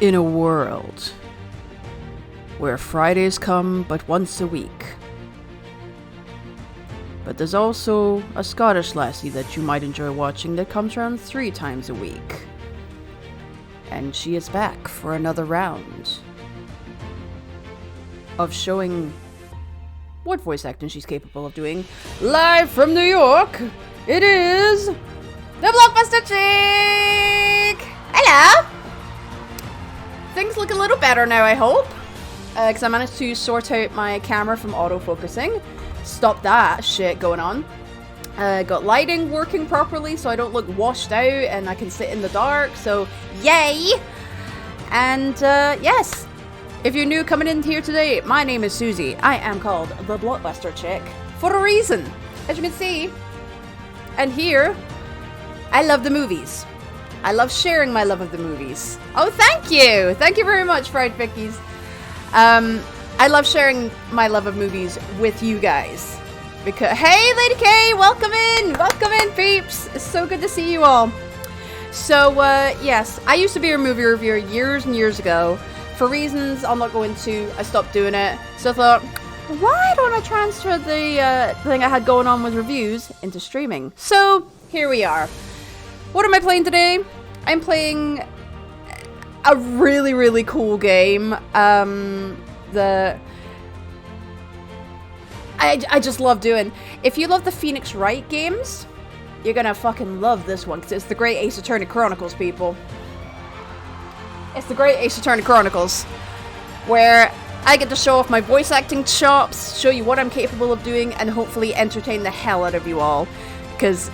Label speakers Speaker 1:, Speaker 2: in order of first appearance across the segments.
Speaker 1: In a world where Fridays come but once a week, but there's also a Scottish lassie that you might enjoy watching that comes around 3 times a week. And she is back for another round of showing what voice acting she's capable of doing. Live from New York, it is the Blockbuster Chick! Hello! Things look a little better now, I hope. Because I managed to sort out my camera from autofocusing. Stop that shit going on. Got lighting working properly so I don't look washed out and I can sit in the dark, so yay! And yes, if you're new coming in here today, my name is Susie. I am called the Blockbuster Chick for a reason, as you can see. And here, I love the movies. I love sharing my love of the movies. Oh, thank you! Thank you very much, Fried Pickies. I love sharing my love of movies with you guys. Because, hey, Lady K, welcome in, peeps. It's so good to see you all. So, yes, I used to be a movie reviewer years and years ago. For reasons I'm not going to, I stopped doing it. So I thought, why don't I transfer the thing I had going on with reviews into streaming? So, here we are. What am I playing today? I'm playing a really, really cool game. I just love doing. If you love the Phoenix Wright games, you're gonna fucking love this one, because it's the Great Ace Attorney Chronicles, people. It's the Great Ace Attorney Chronicles, where I get to show off my voice acting chops, show you what I'm capable of doing, and hopefully entertain the hell out of you all, because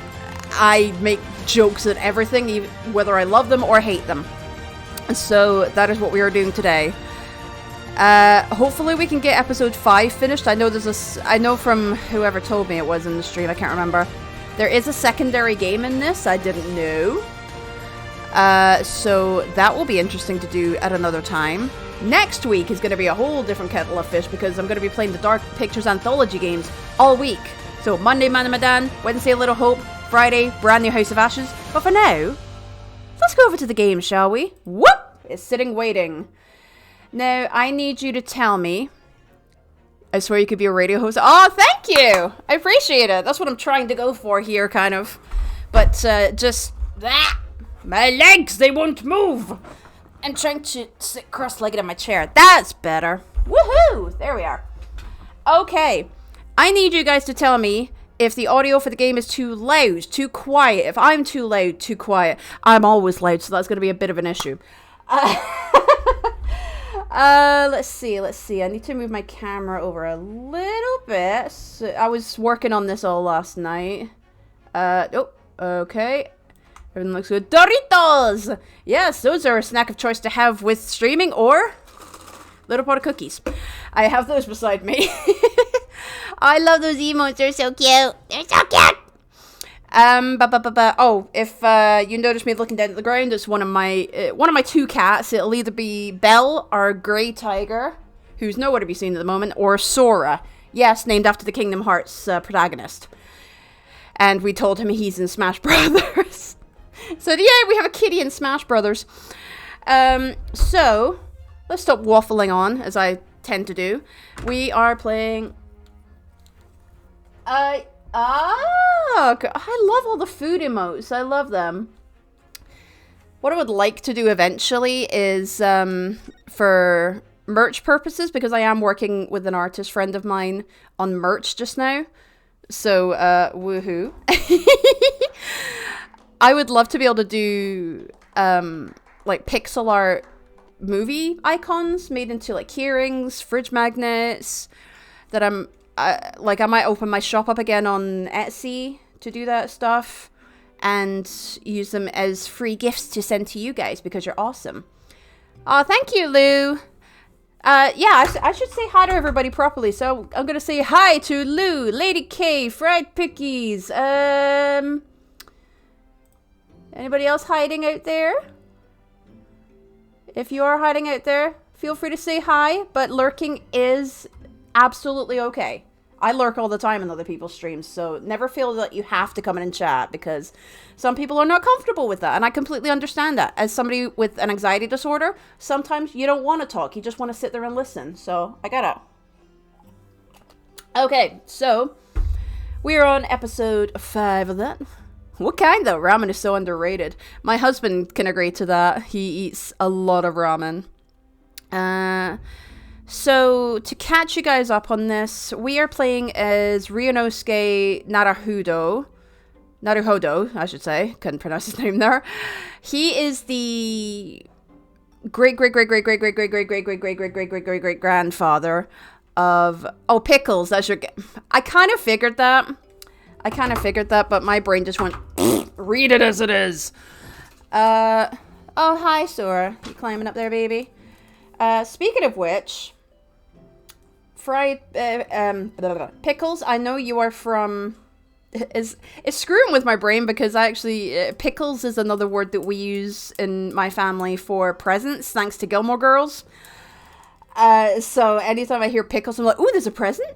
Speaker 1: I make jokes at everything, even whether I love them or hate them. So that is what we are doing today. Hopefully we can get episode 5 finished. I know I know from whoever told me it was in the stream, I can't remember. There is a secondary game in this, I didn't know. So that will be interesting to do at another time. Next week is going to be a whole different kettle of fish, because I'm going to be playing the Dark Pictures Anthology games all week. So Monday, Man of Medan, Wednesday, A Little Hope, Friday, brand new House of Ashes. But for now, let's go over to the game, shall we? Whoop! It's sitting waiting. Now, I need you to tell me. I swear you could be a radio host. Oh, thank you! I appreciate it. That's what I'm trying to go for here, kind of. But, just... my legs, they won't move! I'm trying to sit cross-legged in my chair. That's better. Woohoo! There we are. Okay. I need you guys to tell me if the audio for the game is too loud, too quiet. If I'm too loud, too quiet. I'm always loud, so that's going to be a bit of an issue. Let's see. I need to move my camera over a little bit. So I was working on this all last night. Oh, okay. Everything looks good. Doritos! Yes, those are a snack of choice to have with streaming, or little pot of cookies. I have those beside me. I love those emotes. They're so cute. They're so cute. Oh, if you notice me looking down at the ground, it's one of my 2 cats. It'll either be Belle, our grey tiger, who's nowhere to be seen at the moment, or Sora. Yes, named after the Kingdom Hearts protagonist. And we told him he's in Smash Brothers. So yeah, we have a kitty in Smash Brothers. So let's stop waffling on, as I tend to do. We are playing. I love all the food emotes. I love them. What I would like to do eventually is, for merch purposes, because I am working with an artist friend of mine on merch just now. So, woohoo. I would love to be able to do, like, pixel art movie icons made into, like, keyrings, fridge magnets, that I might open my shop up again on Etsy to do that stuff and use them as free gifts to send to you guys because you're awesome. Oh, thank you, Lou. Yeah, I should say hi to everybody properly. So I'm going to say hi to Lou, Lady K, Fried Pickies. Anybody else hiding out there? If you are hiding out there, feel free to say hi, but lurking is absolutely okay. I lurk all the time in other people's streams, so never feel that you have to come in and chat, because some people are not comfortable with that, and I completely understand that. As somebody with an anxiety disorder, sometimes you don't want to talk, you just want to sit there and listen, so I get it. Okay, so we're on episode 5 of that. What kind, though? Ramen is so underrated. My husband can agree to that. He eats a lot of ramen. So, to catch you guys up on this, we are playing as Ryonoske Naruhodo, I should say. Couldn't pronounce his name there. He is the great grandfather of... Oh, Pickles, that's your... I kind of figured that, but my brain just went, read it as it is. Oh, hi, Sora. You climbing up there, baby? Speaking of which, Pickles, I know you are from... It's screwing with my brain because I actually... pickles is another word that we use in my family for presents, thanks to Gilmore Girls. So anytime I hear pickles, I'm like, ooh, there's a present?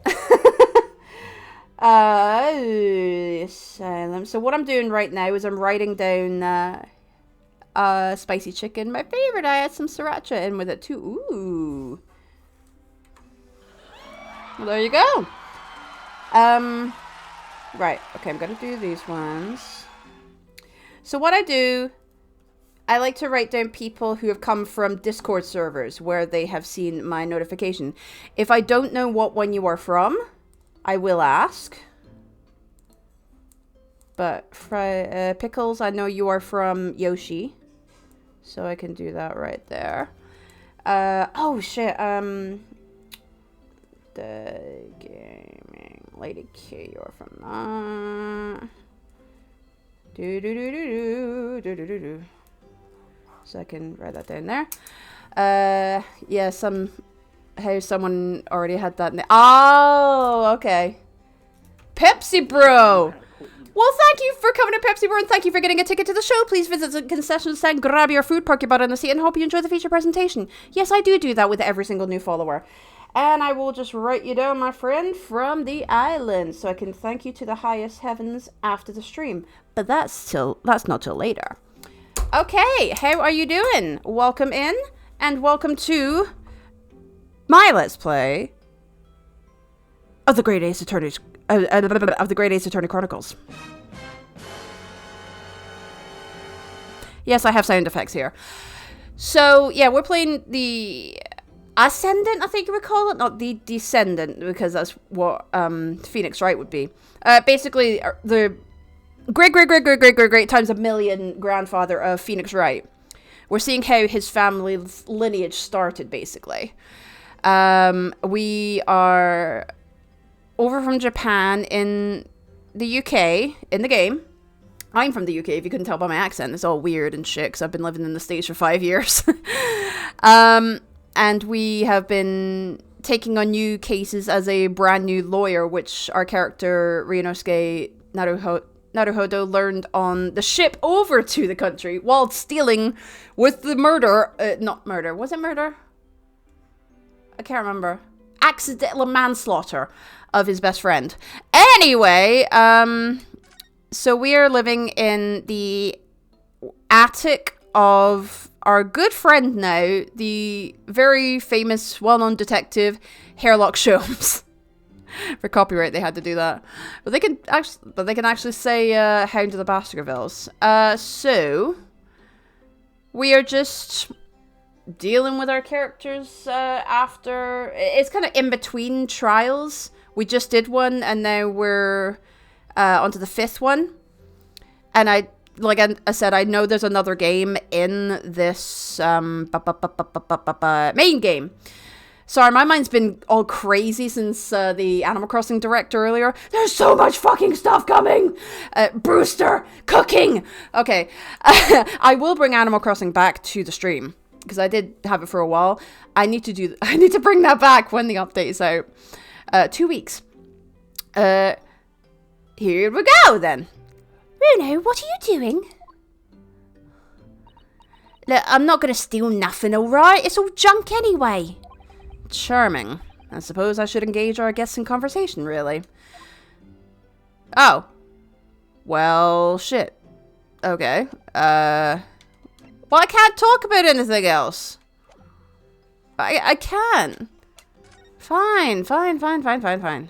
Speaker 1: So what I'm doing right now is I'm writing down spicy chicken. My favorite. I had some sriracha in with it too. Ooh. Well, there you go. Right. Okay, I'm gonna do these ones. So what I do, I like to write down people who have come from Discord servers where they have seen my notification. If I don't know what one you are from, I will ask. But Pickles, I know you are from Yoshi. So I can do that right there. Oh shit, the gaming Lady K, you're from so I can write that down there. Yeah, someone already had that. Oh, okay. Pepsi Bro. Well, thank you for coming to Pepsi Bro, and thank you for getting a ticket to the show. Please visit the concession stand, grab your food, park your butt on the seat, and hope you enjoy the feature presentation. Yes, I do that with every single new follower. And I will just write you down, my friend, from the island, so I can thank you to the highest heavens after the stream. But that's not till later. Okay, how are you doing? Welcome in, and welcome to my Let's Play of the Great Ace Attorney Chronicles. Yes, I have sound effects here. So, yeah, we're playing the Ascendant, I think you would call it, not the Descendant, because that's what Phoenix Wright would be. Basically, the great times a million grandfather of Phoenix Wright. We're seeing how his family's lineage started, basically. We are over from Japan in the UK, in the game. I'm from the UK, if you couldn't tell by my accent. It's all weird and shit, because I've been living in the States for 5 years. And we have been taking on new cases as a brand new lawyer, which our character, Ryonoske Naruhodo, learned on the ship over to the country while stealing with the murder. Not murder. Was it murder? I can't remember. Accidental manslaughter of his best friend. Anyway, so we are living in the attic of our good friend now, the very famous, well-known detective, Hairlock Sholmes. For copyright, they had to do that. But they can actually say Hound of the Baskervilles. So we are just dealing with our characters after... It's kind of in between trials. We just did one, and now we're onto the 5th one. And like I said, I know there's another game in this main game. Sorry, my mind's been all crazy since the Animal Crossing Direct earlier. There's so much fucking stuff coming! Brewster! Cooking! Okay. I will bring Animal Crossing back to the stream, because I did have it for a while. I need to bring that back when the update is out. 2 weeks. Here we go, then. Bruno, what are you doing? Look, I'm not going to steal nothing, alright? It's all junk anyway. Charming. I suppose I should engage our guests in conversation, really. Oh. Well, shit. Okay. Well, I can't talk about anything else. I can't. Fine. Oh,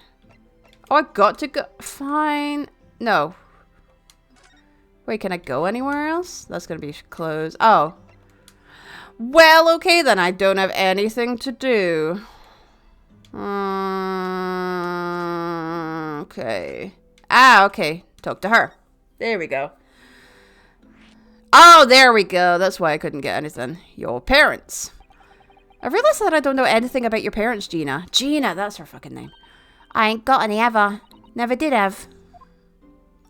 Speaker 1: I got to go. Fine. No. Wait, can I go anywhere else? That's gonna be closed. Oh. Well, okay then. I don't have anything to do. Okay. Ah, okay. Talk to her. There we go. Oh, there we go. That's why I couldn't get anything. Your parents. I realized that I don't know anything about your parents, Gina. Gina, that's her fucking name. I ain't got any ever. Never did have.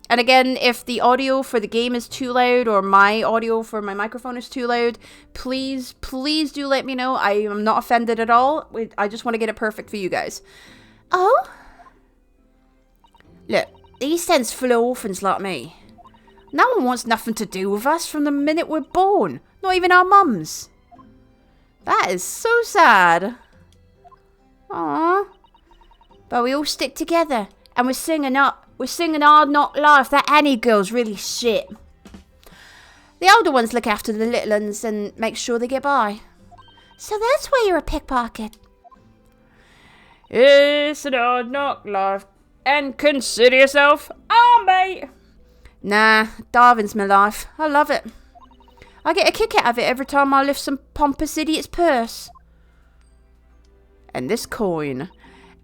Speaker 1: And again, if the audio for the game is too loud or my audio for my microphone is too loud, please do let me know. I am not offended at all. I just want to get it perfect for you guys. Oh? Look, the East End's full of orphans like me. No one wants nothing to do with us from the minute we're born. Not even our mums. That is so sad. Aww. But we all stick together. And we're singing Hard Knock Life. That Annie girl's really shit. The older ones look after the little ones and make sure they get by. So that's why you're a pickpocket. It's an hard knock life. And consider yourself a mate. Nah, Darwin's my life. I love it. I get a kick out of it every time I lift some pompous idiot's purse. And this coin.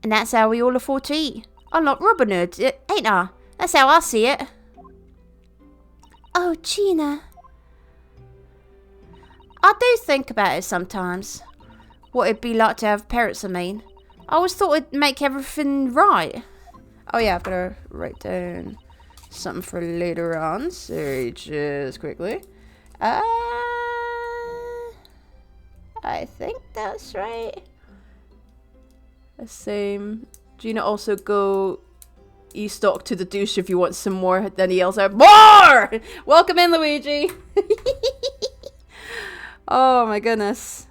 Speaker 1: And that's how we all afford to eat. I'm not Robin Hood, ain't I? That's how I see it. Oh, Gina. I do think about it sometimes. What it'd be like to have parents, I mean. I always thought it'd make everything right. Oh yeah, I've got to write down something for later on. Sorry, just quickly. I think that's right. The same. Gina, also go e-stock to the douche if you want some more. Then he yells out, more! Welcome in, Luigi. Oh my goodness.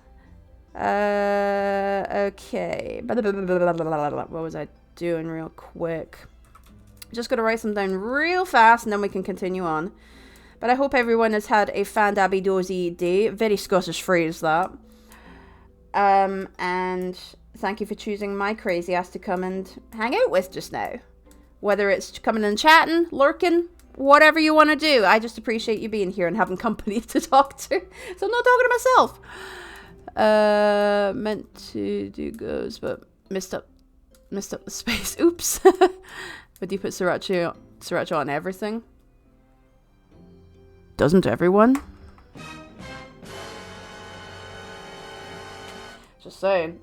Speaker 1: Okay. What was I doing real quick? Just gonna write some down real fast and then we can continue on. But I hope everyone has had a fan-dabby-dozy day. Very Scottish phrase, that. And thank you for choosing my crazy ass to come and hang out with just now. Whether it's coming and chatting, lurking, whatever you want to do. I just appreciate you being here and having company to talk to. So I'm not talking to myself. Meant to do goes, but missed up the space. Oops. But do you put sriracha on everything? Doesn't everyone? Just saying.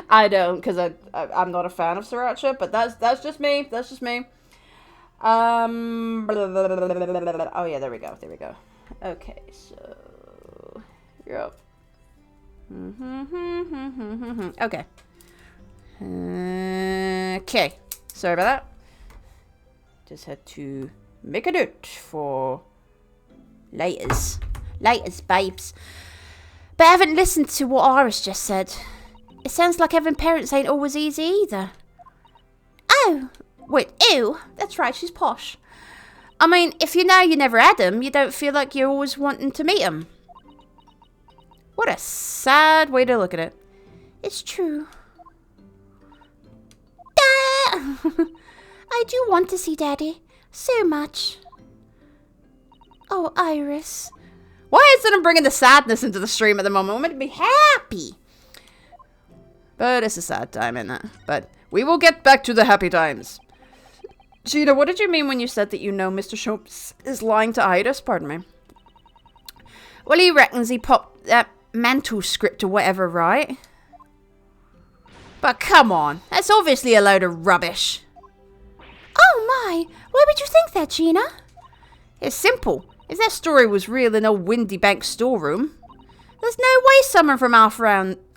Speaker 1: I don't, because I'm not a fan of sriracha, but that's just me. That's just me. Oh yeah, there we go. Okay, so yep. Okay. Okay. Sorry about that. Just had to make a note for laters, babes. But I haven't listened to what Iris just said. It sounds like having parents ain't always easy either. Oh, wait, ew. That's right, she's posh. I mean, if you know you never had them, you don't feel like you're always wanting to meet them. What a sad way to look at it. It's true. I do want to see Daddy. So much. Oh, Iris. Why isn't it bringing the sadness into the stream at the moment? I'm meant to be happy. But it's a sad time, isn't it? But we will get back to the happy times. Gina, what did you mean when you said that you know Mr. Schultz is lying to Iris? Pardon me. Well, he reckons he popped that mantle script or whatever, right? But come on. That's obviously a load of rubbish. Oh my. Why would you think that, Gina? It's simple. If that story was real in old Windy Bank storeroom, there's no way someone from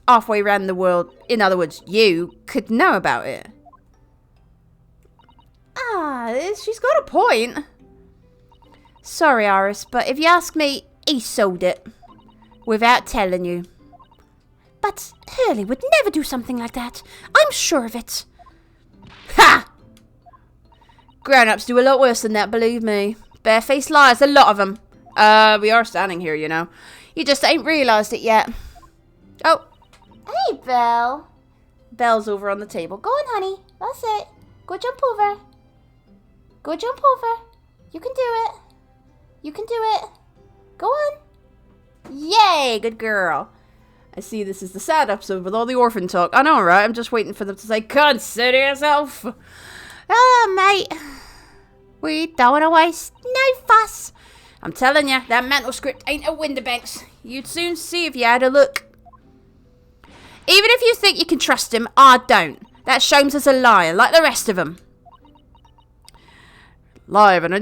Speaker 1: halfway around the world, in other words, you, could know about it. Ah, she's got a point. Sorry, Iris, but if you ask me, he sold it. Without telling you.
Speaker 2: But Hurley would never do something like that. I'm sure of it.
Speaker 1: Ha! Grown-ups do a lot worse than that, believe me. Barefaced liars, a lot of them. We are standing here, you know. You just ain't realised it yet. Oh.
Speaker 2: Hey, Belle.
Speaker 1: Belle's over on the table.
Speaker 2: Go on, honey. That's it. Go jump over. Go jump over. You can do it. You can do it. Go on.
Speaker 1: Yay, good girl. I see this is the sad episode with all the orphan talk. I know, right? I'm just waiting for them to say, consider yourself.
Speaker 2: Oh, mate. We don't want to waste no fuss.
Speaker 1: I'm telling you, that mental script ain't a Winterbanks. You'd soon see if you had a look. Even if you think you can trust him, I don't. That Sholmes is a liar, like the rest of them. Live in a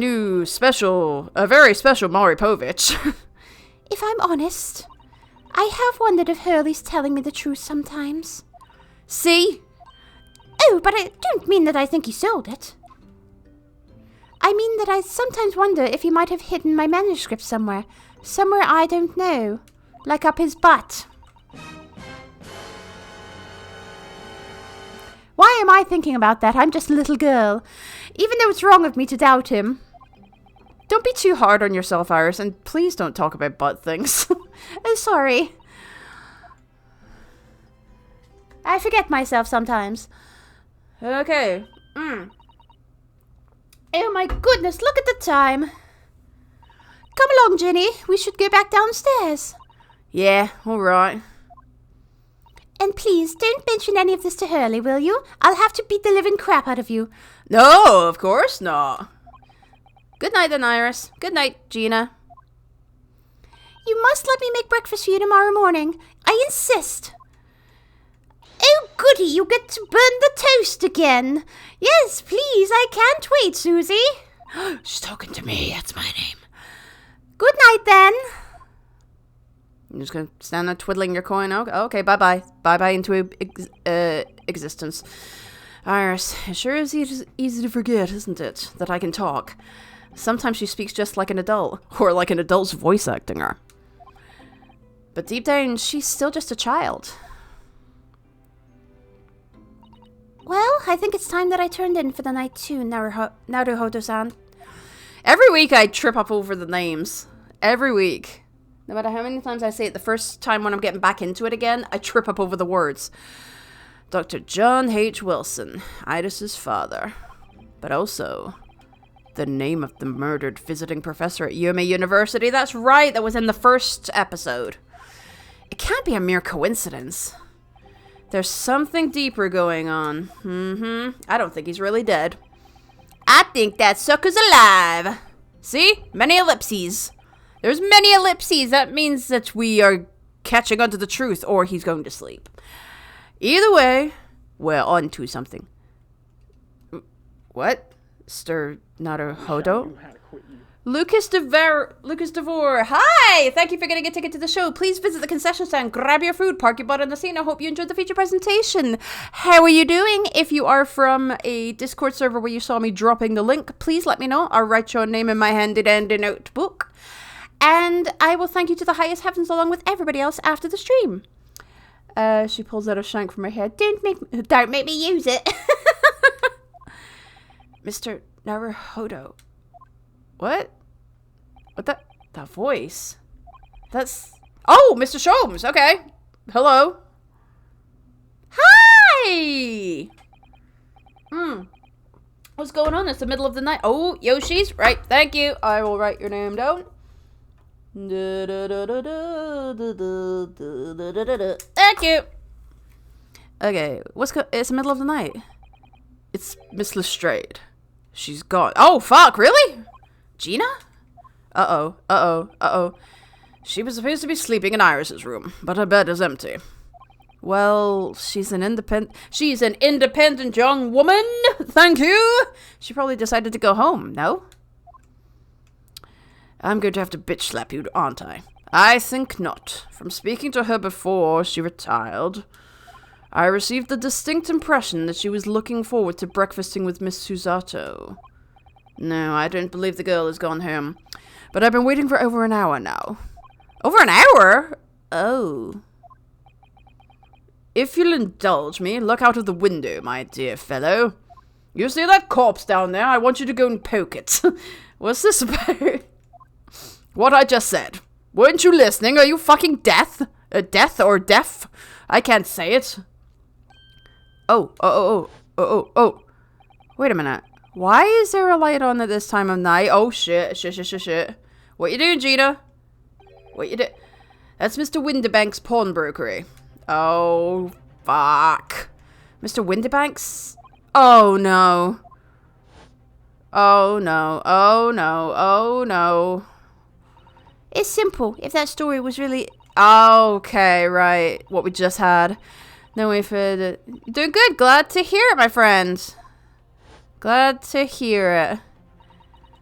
Speaker 1: very special Maury Povich.
Speaker 2: If I'm honest, I have wondered if Hurley's telling me the truth sometimes.
Speaker 1: See?
Speaker 2: Oh, but I don't mean that I think he sold it. I mean that I sometimes wonder if he might have hidden my manuscript somewhere. Somewhere I don't know. Like up his butt. Why am I thinking about that? I'm just a little girl. Even though it's wrong of me to doubt him.
Speaker 1: Don't be too hard on yourself, Iris, and please don't talk about butt things.
Speaker 2: Oh, sorry. I forget myself sometimes.
Speaker 1: Okay.
Speaker 2: Oh my goodness, look at the time. Come along, Ginny. We should go back downstairs.
Speaker 1: Yeah, alright.
Speaker 2: And please, don't mention any of this to Hurley, will you? I'll have to beat the living crap out of you.
Speaker 1: No, of course not. Good night then, Iris. Good night, Gina.
Speaker 2: You must let me make breakfast for you tomorrow morning. I insist. Oh, goody, you get to burn the toast again. Yes, please, I can't wait, Susie.
Speaker 1: She's talking to me, that's my name.
Speaker 2: Good night, then.
Speaker 1: You're just gonna stand there twiddling your coin? Okay, bye-bye. Bye-bye into existence. Iris, it sure is easy to forget, isn't it, that I can talk. Sometimes she speaks just like an adult, or like an adult's voice acting her. But deep down, she's still just a child.
Speaker 2: Well, I think it's time that I turned in for the night too, Naruhodo-san.
Speaker 1: Every week I trip up over the names. Every week. No matter how many times I say it, the first time when I'm getting back into it again, I trip up over the words. Dr. John H. Wilson, Iris's father. But also, the name of the murdered visiting professor at Yume University. That's right, that was in the first episode. It can't be a mere coincidence. There's something deeper going on. I don't think he's really dead. I think that sucker's alive. See? Many ellipses. There's many ellipses. That means that we are catching on to the truth, or he's going to sleep. Either way, we're on to something. What? Stir Naruhodo? Lucas DeVore. Hi! Thank you for getting a ticket to the show. Please visit the concession stand, grab your food, park your butt in the scene. I hope you enjoyed the feature presentation. How are you doing? If you are from a Discord server where you saw me dropping the link, please let me know. I'll write your name in my handy-dandy notebook. And I will thank you to the highest heavens along with everybody else after the stream. She pulls out a shank from her hair. Don't make me use it. Mr. Naruhodo. What? What that voice? That's... Oh, Mr. Sholmes. Okay. Hello. Hi! What's going on? It's the middle of the night. Oh, Yoshi's. Right. Thank you. I will write your name down. Thank you. Okay. It's the middle of the night. It's Miss Lestrade. She's gone. Oh, fuck. Really? Gina? Uh-oh. She was supposed to be sleeping in Iris's room, but her bed is empty. Well, she's an independent young woman. Thank you. She probably decided to go home, no? I'm going to have to bitch slap you, aren't I? I think not. From speaking to her before she retired, I received the distinct impression that she was looking forward to breakfasting with Miss Susato. No, I don't believe the girl has gone home. But I've been waiting for over an hour now. Over an hour? Oh. if you'll indulge me, look out of the window, my dear fellow. You see that corpse down there? I want you to go and poke it. What's this about? What I just said. Weren't you listening? Are you fucking deaf? Deaf or deaf? I can't say it. Oh. Wait a minute. Why is there a light on at this time of night? Oh, shit. What you doing, Gina? What you do? That's Mr. Windibank's pawnbrokery. Oh, fuck. Mr. Windibank's? Oh, no. Oh, no.
Speaker 2: It's simple. If that story was really...
Speaker 1: Okay, right. What we just had. No way for the... Doing good. Glad to hear it, my friend. Glad to hear it.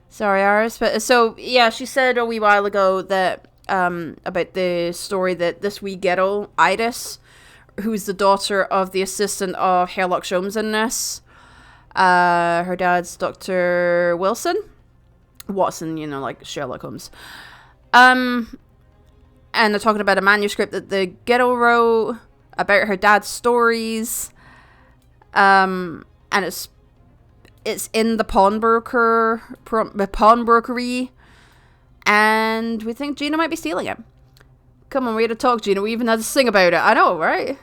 Speaker 1: Sorry, Iris. But so, yeah, she said a wee while ago that... about the story that this wee ghetto, Iris, who's the daughter of the assistant of Sherlock Holmes in this. Her dad's Dr. Watson, you know, like Sherlock Holmes. And they're talking about a manuscript that the ghetto wrote about her dad's stories. And it's in the pawnbrokery. And we think Gina might be stealing it. Come on, we had to talk, Gina. We even had to sing about it. I know, right?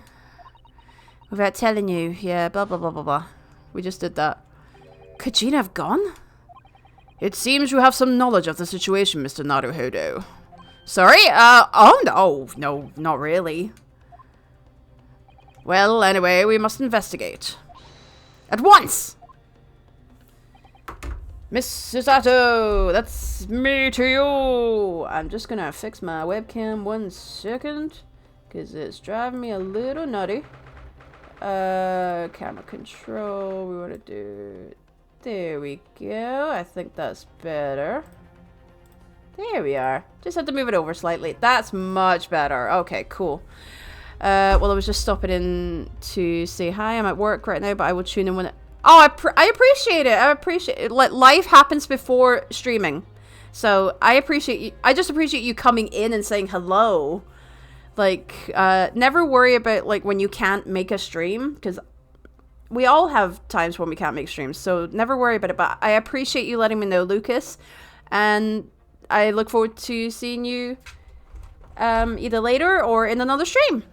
Speaker 1: Without telling you. Yeah, blah, blah, blah, blah, blah. We just did that. Could Gina have gone? It seems you have some knowledge of the situation, Mr. Naruhodo. Sorry? Oh, no, not really. Well, anyway, we must investigate. At once! Miss Susato, that's me to you. I'm just gonna fix my webcam 1 second, because it's driving me a little nutty. Camera control, we want to do... There we go. I think that's better. There we are. Just have to move it over slightly. That's much better. Okay, cool. Well, I was just stopping in to say hi. I'm at work right now, but I will tune in when it... Oh, I appreciate it. I appreciate it. Like, life happens before streaming. So, I appreciate you. I just appreciate you coming in and saying hello. Like, never worry about, like, when you can't make a stream. Because we all have times when we can't make streams. So, never worry about it. But I appreciate you letting me know, Lucas. And I look forward to seeing you either later or in another stream.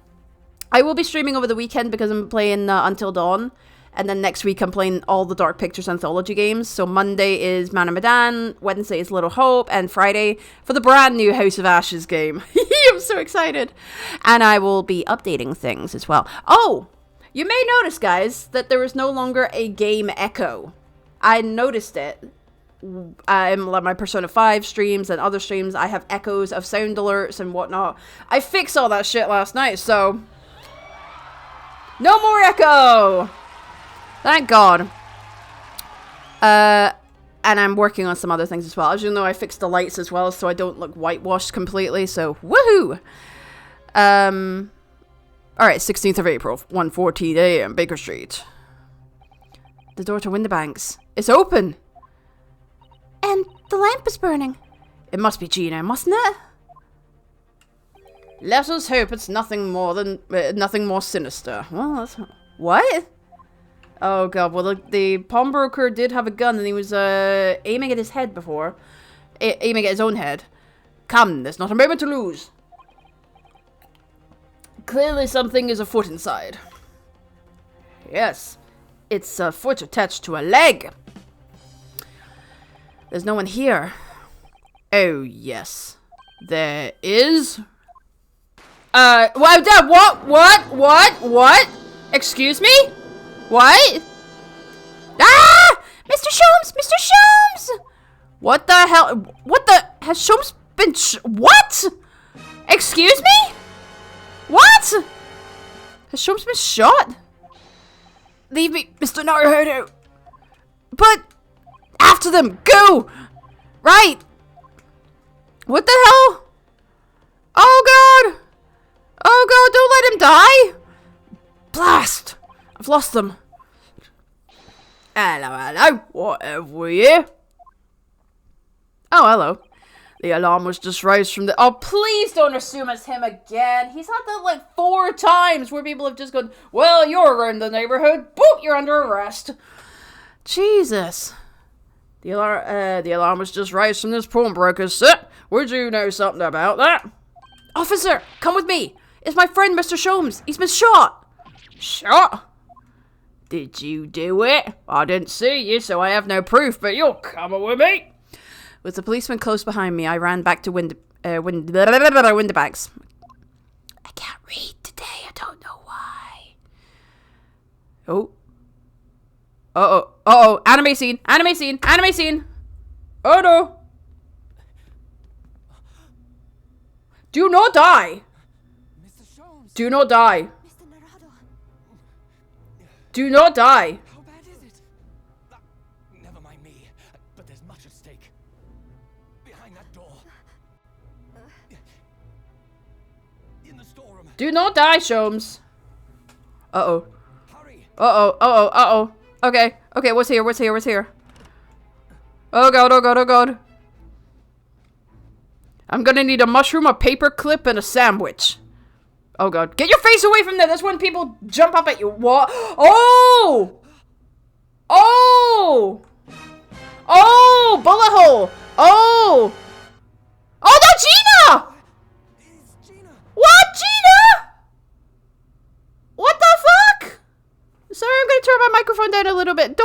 Speaker 1: I will be streaming over the weekend because I'm playing Until Dawn. And then next week I'm playing all the Dark Pictures anthology games. So Monday is Man of Medan, Wednesday is Little Hope, and Friday for the brand new House of Ashes game. I'm so excited. And I will be updating things as well. Oh, you may notice, guys, that there is no longer a game echo. I noticed it. In my Persona 5 streams and other streams, I have echoes of sound alerts and whatnot. I fixed all that shit last night, so... No more echo! Thank God. And I'm working on some other things as well. As you know, I fixed the lights as well, so I don't look whitewashed completely, so woohoo! Alright, 16th of April, 1:14 a.m., Baker Street. The door to Windibank's. It's open!
Speaker 2: And the lamp is burning.
Speaker 1: It must be Gina, mustn't it? Let us hope it's nothing more sinister. Well, that's... What? Oh god, well the pawnbroker did have a gun and he was aiming at his head before. Aiming at his own head. Come, there's not a moment to lose. Clearly something is afoot inside. Yes, it's a foot attached to a leg. There's no one here. Oh yes, there is. What? Excuse me? What? Ah! Mr. Sholmes! Mr. Sholmes! What the hell? What the? Has Sholmes been what? Excuse me? What? Has Sholmes been shot? Leave me, Mr. Naruhodo. But, after them, go! Right! What the hell? Oh god! Oh god, don't let him die! Blast! I've lost them. Hello. Whatever you? Oh, hello. The alarm was just raised from the... Oh, please don't assume it's him again. He's had that like 4 times where people have just gone, well, you're around the neighborhood. Boop, you're under arrest. Jesus. The alarm was just raised from this pawnbroker, sir. Would you know something about that? Officer, come with me. It's my friend, Mr. Sholmes. He's been shot. Shot? Did you do it? I didn't see you, so I have no proof, but you're coming with me. With the policeman close behind me, I ran back to Windibags. I can't read today. I don't know why. Oh. Uh-oh. Uh-oh. Anime scene. Anime scene. Anime scene. Oh, no. Do not die. Do not die. Do not die.
Speaker 3: How bad is it? Never mind me, but there's much at stake. Behind that door. In the storeroom.
Speaker 1: Do not die, Sholmes. Uh-oh.
Speaker 3: Hurry.
Speaker 1: Uh-oh. Uh-oh. Uh-oh. Okay. Okay, what's here? What's here? What's here? Oh god, oh god, oh god. I'm gonna need a mushroom, a paper clip, and a sandwich. Oh god. Get your face away from there! That's when people jump up at you. What? Oh! Oh! Oh! Bullet hole! Oh! Oh no, Gina!
Speaker 3: It's Gina.
Speaker 1: What, Gina? What the fuck? Sorry, I'm gonna turn my microphone down a little bit.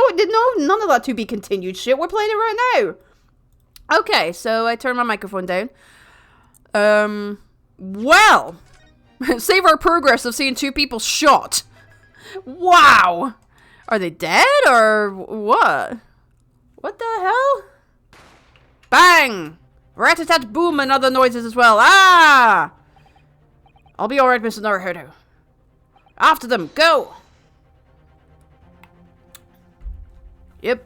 Speaker 1: None of that to be continued shit. We're playing it right now. Okay, so I turned my microphone down. Well, save our progress of seeing 2 people shot. Wow. Are they dead or what? What the hell? Bang! Rat-a-tat boom and other noises as well. Ah! I'll be alright, Mr. Naruhodo. After them, go! Yep.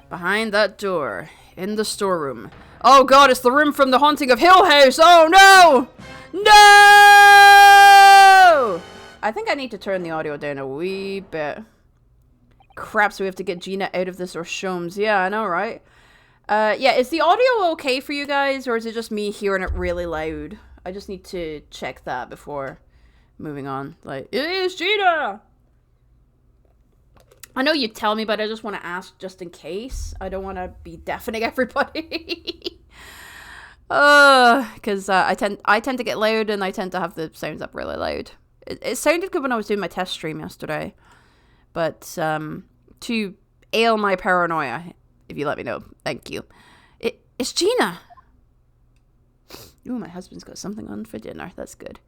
Speaker 1: Behind that door. In the storeroom. Oh god, it's the room from The Haunting of Hill House! Oh no! No! I think I need to turn the audio down a wee bit. Crap, so we have to get Gina out of this or Sholmes. Yeah, I know, right? Yeah, is the audio okay for you guys? Or is it just me hearing it really loud? I just need to check that before moving on. Like, it is Gina! I know you tell me, but I just want to ask just in case. I don't want to be deafening everybody. Because I tend to get loud and I tend to have the sounds up really loud. It sounded good when I was doing my test stream yesterday. But to ail my paranoia, if you let me know, thank you. It's Gina. Ooh, my husband's got something on for dinner. That's good.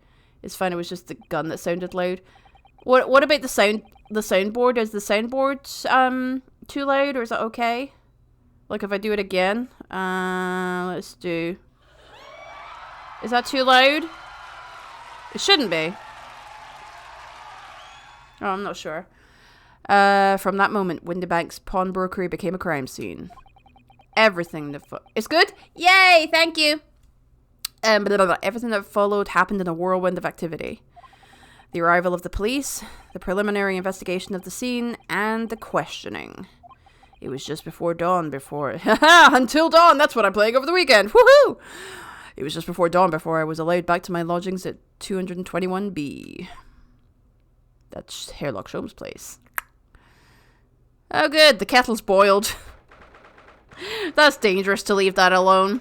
Speaker 1: It's fine. It was just the gun that sounded loud. What about the soundboard? Is the soundboard too loud or is that okay? Like if I do it again? Let's do... Is that too loud? It shouldn't be. Oh, I'm not sure. From that moment, Windibank's pawnbrokery became a crime scene. Everything it's good? Yay! Thank you! Everything that followed happened in a whirlwind of activity. The arrival of the police, the preliminary investigation of the scene, and the questioning. It was just before dawn Until dawn! That's what I'm playing over the weekend! Woohoo! It was just before dawn before I was allowed back to my lodgings at 221B. That's Hairlock Sholmes' place. Oh good, the kettle's boiled. That's dangerous to leave that alone.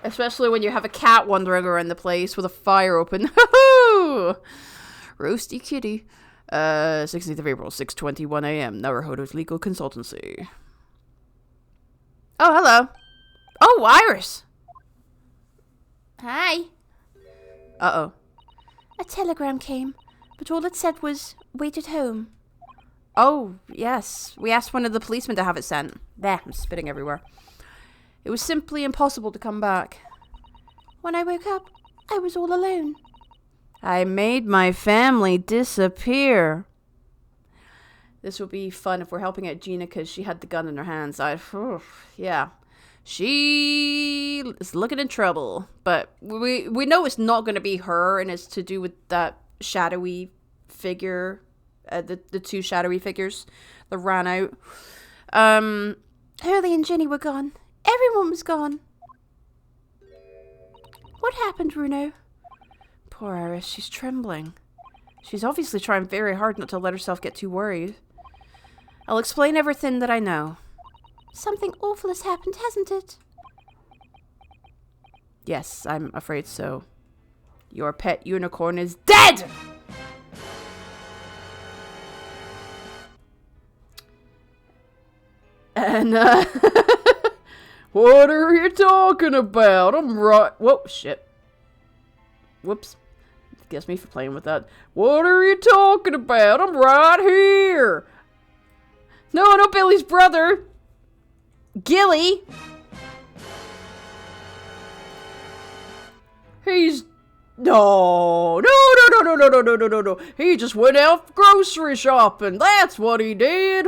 Speaker 1: Especially when you have a cat wandering around the place with a fire open. Roasty kitty. 16th of April, 6:21 a.m. Naruhodo's Legal Consultancy. Oh, hello. Oh, Iris.
Speaker 2: Hi.
Speaker 1: Uh-oh.
Speaker 2: A telegram came, but all it said was, wait at home.
Speaker 1: Oh, yes. We asked one of the policemen to have it sent. There, I'm spitting everywhere. It was simply impossible to come back.
Speaker 2: When I woke up, I was all alone.
Speaker 1: I made my family disappear. This will be fun if we're helping out Gina because she had the gun in her hands. Yeah. She is looking in trouble. But we know it's not going to be her and it's to do with that shadowy figure. The 2 shadowy figures that ran out.
Speaker 2: Hurley and Ginny were gone. Everyone was gone. What happened, Runo?
Speaker 1: Poor Iris, she's trembling. She's obviously trying very hard not to let herself get too worried. I'll explain everything that I know.
Speaker 2: Something awful has happened, hasn't it?
Speaker 1: Yes, I'm afraid so. Your pet unicorn is dead! And, what are you talking about? I'm right. Whoa, shit. Whoops. Guess me for playing with that. What are you talking about? I'm right here. No, not Billy's brother. Gilly. He's... No. No. He just went out grocery shopping. That's what he did.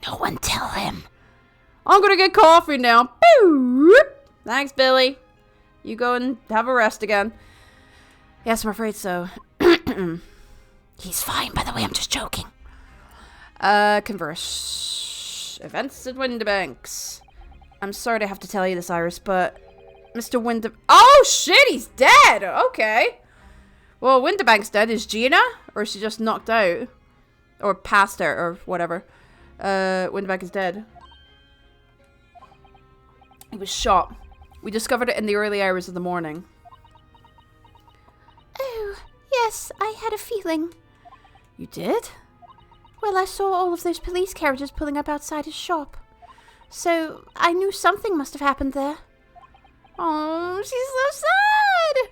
Speaker 2: No one tell him.
Speaker 1: I'm gonna get coffee now. Boop. Thanks, Billy. You go and have a rest again. Yes, I'm afraid so.
Speaker 2: He's fine, by the way, I'm just joking.
Speaker 1: Converse. Events at Windibanks. I'm sorry to have to tell you this, Iris, but Mr. Oh, shit, he's dead! Okay. Well, Windibank's dead. Is Gina? Or is she just knocked out? Or passed out, or whatever. Windibank is dead. He was shot. We discovered it in the early hours of the morning.
Speaker 2: Oh, yes, I had a feeling.
Speaker 1: You did?
Speaker 2: Well, I saw all of those police carriages pulling up outside his shop. So, I knew something must have happened there.
Speaker 1: Oh, she's so sad!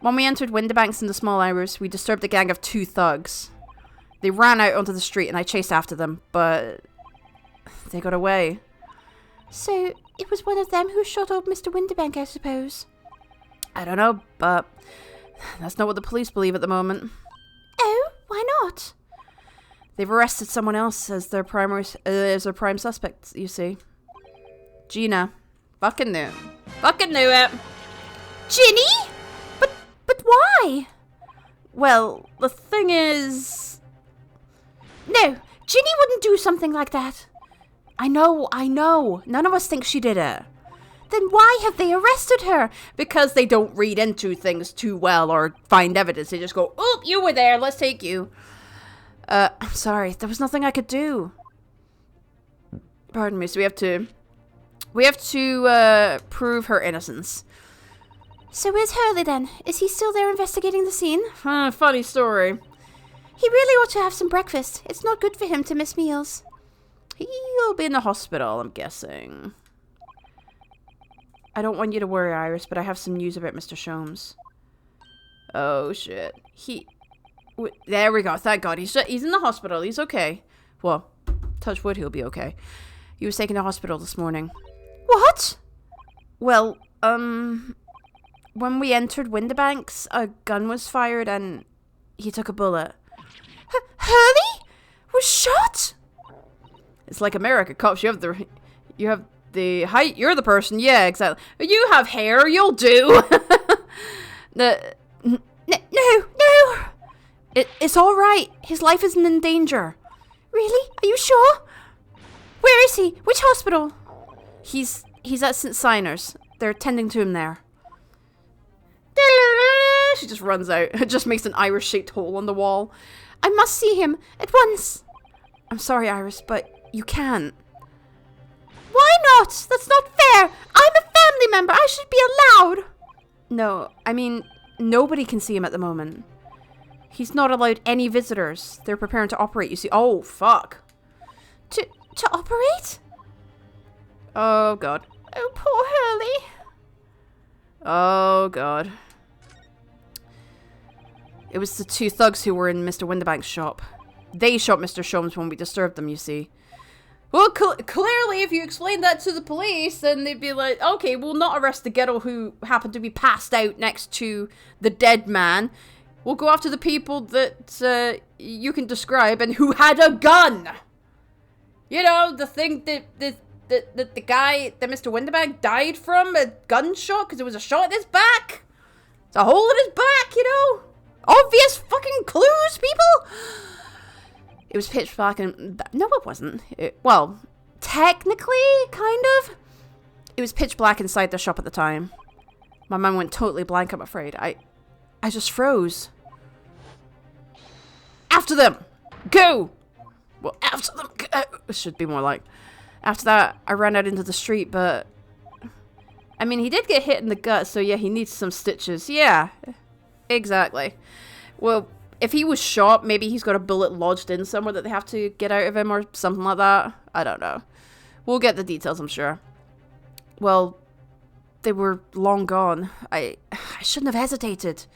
Speaker 1: When we entered Windibanks in the small hours, we disturbed a gang of 2 thugs. They ran out onto the street and I chased after them, but they got away.
Speaker 2: So, it was one of them who shot old Mr. Windibank, I suppose.
Speaker 1: I don't know, but that's not what the police believe at the moment.
Speaker 2: Oh, why not?
Speaker 1: They've arrested someone else as their prime suspect, you see. Gina. Fucking knew. Fucking knew it.
Speaker 2: Ginny? But why?
Speaker 1: Well, the thing is...
Speaker 2: No, Ginny wouldn't do something like that.
Speaker 1: I know. None of us think she did it.
Speaker 2: Then why have they arrested her?
Speaker 1: Because they don't read into things too well or find evidence. They just go, "Oop, you were there, let's take you." I'm sorry, there was nothing I could do. Pardon me, so we have to prove her innocence.
Speaker 2: So where's Hurley then? Is he still there investigating the scene?
Speaker 1: Funny story.
Speaker 2: He really ought to have some breakfast. It's not good for him to miss meals.
Speaker 1: He'll be in the hospital, I'm guessing. I don't want you to worry, Iris, but I have some news about Mr. Sholmes. Oh, shit. There we go. Thank God. He's in the hospital. He's okay. Well, touch wood, he'll be okay. He was taken to hospital this morning.
Speaker 2: What?
Speaker 1: Well, when we entered Windibanks, a gun was fired and he took a bullet.
Speaker 2: Hurley was shot?
Speaker 1: It's like America, cops. You have the height. You're the person. Yeah, exactly. You have hair. You'll do.
Speaker 2: No.
Speaker 1: It's all right. His life isn't in danger.
Speaker 2: Really? Are you sure? Where is he? Which hospital?
Speaker 1: He's at St. Signers. They're tending to him there. She just runs out. It just makes an Irish-shaped hole on the wall.
Speaker 2: I must see him at once.
Speaker 1: I'm sorry, Iris, but you can't.
Speaker 2: Why not? That's not fair. I'm a family member. I should be allowed.
Speaker 1: No, I mean, nobody can see him at the moment. He's not allowed any visitors. They're preparing to operate, you see. Oh, fuck.
Speaker 2: To operate?
Speaker 1: Oh, God.
Speaker 2: Oh, poor Hurley.
Speaker 1: Oh, God. It was the 2 thugs who were in Mr. Windibank's shop. They shot Mr. Sholmes when we disturbed them, you see. Well, clearly, if you explain that to the police, then they'd be like, okay, we'll not arrest the ghetto who happened to be passed out next to the dead man. We'll go after the people that you can describe and who had a gun. You know, the thing that the guy that Mr. Windibank died from, a gunshot, because there was a shot in his back. It's a hole in his back, you know. Obvious fucking clues, people. It was pitch black and... No, it wasn't. Well, technically, kind of. It was pitch black inside the shop at the time. My mind went totally blank, I'm afraid. I just froze. After them! Go! Well, after them, go! It should be more like... After that, I ran out into the street, but... I mean, he did get hit in the gut, so yeah, he needs some stitches. Yeah, exactly. Well, if he was shot, maybe he's got a bullet lodged in somewhere that they have to get out of him or something like that. I don't know. We'll get the details, I'm sure. Well, they were long gone. I shouldn't have hesitated.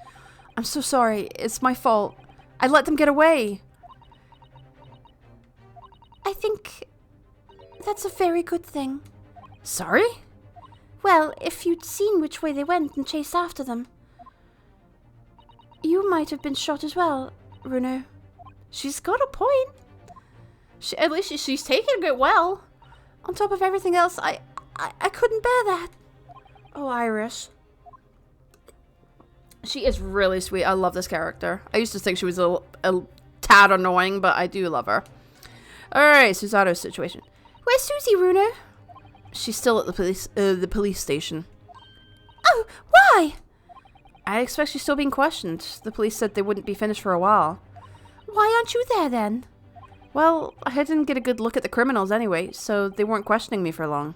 Speaker 1: I'm so sorry. It's my fault. I let them get away.
Speaker 2: I think that's a very good thing.
Speaker 1: Sorry?
Speaker 2: Well, if you'd seen which way they went and chased after them, you might have been shot as well, Runo.
Speaker 1: She's got a point. At least she's taking it well.
Speaker 2: On top of everything else, I couldn't bear that.
Speaker 1: Oh, Iris. She is really sweet. I love this character. I used to think she was a tad annoying, but I do love her. Alright, Susato's situation.
Speaker 2: Where's Susie, Runo?
Speaker 1: She's still at the police station.
Speaker 2: Oh, why?
Speaker 1: I expect she's still being questioned. The police said they wouldn't be finished for a while.
Speaker 2: Why aren't you there then?
Speaker 1: Well, I didn't get a good look at the criminals anyway, so they weren't questioning me for long.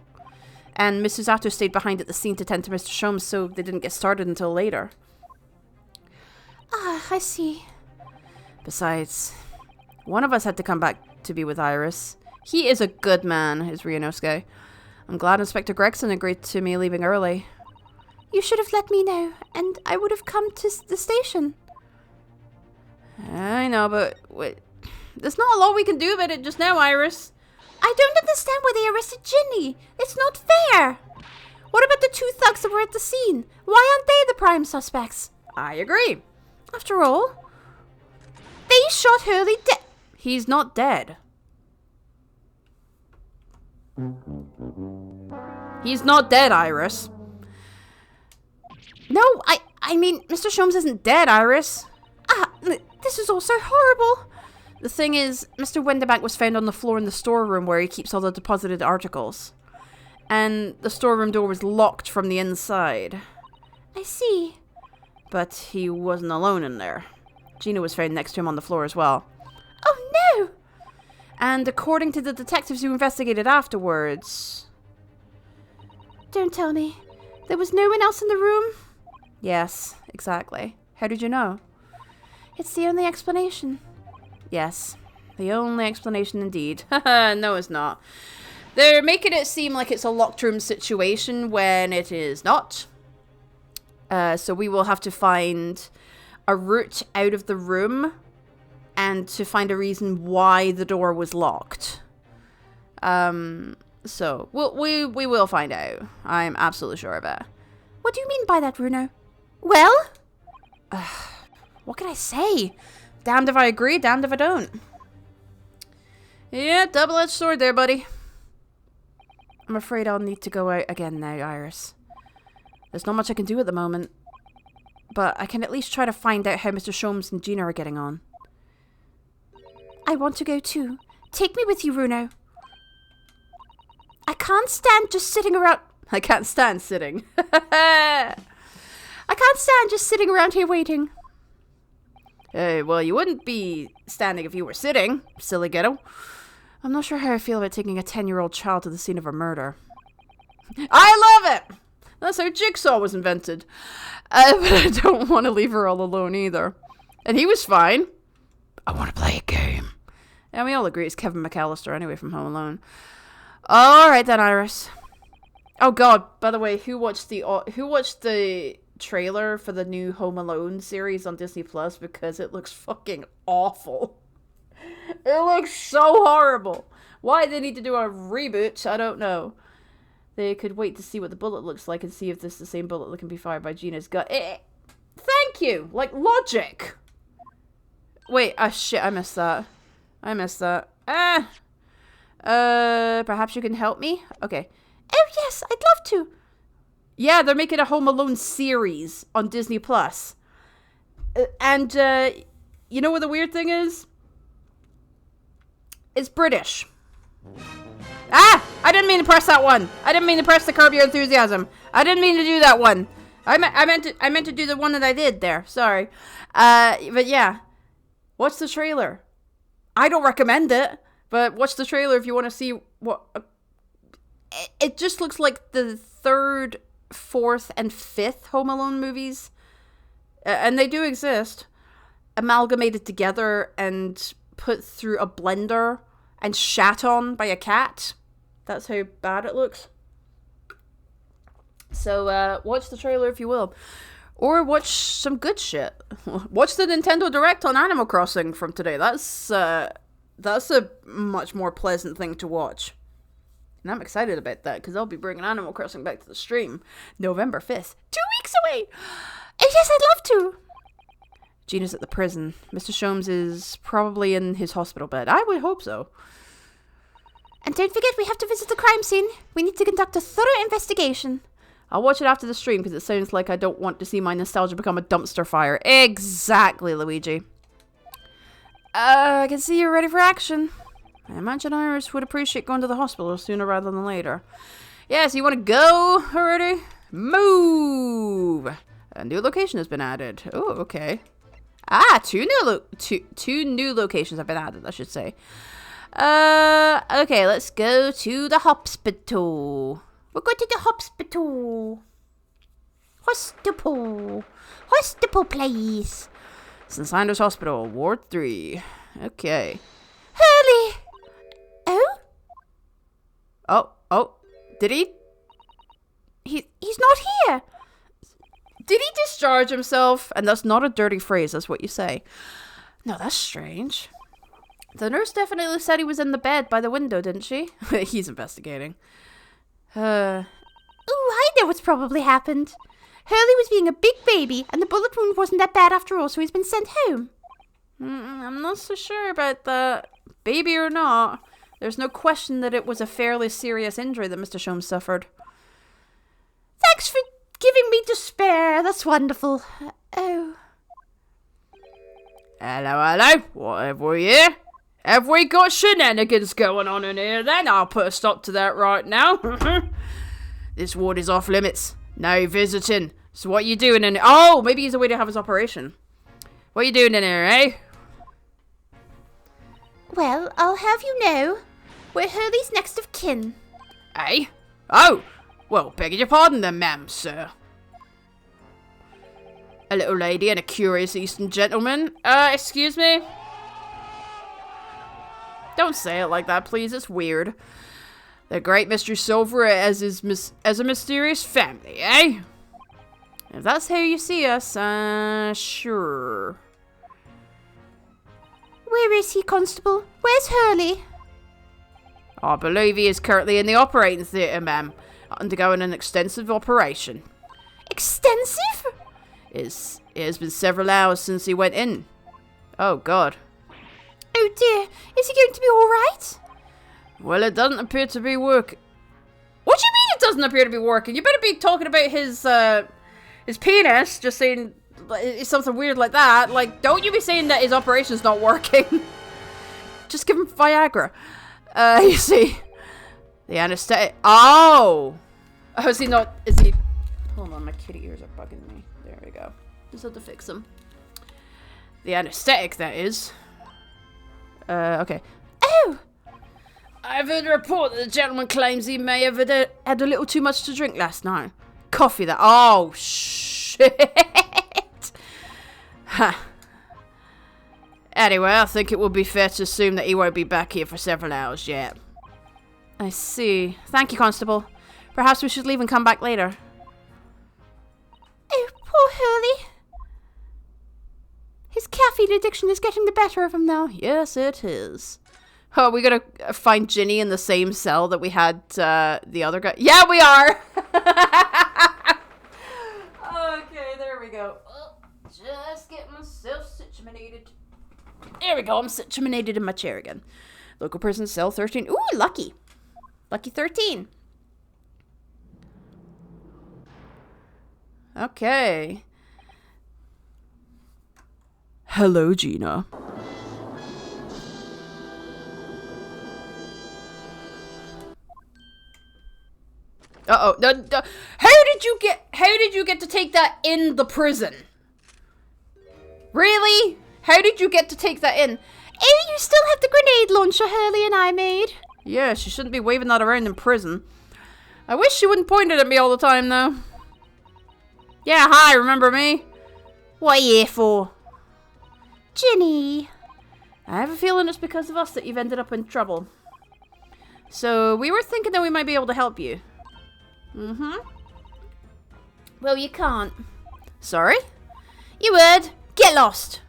Speaker 1: And Miss Susato stayed behind at the scene to tend to Mr. Sholmes, so they didn't get started until later.
Speaker 2: Ah, I see.
Speaker 1: Besides, one of us had to come back to be with Iris. He is a good man, is Ryonoske. I'm glad Inspector Gregson agreed to me leaving early.
Speaker 2: You should have let me know, and I would have come to the station.
Speaker 1: I know, but wait, there's not a lot we can do about it just now, Iris.
Speaker 2: I don't understand why they arrested Ginny. It's not fair. What about the two thugs that were at the scene? Why aren't they the prime suspects?
Speaker 1: I agree.
Speaker 2: After all, they shot Hurley dead.
Speaker 1: He's not dead. He's not dead, Iris.
Speaker 2: No, I mean, Mr. Sholmes isn't dead, Iris. Ah, this is all so horrible.
Speaker 1: The thing is, Mr. Winterbank was found on the floor in the storeroom where he keeps all the deposited articles. And the storeroom door was locked from the inside.
Speaker 2: I see.
Speaker 1: But he wasn't alone in there. Gina was found next to him on the floor as well.
Speaker 2: Oh no!
Speaker 1: And according to the detectives who investigated afterwards...
Speaker 2: Don't tell me. There was no one else in the room?
Speaker 1: Yes, exactly. How did you know?
Speaker 2: It's the only explanation.
Speaker 1: Yes, the only explanation indeed. No, it's not. They're making it seem like it's a locked room situation when it is not. So we will have to find a route out of the room and to find a reason why the door was locked. So we will find out. I'm absolutely sure of it.
Speaker 2: What do you mean by that, Runo? Well?
Speaker 1: What can I say? Damned if I agree, damned if I don't. Yeah, double-edged sword there, buddy. I'm afraid I'll need to go out again now, Iris. There's not much I can do at the moment. But I can at least try to find out how Mr. Sholmes and Gina are getting on.
Speaker 2: I want to go too. Take me with you, Runo. I can't stand just sitting around...
Speaker 1: I can't stand sitting.
Speaker 2: I can't stand just sitting around here waiting.
Speaker 1: Hey, well, you wouldn't be standing if you were sitting, silly ghetto. I'm not sure how I feel about taking a 10-year-old child to the scene of a murder. I love it! That's how Jigsaw was invented. But I don't want to leave her all alone either. And he was fine. I want to play a game. And we all agree it's Kevin McAllister anyway from Home Alone. Alright then, Iris. Oh god, by the way, who watched the trailer for the new Home Alone series on Disney Plus? Because it looks fucking awful. It looks so horrible. Why they need to do a reboot, I don't know. They could wait to see what the bullet looks like and see if this is the same bullet that can be fired by Gina's gut. Thank you! Like, logic! Wait, shit, I missed that. Perhaps you can help me? Okay.
Speaker 2: Oh, yes, I'd love to.
Speaker 1: Yeah, they're making a Home Alone series on Disney Plus. And, you know what the weird thing is? It's British. Ah! I didn't mean to press that one. I didn't mean to press the Curb Your Enthusiasm. I didn't mean to do that one. I meant to do the one that I did there. Sorry. But yeah. Watch the trailer. I don't recommend it, but watch the trailer if you want to see what... It just looks like the third, fourth, and fifth Home Alone movies. And they do exist. Amalgamated together and put through a blender and shat on by a cat. That's how bad it looks. So, watch the trailer if you will. Or watch some good shit. Watch the Nintendo Direct on Animal Crossing from today. That's a much more pleasant thing to watch. And I'm excited about that, because I'll be bringing Animal Crossing back to the stream. November 5th. 2 weeks away!
Speaker 2: Oh, yes, I'd love to.
Speaker 1: Gina's at the prison. Mr. Sholmes is probably in his hospital bed. I would hope so.
Speaker 2: And don't forget, we have to visit the crime scene. We need to conduct a thorough investigation.
Speaker 1: I'll watch it after the stream, because it sounds like I don't want to see my nostalgia become a dumpster fire. Exactly, Luigi. I can see you're ready for action. I imagine Iris would appreciate going to the hospital sooner rather than later. Yes, you want to go already? Move! A new location has been added. Oh, okay. Two new locations have been added, I should say. Okay, let's go to the hospital.
Speaker 2: We'll go to the hospital. Hospital, please.
Speaker 1: St. Sanders Hospital, Ward 3. Okay.
Speaker 2: Hurley!
Speaker 1: Oh, did he?
Speaker 2: He's not here.
Speaker 1: Did he discharge himself? And that's not a dirty phrase, that's what you say. No, that's strange. The nurse definitely said he was in the bed by the window, didn't she? He's investigating.
Speaker 2: Oh, I know what's probably happened. Hurley was being a big baby, and the bullet wound wasn't that bad after all, so he's been sent home.
Speaker 1: I'm not so sure about that. Baby or not, there's no question that it was a fairly serious injury that Mr. Sholmes suffered.
Speaker 2: Thanks for giving me despair. That's wonderful. Oh.
Speaker 1: Hello. What have we here? Have we got shenanigans going on in here then? I'll put a stop to that right now. This ward is off limits. No visiting. So what are you doing in here? Oh, maybe he's a way to have his operation. What are you doing in here, eh?
Speaker 2: Well, I'll have you know, we're Hurley's next of kin.
Speaker 1: Eh? Oh! Well, begging your pardon then, ma'am, sir. A little lady and a curious Eastern gentleman. Excuse me? Don't say it like that, please. It's weird. The great Mr. Silver as a mysterious family, eh? If that's how you see us, sure.
Speaker 2: Where is he, Constable? Where's Hurley?
Speaker 1: I believe he is currently in the operating theatre, ma'am, undergoing an extensive operation.
Speaker 2: Extensive?
Speaker 1: It has been several hours since he went in. Oh, God.
Speaker 2: Oh, dear. Is he going to be all right?
Speaker 1: Well, it doesn't appear to be working. What do you mean it doesn't appear to be working? You better be talking about his penis, just saying it's something weird like that. Like, don't you be saying that his operation's not working. Just give him Viagra. You see. The anesthetic. Oh! Oh, is he not? Is he? Hold on, my kitty ears are bugging me. There we go. Just have to fix them. The anesthetic, that is. Okay.
Speaker 2: Oh!
Speaker 1: I've heard a report that the gentleman claims he may have had a little too much to drink last night. Coffee that. Oh, shit! Huh. Anyway, I think it would be fair to assume that he won't be back here for several hours yet. I see. Thank you, Constable. Perhaps we should leave and come back later.
Speaker 2: Oh, poor Hurley. His caffeine addiction is getting the better of him now.
Speaker 1: Yes, it is. Oh, we gotta find Ginny in the same cell that we had the other guy. Yeah, we are! Okay, there we go. Just get myself situated. There we go, I'm situated in my chair again. Local person, cell 13. Ooh, lucky. Lucky 13. Okay. Hello, Gina. Uh-oh. How did you get to take that in the prison? Really? How did you get to take that in?
Speaker 2: Oh, you still have the grenade launcher Hurley and I made.
Speaker 1: Yeah, she shouldn't be waving that around in prison. I wish she wouldn't point it at me all the time, though. Yeah, hi, remember me?
Speaker 2: What are you here for? Ginny.
Speaker 1: I have a feeling it's because of us that you've ended up in trouble. So, we were thinking that we might be able to help you.
Speaker 2: Well, you can't.
Speaker 1: Sorry?
Speaker 2: You would. Get lost.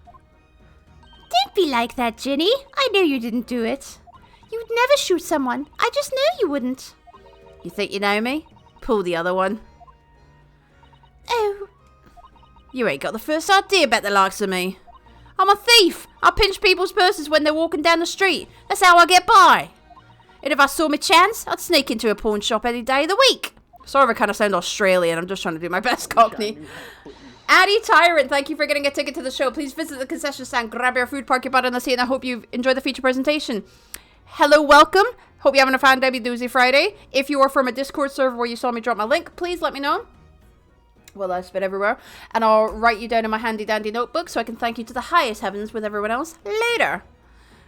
Speaker 2: Don't be like that, Ginny. I know you didn't do it. You'd never shoot someone. I just know you wouldn't.
Speaker 1: You think you know me? Pull the other one.
Speaker 2: Oh.
Speaker 1: You ain't got the first idea about the likes of me. I'm a thief. I pinch people's purses when they're walking down the street. That's how I get by. And if I saw my chance, I'd sneak into a pawn shop any day of the week. Sorry if I kind of sound Australian. I'm just trying to do my best Cockney. Addie Tyrant, thank you for getting a ticket to the show. Please visit the concession stand, grab your food, park your butt on the seat, and I hope you enjoy the feature presentation. Hello, welcome. Hope you're having a fan Debbie Doozy Friday. If you are from a Discord server where you saw me drop my link, please let me know. Well, I spit everywhere. And I'll write you down in my handy dandy notebook so I can thank you to the highest heavens with everyone else later.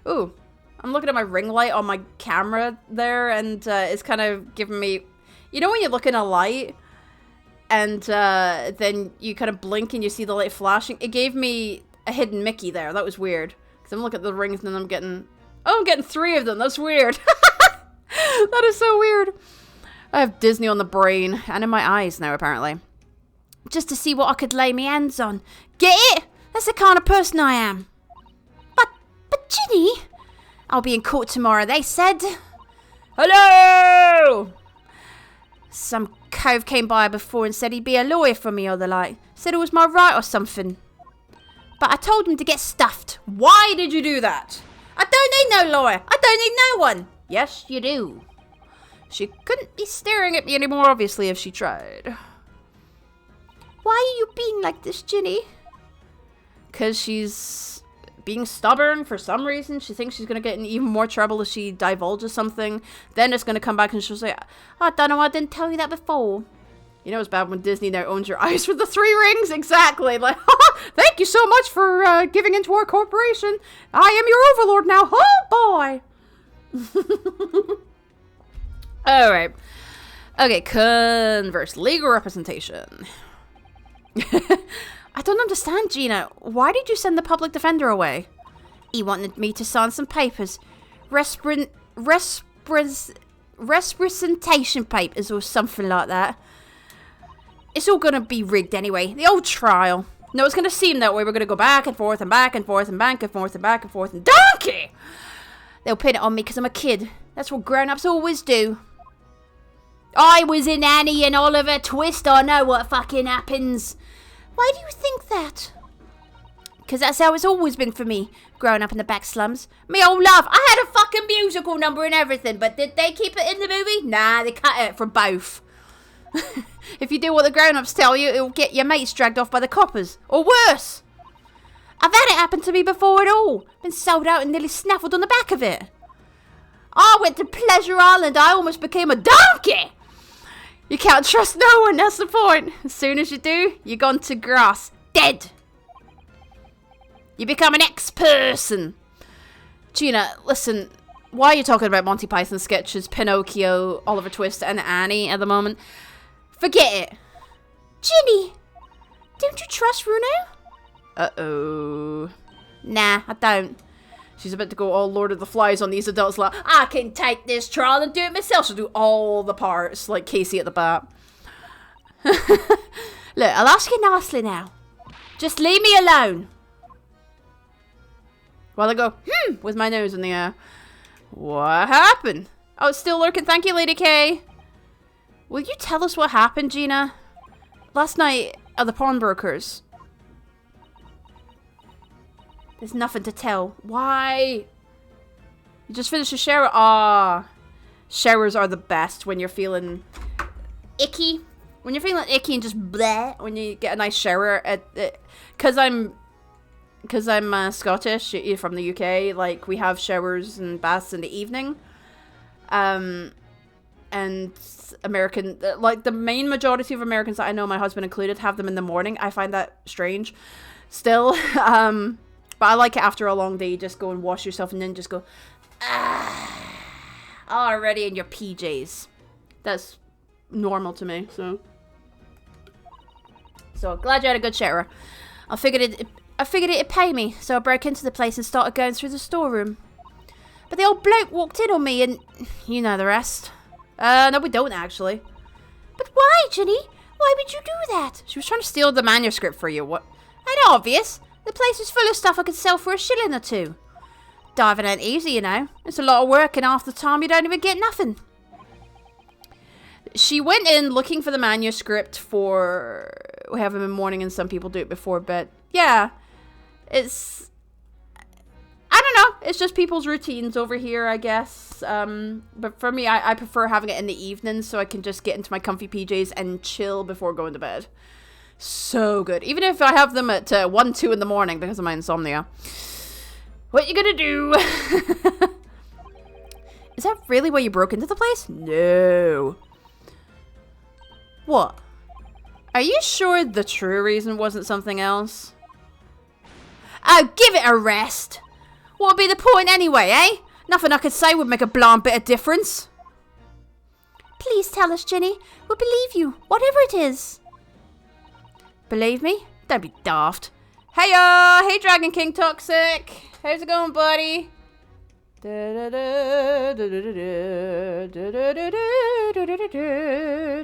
Speaker 1: Ooh, I'm looking at my ring light on my camera there, and it's kind of giving me... You know when you look in a light and then you kind of blink and you see the light flashing? It gave me a hidden Mickey there. That was weird. Because I'm looking at the rings and then I'm getting... Oh, I'm getting 3 of them. That's weird. That is so weird. I have Disney on the brain and in my eyes now, apparently.
Speaker 2: Just to see what I could lay my hands on. Get it? That's the kind of person I am. But Ginny, I'll be in court tomorrow, they said.
Speaker 1: Hello!
Speaker 2: Some cove came by before and said he'd be a lawyer for me or the like. Said it was my right or something. But I told him to get stuffed.
Speaker 1: Why did you do that?
Speaker 2: I don't need no lawyer. I don't need no one.
Speaker 1: Yes, you do. She couldn't be staring at me anymore, obviously, if she tried.
Speaker 2: Why are you being like this, Ginny?
Speaker 1: Because she's being stubborn for some reason. She thinks she's going to get in even more trouble if she divulges something. Then it's going to come back and she'll say,
Speaker 2: I don't know, I didn't tell you that before.
Speaker 1: You know it's bad when Disney now owns your eyes with the 3 rings? Exactly. Like, thank you so much for giving into our corporation. I am your overlord now. Oh, boy. Alright. Okay, converse. Legal representation. I don't understand, Gina. Why did you send the public defender away?
Speaker 2: He wanted me to sign some papers. Representation papers or something like that. It's all gonna be rigged anyway. The old trial.
Speaker 1: No, it's gonna seem that way. We're gonna go back and forth and back and forth and back and forth and back and forth and donkey!
Speaker 2: They'll pin it on me because I'm a kid. That's what grown-ups always do. I was in Annie and Oliver Twist. I know what fucking happens. Why do you think that? Because that's how it's always been for me, growing up in the back slums. Me whole life. I had a fucking musical number and everything, but did they keep it in the movie? Nah, they cut it from both.
Speaker 1: If you do what the grown-ups tell you, it'll get your mates dragged off by the coppers. Or worse.
Speaker 2: I've had it happen to me before at all. Been sold out and nearly snaffled on the back of it. I went to Pleasure Island. I almost became a donkey.
Speaker 1: You can't trust no one, that's the point. As soon as you do, you're gone to grass. Dead. You become an ex-person. Gina, listen, why are you talking about Monty Python sketches, Pinocchio, Oliver Twist, and Annie at the moment? Forget it.
Speaker 2: Ginny, don't you trust Bruno?
Speaker 1: Uh-oh.
Speaker 2: Nah, I don't.
Speaker 1: She's about to go all Lord of the Flies on these adults like, I can take this trial and do it myself. She'll do all the parts, like Casey at the bat.
Speaker 2: Look, I'll ask you nicely now. Just leave me alone.
Speaker 1: While I go, with my nose in the air. What happened? Oh, it's still lurking. Thank you, Lady K. Will you tell us what happened, Gina? Last night at the pawnbrokers.
Speaker 2: There's nothing to tell.
Speaker 1: Why? You just finished a shower? Ah. Showers are the best when you're feeling
Speaker 2: icky.
Speaker 1: When you're feeling icky and just bleh. When you get a nice shower. Because I'm Scottish, from the UK. Like, we have showers and baths in the evening. and American, like the main majority of Americans that I know, my husband included, have them in the morning. I find that strange still. But I like it after a long day. You just go and wash yourself and then just go, already in your PJs. That's normal to me, so glad you had a good shower. I figured it'd pay me, so I broke into the place and started going through the storeroom. But the old bloke walked in on me and you know the rest. No, we don't actually.
Speaker 2: But why, Ginny? Why would you do that?
Speaker 1: She was trying to steal the manuscript for you. What?
Speaker 2: Ain't obvious. The place is full of stuff I could sell for $1 or 2. Diving ain't easy, you know. It's a lot of work and half the time you don't even get nothing.
Speaker 1: She went in looking for the manuscript for... We have them in the morning and some people do it before, but yeah. It's... I don't know. It's just people's routines over here, I guess. But for me, I prefer having it in the evening so I can just get into my comfy PJs and chill before going to bed. So good. Even if I have them at 1, 2 in the morning because of my insomnia. What you gonna do? Is that really why you broke into the place? No. What? Are you sure the true reason wasn't something else?
Speaker 2: Oh, give it a rest. What would be the point anyway, eh? Nothing I could say would make a blind bit of difference. Please tell us, Ginny. We'll believe you, whatever it is.
Speaker 1: Believe me? Don't be daft. Hey, hey, Dragon King Toxic. How's it going, buddy?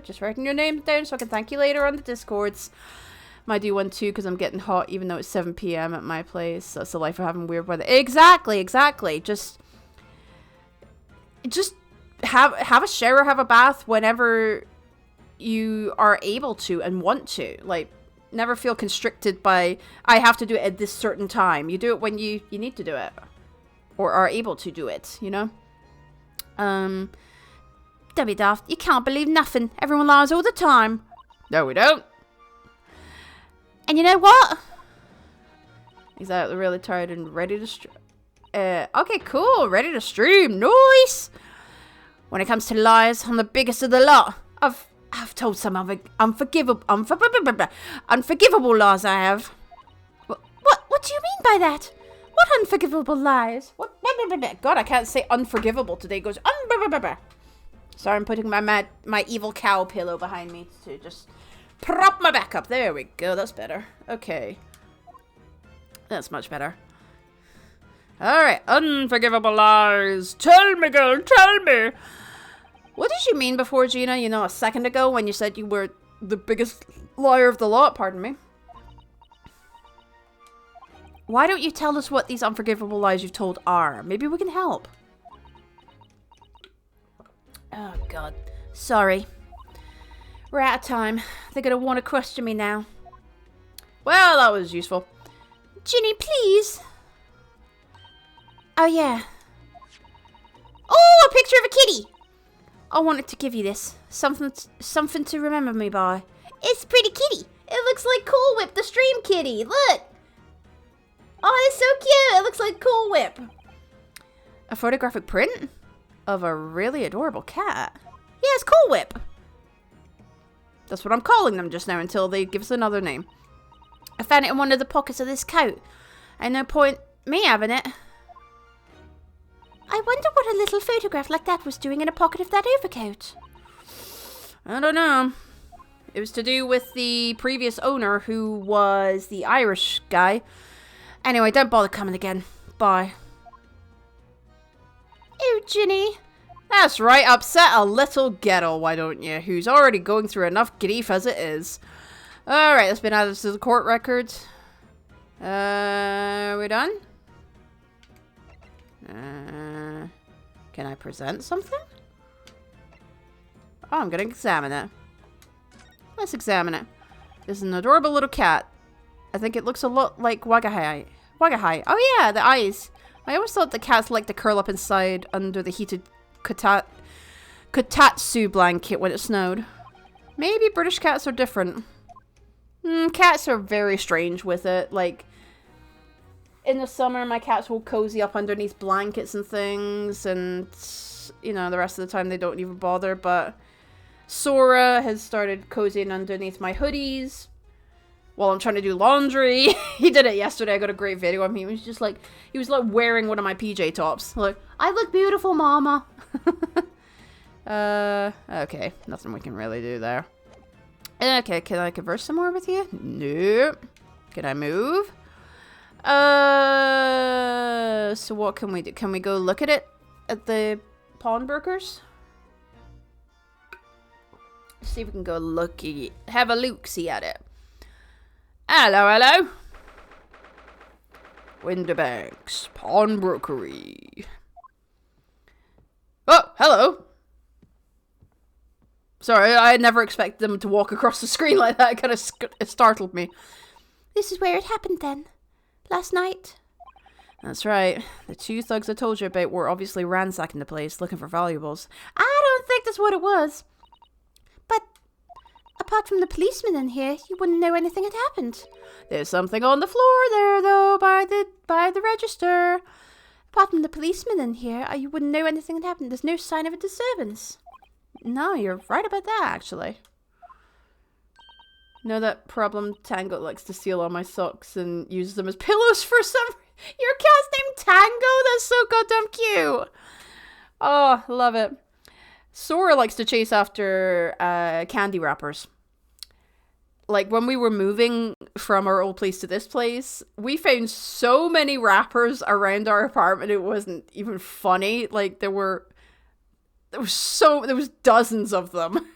Speaker 1: Just writing your name down so I can thank you later on the Discords. Might do one too because I'm getting hot even though it's 7 p.m. at my place. That's the life of having weird weather. Exactly. Just have a shower, have a bath whenever you are able to and want to. Like, never feel constricted by, I have to do it at this certain time. You do it when you need to do it. Or are able to do it, you know?
Speaker 2: Don't be daft. You can't believe nothing. Everyone lies all the time.
Speaker 1: No, we don't.
Speaker 2: And you know what?
Speaker 1: Exactly, really tired and ready to stream. Okay, cool. Ready to stream. Nice. When it comes to lies, I'm the biggest of the lot. I've told some unforgivable lies I have.
Speaker 2: What do you mean by that? What unforgivable lies?
Speaker 1: What? God, I can't say unforgivable today. It goes Sorry, I'm putting my evil cow pillow behind me to just prop my back up. There we go. That's better. Okay. That's much better. Alright. Unforgivable lies. Tell me, girl. Tell me. What did you mean before, Gina? You know, a second ago when you said you were the biggest liar of the lot. Pardon me. Why don't you tell us what these unforgivable lies you've told are? Maybe we can help. Oh, God.
Speaker 2: Sorry. We're out of time. They're going to want to question me now.
Speaker 1: Well, that was useful.
Speaker 2: Ginny, please. Oh, yeah. Oh, a picture of a kitty. I wanted to give you this. Something to remember me by. It's a pretty kitty. It looks like Cool Whip, the stream kitty. Look. Oh, it's so cute. It looks like Cool Whip.
Speaker 1: A photographic print of a really adorable cat.
Speaker 2: Yeah, it's Cool Whip.
Speaker 1: That's what I'm calling them just now until they give us another name.
Speaker 2: I found it in one of the pockets of this coat. Ain't no point me having it. I wonder what a little photograph like that was doing in a pocket of that overcoat.
Speaker 1: I don't know. It was to do with the previous owner who was the Irish guy. Anyway, don't bother coming again. Bye.
Speaker 2: Oh, Ginny.
Speaker 1: That's right, upset a little ghetto, why don't you? Who's already going through enough grief as it is. Alright, that's been added to the court records. Are we done? Can I present something? Oh, I'm gonna examine it. Let's examine it. This is an adorable little cat. I think it looks a lot like Wagahai. Wagahai. Oh yeah, the eyes. I always thought the cats like to curl up inside under the heated kotatsu blanket when it snowed. Maybe British cats are different. Cats are very strange with it. Like, in the summer, my cats will cozy up underneath blankets and things, and you know, the rest of the time they don't even bother. But Sora has started cozying underneath my hoodies while I'm trying to do laundry. He did it yesterday. I got a great video of him. He was just like, he was like wearing one of my PJ tops. Like, I look beautiful, mama. Okay. Nothing we can really do there. Okay, can I converse some more with you? Nope. Can I move? So what can we do? Can we go look at it at the pawnbrokers? See if we can go have a look-see at it. Hello, hello. Winterbanks Pawnbrokery. Oh, hello. Sorry, I never expected them to walk across the screen like that. It kind of startled me.
Speaker 2: This is where it happened then. Last night.
Speaker 1: That's right. The two thugs I told you about were obviously ransacking the place, looking for valuables.
Speaker 2: I don't think that's what it was. But apart from the policeman in here, you wouldn't know anything had happened.
Speaker 1: There's something on the floor there, though, by the register.
Speaker 2: Apart from the policeman in here, you wouldn't know anything had happened. There's no sign of a disturbance.
Speaker 1: No, you're right about that, actually. You know that problem Tango likes to steal all my socks and use them as pillows for some... Your cat's named Tango? That's so goddamn cute. Oh, love it. Sora likes to chase after candy wrappers. Like, when we were moving from our old place to this place, we found so many wrappers around our apartment, it wasn't even funny. Like, there was dozens of them.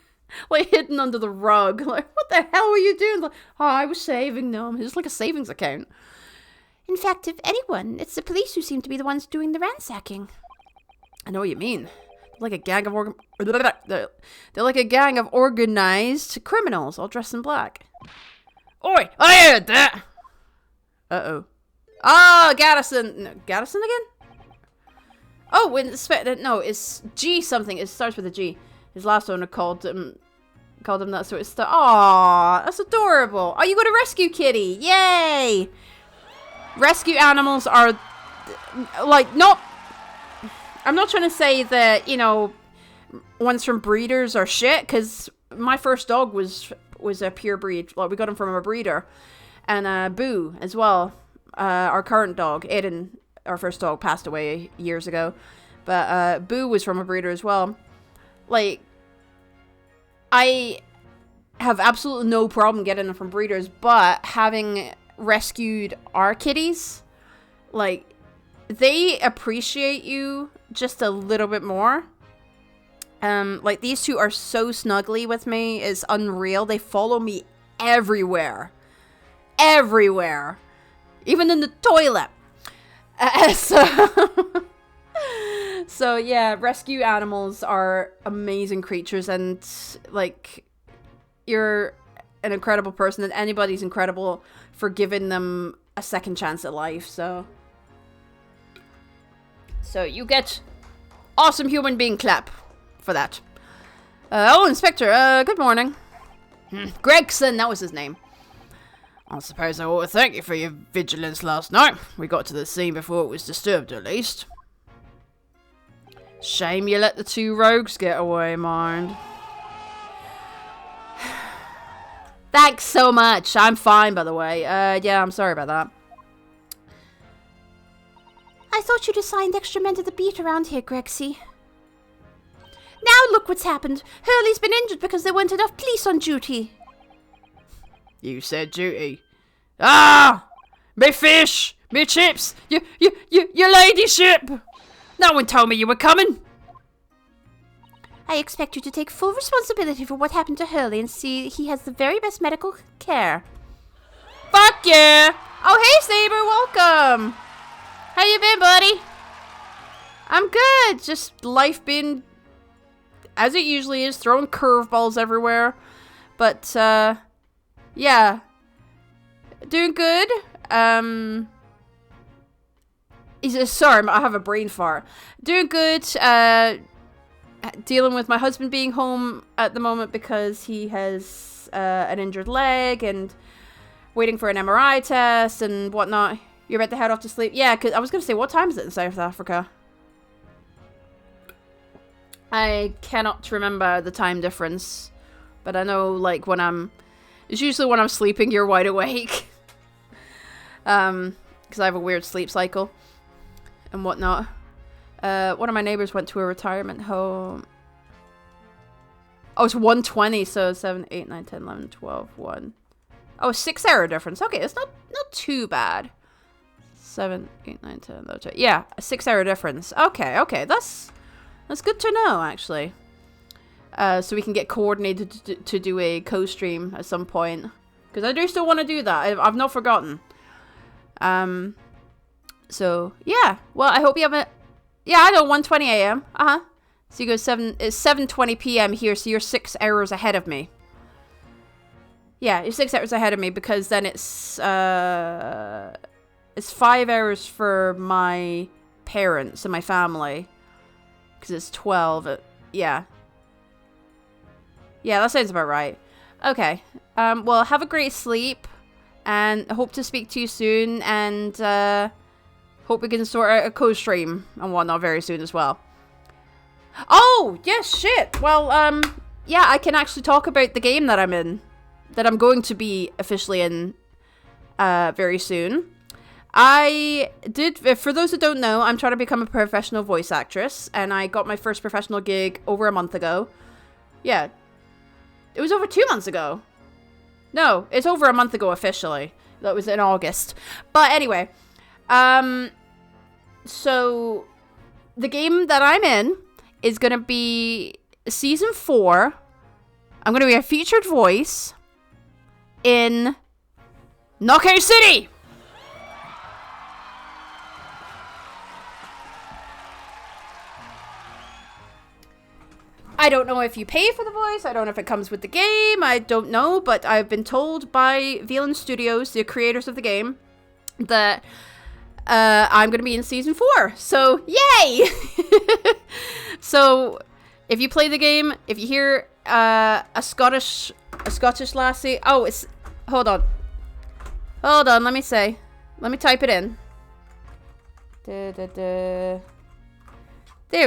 Speaker 1: Like, hidden under the rug. Like, what the hell were you doing? Like, oh, I was saving them. It's like a savings account.
Speaker 2: In fact, if anyone, it's the police who seem to be the ones doing the ransacking.
Speaker 1: I know what you mean. They're like a gang of they're like a gang of organized criminals, all dressed in black. Oi! I heard that! Uh-oh. Oh, Gaddison! No, Gaddison again? Oh, no, it's G something. It starts with a G. His last owner called him that, so it's aww, that's adorable. Oh, you got a rescue kitty! Yay! Rescue animals are, like, not... I'm not trying to say that, you know, ones from breeders are shit, because my first dog was a pure breed. Like, we got him from a breeder. And Boo, as well. Our current dog, Aiden, our first dog, passed away years ago. But Boo was from a breeder as well. Like, I have absolutely no problem getting them from breeders, but having rescued our kitties, like, they appreciate you just a little bit more. Like, these two are so snuggly with me, it's unreal. They follow me everywhere. Everywhere. Even in the toilet. So yeah, rescue animals are amazing creatures, and like, you're an incredible person, and anybody's incredible for giving them a second chance at life. So you get awesome human being clap for that. Oh, Inspector, good morning. Gregson, that was his name. I suppose I ought to thank you for your vigilance last night. We got to the scene before it was disturbed, at least. Shame you let the two rogues get away, mind. Thanks so much. I'm fine, by the way. Yeah, I'm sorry about that.
Speaker 2: I thought you'd assigned extra men to the beat around here, Grexy. Now look what's happened. Hurley's been injured because there weren't enough police on duty.
Speaker 1: You said duty. Ah! Me fish! Me chips! Your ladyship! No one told me you were coming!
Speaker 2: I expect you to take full responsibility for what happened to Hurley and see he has the very best medical care.
Speaker 1: Fuck yeah! Oh, hey, Saber, welcome! How you been, buddy? I'm good. Just life being as it usually is, throwing curveballs everywhere. But, yeah. Doing good. Sorry, I have a brain fart. Doing good. Dealing with my husband being home at the moment because he has an injured leg and waiting for an MRI test and whatnot. You're about to head off to sleep? Yeah, because I was going to say, what time is it in South Africa? I cannot remember the time difference, but I know, like, when it's usually when I'm sleeping, you're wide awake. Because I have a weird sleep cycle and whatnot. One of my neighbors went to a retirement home. Oh, it's 1:20, so 7, 8, 9, 10, 11, 12, 1. Oh, 6-hour difference. Okay, it's not too bad. 7, 8, 9, 10, 11, 12. Yeah, a 6-hour difference. Okay, that's good to know, actually. So we can get coordinated to do a co-stream at some point. Because I do still want to do that. I've not forgotten. So, yeah. Well, I hope you have a... Yeah, I know, 1:20 a.m. So you go it's 7:20 p.m. here, so you're 6 hours ahead of me. Yeah, you're 6 hours ahead of me, because then it's 5 hours for my parents and my family. Because it's 12. Yeah. Yeah, that sounds about right. Okay. Well, have a great sleep. And hope to speak to you soon. And hope we can sort out a co-stream and whatnot very soon as well. Oh, yes, shit. Well, yeah, I can actually talk about the game that I'm in. That I'm going to be officially in very soon. I did, for those who don't know, I'm trying to become a professional voice actress. And I got my first professional gig over a month ago. Yeah. It was over 2 months ago. No, it's over a month ago officially. That was in August. But anyway. So, the game that I'm in is going to be Season 4. I'm going to be a featured voice in Knockout City! I don't know if you pay for the voice. I don't know if it comes with the game. I don't know, but I've been told by Velan Studios, the creators of the game, that I'm going to be in Season 4. So, yay! So, if you play the game, if you hear a Scottish lassie... Oh, it's... Hold on, let me say. Let me type it in. There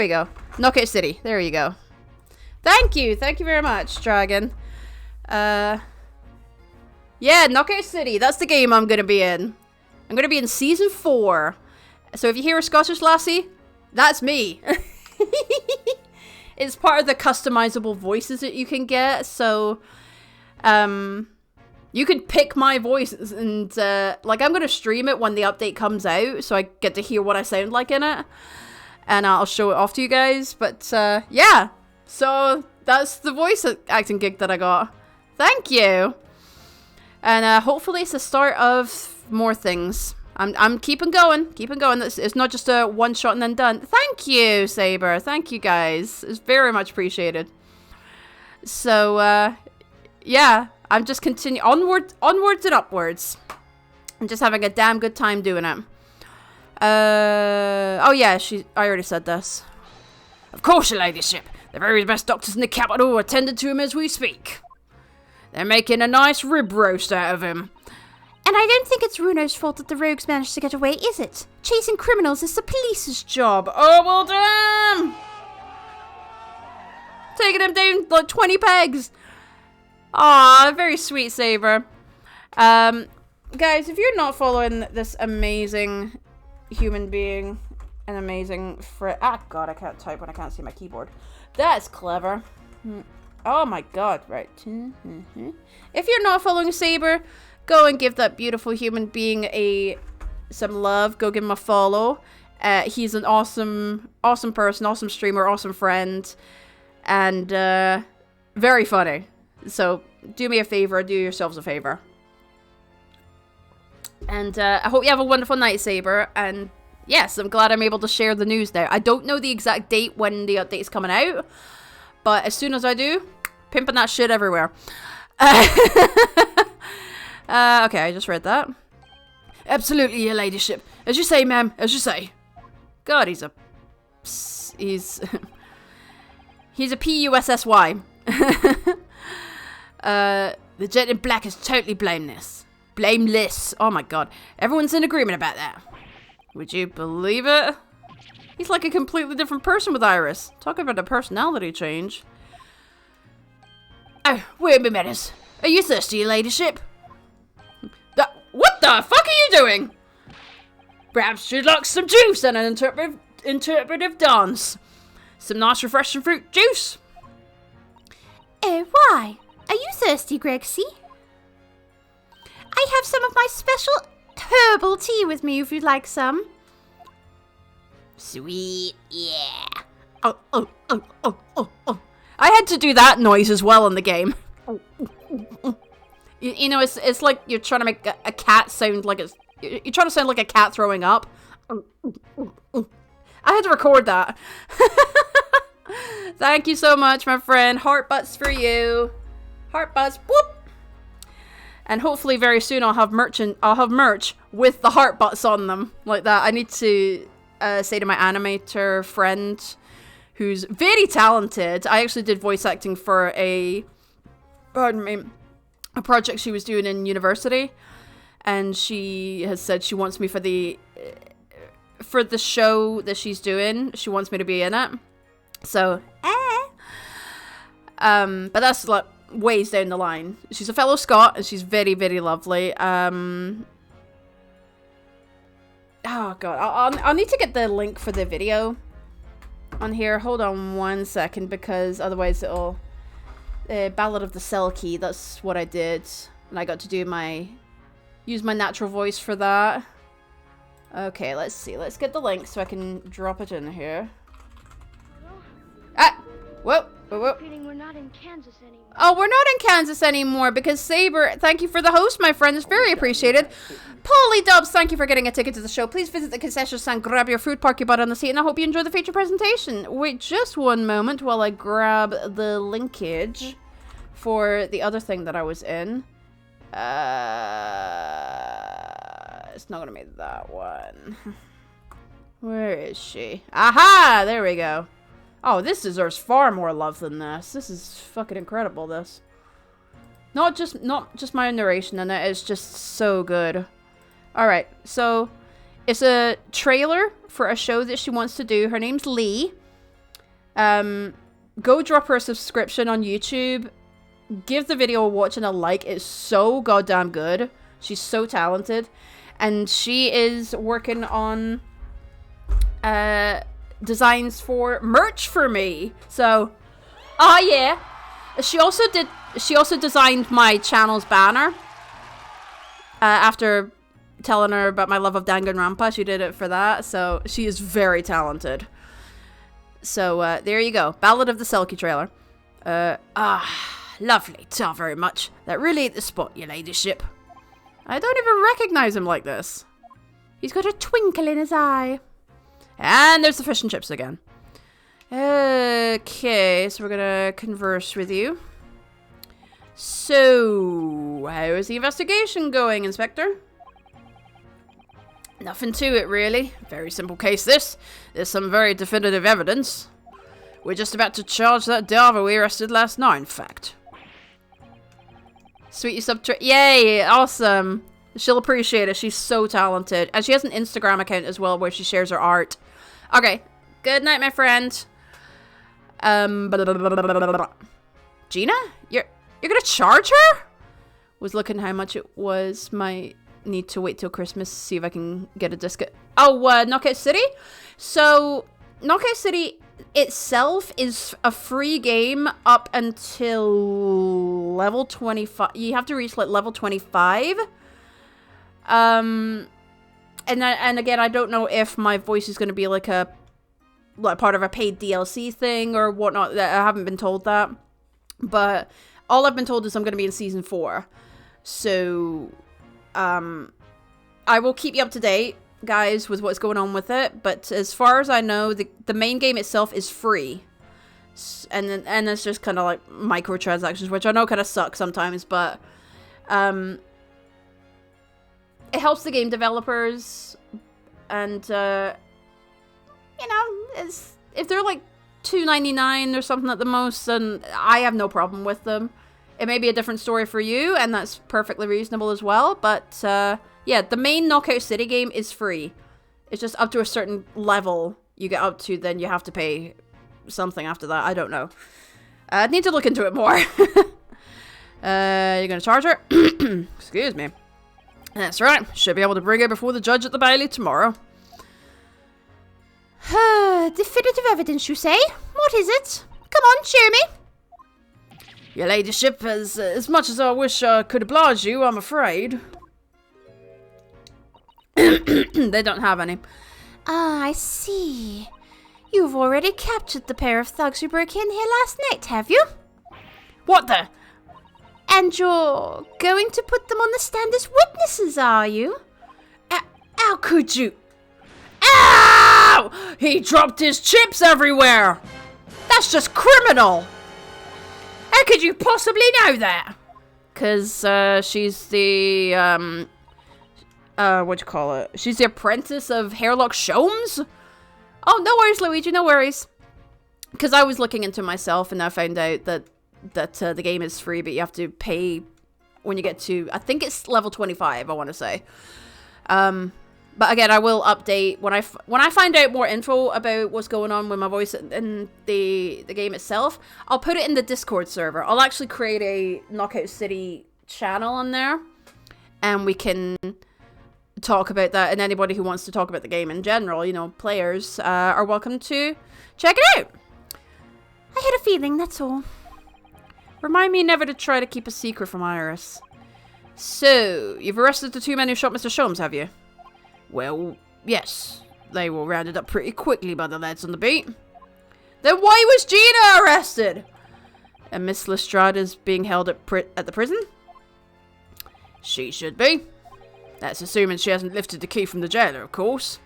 Speaker 1: we go. Knockout City. There you go. Thank you very much, Dragon. Yeah, Knockout City. That's the game I'm gonna be in. I'm gonna be in Season 4. So if you hear a Scottish lassie, that's me. It's part of the customizable voices that you can get. So, you can pick my voices and, like, I'm gonna stream it when the update comes out, so I get to hear what I sound like in it. And I'll show it off to you guys. But, yeah. So, that's the voice acting gig that I got. Thank you. And hopefully it's the start of more things. I'm keeping going. It's not just a one shot and then done. Thank you, Saber. Thank you, guys. It's very much appreciated. So, yeah. I'm just onwards and upwards. I'm just having a damn good time doing it. Oh yeah, I already said this. Of course, your ladyship. The very best doctors in the capital are attending to him as we speak. They're making a nice rib roast out of him.
Speaker 2: And I don't think it's Runo's fault that the rogues managed to get away, is it? Chasing criminals is the police's job.
Speaker 1: Oh, well, damn! Taking him down like 20 pegs. Aw, very sweet, Saber. Guys, if you're not following this amazing human being, an amazing friend... Ah, God, I can't type when I can't see my keyboard. That's clever. Oh, my God. Right. If you're not following Saber, go and give that beautiful human being some love. Go give him a follow. He's an awesome person, awesome streamer, awesome friend, and very funny. So do me a favor, do yourselves a favor. And I hope you have a wonderful night, Saber. And yes, I'm glad I'm able to share the news now. I don't know the exact date when the update's coming out, but as soon as I do, pimping that shit everywhere. Okay, I just read that. Absolutely, your ladyship. As you say, ma'am, as you say. God, he's a P-U-S-S-Y. The jet in black is totally blameless. Blameless. Oh my God. Everyone's in agreement about that. Would you believe it? He's like a completely different person with Iris. Talk about a personality change. Oh, wait a minute. Are you thirsty, your ladyship? What the fuck are you doing? Perhaps you'd like some juice and an interpretive dance. Some nice refreshing fruit juice.
Speaker 2: Oh, why? Are you thirsty, Grexy? I have some of my special herbal tea with me if you'd like some.
Speaker 1: Sweet, yeah. Oh. I had to do that noise as well in the game. You know, it's like you're trying to make a cat sound like it's... You're trying to sound like a cat throwing up. I had to record that. Thank you so much, my friend. Heart butts for you. Heart butts. Whoop. And hopefully very soon I'll have merch with the heart butts on them like that. I need to say to my animator friend, who's very talented. I actually did voice acting for a project she was doing in university, and she has said she wants me for the show that she's doing. She wants me to be in it. So, but that's like ways down the line. She's a fellow Scot, and she's very, very lovely. Oh god, I'll need to get the link for the video on here. Hold on 1 second, because otherwise it'll... Ballad of the Selkie, that's what I did. And I got to do use my natural voice for that. Okay, let's see. Let's get the link so I can drop it in here. Ah! Whoa!
Speaker 4: We're not in Kansas anymore.
Speaker 1: Oh, we're not in Kansas anymore because Saber, thank you for the host, my friend. It's very appreciated. Polly Dubs, thank you for getting a ticket to the show. Please visit the concession stand, grab your food, park your butt on the seat, and I hope you enjoy the feature presentation. Wait just one moment while I grab the linkage for the other thing that I was in. It's not gonna be that one. Where is she? Aha! There we go. Oh, this deserves far more love than this. This is fucking incredible, this. Not just my narration in it, it's just so good. Alright, so it's a trailer for a show that she wants to do. Her name's Lee. Go drop her a subscription on YouTube. Give the video a watch and a like. It's so goddamn good. She's so talented. And she is working on designs for merch for me. So, oh yeah. She also designed my channel's banner. After telling her about my love of Danganronpa, she did it for that. So she is very talented. So there you go. Ballad of the Selkie trailer. Lovely. Ta very much. That really ain't the spot, your ladyship. I don't even recognize him like this. He's got a twinkle in his eye. And there's the fish and chips again. Okay, so we're gonna converse with you. So, how is the investigation going, Inspector? Nothing to it, really. Very simple case, this. There's some very definitive evidence. We're just about to charge that diver we arrested last night, in fact. Sweetie Yay, awesome. She'll appreciate it. She's so talented. And she has an Instagram account as well where she shares her art. Okay, good night, my friend. Gina? You're gonna charge her? Was looking how much it was. Might need to wait till Christmas to see if I can get a discount. Oh, Knockout City? So, Knockout City itself is a free game up until level 25. You have to reach like level 25. And again, I don't know if my voice is going to be like part of a paid DLC thing or whatnot. I haven't been told that. But all I've been told is I'm going to be in Season 4. So, I will keep you up to date, guys, with what's going on with it. But as far as I know, the main game itself is free. And it's just kind of like microtransactions, which I know kind of suck sometimes. But, it helps the game developers. And, you know, if they're like $2.99 or something at the most, then I have no problem with them. It may be a different story for you, and that's perfectly reasonable as well. But, yeah, the main Knockout City game is free. It's just up to a certain level you get up to, then you have to pay something after that. I don't know. I'd need to look into it more. You're gonna charge her? Excuse me. That's right. Should be able to bring her before the judge at the Bailey tomorrow.
Speaker 2: Definitive evidence, you say? What is it? Come on, show me.
Speaker 1: Your ladyship, as much as I wish I could oblige you, I'm afraid. They don't have any.
Speaker 2: Ah, I see. You've already captured the pair of thugs who broke in here last night, have you?
Speaker 1: What the?
Speaker 2: And you're going to put them on the stand as witnesses, are you?
Speaker 1: How could you? Ow! He dropped his chips everywhere! That's just criminal! How could you possibly know that? Because, she's the, what you call it? She's the apprentice of Hairlock Sholmes? Oh, no worries, Luigi, no worries. Because I was looking into myself and I found out that the game is free, but you have to pay when you get to, I think it's level 25, I want to say. But again, I will update when I find out more info about what's going on with my voice in the game itself. I'll put it in the Discord server. I'll actually create a Knockout City channel on there, and we can talk about that. And anybody who wants to talk about the game in general, you know, players are welcome to check it out.
Speaker 2: I had a feeling, that's all.
Speaker 1: Remind me never to try to keep a secret from Iris. So, you've arrested the two men who shot Mr. Sholmes, have you? Well, yes. They were rounded up pretty quickly by the lads on the beat. Then why was Gina arrested? And Miss Lestrada's being held at the prison? She should be. That's assuming she hasn't lifted the key from the jailer, of course.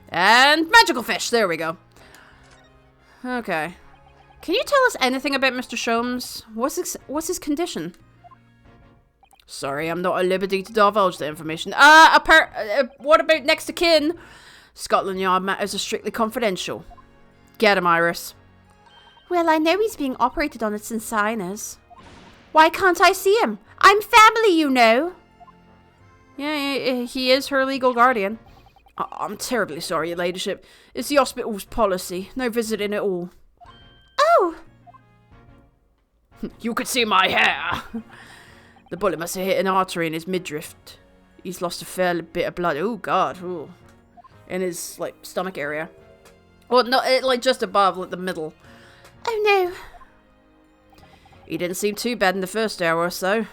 Speaker 1: And magical fish, there we go. Okay. Can you tell us anything about Mr. Sholmes? What's his condition? Sorry, I'm not at liberty to divulge the information. What about next of kin? Scotland Yard matters are strictly confidential. Get him, Iris.
Speaker 2: Well, I know he's being operated on at St. Sinas. Why can't I see him? I'm family, you know.
Speaker 1: Yeah, he is her legal guardian. I'm terribly sorry, your ladyship. It's the hospital's policy. No visiting at all.
Speaker 2: Oh!
Speaker 1: You could see my hair. The bullet must have hit an artery in his midriff. He's lost a fair bit of blood. Oh, God. Ooh. In his, like, stomach area. Well, not, like, just above, like, the middle.
Speaker 2: Oh, no.
Speaker 1: He didn't seem too bad in the first hour or so.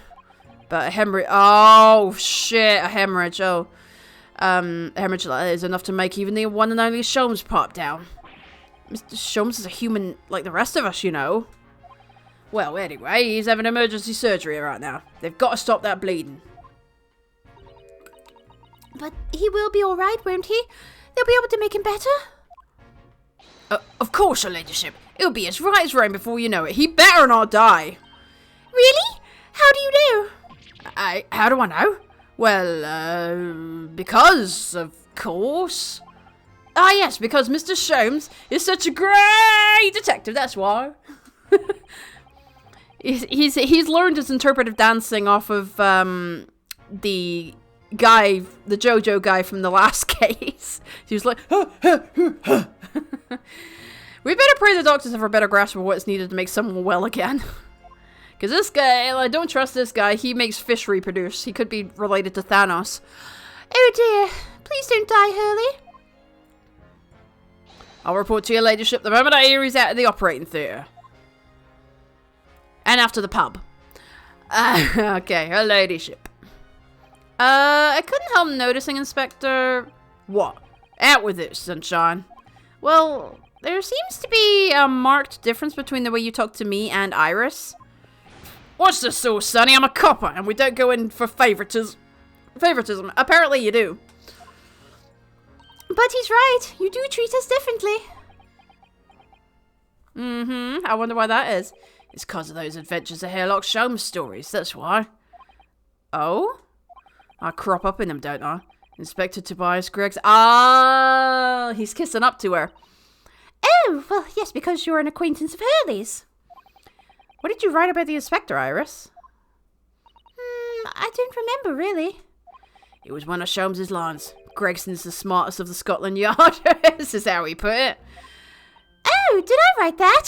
Speaker 1: But a hemorrhage... Oh, shit. A hemorrhage. Oh. A hemorrhage like that is enough to make even the one and only Sholmes pop down. Mr. Sholmes is a human like the rest of us, you know. Well, anyway, he's having emergency surgery right now. They've got to stop that bleeding.
Speaker 2: But he will be alright, won't he? They'll be able to make him better?
Speaker 1: Of course, your ladyship. He'll be as right as rain before you know it. He better not die.
Speaker 2: Really? How do you know?
Speaker 1: How do I know? Well, because, of course. Ah, yes, because Mr. Sholmes is such a great detective, that's why. He's learned his interpretive dancing off of, the guy, the JoJo guy from the last case. He was like, We better pray the doctors have a better grasp of what's needed to make someone well again. Because this guy, I don't trust this guy. He makes fish reproduce. He could be related to Thanos.
Speaker 2: Oh dear. Please don't die, Hurley.
Speaker 1: I'll report to your ladyship the moment I hear he's out of the operating theatre. And after the pub. Okay, her ladyship. I couldn't help noticing, Inspector... What? Out with it, sunshine. Well, there seems to be a marked difference between the way you talk to me and Iris. What's the sauce, Sonny? I'm a copper, and we don't go in for favoritism. Apparently you do.
Speaker 2: But he's right. You do treat us differently.
Speaker 1: I wonder why that is. It's because of those Adventures of Hairlock Sholmes stories, that's why. Oh? I crop up in them, don't I? Inspector Tobias Greggs. Ah, he's kissing up to her.
Speaker 2: Oh, well, yes, because you're an acquaintance of Hurley's.
Speaker 1: What did you write about the inspector, Iris?
Speaker 2: I don't remember, really.
Speaker 1: It was one of Sholmes' lines. Gregson's the smartest of the Scotland Yard. This is how he put it.
Speaker 2: Oh, did I write that?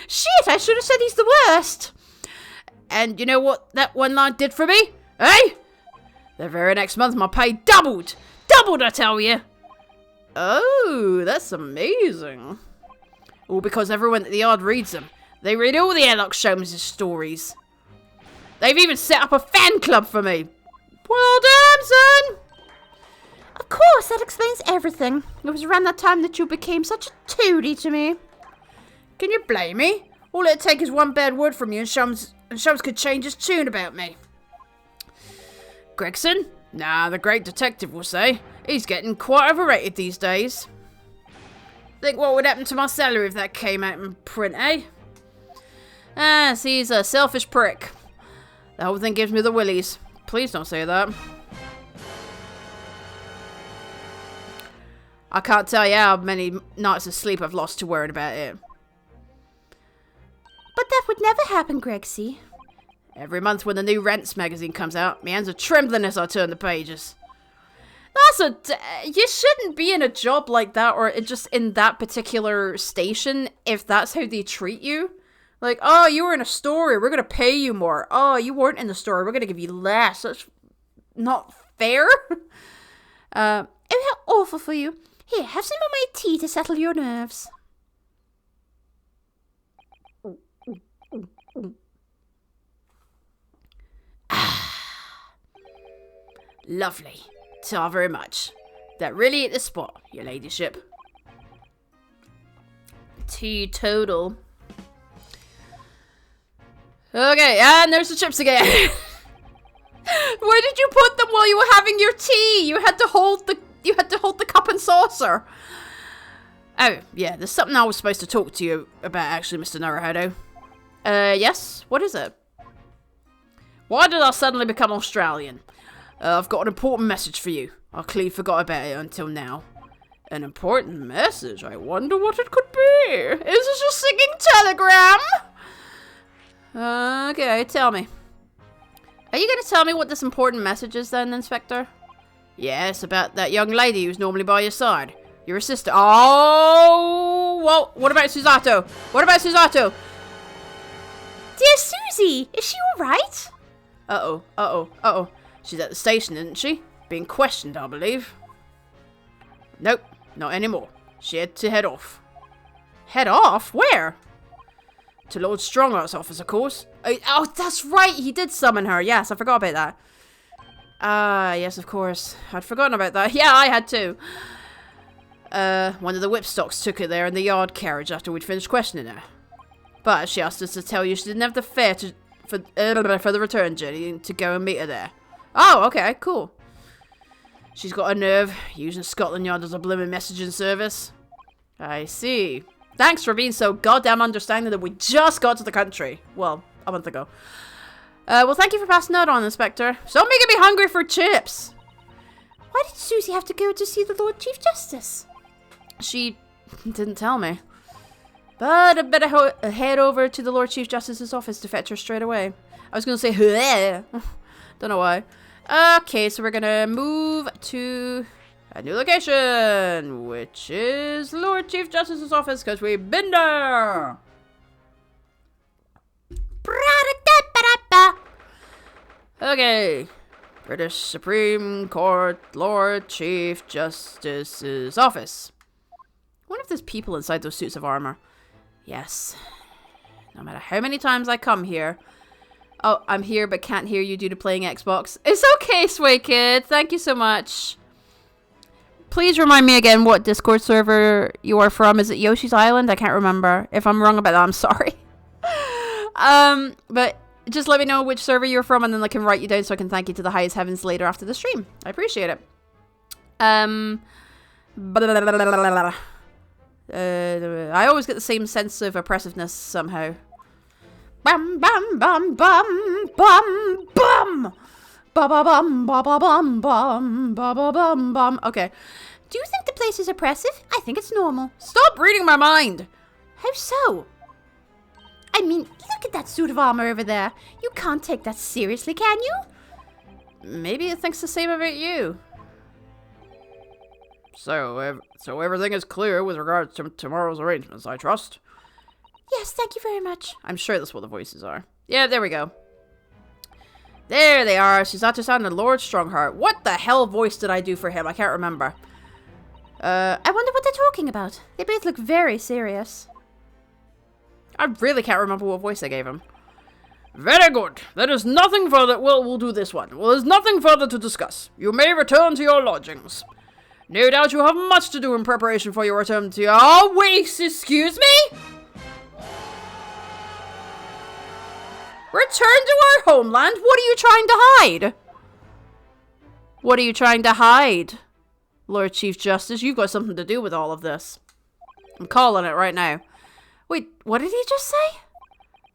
Speaker 2: Shit, I should have said he's the worst.
Speaker 1: And you know what that one line did for me? Eh? The very next month my pay doubled. Doubled, I tell you. Oh, that's amazing. All because everyone at the Yard reads them. They read all the Sherlock Holmes' stories. They've even set up a fan club for me. Well done, son.
Speaker 2: Of course, that explains everything. It was around that time that you became such a toady to me.
Speaker 1: Can you blame me? All it'd take is one bad word from you and Shums could change his tune about me. Gregson? Nah, the great detective will say. He's getting quite overrated these days. Think what would happen to my salary if that came out in print, eh? Ah, see, he's a selfish prick. The whole thing gives me the willies. Please don't say that. I can't tell you how many nights of sleep I've lost to worrying about it.
Speaker 2: But that would never happen, Gregsy.
Speaker 1: Every month when the new Rents magazine comes out, my hands are trembling as I turn the pages. You shouldn't be in a job like that or just in that particular station if that's how they treat you. Like, oh, you were in a story, we're going to pay you more. Oh, you weren't in the story, we're going to give you less. That's not fair.
Speaker 2: Oh, how awful for you. Here, have some of my tea to settle your nerves.
Speaker 1: Lovely. Ta very much. That really hit the spot, your ladyship. Teetotal. Okay, and there's the chips again. Where did you put them while you were having your tea? You had to hold the cup and saucer. Oh, yeah, there's something I was supposed to talk to you about, actually, Mr. Naruhodo. Yes? What is it? Why did I suddenly become Australian? I've got an important message for you. I clearly forgot about it until now. An important message? I wonder what it could be. Is this a singing telegram? Okay, tell me. Are you going to tell me what this important message is then, Inspector? Yes, about that young lady who's normally by your side. Your assistant. Oh, well, what about Susato? What about Susato?
Speaker 2: Dear Susie, is she alright?
Speaker 1: Uh-oh. She's at the station, isn't she? Being questioned, I believe. Nope, not anymore. She had to head off. Head off? Where? To Lord Strongart's office, of course. Oh, that's right, he did summon her. Yes, I forgot about that. Yes, of course. I'd forgotten about that. Yeah, I had too. One of the whipstocks took her there in the yard carriage after we'd finished questioning her. But she asked us to tell you she didn't have the fare for the return journey to go and meet her there. Oh, okay, cool. She's got a nerve, using Scotland Yard as a blooming messaging service. I see. Thanks for being so goddamn understanding that we just got to the country. Well, a month ago. Well, thank you for passing that on, Inspector. So making me hungry for chips.
Speaker 2: Why did Susie have to go to see the Lord Chief Justice?
Speaker 1: She didn't tell me. But I better head over to the Lord Chief Justice's office to fetch her straight away. I was going to say, Heh. Don't know why. Okay, so we're going to move to a new location, which is Lord Chief Justice's office, because we've been there. Okay. British Supreme Court Lord Chief Justice's office. I wonder if there's people inside those suits of armor. Yes. No matter how many times I come here. Oh, I'm here but can't hear you due to playing Xbox. It's okay, Sway Kid. Thank you so much. Please remind me again what Discord server you are from. Is it Yoshi's Island? I can't remember. If I'm wrong about that, I'm sorry. But just let me know which server you're from and then I can write you down so I can thank you to the highest heavens later after the stream. I appreciate it. I always get the same sense of oppressiveness somehow. Bum bum bum bum bum bum ba ba bum ba ba bum bum ba ba bum bum. Okay.
Speaker 2: Do you think the place is oppressive? I think it's normal.
Speaker 1: Stop reading my mind.
Speaker 2: How so? I mean, look at that suit of armor over there. You can't take that seriously, can you?
Speaker 1: Maybe it thinks the same about you. So everything is clear with regards to tomorrow's arrangements, I trust?
Speaker 2: Yes, thank you very much.
Speaker 1: I'm sure that's what the voices are. Yeah, there we go. There they are. Susato-san and Lord Strongheart. What the hell voice did I do for him? I can't remember.
Speaker 2: I wonder what they're talking about. They both look very serious.
Speaker 1: I really can't remember what voice I gave him. Very good. There is nothing further. Well, we'll do this one. Well, there's nothing further to discuss. You may return to your lodgings. No doubt you have much to do in preparation for your return to your... Oh, wait, excuse me? Return to our homeland? What are you trying to hide? What are you trying to hide? Lord Chief Justice, you've got something to do with all of this. I'm calling it right now. Wait, what did he just say?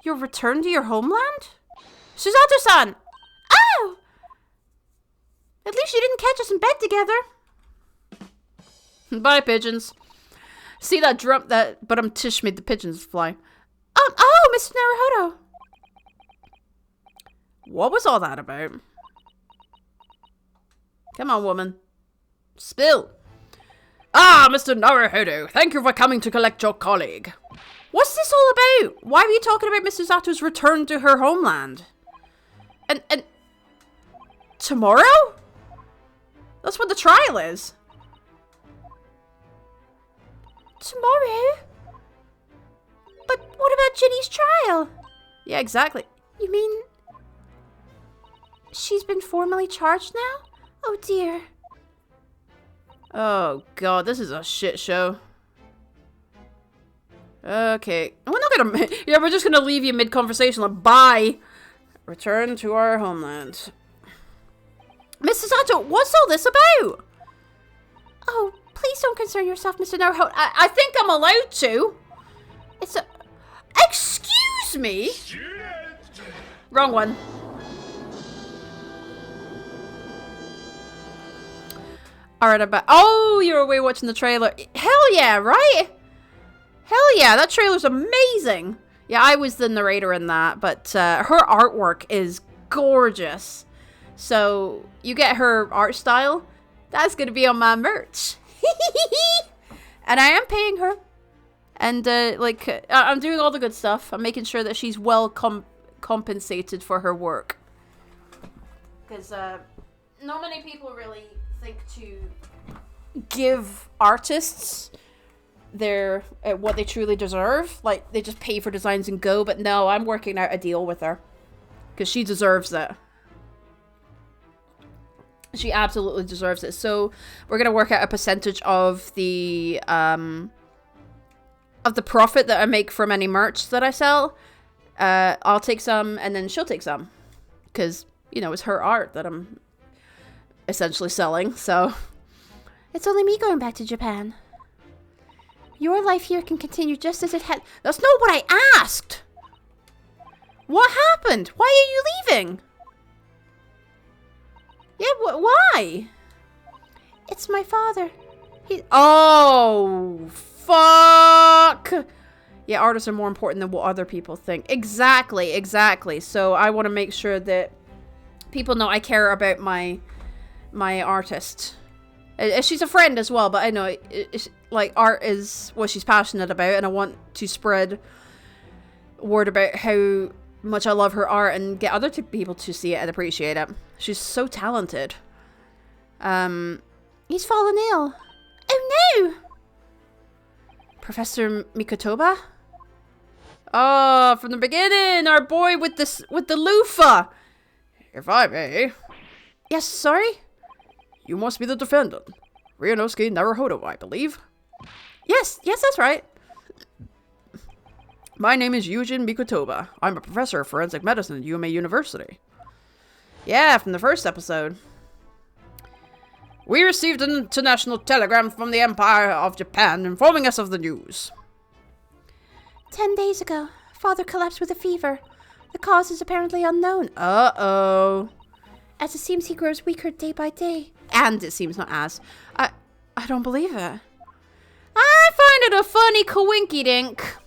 Speaker 1: Your return to your homeland? Susato-san!
Speaker 2: Oh! At least you didn't catch us in bed together.
Speaker 1: Bye, pigeons. See that drum that... But Tish made the pigeons fly.
Speaker 2: Oh, Mr. Naruhodo.
Speaker 1: What was all that about? Come on, woman. Spill. Ah, Mr. Naruhodo, thank you for coming to collect your colleague. What's this all about? Why were you talking about Mrs. Sato's return to her homeland? And tomorrow? That's what the trial is.
Speaker 2: Tomorrow? But what about Ginny's trial?
Speaker 1: Yeah, exactly.
Speaker 2: You mean... she's been formally charged now? Oh dear.
Speaker 1: Oh god, this is a shit show. Okay. We're not gonna... Yeah, we're just gonna leave you mid-conversation. Like, bye. Return to our homeland. Mrs. Sato, what's all this about?
Speaker 2: Oh, please don't concern yourself, Mr. Naruhodo.
Speaker 1: I think I'm allowed to.
Speaker 2: It's a...
Speaker 1: Excuse me? Wrong one. Alright, oh, you're away watching the trailer. Hell yeah, right? Hell yeah, that trailer's amazing. Yeah, I was the narrator in that, but her artwork is gorgeous. So, you get her art style. That's going to be on my merch. And I am paying her. And, I'm doing all the good stuff. I'm making sure that she's well compensated for her work. Because, not many people really think to give artists their what they truly deserve. Like, they just pay for designs and go. But no, I'm working out a deal with her. Because she deserves it. She absolutely deserves it. So we're gonna work out a percentage of the profit that I make from any merch that I sell. I'll take some, and then she'll take some, because you know it's her art that I'm essentially selling. So
Speaker 2: it's only me going back to Japan. Your life here can continue just as it had.
Speaker 1: That's not what I asked. What happened? Why are you leaving? Yeah, why?
Speaker 2: It's my father.
Speaker 1: Oh, fuck. Yeah, artists are more important than what other people think. Exactly. So I want to make sure that people know I care about my artist. She's a friend as well, but I know like art is what she's passionate about, and I want to spread word about how much I love her art and get other people to see it and appreciate it. She's so talented.
Speaker 2: He's fallen ill. Oh no!
Speaker 1: Professor Mikotoba? Oh, from the beginning, our boy with the loofah. If I may. Yes, sorry? You must be the defendant. Ryonoske Naruhodo, I believe. Yes, that's right. My name is Yujin Mikotoba. I'm a professor of forensic medicine at UMA University. Yeah, from the first episode. We received an international telegram from the Empire of Japan informing us of the news.
Speaker 2: 10 days ago, father collapsed with a fever. The cause is apparently unknown.
Speaker 1: Uh-oh.
Speaker 2: As it seems he grows weaker day by day.
Speaker 1: And it seems not as. I don't believe it. I find it a funny coinky-dink.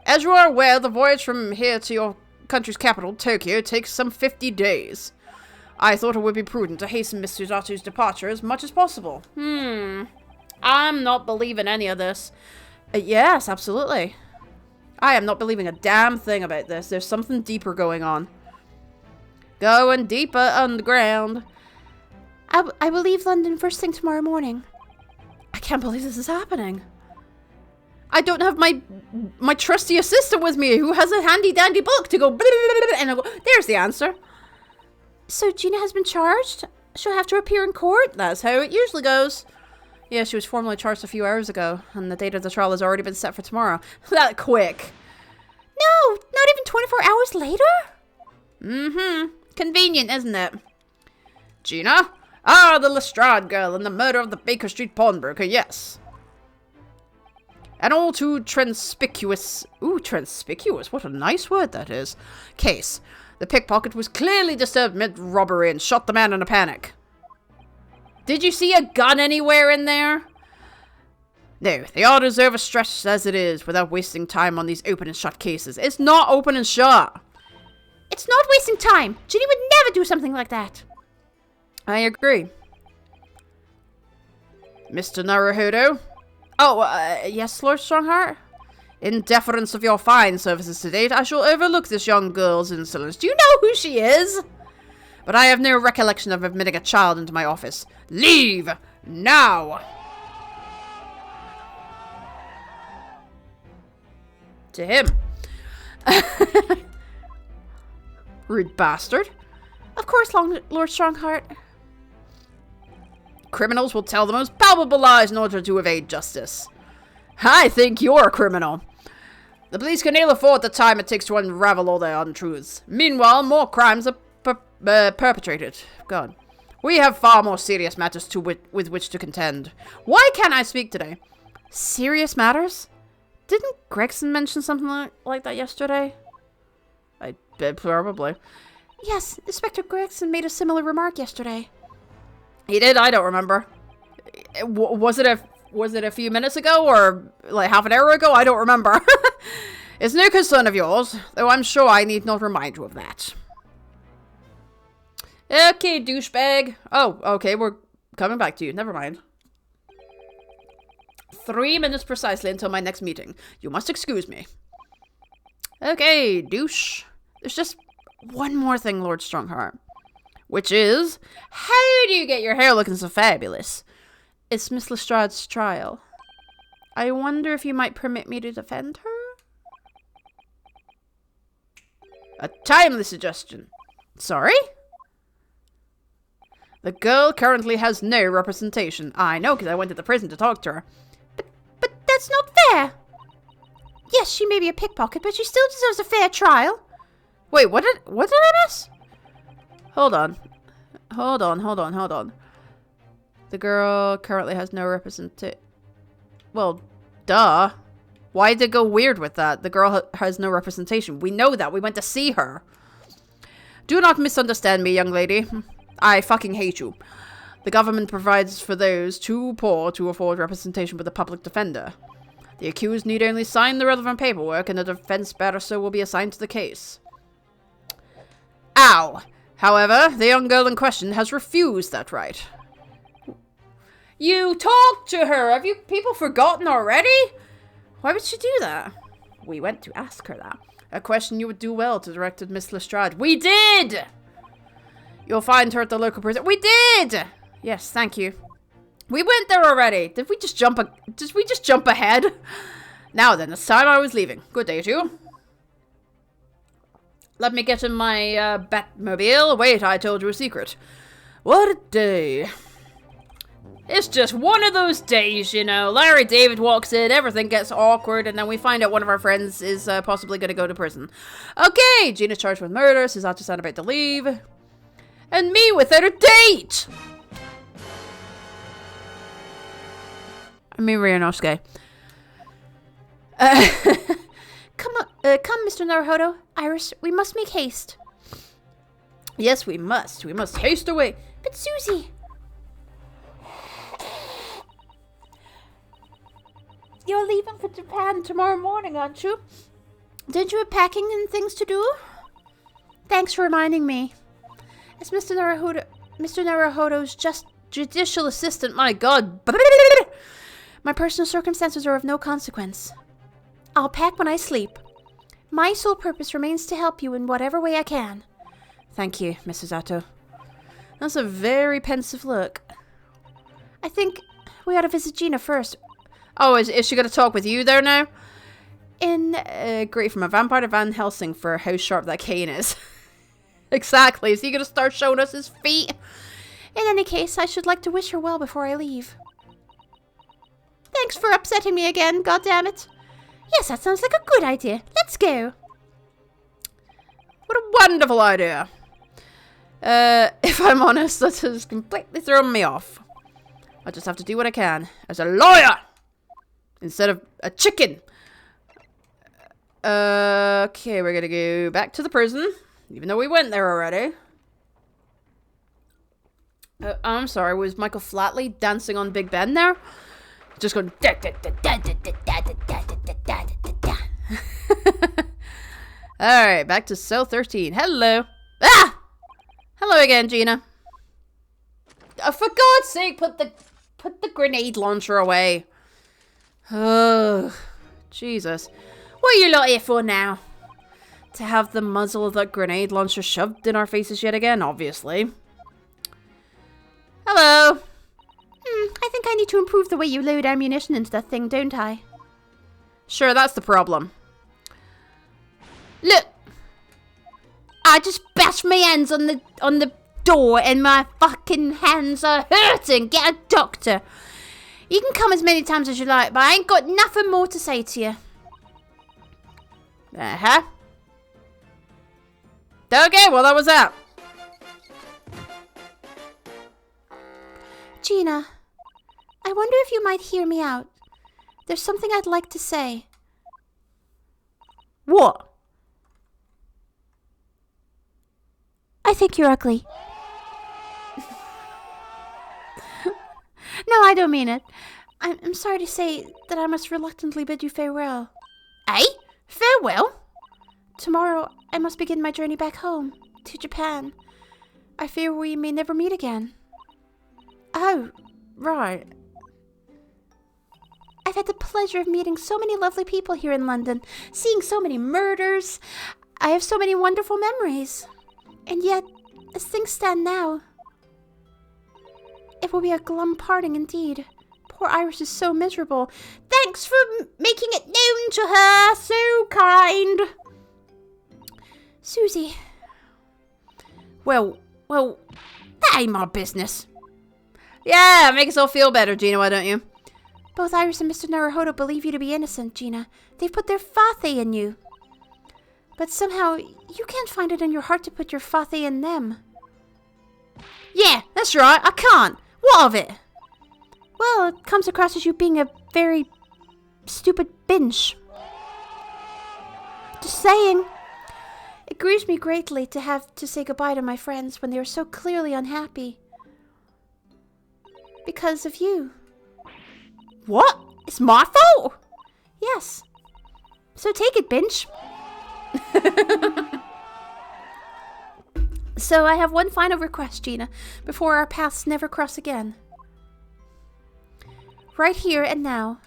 Speaker 1: As you are aware, the voyage from here to your country's capital, Tokyo, takes some 50 days. I thought it would be prudent to hasten Miss Suzato's departure as much as possible. I'm not believing any of this. Yes, absolutely. I am not believing a damn thing about this. There's something deeper going on. Going deeper underground.
Speaker 2: I will leave London first thing tomorrow morning.
Speaker 1: I can't believe this is happening. I don't have my trusty assistant with me who has a handy dandy book to go and I'll go, there's the answer.
Speaker 2: So Gina has been charged? She'll have to appear in court?
Speaker 1: That's how it usually goes. Yeah, she was formally charged a few hours ago, and the date of the trial has already been set for tomorrow. That quick.
Speaker 2: No, not even 24 hours later?
Speaker 1: Mm-hmm. Convenient, isn't it? Gina? Ah, the Lestrade girl and the murder of the Baker Street pawnbroker, yes. An all too conspicuous... Ooh, conspicuous. What a nice word that is. Case. The pickpocket was clearly disturbed mid-robbery and shot the man in a panic. Did you see a gun anywhere in there? No, the order is overstretched as it is, without wasting time on these open and shut cases. It's not open and shut.
Speaker 2: It's not wasting time. Ginny would never do something like that.
Speaker 1: I agree. Mr. Naruhodo? Oh, yes, Lord Strongheart? In deference of your fine services to date, I shall overlook this young girl's insolence. Do you know who she is? But I have no recollection of admitting a child into my office. Leave! Now! To him. Rude bastard.
Speaker 2: Of course, Lord Strongheart.
Speaker 1: Criminals will tell the most palpable lies in order to evade justice. I think you're a criminal. The police can ill afford the time it takes to unravel all their untruths. Meanwhile, more crimes are perpetrated. God. We have far more serious matters with which to contend. Why can't I speak today? Serious matters? Didn't Gregson mention something like that yesterday? I bet probably.
Speaker 2: Yes, Inspector Gregson made a similar remark yesterday.
Speaker 1: He did? I don't remember. Was it a few minutes ago or like half an hour ago? I don't remember. It's no concern of yours, though I'm sure I need not remind you of that. Okay, douchebag. Oh, okay, we're coming back to you. Never mind. 3 minutes precisely until my next meeting. You must excuse me. Okay, douche. There's just one more thing, Lord Strongheart. Which is, how do you get your hair looking so fabulous? It's Miss Lestrade's trial. I wonder if you might permit me to defend her? A timely suggestion. Sorry? The girl currently has no representation. I know, because I went to the prison to talk to her.
Speaker 2: But that's not fair. Yes, she may be a pickpocket, but she still deserves a fair trial.
Speaker 1: Wait, what did I miss? Hold on. The girl currently has no representation. Well, duh. Why did it go weird with that? The girl has no representation. We know that. We went to see her. Do not misunderstand me, young lady. I fucking hate you. The government provides for those too poor to afford representation with a public defender. The accused need only sign the relevant paperwork and a defense barrister will be assigned to the case. Ow! However, the young girl in question has refused that right. You talked to her! Have you people forgotten already? Why would she do that? We went to ask her that. A question you would do well to direct at Miss Lestrade. We did! You'll find her at the local prison. We did! Yes, thank you. We went there already. Did we just jump ahead? Now then, it's time I was leaving. Good day to you. Let me get in my Batmobile. Wait, I told you a secret. What a day. It's just one of those days, you know. Larry David walks in, everything gets awkward, and then we find out one of our friends is possibly going to go to prison. Okay, Gina's charged with murder, Suzato-san about to leave. And me without a date! I mean, Ryonoske.
Speaker 2: Come, Mr. Naruhodo. Iris, we must make haste.
Speaker 1: Yes, we must. We must haste away.
Speaker 2: But Susie... You're leaving for Japan tomorrow morning, aren't you? Don't you have packing and things to do? Thanks for reminding me. As Mr. Naruhodo's just
Speaker 1: Judicial assistant, my god.
Speaker 2: My personal circumstances are of no consequence. I'll pack when I sleep. My sole purpose remains to help you in whatever way I can.
Speaker 1: Thank you, Mrs. Atto. That's a very pensive look.
Speaker 2: I think we ought to visit Gina first.
Speaker 1: Oh, is she going to talk with you there now? Great, from a vampire to Van Helsing for how sharp that cane is. Exactly. Is he going to start showing us his feet?
Speaker 2: In any case, I should like to wish her well before I leave. Thanks for upsetting me again, goddammit. Yes, that sounds like a good idea. Let's go.
Speaker 1: What a wonderful idea. If I'm honest, that has completely thrown me off. I just have to do what I can as a lawyer instead of a chicken. Okay, we're gonna go back to the prison, even though we went there already. I'm sorry, was Michael Flatley dancing on Big Ben there? Just going da da da da da da da da da da da da. Alright, back to cell 13. Hello. Ah! Hello again, Gina. Oh, for God's sake, put the grenade launcher away. Oh, Jesus. What are you lot here for now? To have the muzzle of that grenade launcher shoved in our faces yet again, obviously. Hello.
Speaker 2: I think I need to improve the way you load ammunition into that thing, don't I?
Speaker 1: Sure, that's the problem.
Speaker 2: Look! I just bashed my hands on the door and my fucking hands are hurting. Get a doctor. You can come as many times as you like, but I ain't got nothing more to say to you.
Speaker 1: Uh-huh. Okay, well, that was that.
Speaker 2: Gina, I wonder if you might hear me out. There's something I'd like to say.
Speaker 1: What?
Speaker 2: I think you're ugly. No, I don't mean it. I'm sorry to say that I must reluctantly bid you farewell.
Speaker 1: Eh? Farewell?
Speaker 2: Tomorrow, I must begin my journey back home, to Japan. I fear we may never meet again.
Speaker 1: Oh, right.
Speaker 2: I've had the pleasure of meeting so many lovely people here in London, seeing so many murders. I have so many wonderful memories. And yet, as things stand now, it will be a glum parting indeed. Poor Iris is so miserable. Thanks for making it known to her. So kind. Susie.
Speaker 1: Well, that ain't my business. Yeah, make us all feel better, Gina, why don't you?
Speaker 2: Both Iris and Mr. Naruhodo believe you to be innocent, Gina. They've put their faith in you. But somehow, you can't find it in your heart to put your faith in them.
Speaker 1: Yeah, that's right, I can't. What of it?
Speaker 2: Well, it comes across as you being a very stupid binge. Just saying. It grieves me greatly to have to say goodbye to my friends when they are so clearly unhappy. Because of you.
Speaker 1: What? It's my fault?
Speaker 2: Yes. So take it, binge. So I have one final request, Gina, before our paths never cross again. Right here and now.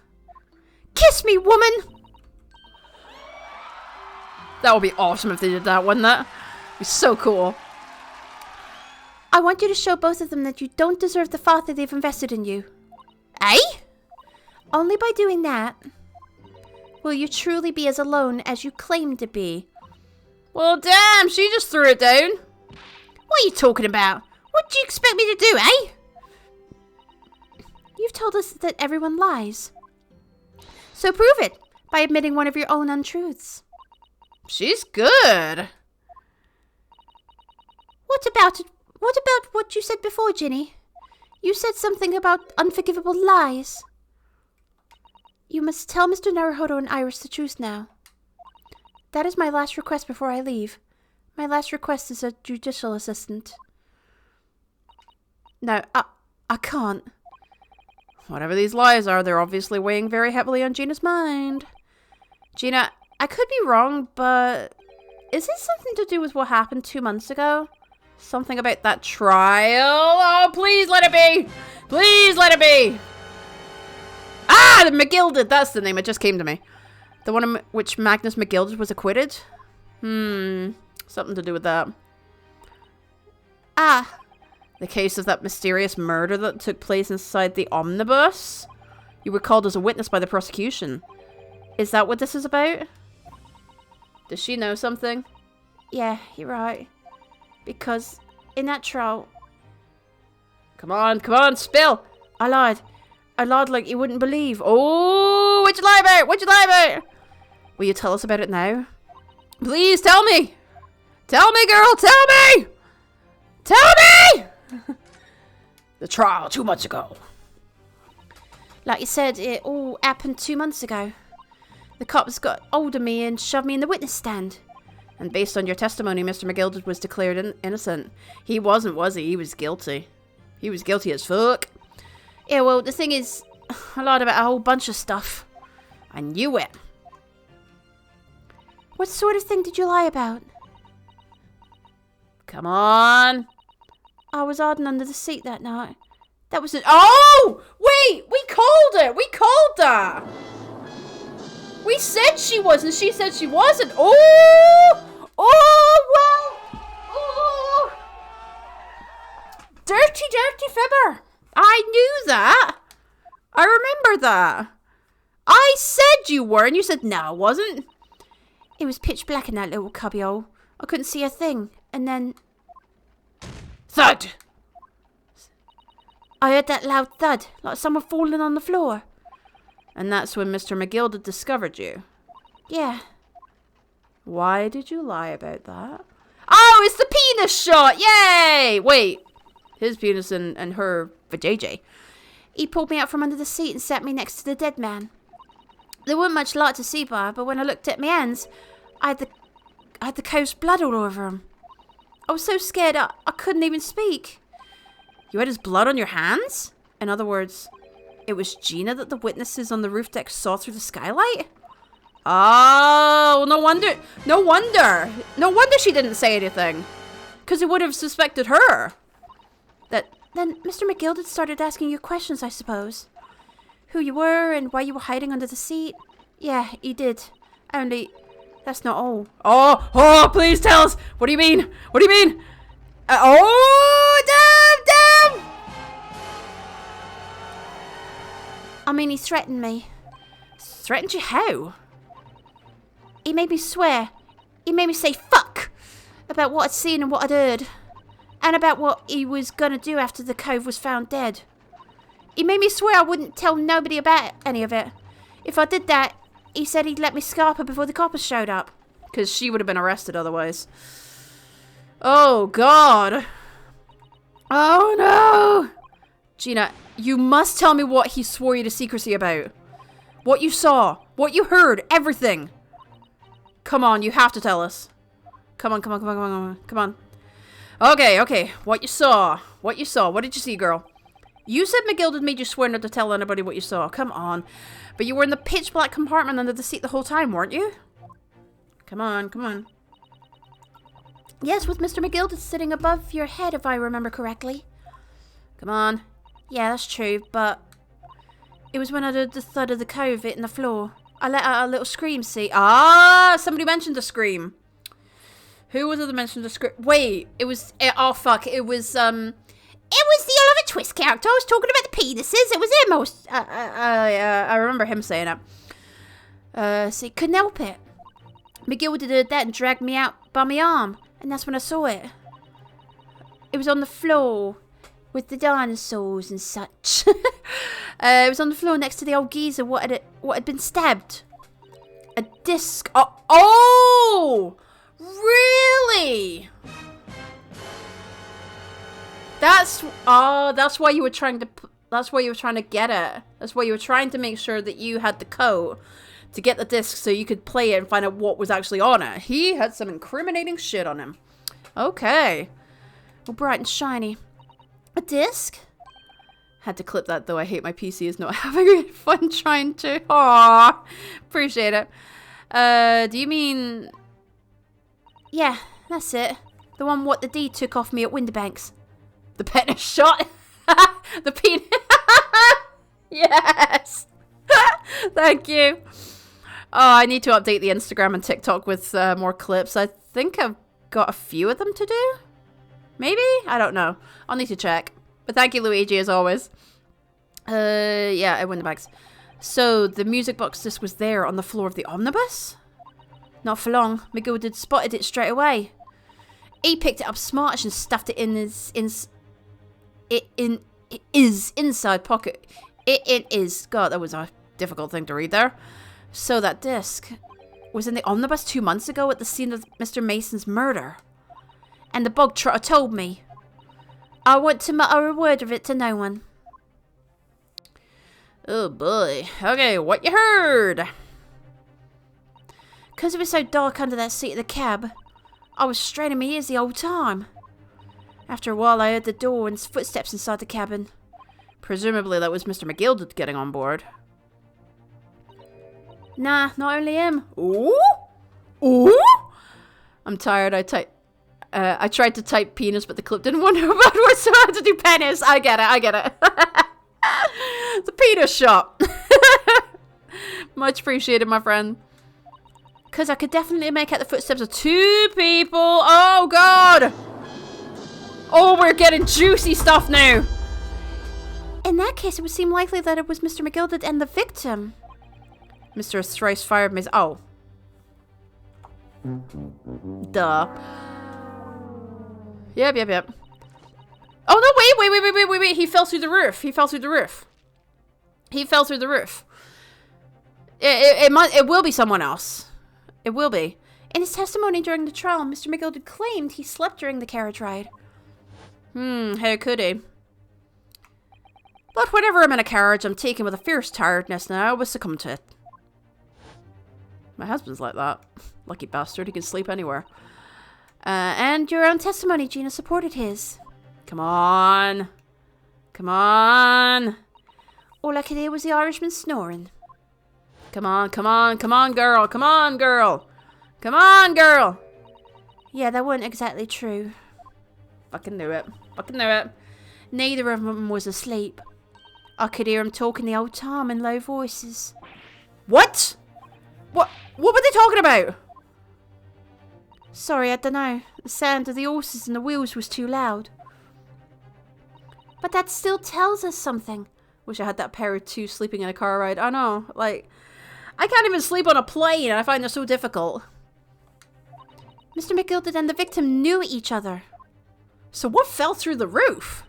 Speaker 2: Kiss me, woman!
Speaker 1: That would be awesome if they did that, wouldn't that? It'd be so cool.
Speaker 2: I want you to show both of them that you don't deserve the faith that they've invested in you.
Speaker 1: Eh?
Speaker 2: Only by doing that will you truly be as alone as you claim to be.
Speaker 1: Well, damn, she just threw it down.
Speaker 2: What are you talking about? What do you expect me to do, eh? You've told us that everyone lies. So prove it by admitting one of your own untruths.
Speaker 1: She's good.
Speaker 2: What about what you said before, Ginny? You said something about unforgivable lies. You must tell Mr. Naruhodo and Iris the truth now. That is my last request before I leave. My last request is a judicial assistant.
Speaker 1: No, I can't. Whatever these lies are, they're obviously weighing very heavily on Gina's mind. Gina, I could be wrong, but is this something to do with what happened 2 months ago? Something about that trial? Oh, please let it be! Please let it be! Ah! Ah, the McGilded. That's the name. It just came to me. The one in which Magnus McGilded was acquitted? Something to do with that.
Speaker 2: Ah,
Speaker 1: The case of that mysterious murder that took place inside the omnibus? You were called as a witness by the prosecution. Is that what this is about? Does she know something?
Speaker 2: yeah, you're right. Because in that trial,
Speaker 1: Come on, spill!
Speaker 2: I lied. I lied like you wouldn't believe.
Speaker 1: Oh, what'd you lie about? What'd you lie about?
Speaker 2: Will you tell us about it now?
Speaker 1: Please tell me! Tell me, girl, tell me! Tell me! The trial 2 months ago.
Speaker 2: Like you said, it all happened 2 months ago. The cops got hold of me and shoved me in the witness stand.
Speaker 1: And based on your testimony, Mr. McGilded was declared innocent. He wasn't, was he? He was guilty. He was guilty as fuck.
Speaker 2: Yeah, well, the thing is, I lied about a whole bunch of stuff.
Speaker 1: I knew it.
Speaker 2: What sort of thing did you lie about?
Speaker 1: Come on.
Speaker 2: I was hiding under the seat that night. That was it.
Speaker 1: Oh! Wait! We called it! We called that! We said she was, and she said she wasn't. Oh! Oh, well! Oh! Dirty, dirty fibber! I knew that! I remember that. I said you were, and you said, no, I wasn't.
Speaker 2: It was pitch black in that little cubbyhole. I couldn't see a thing. And then
Speaker 1: Thud!
Speaker 2: I heard that loud thud, like someone falling on the floor.
Speaker 1: And that's when Mr. McGilded discovered you.
Speaker 2: Yeah.
Speaker 1: Why did you lie about that? Oh, it's the penis shot! Yay! Wait. His penis and her vajayjay.
Speaker 2: He pulled me out from under the seat and sat me next to the dead man. There wasn't much light to see by, but when I looked at my hands, I had the cow's blood all over them. I was so scared I couldn't even speak.
Speaker 1: You had his blood on your hands? In other words, it was Gina that the witnesses on the roof deck saw through the skylight? Oh, no wonder she didn't say anything. Because it would have suspected her.
Speaker 2: Then Mr. McGilded started asking you questions, I suppose. Who you were and why you were hiding under the seat. Yeah, he did. Only, that's not all.
Speaker 1: Oh, please tell us. What do you mean? What do you mean? Damn!
Speaker 2: I mean, he threatened me.
Speaker 1: Threatened you how?
Speaker 2: He made me swear. He made me say fuck about what I'd seen and what I'd heard. And about what he was gonna do after the cove was found dead. He made me swear I wouldn't tell nobody about any of it. If I did that, he said he'd let me scarp her before the coppers showed up.
Speaker 1: Because she would have been arrested otherwise. Oh, God. Oh, no. Gina, you must tell me what he swore you to secrecy about. What you saw. What you heard. Everything. Come on, you have to tell us. Come on. Okay. What you saw. What did you see, girl? You said McGilded made you swear not to tell anybody what you saw. Come on. But you were in the pitch black compartment under the seat the whole time, weren't you? Come on.
Speaker 2: Yes, with Mr. McGilded sitting above your head, if I remember correctly.
Speaker 1: Come on.
Speaker 2: Yeah, that's true, but it was when I heard the thud of the cove hitting the floor. I let out a little scream, see?
Speaker 1: Somebody mentioned a scream. Who was it that mentioned a scream? Wait, it was... oh, fuck. It was,
Speaker 2: It was the Oliver Twist character. I was talking about the penises. It was him.
Speaker 1: I remember him saying it.
Speaker 2: See, couldn't help it. McGilded heard that and dragged me out by my arm. And that's when I saw it. It was on the floor with the dinosaurs and such. It was on the floor next to the old geezer what had been stabbed.
Speaker 1: a disc. Oh, really? That's why you were trying to. That's why you were trying to get it. That's why you were trying to make sure that you had the code to get the disc so you could play it and find out what was actually on it. He had some incriminating shit on him. Okay.
Speaker 2: All bright and shiny. A disc?
Speaker 1: Had to clip that though. I hate my PC is not having fun trying to. Aww. Appreciate it. Do you mean...
Speaker 2: Yeah, that's it. The one what the D took off me at Winterbanks.
Speaker 1: The penis shot? The penis... Yes! Thank you. Oh, I need to update the Instagram and TikTok with more clips. I think I've got a few of them to do. Maybe? I don't know. I'll need to check. But thank you, Luigi, as always. Yeah, I win the bags. So, the music box disc was there on the floor of the omnibus? Not for long. Miguel had spotted it straight away. He picked it up smartish and stuffed it in his inside pocket. God, that was a difficult thing to read there. So that disc was in the omnibus 2 months ago at the scene of Mr. Mason's murder. And the bog trotter told me. I want to mutter a word of it to no one. Oh boy. Okay, what you heard? Because it was so dark under that seat of the cab, I was straining my ears the whole time. After a while, I heard the door and footsteps inside the cabin. Presumably that was Mr. McGilded getting on board. Nah, not only him. Ooh? Ooh? I'm tired. I tried to type penis, but the clip didn't want to go backwards, so I had to do penis. I get it. The penis shot. Much appreciated, my friend. Because I could definitely make out the footsteps of 2 people. Oh, God. Oh, we're getting juicy stuff now. In that case, it would seem likely that it was Mr. McGilded and the victim. Mr. Thrice fired me. Oh. Duh. Yep. Oh, no, wait. He fell through the roof. It will be someone else. It will be. In his testimony during the trial, Mr. McGilded claimed he slept during the carriage ride. How could he? But whenever I'm in a carriage, I'm taken with a fierce tiredness, and I always succumb to it. My husband's like that. Lucky bastard, he can sleep anywhere. And your own testimony, Gina, supported his. Come on. All I could hear was the Irishman snoring. Come on, girl. Yeah, that wasn't exactly true. Fucking knew it. Neither of them was asleep. I could hear them talking the whole time in low voices. What? What were they talking about? Sorry, I don't know. The sound of the horses and the wheels was too loud. But that still tells us something. Wish I had that pair of 2 sleeping in a car ride. I know, like, I can't even sleep on a plane and I find it so difficult. Mr. McGilded and the victim knew each other. So what fell through the roof?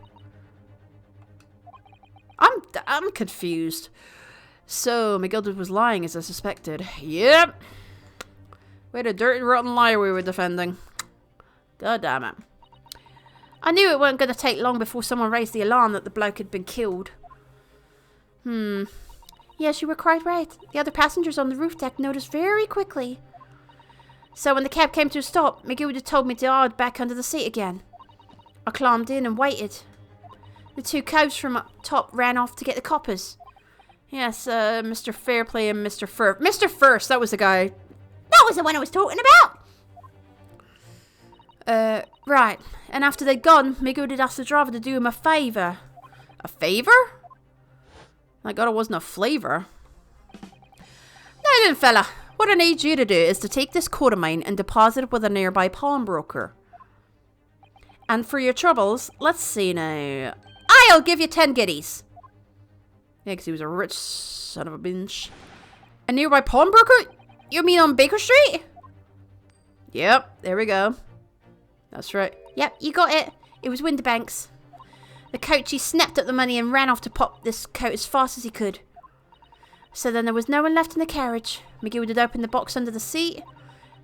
Speaker 1: I'm confused. So, McGilded was lying as I suspected. Yep. What a dirty, rotten liar we were defending. God damn it. I knew it weren't going to take long before someone raised the alarm that the bloke had been killed. Yes, you were quite right. The other passengers on the roof deck noticed very quickly. So when the cab came to a stop, McGilded told me to hide back under the seat again. I climbed in and waited. The 2 cops from up top ran off to get the coppers. Yes, Mr. Fairplay and Mr. Mr. First, that was the guy.
Speaker 2: That was the one I was talking about.
Speaker 1: Right. And after they'd gone, McGilded asked the driver to do him a favour. A favour? Thank God it wasn't a flavour. Now then, fella. What I need you to do is to take this coat of mine and deposit it with a nearby pawnbroker. And for your troubles, let's see now. I'll give you 10 guineas. Yeah, because he was a rich son of a bitch. A nearby pawnbroker? You mean on Baker Street? Yep, there we go. That's right. Yep, you got it. It was Winterbanks. The coachee snapped up the money and ran off to pop this coat as fast as he could. So then there was no one left in the carriage. McGill had opened the box under the seat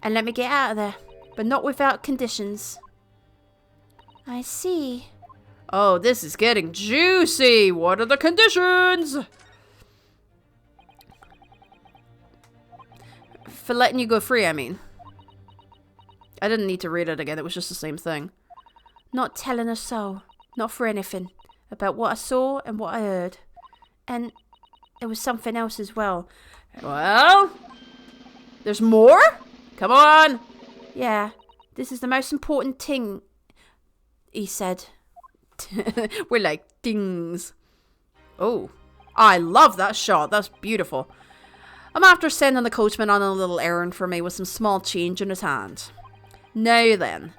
Speaker 1: and let me get out of there, but not without conditions. I see. Oh, this is getting juicy. What are the conditions? For letting you go free, I mean. I didn't need to read it again. It was just the same thing. Not telling a soul. Not for anything. About what I saw and what I heard. And there was something else as well. Well? There's more? Come on. Yeah. This is the most important thing, he said. We're like dings. Oh. I love that shot. That's beautiful. I'm after sending the coachman on a little errand for me with some small change in his hand. Now then,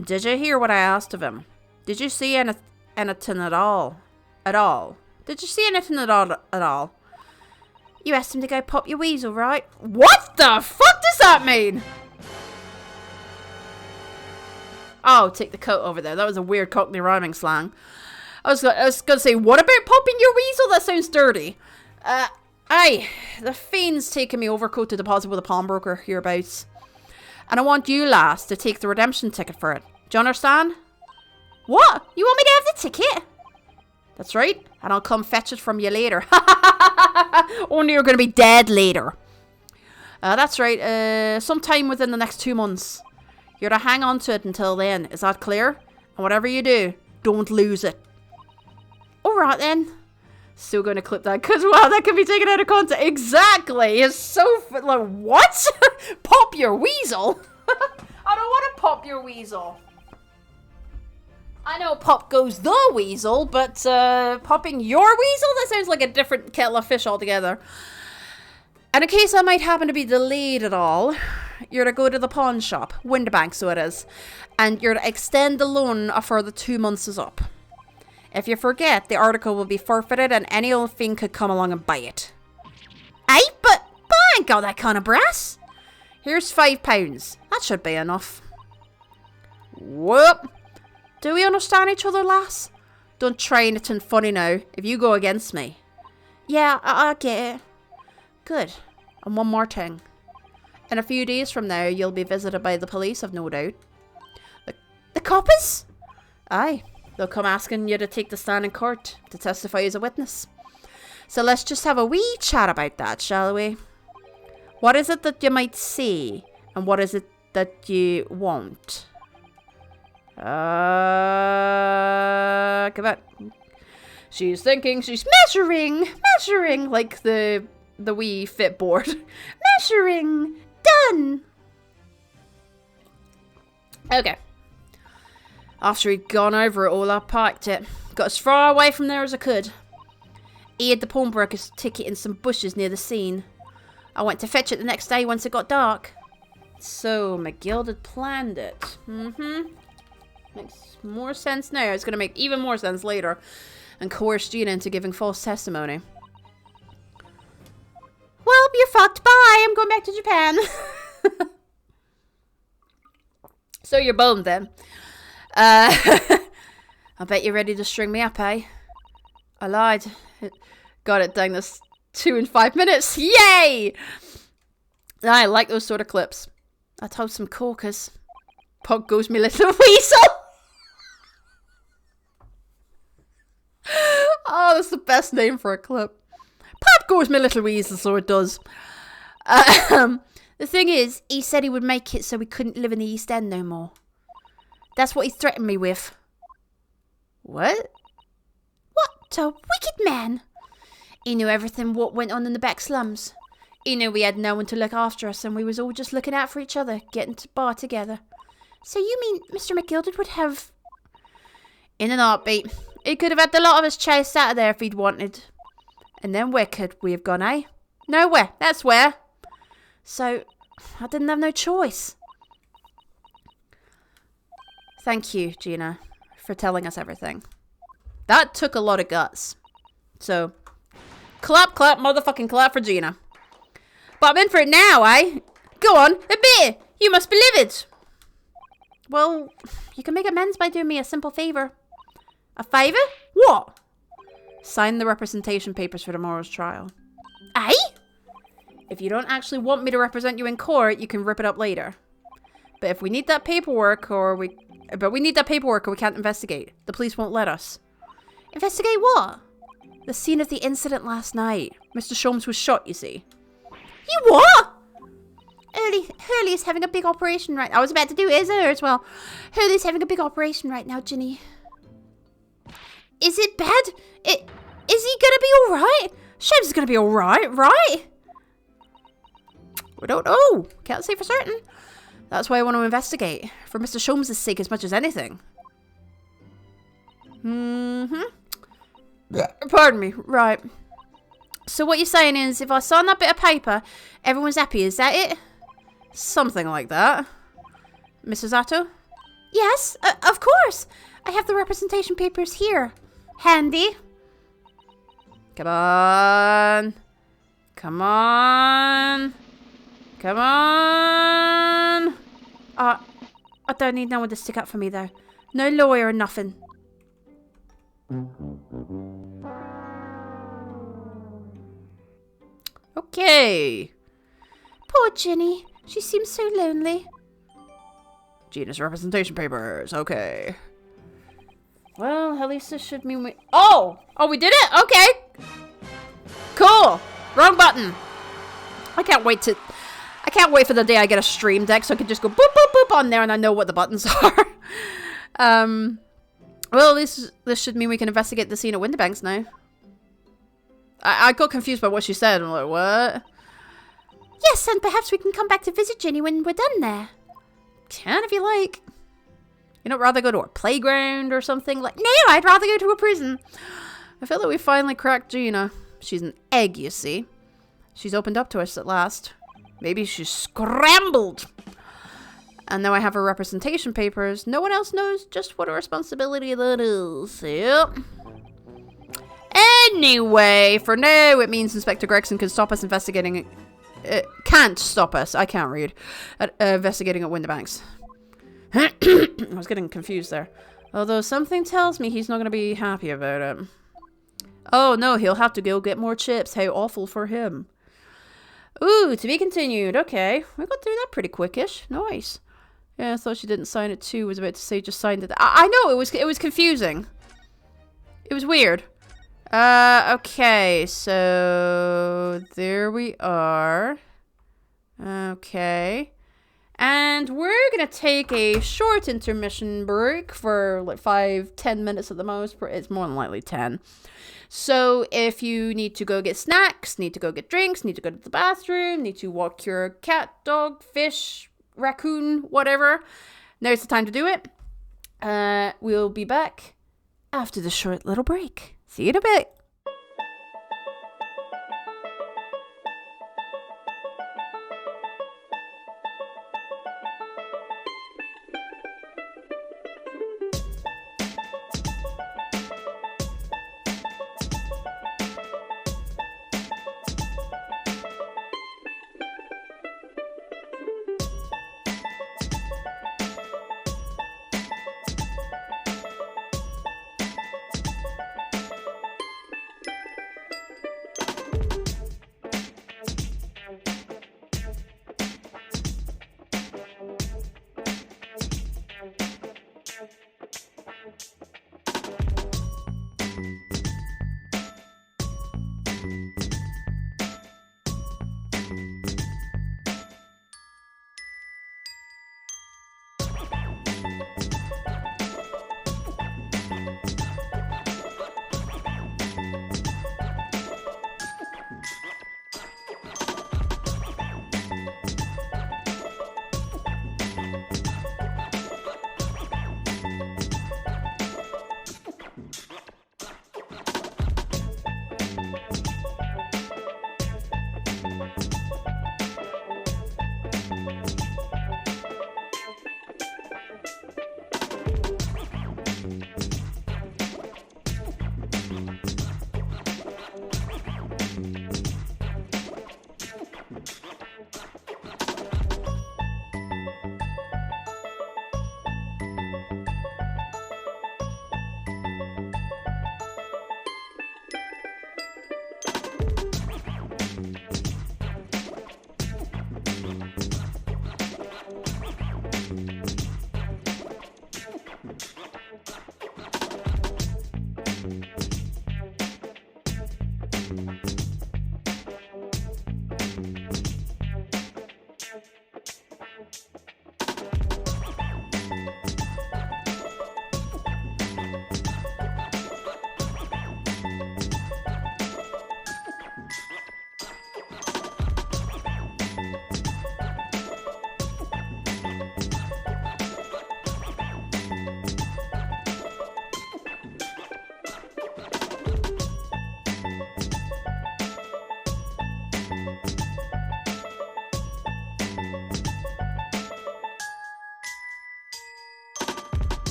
Speaker 1: did you hear what I asked of him? Did you see anything at all? Did you see anything at all?
Speaker 2: You asked him to go pop your weasel, right?
Speaker 1: What the fuck does that mean? Oh, take the coat over there. That was a weird Cockney rhyming slang. I was gonna say, what about popping your weasel? That sounds dirty. Aye, the fiend's taking me overcoat to deposit with a pawnbroker hereabouts. And I want you, lass, to take the redemption ticket for it. Do you understand?
Speaker 2: What? You want me to have the ticket?
Speaker 1: That's right. And I'll come fetch it from you later. Only you're gonna be dead later. That's right. Sometime within the next 2 months. You're to hang on to it until then. Is that clear? And whatever you do, don't lose it.
Speaker 2: Alright then.
Speaker 1: Still going to clip that because, wow, that can be taken out of context. Exactly. It's so, like, what? Pop your weasel? I don't want to pop your weasel. I know pop goes the weasel, but popping your weasel? That sounds like a different kettle of fish altogether. And in case I might happen to be delayed at all, you're to go to the pawn shop, Winterbank so it is, and you're to extend the loan for the 2 months is up. If you forget, the article will be forfeited and any old thing could come along and buy it.
Speaker 2: Aye, but I ain't got that kind of brass.
Speaker 1: Here's £5. That should be enough. Whoop. Do we understand each other, lass? Don't try anything funny now, if you go against me.
Speaker 2: Yeah, I get it.
Speaker 1: Good. And one more thing. In a few days from now, you'll be visited by the police, I've no doubt.
Speaker 2: The coppers?
Speaker 1: Aye. They'll come asking you to take the stand in court to testify as a witness. So let's just have a wee chat about that, shall we? What is it that you might see? And what is it that you won't? Come on. She's thinking, she's measuring, like the wee fit board.
Speaker 2: Measuring. Done.
Speaker 1: Okay. After he'd gone over it all, I parked it. Got as far away from there as I could. He had the pawnbroker's ticket in some bushes near the scene. I went to fetch it the next day once it got dark. So, McGill had planned it. Makes more sense now. It's going to make even more sense later. And coerce Gina into giving false testimony.
Speaker 2: Well, you're fucked. Bye. I'm going back to Japan.
Speaker 1: So you're boned then. I bet you're ready to string me up, eh? I lied. Got it done this 2 in 5 minutes. Yay! I like those sort of clips. I told some corkers. Pop goes me little weasel. Oh, that's the best name for a clip. Pop goes me little weasel, so it does. The thing is, he said he would make it so we couldn't live in the East End no more. That's what he threatened me with. What?
Speaker 2: What a wicked man.
Speaker 1: He knew everything what went on in the back slums. He knew we had no one to look after us and we was all just looking out for each other, getting to bar together.
Speaker 2: So you mean Mr. McGilded would have...
Speaker 1: In an heartbeat. He could have had the lot of us chased out of there if he'd wanted. And then where could we have gone, eh? Nowhere, that's where. So, I didn't have no choice. Thank you, Gina, for telling us everything. That took a lot of guts. So, clap, motherfucking clap for Gina. But I'm in for it now, eh? Go on, a bit. You must be livid. Well, you can make amends by doing me a simple favour. A favour? What? Sign the representation papers for tomorrow's trial.
Speaker 2: Aye?
Speaker 1: If you don't actually want me to represent you in court, you can rip it up later. But if we need that paperwork or we can't investigate. The police won't let us.
Speaker 2: Investigate what?
Speaker 1: The scene of the incident last night. Mr. Sholmes was shot, you see.
Speaker 2: You what? Hurley's having a big operation right now. I was about to do his as well. Hurley's having a big operation right now, Ginny. Is it bad? Is he gonna be alright? Sholmes is gonna be alright, right?
Speaker 1: We don't know. Can't say for certain. That's why I want to investigate. For Mr. Sholmes' sake as much as anything. Pardon me. Right.
Speaker 2: So what you're saying is, if I sign that bit of paper, everyone's happy, is that it?
Speaker 1: Something like that. Mrs. Atto?
Speaker 2: Yes, of course. I have the representation papers here. Handy.
Speaker 1: Come on. Come on. Come on.
Speaker 2: I don't need no one to stick up for me, though. No lawyer or nothing.
Speaker 1: Okay.
Speaker 2: Poor Ginny. She seems so lonely.
Speaker 1: Gina's representation papers. Okay. Well, at least this should mean we... Oh! Oh, we did it? Okay. Cool. Wrong button. I can't wait for the day I get a stream deck so I can just go boop, boop, boop on there and I know what the buttons are. Well, this should mean we can investigate the scene at Winterbanks now. I got confused by what she said. I'm like, what?
Speaker 2: Yes, and perhaps we can come back to visit Ginny when we're done there.
Speaker 1: Can if you like. You don't rather go to a playground or something? Like,
Speaker 2: No, I'd rather go to a prison.
Speaker 1: I feel that we finally cracked Gina. She's an egg, you see. She's opened up to us at last. Maybe she's scrambled. And now I have her representation papers. No one else knows just what a responsibility that is. Yep. Anyway, for now, it means Inspector Gregson can stop us investigating... can't stop us. I can't read. Investigating at Winterbanks. I was getting confused there. Although something tells me he's not going to be happy about it. Oh no, he'll have to go get more chips. How awful for him. Ooh, to be continued. Okay. We got through that pretty quickish. Nice. Yeah, I thought she didn't sign it too. Was about to say just signed it. I know, it was confusing. It was weird. Okay, so there we are. Okay. And we're gonna take a short intermission break for like 5-10 minutes at the most. It's more than likely 10. So if you need to go get snacks, need to go get drinks, need to go to the bathroom, need to walk your cat, dog, fish, raccoon, whatever, now's the time to do it. We'll be back after the short little break. See you in a bit.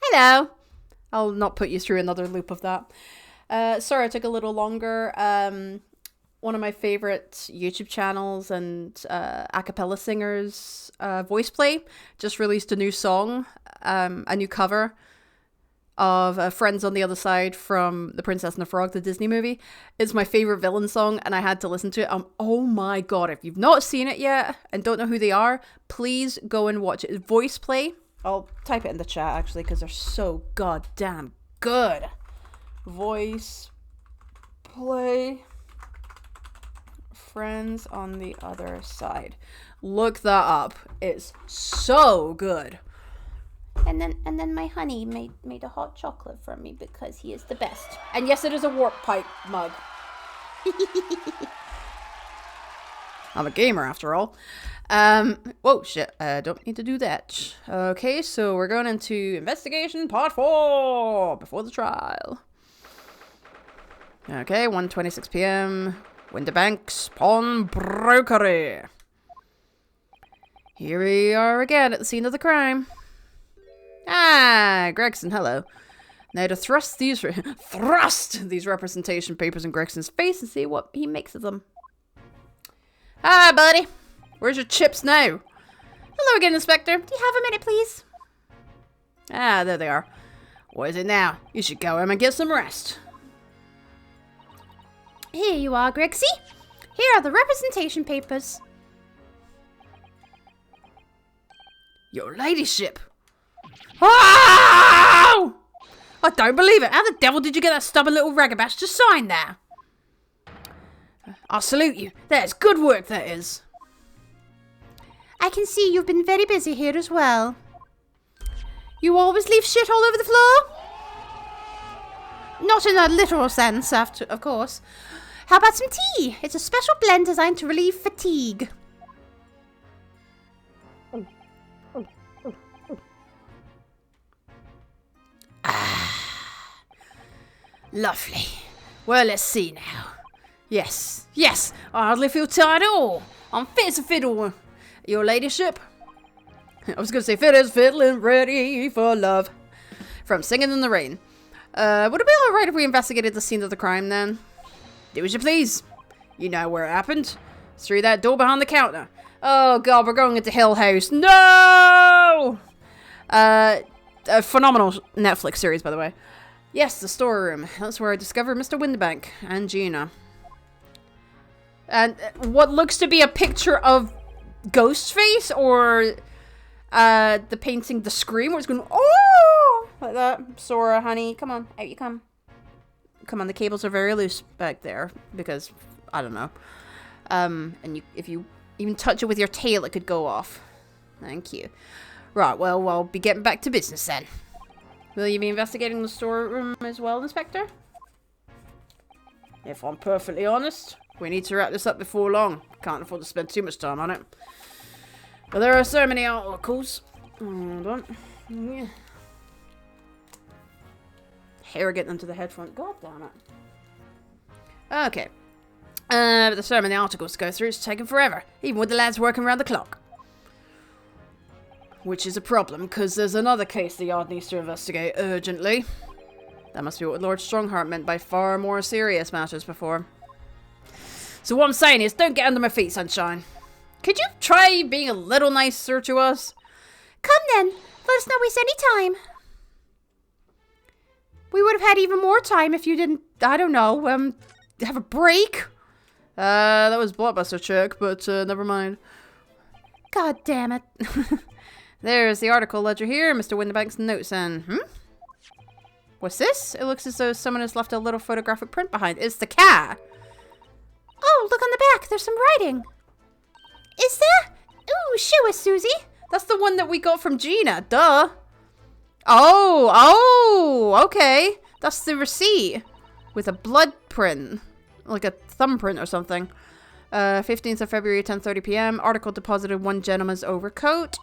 Speaker 1: Hello. I'll not put you through another loop of that. Sorry I took a little longer. One of my favorite YouTube channels and a cappella singers, Voice Play, just released a new song, a new cover of Friends on the Other Side from The Princess and the Frog, the Disney movie. It's my favorite villain song, and I had to listen to it. Oh my god, if you've not seen it yet and don't know who they are, please go and watch it. Voice Play. I'll type it in the chat, actually, because they're so goddamn good. Voice Play. Friends on the Other Side. Look that up. It's so good.
Speaker 2: And then my honey made a hot chocolate for me because he is the best.
Speaker 1: And yes, it is a warp pipe mug. I'm a gamer after all. Whoa, shit. Don't need to do that. Okay, so we're going into investigation part 4 before the trial. Okay, 1:26 p.m. Winterbank's Pawnbrokery. Here we are again at the scene of the crime. Ah, Gregson, hello. Now to thrust these representation papers in Gregson's face and see what he makes of them. Hi, buddy. Where's your chips now? Hello again, Inspector.
Speaker 2: Do you have a minute, please?
Speaker 1: Ah, there they are. What is it now? You should go home and get some rest.
Speaker 2: Here you are, Gregsy. Here are the representation papers.
Speaker 1: Your ladyship. Oh! I don't believe it. How the devil did you get that stubborn little ragabash to sign that? I'll salute you. That's good work, that is.
Speaker 2: I can see you've been very busy here as well. You always leave shit all over the floor? Not in a literal sense, of course. How about some tea? It's a special blend designed to relieve fatigue.
Speaker 1: Lovely. Well, let's see now. Yes, I hardly feel tired at all. I'm fit as a fiddle. Your ladyship? I was going to say fit as fiddling, ready for love. From Singing in the Rain. Would it be alright if we investigated the scene of the crime then? Do as you please. You know where it happened. It's through that door behind the counter. Oh god, we're going into Hill House. No! A phenomenal Netflix series, by the way. Yes, the storeroom. That's where I discovered Mr. Winterbank and Gina. And what looks to be a picture of Ghostface, or the painting The Scream, where it's going, oh, like that. Sora, honey, come on, out you come. Come on, the cables are very loose back there because I don't know. And if you even touch it with your tail, it could go off. Thank you. Right, well, I'll be getting back to business then. Will you be investigating the storeroom as well, Inspector? If I'm perfectly honest, we need to wrap this up before long. Can't afford to spend too much time on it. But there are so many articles. Hold on. Yeah. Hair getting into the headphone. God damn it. Okay. But there's so many articles to go through, it's taking forever. Even with the lads working around the clock. Which is a problem, because there's another case the Yard needs to investigate urgently. That must be what Lord Strongheart meant by far more serious matters before. So what I'm saying is, don't get under my feet, Sunshine. Could you try being a little nicer to us?
Speaker 2: Come then. Let us not waste any time. We would have had even more time if you didn't, I don't know, have a break.
Speaker 1: That was Blockbuster check, but never mind.
Speaker 2: God damn it.
Speaker 1: There's the article ledger here, Mr. Windibank's notes, and what's this? It looks as though someone has left a little photographic print behind. It's the cat.
Speaker 2: Oh, look on the back. There's some writing. Is there? Ooh, show us, Susie.
Speaker 1: That's the one that we got from Gina. Duh. Oh, okay. That's the receipt with a blood print, like a thumbprint or something. 15th of February, 10:30 p.m. Article deposited 1 gentleman's overcoat.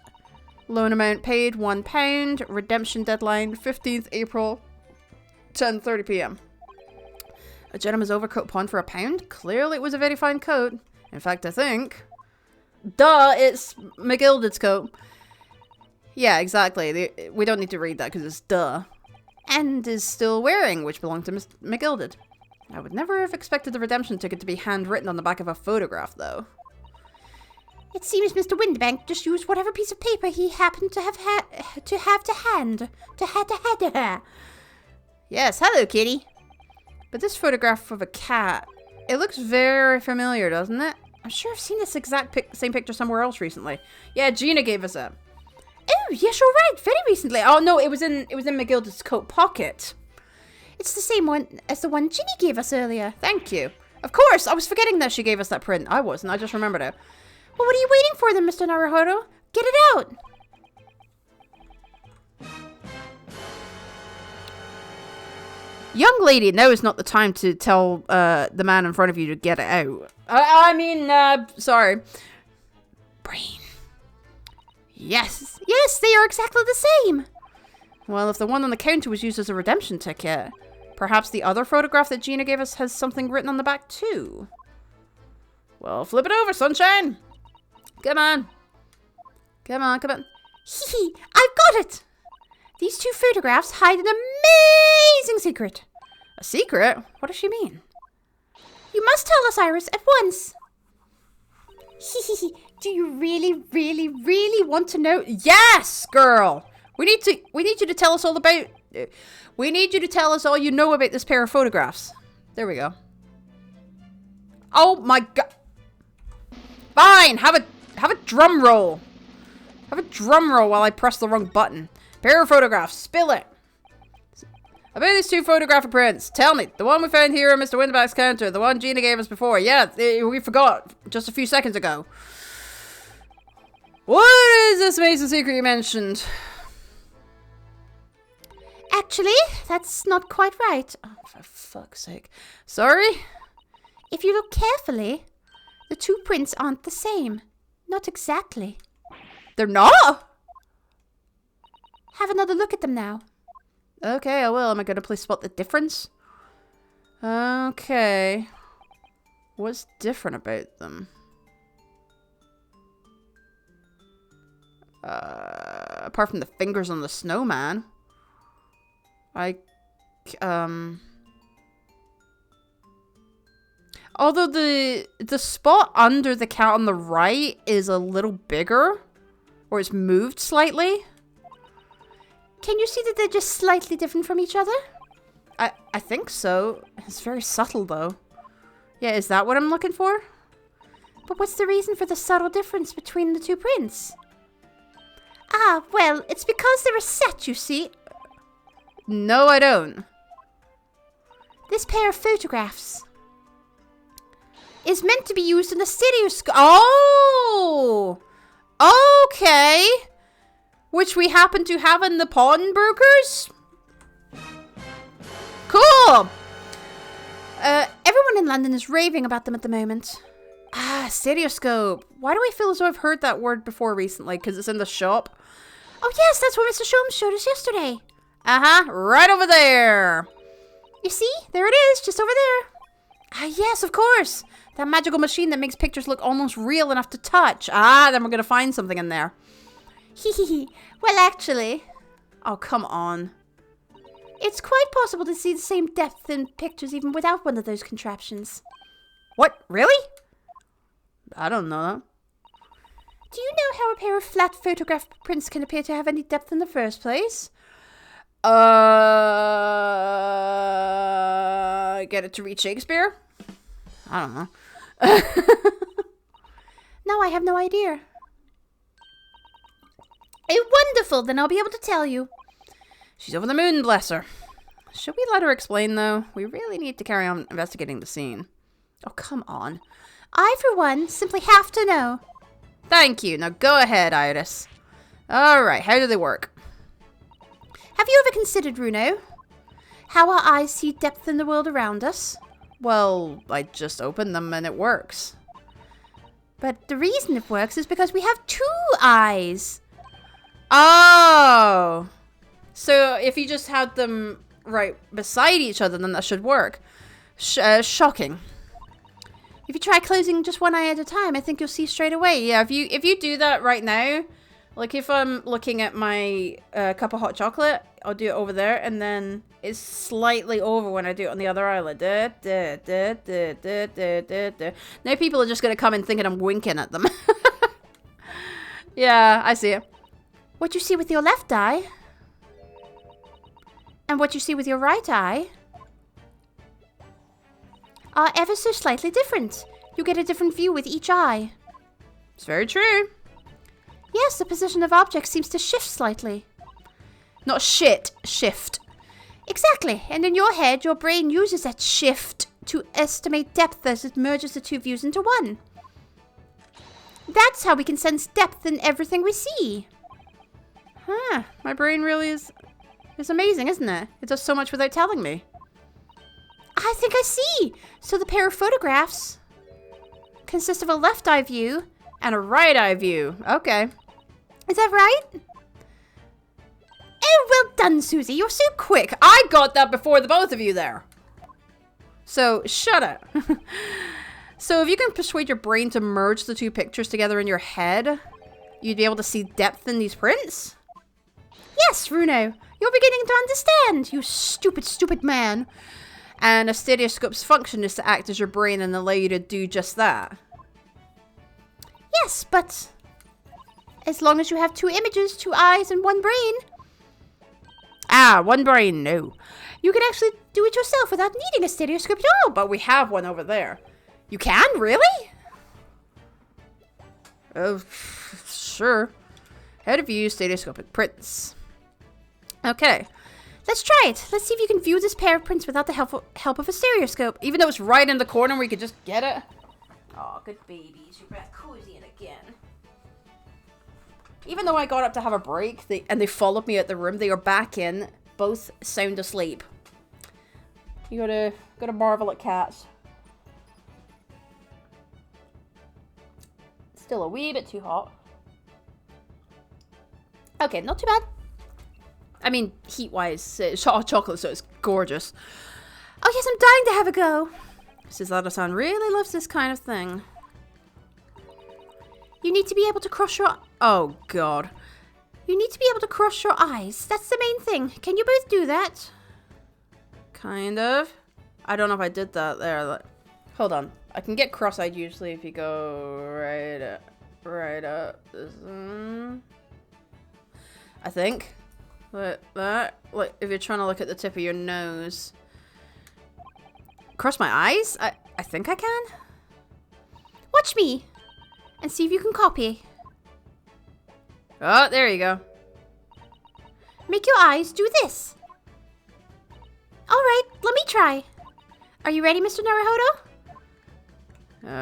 Speaker 1: Loan amount paid £1. Redemption deadline 15th April, 10:30 p.m. A gentleman's overcoat pawned for £1? Clearly it was a very fine coat. In fact, I think... Duh, it's McGilded's coat. Yeah, exactly. We don't need to read that because it's duh. And is still wearing, which belonged to Miss McGilded. I would never have expected the redemption ticket to be handwritten on the back of a photograph, though.
Speaker 2: It seems Mr. Windibank just used whatever piece of paper he happened to have to hand.
Speaker 1: Yes, hello, kitty. But this photograph of a cat, it looks very familiar, doesn't it? I'm sure I've seen this exact same picture somewhere else recently. Yeah, Gina gave us it.
Speaker 2: Oh, yes, you're right. Very recently.
Speaker 1: Oh no, it was in McGilded's coat pocket.
Speaker 2: It's the same one as the one Ginny gave us earlier.
Speaker 1: Thank you. Of course, I was forgetting that she gave us that print. I wasn't. I just remembered it.
Speaker 2: Well, what are you waiting for then, Mr. Naruhodo? Get it out.
Speaker 1: Young lady, now is not the time to tell the man in front of you to get it out. I mean, sorry. Brain. Yes.
Speaker 2: Yes, they are exactly the same.
Speaker 1: Well, if the one on the counter was used as a redemption ticket, perhaps the other photograph that Gina gave us has something written on the back too. Well, flip it over, Sunshine. Come on. Come on, come on.
Speaker 2: Hee, I've got it. These 2 photographs hide an amazing secret.
Speaker 1: A secret? What does she mean?
Speaker 2: You must tell us, Iris, at once. Do you really, really, really want to know?
Speaker 1: Yes, girl. We need you to tell us all about... We need you to tell us all you know about this pair of photographs. There we go. Oh my god. Fine, have a drum roll. Have a drum roll while I press the wrong button. Pair of photographs. Spill it. About these 2 photographic prints. Tell me. The one we found here on Mr. Windibank's counter. The one Gina gave us before. Yeah, we forgot just a few seconds ago. What is this amazing secret you mentioned?
Speaker 2: Actually, that's not quite right.
Speaker 1: Oh, for fuck's sake. Sorry?
Speaker 2: If you look carefully, the 2 prints aren't the same. Not exactly.
Speaker 1: They're not?
Speaker 2: Have another look at them now.
Speaker 1: Okay, I will. Am I going to please spot the difference? Okay. What's different about them? Apart from the fingers on the snowman. Although the spot under the cat on the right is a little bigger. Or it's moved slightly.
Speaker 2: Can you see that they're just slightly different from each other?
Speaker 1: I think so. It's very subtle though. Yeah, is that what I'm looking for?
Speaker 2: But what's the reason for the subtle difference between the 2 prints? Ah, well, it's because they're a set, you see.
Speaker 1: No, I don't.
Speaker 2: This pair of photographs is meant to be used in the stereoscope. Oh! Okay. Which we happen to have in the pawnbrokers. Cool! Everyone in London is raving about them at the moment. Ah, stereoscope. Why do I feel as though I've heard that word before recently? Because it's in the shop. Oh yes, that's what Mr. Sholmes showed us yesterday. Uh-huh, right over there. You see? There it is, just over there. Ah, yes, of course. That magical machine that makes pictures look almost real enough to touch. Ah, then we're going to find something in there. Hehehe. Well, actually... Oh, come on. It's quite possible to see the same depth in pictures even without one of those contraptions.
Speaker 1: What? Really? I don't know that.
Speaker 2: Do you know how a pair of flat photograph prints can appear to have any depth in the first place?
Speaker 1: Get it to read Shakespeare? I don't know.
Speaker 2: No, I have no idea. Oh, wonderful. Then I'll be able to tell you.
Speaker 1: She's over the moon, bless her. Should we let her explain, though? We really need to carry on investigating the scene. Oh, come on.
Speaker 2: I, for one, simply have to know.
Speaker 1: Thank you. Now go ahead, Iris. Alright, how do they work?
Speaker 2: Have you ever considered, Runo, how our eyes see depth in the world around us?
Speaker 1: Well, I just open them and it works.
Speaker 2: But the reason it works is because we have two eyes.
Speaker 1: Oh! So if you just had them right beside each other, then that should work. Shocking.
Speaker 2: If you try closing just one eye at a time, I think you'll see straight away.
Speaker 1: Yeah, if you do that right now, like if I'm looking at my cup of hot chocolate, I'll do it over there, and then it's slightly over when I do it on the other eyelid. Now people are just going to come in thinking I'm winking at them. Yeah, I see it.
Speaker 2: What you see with your left eye and what you see with your right eye are ever so slightly different. You get a different view with each eye.
Speaker 1: It's very true.
Speaker 2: Yes, the position of objects seems to shift slightly.
Speaker 1: Not shit, shift.
Speaker 2: Exactly, and in your head, your brain uses that shift to estimate depth as it merges the two views into one. That's how we can sense depth in everything we see.
Speaker 1: Huh, my brain really is amazing, isn't it? It does so much without telling me.
Speaker 2: I think I see. So the pair of photographs consist of a left eye view
Speaker 1: and a right eye view. Okay.
Speaker 2: Is that right? Oh, well done, Susie. You're so quick.
Speaker 1: I got that before the both of you there. So, shut up. So, if you can persuade your brain to merge the two pictures together in your head, you'd be able to see depth in these prints?
Speaker 2: Yes, Runo. You're beginning to understand, you stupid, stupid man.
Speaker 1: And a stereoscope's function is to act as your brain and allow you to do just that.
Speaker 2: Yes, but as long as you have two images, two eyes, and one brain.
Speaker 1: Ah, one brain, no.
Speaker 2: You can actually do it yourself without needing a stereoscope at all.
Speaker 1: But we have one over there. You can? Really? Oh, sure. How to view stereoscopic prints. Okay.
Speaker 2: Let's try it. Let's see if you can view this pair of prints without the help of a stereoscope.
Speaker 1: Even though it's right in the corner where you could just get it. Oh, good babies. You're back cozy in again. Even though I got up to have a break and they followed me out the room, they are back in, both sound asleep. You gotta marvel at cats. Still a wee bit too hot. Okay, not too bad. I mean, heat-wise, it's hot chocolate, so it's gorgeous.
Speaker 2: Oh yes, I'm dying to have a go.
Speaker 1: Sizada-san really loves this kind of thing.
Speaker 2: You need to be able to cross your...
Speaker 1: Oh, God.
Speaker 2: You need to be able to cross your eyes. That's the main thing. Can you both do that?
Speaker 1: Kind of. I don't know if I did that there. Hold on. I can get cross-eyed usually if you go right up. I think. Like that. Like if you're trying to look at the tip of your nose. Cross my eyes? I think I can.
Speaker 2: Watch me. And see if you can copy.
Speaker 1: Oh, there you go.
Speaker 2: Make your eyes do this. Alright, let me try. Are you ready, Mr. Naruhodo?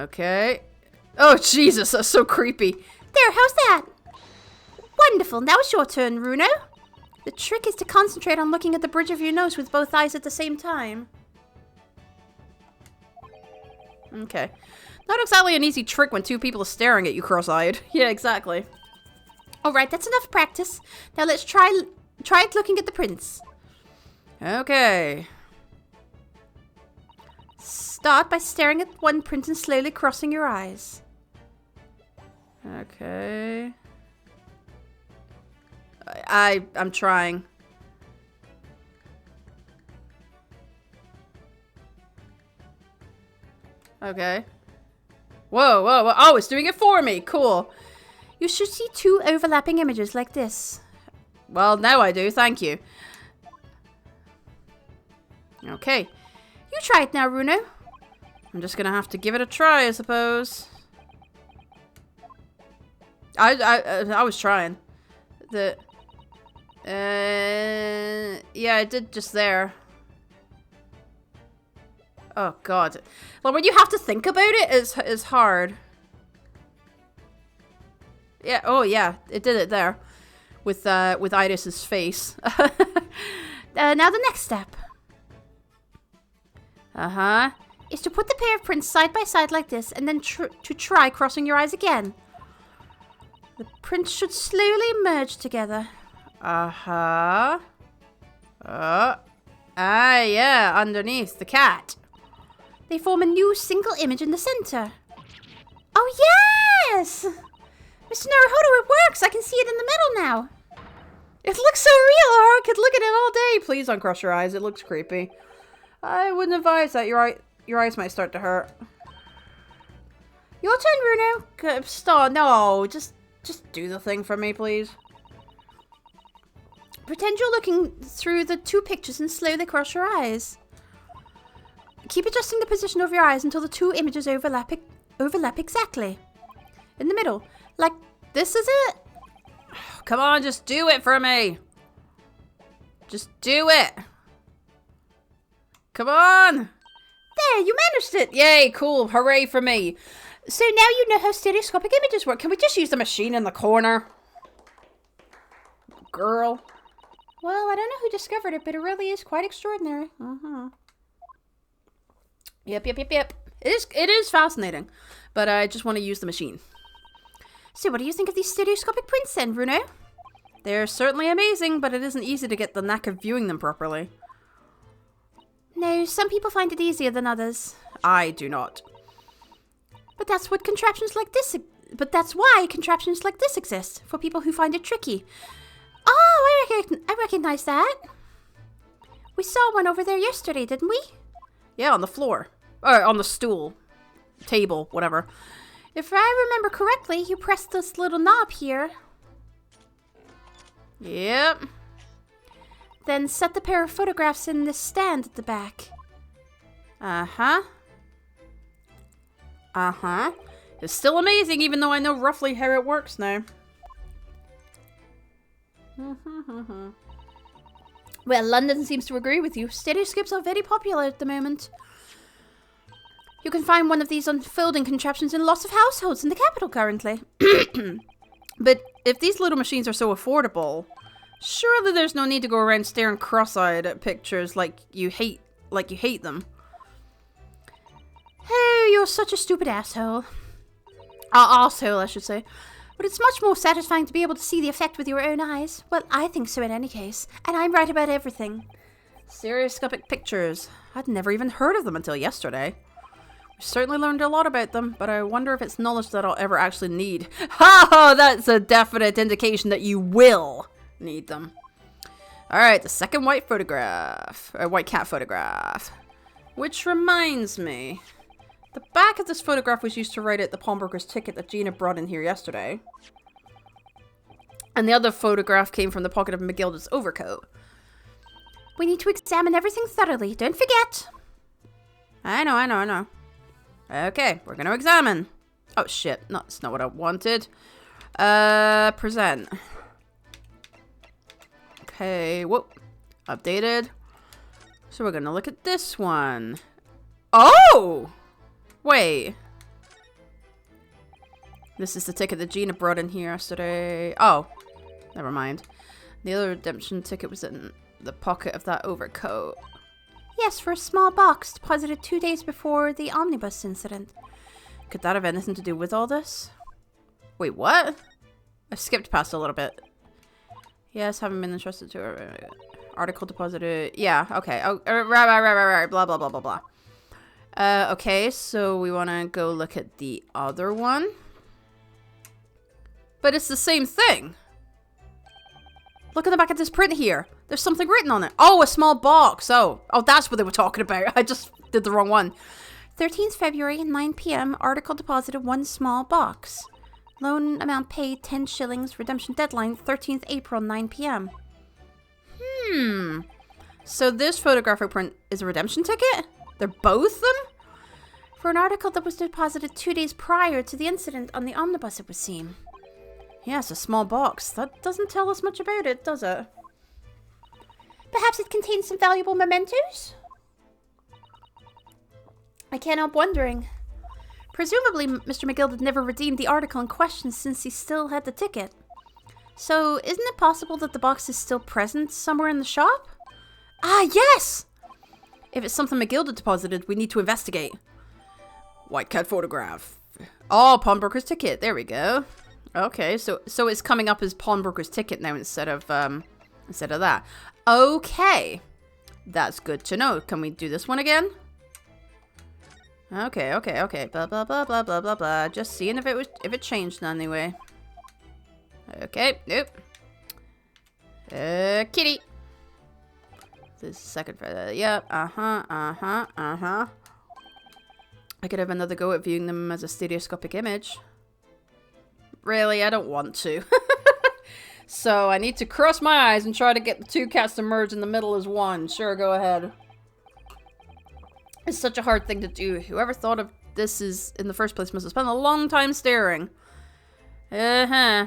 Speaker 1: Okay. Oh, Jesus, that's so creepy.
Speaker 2: There, how's that? Wonderful. Now it's your turn, Runo. The trick is to concentrate on looking at the bridge of your nose with both eyes at the same time.
Speaker 1: Okay. Not exactly an easy trick when two people are staring at you cross-eyed. Yeah, exactly.
Speaker 2: Alright, that's enough practice. Now let's try looking at the prince.
Speaker 1: Okay.
Speaker 2: Start by staring at one print and slowly crossing your eyes.
Speaker 1: Okay. I'm trying. Okay. Whoa, whoa, whoa. Oh, it's doing it for me. Cool.
Speaker 2: You should see two overlapping images like this.
Speaker 1: Well, now I do. Thank you. Okay.
Speaker 2: You try it now, Runo.
Speaker 1: I'm just gonna have to give it a try, I suppose. I was trying. Yeah, I did just there. Oh God. Well, when you have to think about it, it's hard. Yeah. Oh yeah, it did it there, with Iris's face.
Speaker 2: Now the next step. Is to put the pair of prints side by side like this, and then to try crossing your eyes again. The prints should slowly merge together.
Speaker 1: Yeah, underneath the cat.
Speaker 2: They form a new single image in the center. Oh yes! Mr. Naruhodo, it works! I can see it in the middle now.
Speaker 1: It looks so real, or I could look at it all day. Please don't cross your eyes, it looks creepy. I wouldn't advise that. Your eyes might start to hurt.
Speaker 2: Your turn, Runo.
Speaker 1: Stop. No, just do the thing for me, please.
Speaker 2: Pretend you're looking through the two pictures and slowly cross your eyes. Keep adjusting the position of your eyes until the two images overlap exactly. In the middle. Like, this is it.
Speaker 1: Come on, just do it for me. Just do it. Come on.
Speaker 2: There, you managed it.
Speaker 1: Yay, cool. Hooray for me.
Speaker 2: So now you know how stereoscopic images work.
Speaker 1: Can we just use the machine in the corner? Girl.
Speaker 2: Well, I don't know who discovered it, but it really is quite extraordinary.
Speaker 1: Yep. It is fascinating, but I just want to use the machine.
Speaker 2: So what do you think of these stereoscopic prints then, Runo?
Speaker 1: They're certainly amazing, but it isn't easy to get the knack of viewing them properly.
Speaker 2: No, some people find it easier than others.
Speaker 1: I do not.
Speaker 2: But that's why contraptions like this exist, for people who find it tricky. Oh, I recognize that. We saw one over there yesterday, didn't we?
Speaker 1: Yeah, on the floor. Or on the stool. Table, whatever.
Speaker 2: If I remember correctly, you press this little knob here.
Speaker 1: Yep.
Speaker 2: Then set the pair of photographs in this stand at the back.
Speaker 1: It's still amazing, even though I know roughly how it works now.
Speaker 2: Well, London seems to agree with you. Stereoscopes are very popular at the moment. You can find one of these unfolding contraptions in lots of households in the capital currently.
Speaker 1: But if these little machines are so affordable, surely there's no need to go around staring cross-eyed at pictures like you hate them.
Speaker 2: Oh, you're such a stupid asshole. Asshole, I should say. But it's much more satisfying to be able to see the effect with your own eyes. Well, I think so in any case. And I'm right about everything.
Speaker 1: Stereoscopic pictures. I'd never even heard of them until yesterday. We certainly learned a lot about them, but I wonder if it's knowledge that I'll ever actually need. Ha! That's a definite indication that you will need them. Alright, the second white cat photograph. Which reminds me, the back of this photograph was used to write out the pawnbroker's ticket that Gina brought in here yesterday. And the other photograph came from the pocket of McGilda's overcoat.
Speaker 2: We need to examine everything thoroughly, don't forget.
Speaker 1: I know. Okay, we're gonna examine. Oh shit, no, that's not what I wanted. Present. Okay, whoop. Updated. So we're gonna look at this one. Oh! Wait. This is the ticket that Gina brought in here yesterday. Oh. Never mind. The other redemption ticket was in the pocket of that overcoat.
Speaker 2: Yes, for a small box deposited 2 days before the omnibus incident.
Speaker 1: Could that have anything to do with all this? Wait, what? I skipped past a little bit. Yes, haven't been entrusted to her. Article deposited. Yeah, okay. Oh, right. Blah, blah, blah, blah, blah. Okay, so we want to go look at the other one. But it's the same thing. Look at the back of this print here. There's something written on it. Oh, a small box. Oh, that's what they were talking about. I just did the wrong one.
Speaker 2: 13th February, 9 p.m. Article deposited 1 small box. Loan amount paid 10 shillings. Redemption deadline 13th April, 9 p.m.
Speaker 1: So this photographic print is a redemption ticket? They're both them?
Speaker 2: For an article that was deposited 2 days prior to the incident on the omnibus, it would seem.
Speaker 1: Yeah, it's a small box. That doesn't tell us much about it, does it?
Speaker 2: Perhaps it contains some valuable mementos? I can't help wondering. Presumably, Mr. McGill had never redeemed the article in question since he still had the ticket. So, isn't it possible that the box is still present somewhere in the shop?
Speaker 1: Ah, yes! If it's something McGill had deposited, we need to investigate. White cat photograph. Oh, pawnbroker's ticket. There we go. Okay, so it's coming up as pawnbroker's ticket now instead of that. Okay. That's good to know. Can we do this one again? Okay. Blah blah blah blah blah blah blah. Just seeing if it changed in any way. Okay, nope. Kitty. This is second for that. Yep. I could have another go at viewing them as a stereoscopic image. Really, I don't want to. So I need to cross my eyes and try to get the two cats to merge in the middle as one. Sure, go ahead. It's such a hard thing to do. Whoever thought of this in the first place must have spent a long time staring. Oh,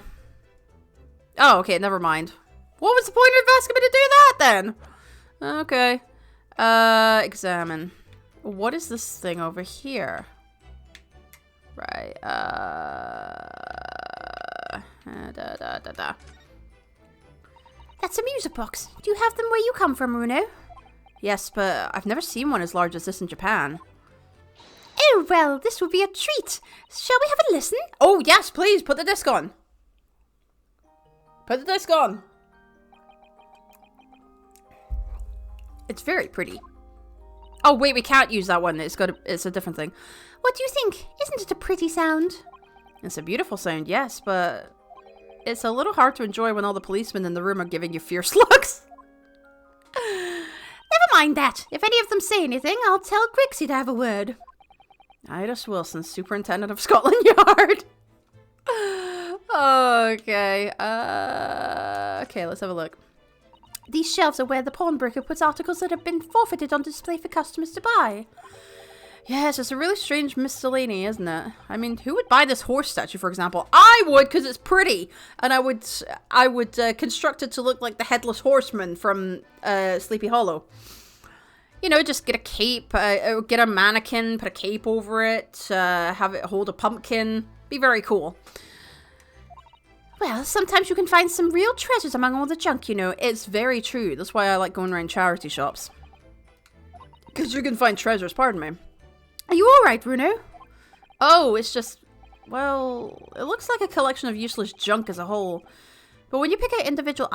Speaker 1: okay, never mind. What was the point of asking me to do that then? Okay. Examine. What is this thing over here? Right,
Speaker 2: That's a music box. Do you have them where you come from, Runo?
Speaker 1: Yes, but I've never seen one as large as this in Japan.
Speaker 2: Oh, well, this will be a treat. Shall we have a listen?
Speaker 1: Oh, yes, please, put the disc on. Put the disc on. It's very pretty. Oh, wait, we can't use that one. It's a different thing.
Speaker 2: What do you think? Isn't it a pretty sound?
Speaker 1: It's a beautiful sound, yes, but it's a little hard to enjoy when all the policemen in the room are giving you fierce looks.
Speaker 2: Never mind that. If any of them say anything, I'll tell Grixie to have a word.
Speaker 1: Idas Wilson, Superintendent of Scotland Yard. Okay. Okay, let's have a look.
Speaker 2: These shelves are where the pawnbroker puts articles that have been forfeited on display for customers to buy.
Speaker 1: Yes, it's a really strange miscellany, isn't it? I mean, who would buy this horse statue, for example? I would, because it's pretty, and I would construct it to look like the Headless Horseman from Sleepy Hollow. You know, just get a cape, get a mannequin, put a cape over it, have it hold a pumpkin. Be very cool.
Speaker 2: Well, sometimes you can find some real treasures among all the junk, you know.
Speaker 1: It's very true. That's why I like going around charity shops. Because you can find treasures, pardon me.
Speaker 2: Are you alright, Bruno?
Speaker 1: Oh, it's just, well, it looks like a collection of useless junk as a whole. But when you pick out individual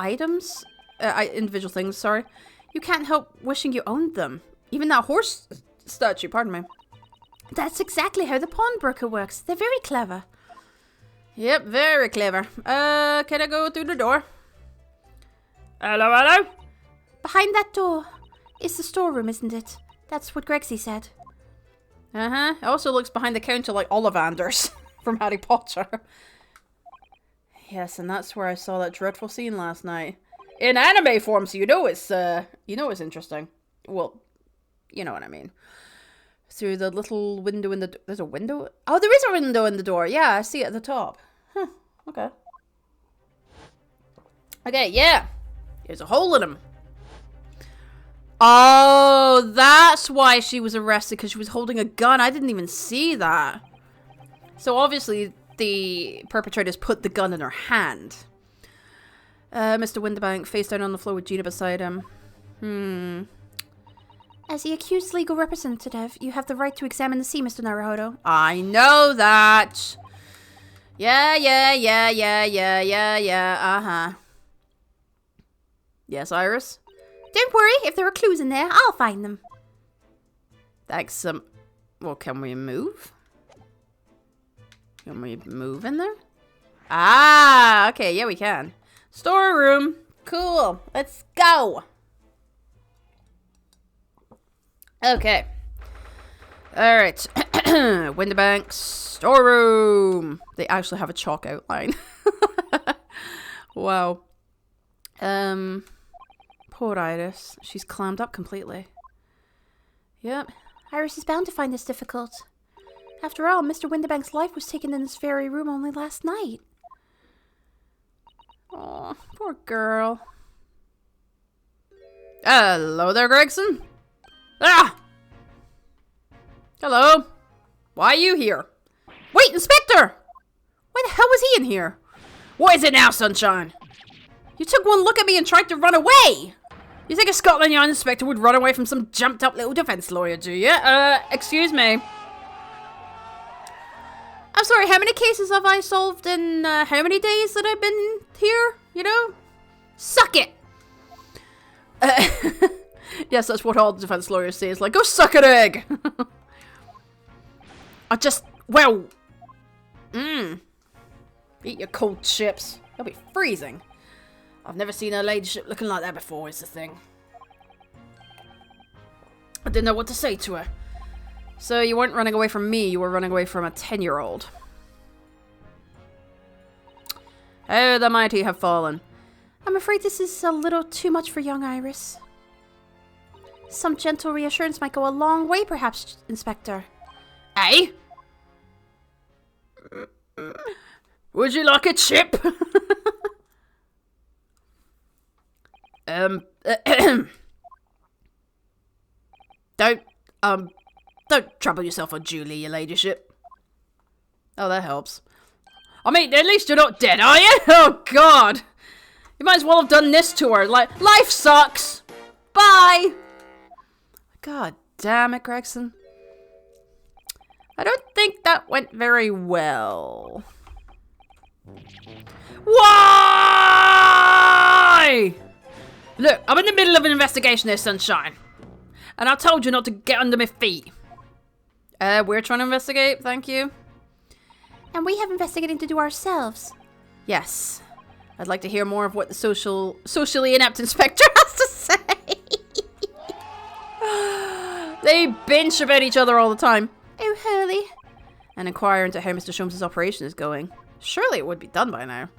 Speaker 1: things, sorry, you can't help wishing you owned them. Even that horse statue, pardon me.
Speaker 2: That's exactly how the pawnbroker works. They're very clever.
Speaker 1: Yep, very clever. Can I go through the door? Hello?
Speaker 2: Behind that door is the storeroom, isn't it? That's what Grexie said.
Speaker 1: Uh-huh. It also looks behind the counter like Ollivanders from Harry Potter. Yes, and that's where I saw that dreadful scene last night. In anime form, so you know it's interesting. Well, you know what I mean. Through the little window in the... There's a window? Oh, there is a window in the door. Yeah, I see it at the top. Huh, okay. Okay, yeah. There's a hole in him. Oh, that's why she was arrested, because she was holding a gun. I didn't even see that. So obviously the perpetrators put the gun in her hand. Mr. Winterbank, face down on the floor with Gina beside him.
Speaker 2: As the accused's legal representative, you have the right to examine the scene, Mr. Naruhodo.
Speaker 1: I know that. Yeah. Uh-huh. Yes, Iris?
Speaker 2: Don't worry, if there are clues in there, I'll find them.
Speaker 1: Thanks, well, can we move? Can we move in there? Ah, okay, yeah, we can. Storeroom. Cool. Let's go. Okay. Alright. Winterbank storeroom. They actually have a chalk outline. Wow. Poor Iris. She's clammed up completely. Yep.
Speaker 2: Iris is bound to find this difficult. After all, Mr. Winterbank's life was taken in this very room only last night.
Speaker 1: Oh, poor girl. Hello there, Gregson. Ah! Hello. Why are you here? Wait, Inspector! Why the hell was he in here? What is it now, Sunshine? You took one look at me and tried to run away! You think a Scotland Yard inspector would run away from some jumped up little defense lawyer, do you? Excuse me. I'm sorry, how many cases have I solved in, how many days that I've been here? You know? Suck it! Yes, that's what all the defense lawyers say. It's like, go suck an egg! Eat your cold chips. They'll be freezing. I've never seen her ladyship looking like that before, is the thing. I didn't know what to say to her. So you weren't running away from me, you were running away from a 10-year-old. Oh, the mighty have fallen.
Speaker 2: I'm afraid this is a little too much for young Iris. Some gentle reassurance might go a long way, perhaps, Inspector.
Speaker 1: Eh? Would you like a chip? Don't trouble yourself on Julie, your ladyship. Oh, that helps. I mean, at least you're not dead, are you? Oh, God. You might as well have done this to her. Like, life sucks. Bye. God damn it, Gregson. I don't think that went very well. Why? Look, I'm in the middle of an investigation here, Sunshine. And I told you not to get under my feet. We're trying to investigate, thank you.
Speaker 2: And we have investigating to do ourselves.
Speaker 1: Yes. I'd like to hear more of what the socially inept inspector has to say. They binge about each other all the time.
Speaker 2: Oh, Hurley.
Speaker 1: And inquire into how Mr. Sholmes' operation is going. Surely it would be done by now.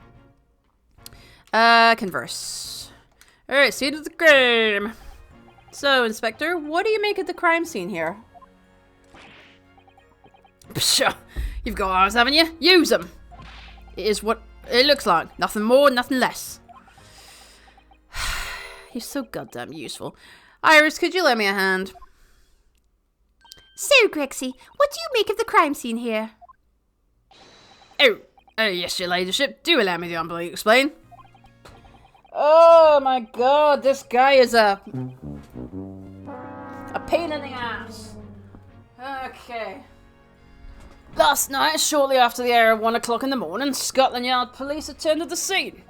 Speaker 1: Converse. Alright, seat of the game. So, Inspector, what do you make of the crime scene here? Pshaw, you've got eyes, haven't you? Use them. It is what it looks like. Nothing more, nothing less. You're so goddamn useful. Iris, could you lend me a hand?
Speaker 2: So, Grexy, what do you make of the crime scene here?
Speaker 1: Oh, yes, your ladyship. Do allow me to humbly explain. Oh my god, this guy is a pain in the ass. Okay. Last night, shortly after the hour of 1 o'clock in the morning, Scotland Yard police attended the scene.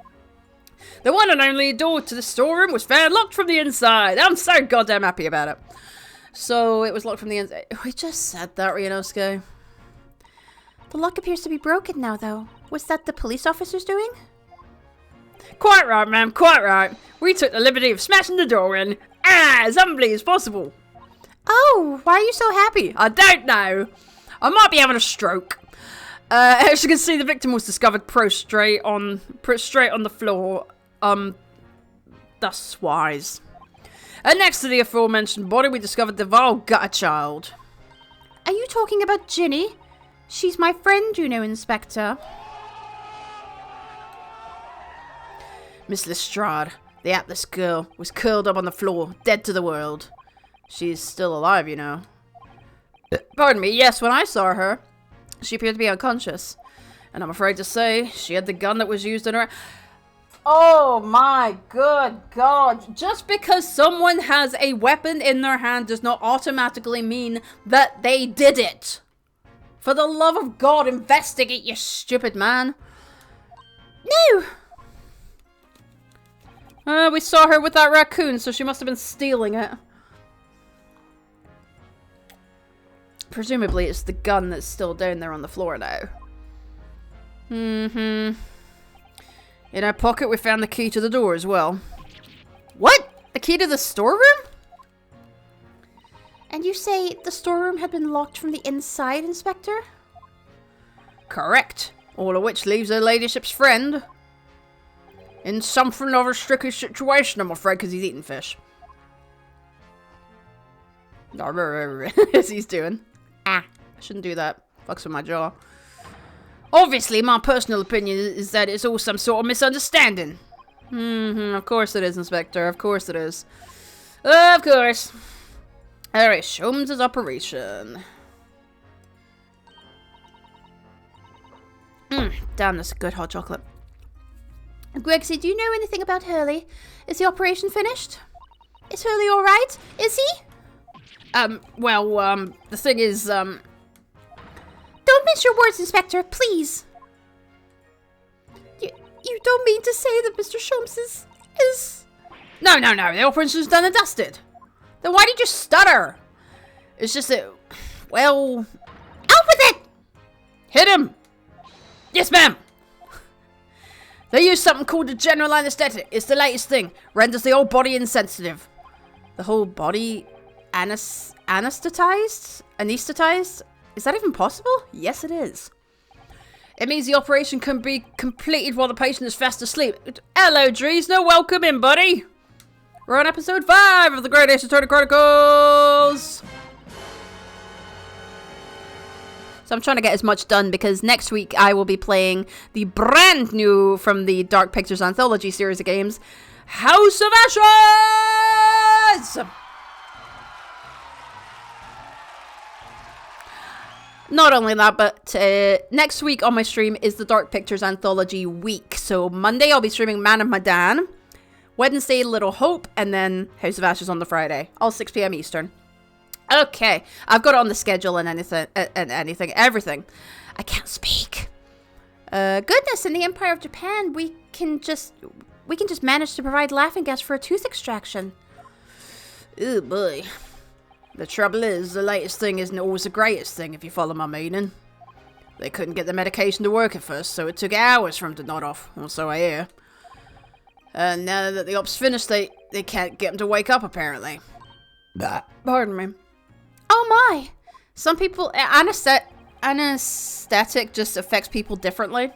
Speaker 1: The one and only door to the storeroom was found locked from the inside. I'm so goddamn happy about it. So, it was locked from the inside. We just said that, Ryonoske.
Speaker 2: The lock appears to be broken now, though. Was that the police officers doing?
Speaker 1: Quite right, ma'am, quite right. We took the liberty of smashing the door in as humbly as possible.
Speaker 2: Oh, why are you so happy?
Speaker 1: I don't know. I might be having a stroke. As you can see, the victim was discovered prostrate on the floor. Thus wise. And next to the aforementioned body, we discovered the vile gutter child.
Speaker 2: Are you talking about Ginny? She's my friend, you know, Inspector.
Speaker 1: Miss Lestrade, The Atlas girl was curled up on the floor, dead to the world. She's still alive, you know. Pardon me, yes, when I saw her, she appeared to be unconscious. And I'm afraid to say, she had the gun that was used in her... Oh my good God. Just because someone has a weapon in their hand does not automatically mean that they did it. For the love of God, investigate, you stupid man. No! We saw her with that raccoon, so she must have been stealing it. Presumably it's the gun that's still down there on the floor now. In our pocket we found the key to the door as well. What? The key to the storeroom?
Speaker 2: And you say the storeroom had been locked from the inside, Inspector?
Speaker 1: Correct. All of which leaves her ladyship's friend in something of a tricky situation, I'm afraid, because he's eating fish. As he's doing. I shouldn't do that. Fucks with my jaw. Obviously, my personal opinion is that it's all some sort of misunderstanding. Of course it is, Inspector. Of course it is. Of course. Alright, Sholmes' operation. Damn, that's a good hot chocolate.
Speaker 2: Gregsy, do you know anything about Hurley? Is the operation finished? Is Hurley alright? Is he?
Speaker 1: The thing is,
Speaker 2: Don't mince your words, Inspector, please. You don't mean to say that Mr. Sholmes is...
Speaker 1: No, the operation's done and dusted. Then why did you stutter? It's just that, well...
Speaker 2: Out with it!
Speaker 1: Hit him! Yes, ma'am! They use something called a general anesthetic. It's the latest thing. Renders the whole body insensitive. The whole body anesthetized? Anesthetized? Is that even possible? Yes, it is. It means the operation can be completed while the patient is fast asleep. Hello, Drees. No, welcome in, buddy. We're on episode 5 of the Great Ace Attorney Chronicles. So I'm trying to get as much done because next week I will be playing the brand new from the Dark Pictures Anthology series of games, House of Ashes! Not only that, but next week on my stream is the Dark Pictures Anthology week. So Monday I'll be streaming Man of Medan, Wednesday Little Hope, and then House of Ashes on the Friday, all 6 p.m. Eastern. Okay, I've got it on the schedule and everything. I can't speak. Goodness, in the Empire of Japan, we can just manage to provide laughing gas for a tooth extraction. Oh boy. The trouble is, the latest thing isn't always the greatest thing, if you follow my meaning. They couldn't get the medication to work at first, so it took hours for them to nod off, or so I hear. And now that the op's finished, they can't get them to wake up, apparently. Pardon me.
Speaker 2: Oh my!
Speaker 1: Some people, anesthetic just affects people differently.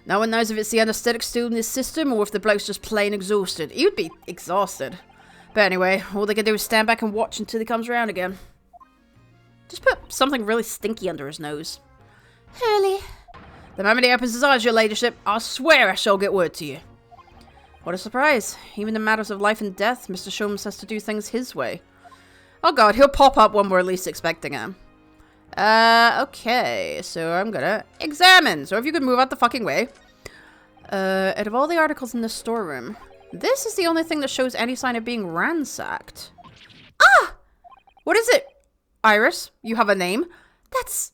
Speaker 1: No one knows if it's the anesthetic still in his system, or if the bloke's just plain exhausted. He would be exhausted. But anyway, all they can do is stand back and watch until he comes around again. Just put something really stinky under his nose.
Speaker 2: Hurley.
Speaker 1: The moment he opens his eyes, your ladyship, I swear I shall get word to you. What a surprise. Even in matters of life and death, Mr. Sholmes has to do things his way. Oh god, he'll pop up when we're least expecting him. Okay, so I'm gonna examine. So if you could move out the fucking way. Out of all the articles in the storeroom, this is the only thing that shows any sign of being ransacked. Ah! What is it? Iris, you have a name?
Speaker 2: That's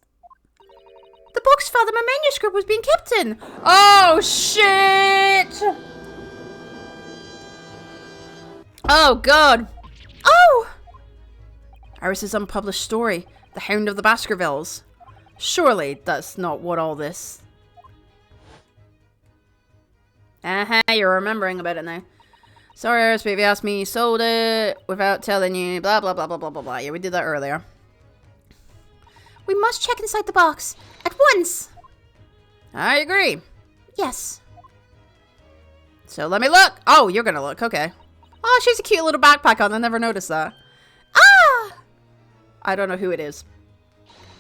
Speaker 2: the box file that my manuscript was being kept in.
Speaker 1: Oh, shit! Oh, God.
Speaker 2: Oh!
Speaker 1: Iris's unpublished story, The Hound of the Baskervilles. Surely that's not what all this... You're remembering about it now. Sorry, Iris, baby asked me, sold it without telling you, blah, blah, blah, blah, blah, blah, blah. Yeah, we did that earlier.
Speaker 2: We must check inside the box. At once.
Speaker 1: I agree.
Speaker 2: Yes.
Speaker 1: So let me look. Oh, you're gonna look. Okay. Oh, she's a cute little backpack on. I never noticed that.
Speaker 2: Ah!
Speaker 1: I don't know who it is.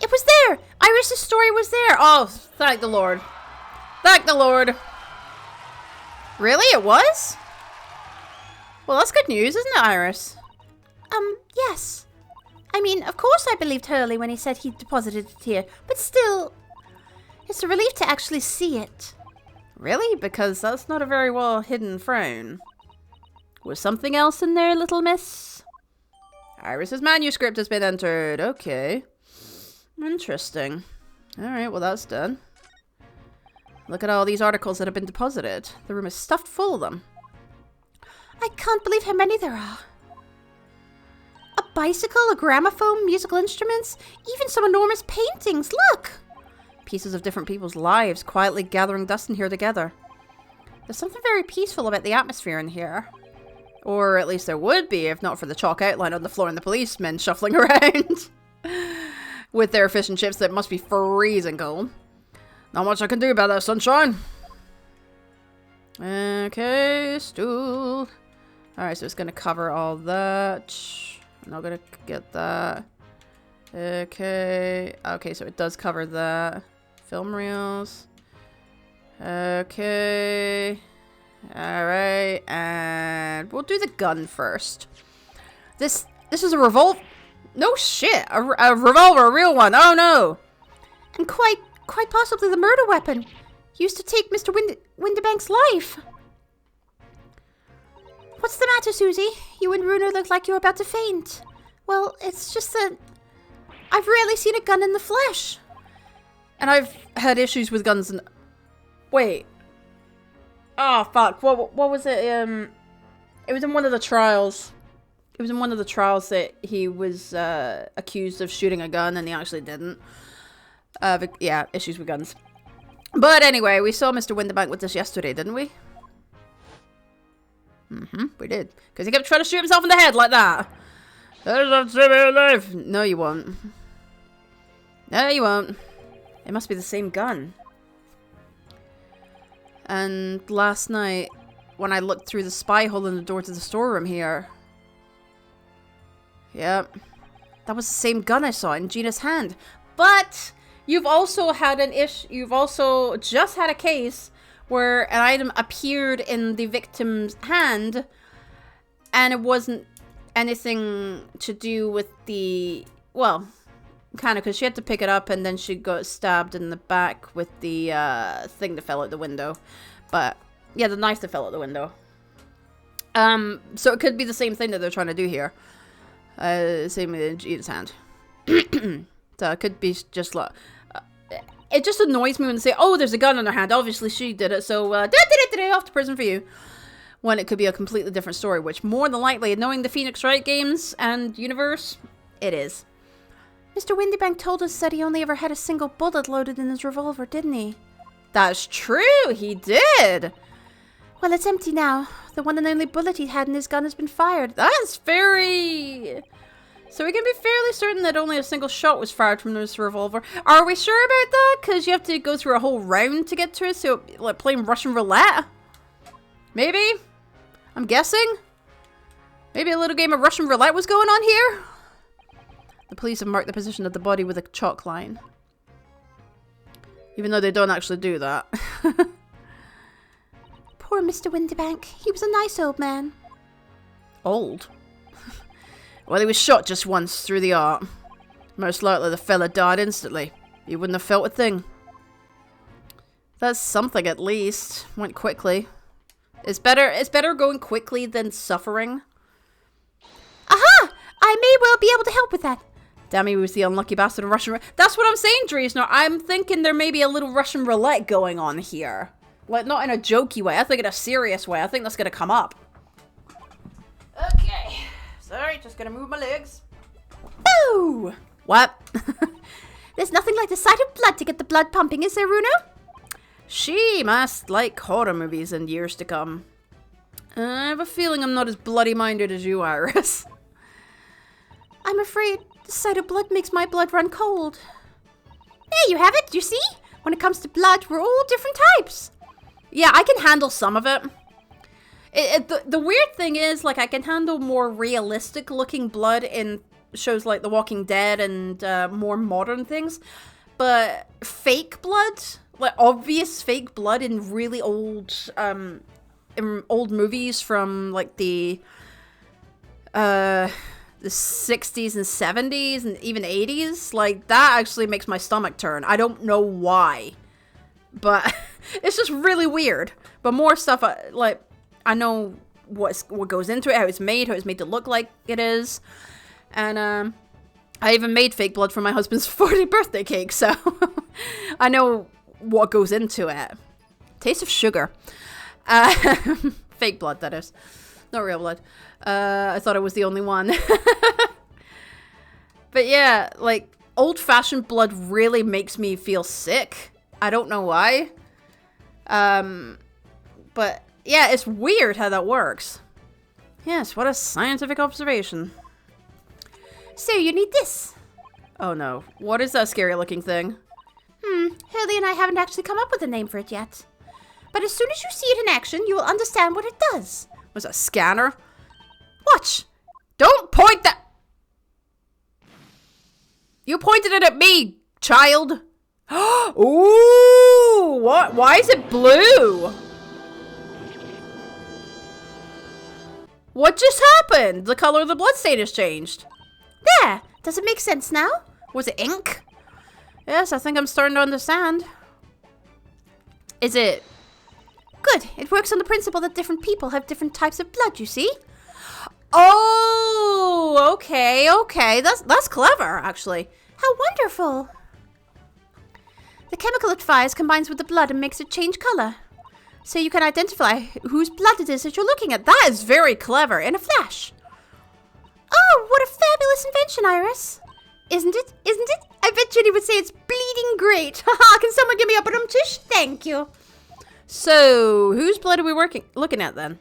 Speaker 2: It was there. Iris's story was there.
Speaker 1: Oh, thank the Lord. Thank the Lord. Really? It was? Well, that's good news, isn't it, Iris?
Speaker 2: Yes. I mean, of course I believed Hurley when he said he deposited it here, but still, it's a relief to actually see it.
Speaker 1: Really? Because that's not a very well hidden throne. Was something else in there, little miss? Iris's manuscript has been entered. Okay. Interesting. Alright, well that's done. Look at all these articles that have been deposited. The room is stuffed full of them.
Speaker 2: I can't believe how many there are. A bicycle, a gramophone, musical instruments, even some enormous paintings. Look!
Speaker 1: Pieces of different people's lives quietly gathering dust in here together. There's something very peaceful about the atmosphere in here. Or at least there would be, if not for the chalk outline on the floor and the policemen shuffling around. With their fish and chips that must be freezing cold. Not much I can do about that, sunshine. Okay, stool. Alright, so it's going to cover all that. I'm not going to get that. Okay. Okay, so it does cover that. Film reels. Okay. Alright, and we'll do the gun first. This is a revolver. No shit, a revolver, a real one. Oh no.
Speaker 2: And quite possibly the murder weapon used to take Mr. Windibank's life. What's the matter, Susie? You and Runo look like you're about to faint. Well, it's just that I've rarely seen a gun in the flesh.
Speaker 1: And I've had issues with guns and... Wait. Oh, fuck. What was it? It was in one of the trials. It was in one of the trials that he was accused of shooting a gun and he actually didn't. But yeah, issues with guns. But anyway, we saw Mr. Windibank with this yesterday, didn't we? We did. Because he kept trying to shoot himself in the head like that. No, you won't. No, you won't. It must be the same gun. And last night, when I looked through the spy hole in the door to the storeroom here. Yep. That was the same gun I saw in Gina's hand. But you've also had an you've also just had a case where an item appeared in the victim's hand and it wasn't anything to do with the, well, kind of, because she had to pick it up and then she got stabbed in the back with the thing that fell out the window. But yeah, the knife that fell out the window. So it could be the same thing that they're trying to do here. Same with Gina's hand. So it could be just like... it just annoys me when they say, oh, there's a gun in her hand. Obviously she did it, so off to prison for you. When it could be a completely different story, which more than likely, knowing the Phoenix Wright games and universe, it is.
Speaker 2: Mr. Windibank told us that he only ever had a single bullet loaded in his revolver, didn't he?
Speaker 1: That's true, he did.
Speaker 2: Well, it's empty now. The one and only bullet he had in his gun has been fired.
Speaker 1: That's very... So we can be fairly certain that only a single shot was fired from this revolver. Are we sure about that? Because you have to go through a whole round to get to it, so like playing Russian roulette? Maybe? I'm guessing? Maybe a little game of Russian roulette was going on here? The police have marked the position of the body with a chalk line. Even though they don't actually do that.
Speaker 2: Poor Mr. Windibank. He was a nice old man.
Speaker 1: Old? Well, he was shot just once through the heart. Most likely the fella died instantly. He wouldn't have felt a thing. That's something at least. Went quickly. It's better going quickly than suffering.
Speaker 2: Aha! I may well be able to help with that.
Speaker 1: Damn, he was the unlucky bastard of Russian roulette. That's what I'm saying, Dries. I'm thinking there may be a little Russian roulette going on here. Like, not in a jokey way. I think in a serious way. I think that's going to come up. Okay. Sorry, just going to move my legs.
Speaker 2: Boo!
Speaker 1: What?
Speaker 2: There's nothing like the sight of blood to get the blood pumping, is there, Runo?
Speaker 1: She must like horror movies in years to come. I have a feeling I'm not as bloody-minded as you, Iris.
Speaker 2: I'm afraid the sight of blood makes my blood run cold. There you have it, you see? When it comes to blood, we're all different types.
Speaker 1: Yeah, I can handle some of it. The weird thing is, like, I can handle more realistic-looking blood in shows like The Walking Dead and more modern things. But fake blood, like obvious fake blood in really old old movies from like the 60s and 70s and even 80s, like that actually makes my stomach turn. I don't know why, but it's just really weird. But more stuff, like I know what goes into it, how it's made to look like it is, and I even made fake blood for my husband's 40th birthday cake, so I know what goes into it. Taste of sugar. Fake blood, that is. Not real blood. I thought I was the only one. But yeah, like, old-fashioned blood really makes me feel sick. I don't know why. But yeah, it's weird how that works. Yes, what a scientific observation.
Speaker 2: So you need this.
Speaker 1: Oh no. What is that scary-looking thing?
Speaker 2: Hurley and I haven't actually come up with a name for it yet. But as soon as you see it in action, you will understand what it does.
Speaker 1: Was that a scanner? Watch! Don't point that! You pointed it at me, child! Ooh! What? Why is it blue? What just happened? The color of the bloodstain has changed.
Speaker 2: There! Does it make sense now?
Speaker 1: Was it ink? Yes, I think I'm starting to understand. Is it...
Speaker 2: Good. It works on the principle that different people have different types of blood, you see?
Speaker 1: Oh, okay. That's clever, actually.
Speaker 2: How wonderful. The chemical it fires combines with the blood and makes it change color. So you can identify whose blood it is that you're looking at.
Speaker 1: That is very clever, in a flash.
Speaker 2: Oh, what a fabulous invention, Iris. Isn't it? Isn't it? I bet Judy would say it's bleeding great. Haha, can someone give me a tish? Thank you.
Speaker 1: So, whose blood are we looking at then?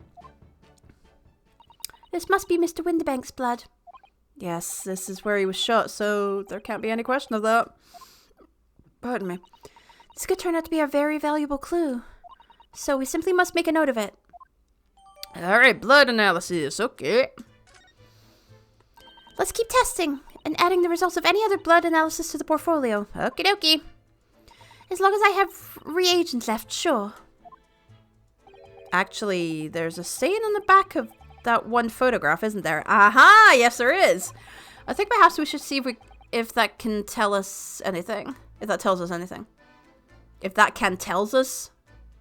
Speaker 2: This must be Mr. Windibank's blood.
Speaker 1: Yes, this is where he was shot, so there can't be any question of that. Pardon me.
Speaker 2: This could turn out to be a very valuable clue. So we simply must make a note of it.
Speaker 1: Alright, blood analysis, okay.
Speaker 2: Let's keep testing and adding the results of any other blood analysis to the portfolio.
Speaker 1: Okie dokie.
Speaker 2: As long as I have reagents left, sure.
Speaker 1: Actually, there's a stain on the back of that one photograph, isn't there? Aha! Yes, there is. I think perhaps we should see if that can tell us anything. If that tells us anything. If that can tells us.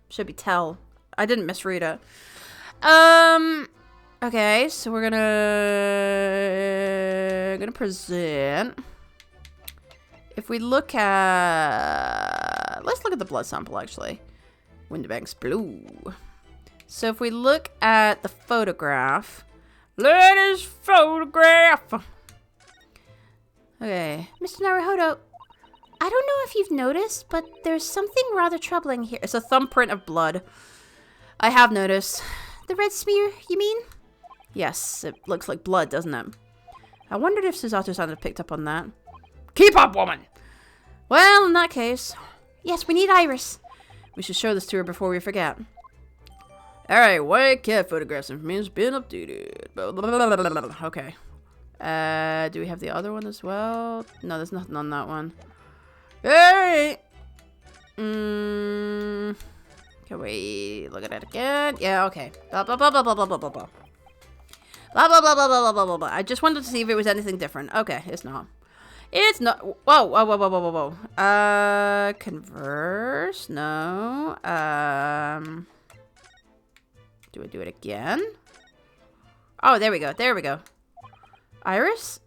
Speaker 1: Should be tell. I didn't misread it. Okay, so we're gonna present. If we look at... Let's look at the blood sample, actually. Windibank's blue. So if we look at the photograph. Latest photograph! Okay.
Speaker 2: Mr. Naruhodo, I don't know if you've noticed, but there's something rather troubling here.
Speaker 1: It's a thumbprint of blood. I have noticed.
Speaker 2: The red smear, you mean?
Speaker 1: Yes, it looks like blood, doesn't it? I wondered if Susato-san had picked up on that. Keep up, woman! Well, in that case...
Speaker 2: Yes, we need Iris.
Speaker 1: We should show this to her before we forget. Alright, white cat photographs information has been updated. Okay. Do we have the other one as well? No, there's nothing on that one. Alright! Can we look at it again? Yeah, okay. Blah, blah, blah, blah, blah, blah, blah, blah, blah. Blah, blah, blah, blah, blah, blah, blah, blah. I just wanted to see if it was anything different. Okay, it's not. It's not. Whoa, whoa, whoa, whoa, whoa, whoa, whoa. Converse? No. Do I do it again? Oh, there we go. There we go. Iris?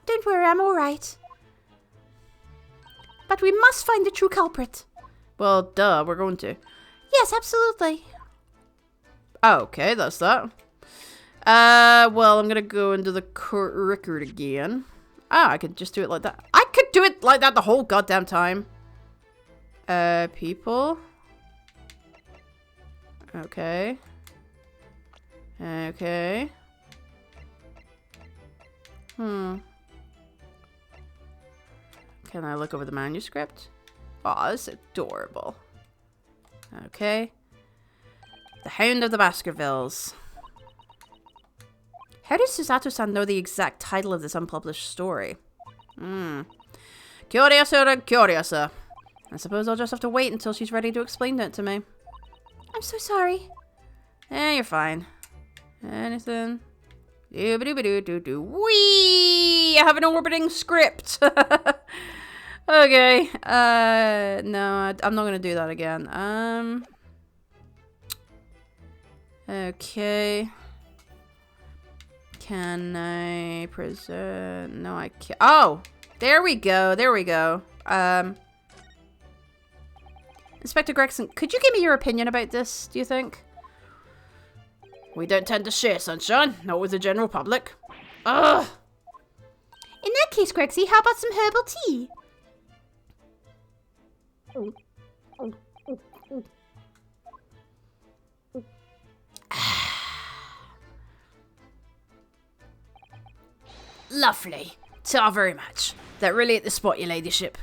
Speaker 2: Don't worry, I'm alright. But we must find the true culprit.
Speaker 1: Well, duh, we're going to.
Speaker 2: Yes, absolutely.
Speaker 1: Okay, that's that. Well, I'm gonna go into the court record again. Ah, I could just do it like that. I could do it like that the whole goddamn time. People. Okay. Okay. Can I look over the manuscript? Aw, this is adorable. Okay. The Hound of the Baskervilles. How does Susato-san know the exact title of this unpublished story? Curiouser and curiouser. I suppose I'll just have to wait until she's ready to explain it to me.
Speaker 2: I'm so sorry.
Speaker 1: You're fine. Anything? Doo-ba-doo-ba-doo-doo-doo. Whee! I have an orbiting script. Okay. No, I'm not gonna do that again. Okay. Can I present? No, I can't. Oh! There we go. There we go. Inspector Gregson, could you give me your opinion about this, do you think? We don't tend to share, Sunshine. Not with the general public. Ugh!
Speaker 2: In that case, Grexy, how about some herbal tea?
Speaker 1: Lovely. Ta very much. That really hit the spot, your ladyship.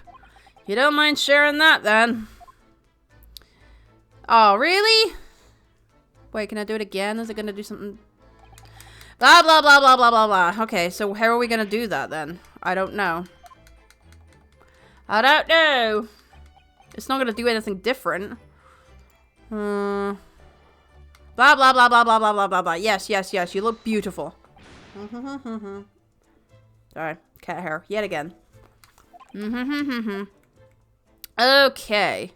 Speaker 1: You don't mind sharing that, then? Oh, really? Wait, can I do it again? Is it gonna do something? Blah, blah, blah, blah, blah, blah, blah. Okay, so how are we gonna do that, then? I don't know. I don't know. It's not gonna do anything different. Blah, blah, blah, blah, blah, blah, blah, blah, blah. Yes, yes, yes. You look beautiful. Alright, cat hair. Yet again. Okay.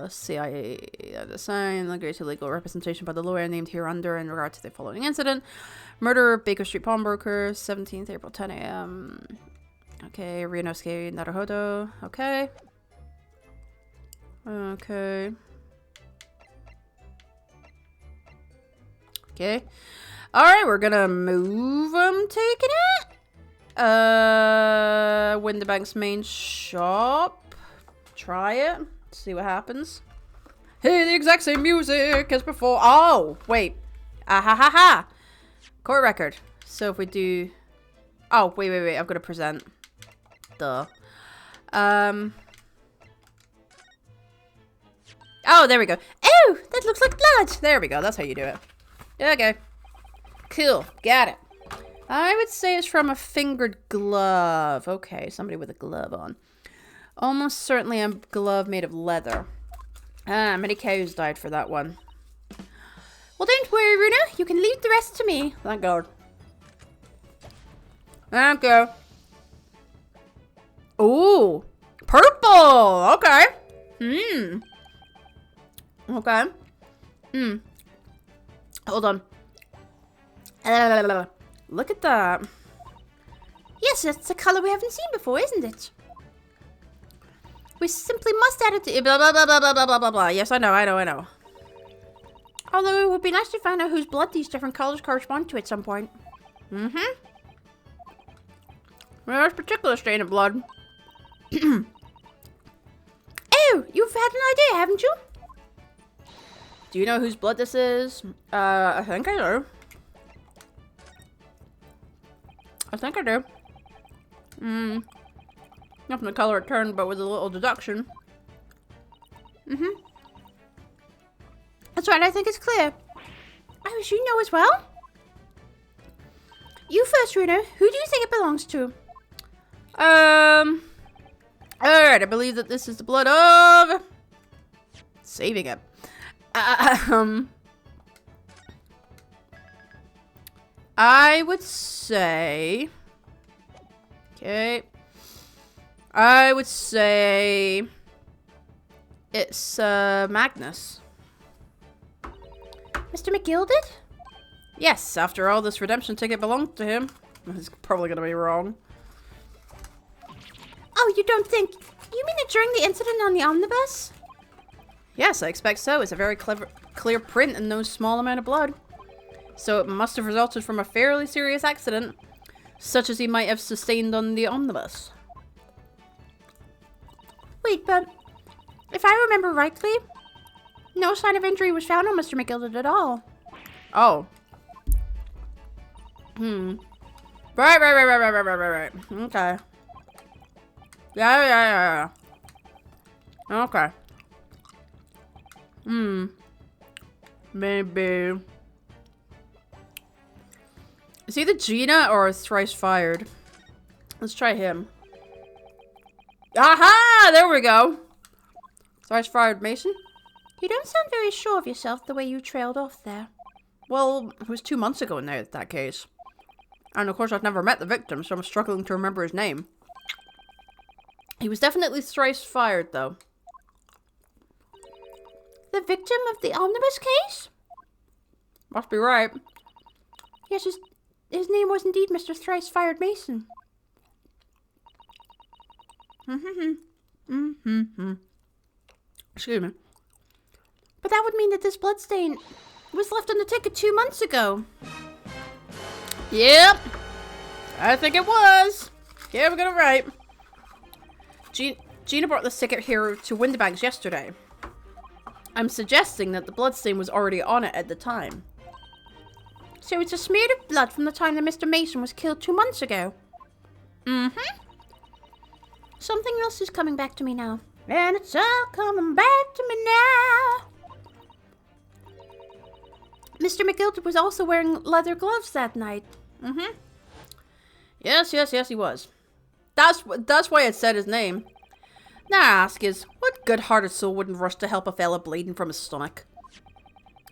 Speaker 1: Let's see. I assign agree to legal representation by the lawyer named hereunder in regard to the following incident: murder of Baker Street pawnbroker, 17th April, 10 a.m. Okay, Ryonoske, Naruhodo. Okay. Okay. Okay. Alright, we're gonna move taking it. Winterbank's main shop. Try it. See what happens. Hey, the exact same music as before. Oh, wait. Ah ha ha ha. Court record. So if we do... Oh, wait, wait, wait. I've got to present. Duh. Oh, there we go.
Speaker 2: Oh, that looks like blood.
Speaker 1: There we go. That's how you do it. Okay. Cool. Got it. I would say it's from a fingered glove. Okay, somebody with a glove on. Almost certainly a glove made of leather. Ah, many cows died for that one.
Speaker 2: Well, don't worry, Runa. You can leave the rest to me.
Speaker 1: Thank God. Thank you. Ooh. Purple. Okay. Okay. Hold on. Look at that.
Speaker 2: Yes, that's a color we haven't seen before, isn't it? We simply must add it to...
Speaker 1: Blah, blah, blah, blah, blah, blah, blah, blah. Yes, I know.
Speaker 2: Although it would be nice to find out whose blood these different colors correspond to at some point.
Speaker 1: Well, there's a particular strain of blood.
Speaker 2: Oh, you've had an idea, haven't you?
Speaker 1: Do you know whose blood this is? I think I do. Not from the color it turned, but with a little deduction.
Speaker 2: That's right, I think it's clear. Oh, you know as well? You first, Runa. Who do you think it belongs to?
Speaker 1: Alright, I believe that this is the blood of... Saving it. I would say... Okay. I would say... It's, Magnus.
Speaker 2: Mr. McGilded?
Speaker 1: Yes, after all, this redemption ticket belonged to him. He's probably gonna be wrong.
Speaker 2: Oh, you don't think... You mean that during the incident on the omnibus?
Speaker 1: Yes, I expect so. It's a very clear print and no small amount of blood. So it must have resulted from a fairly serious accident, such as he might have sustained on the omnibus.
Speaker 2: Wait, but... If I remember rightly, no sign of injury was found on Mr. McGilded at all.
Speaker 1: Oh. Right. Okay. Yeah. Okay. Maybe. Is he the Gina or Thrice Fired? Let's try him. Aha! There we go. Thrice-fired Mason?
Speaker 2: You don't sound very sure of yourself the way you trailed off there.
Speaker 1: Well, it was 2 months ago in that case. And of course I've never met the victim, so I'm struggling to remember his name. He was definitely thrice fired, though.
Speaker 2: The victim of the omnibus case?
Speaker 1: Must be right.
Speaker 2: Yes, his name was indeed Mr. Thrice-Fired Mason.
Speaker 1: Excuse me.
Speaker 2: But that would mean that this bloodstain was left on the ticket 2 months ago.
Speaker 1: Yep. I think it was. Yeah, we got it right. Gina brought this ticket here to Windibanks yesterday. I'm suggesting that the bloodstain was already on it at the time.
Speaker 2: So it's a smear of blood from the time that Mr. Mason was killed 2 months ago. Something else is coming back to me now. And it's all coming back to me now. Mr. McGilder was also wearing leather gloves that night.
Speaker 1: Yes, he was. That's why it said his name. Now I ask is, what good-hearted soul wouldn't rush to help a fella bleeding from his stomach?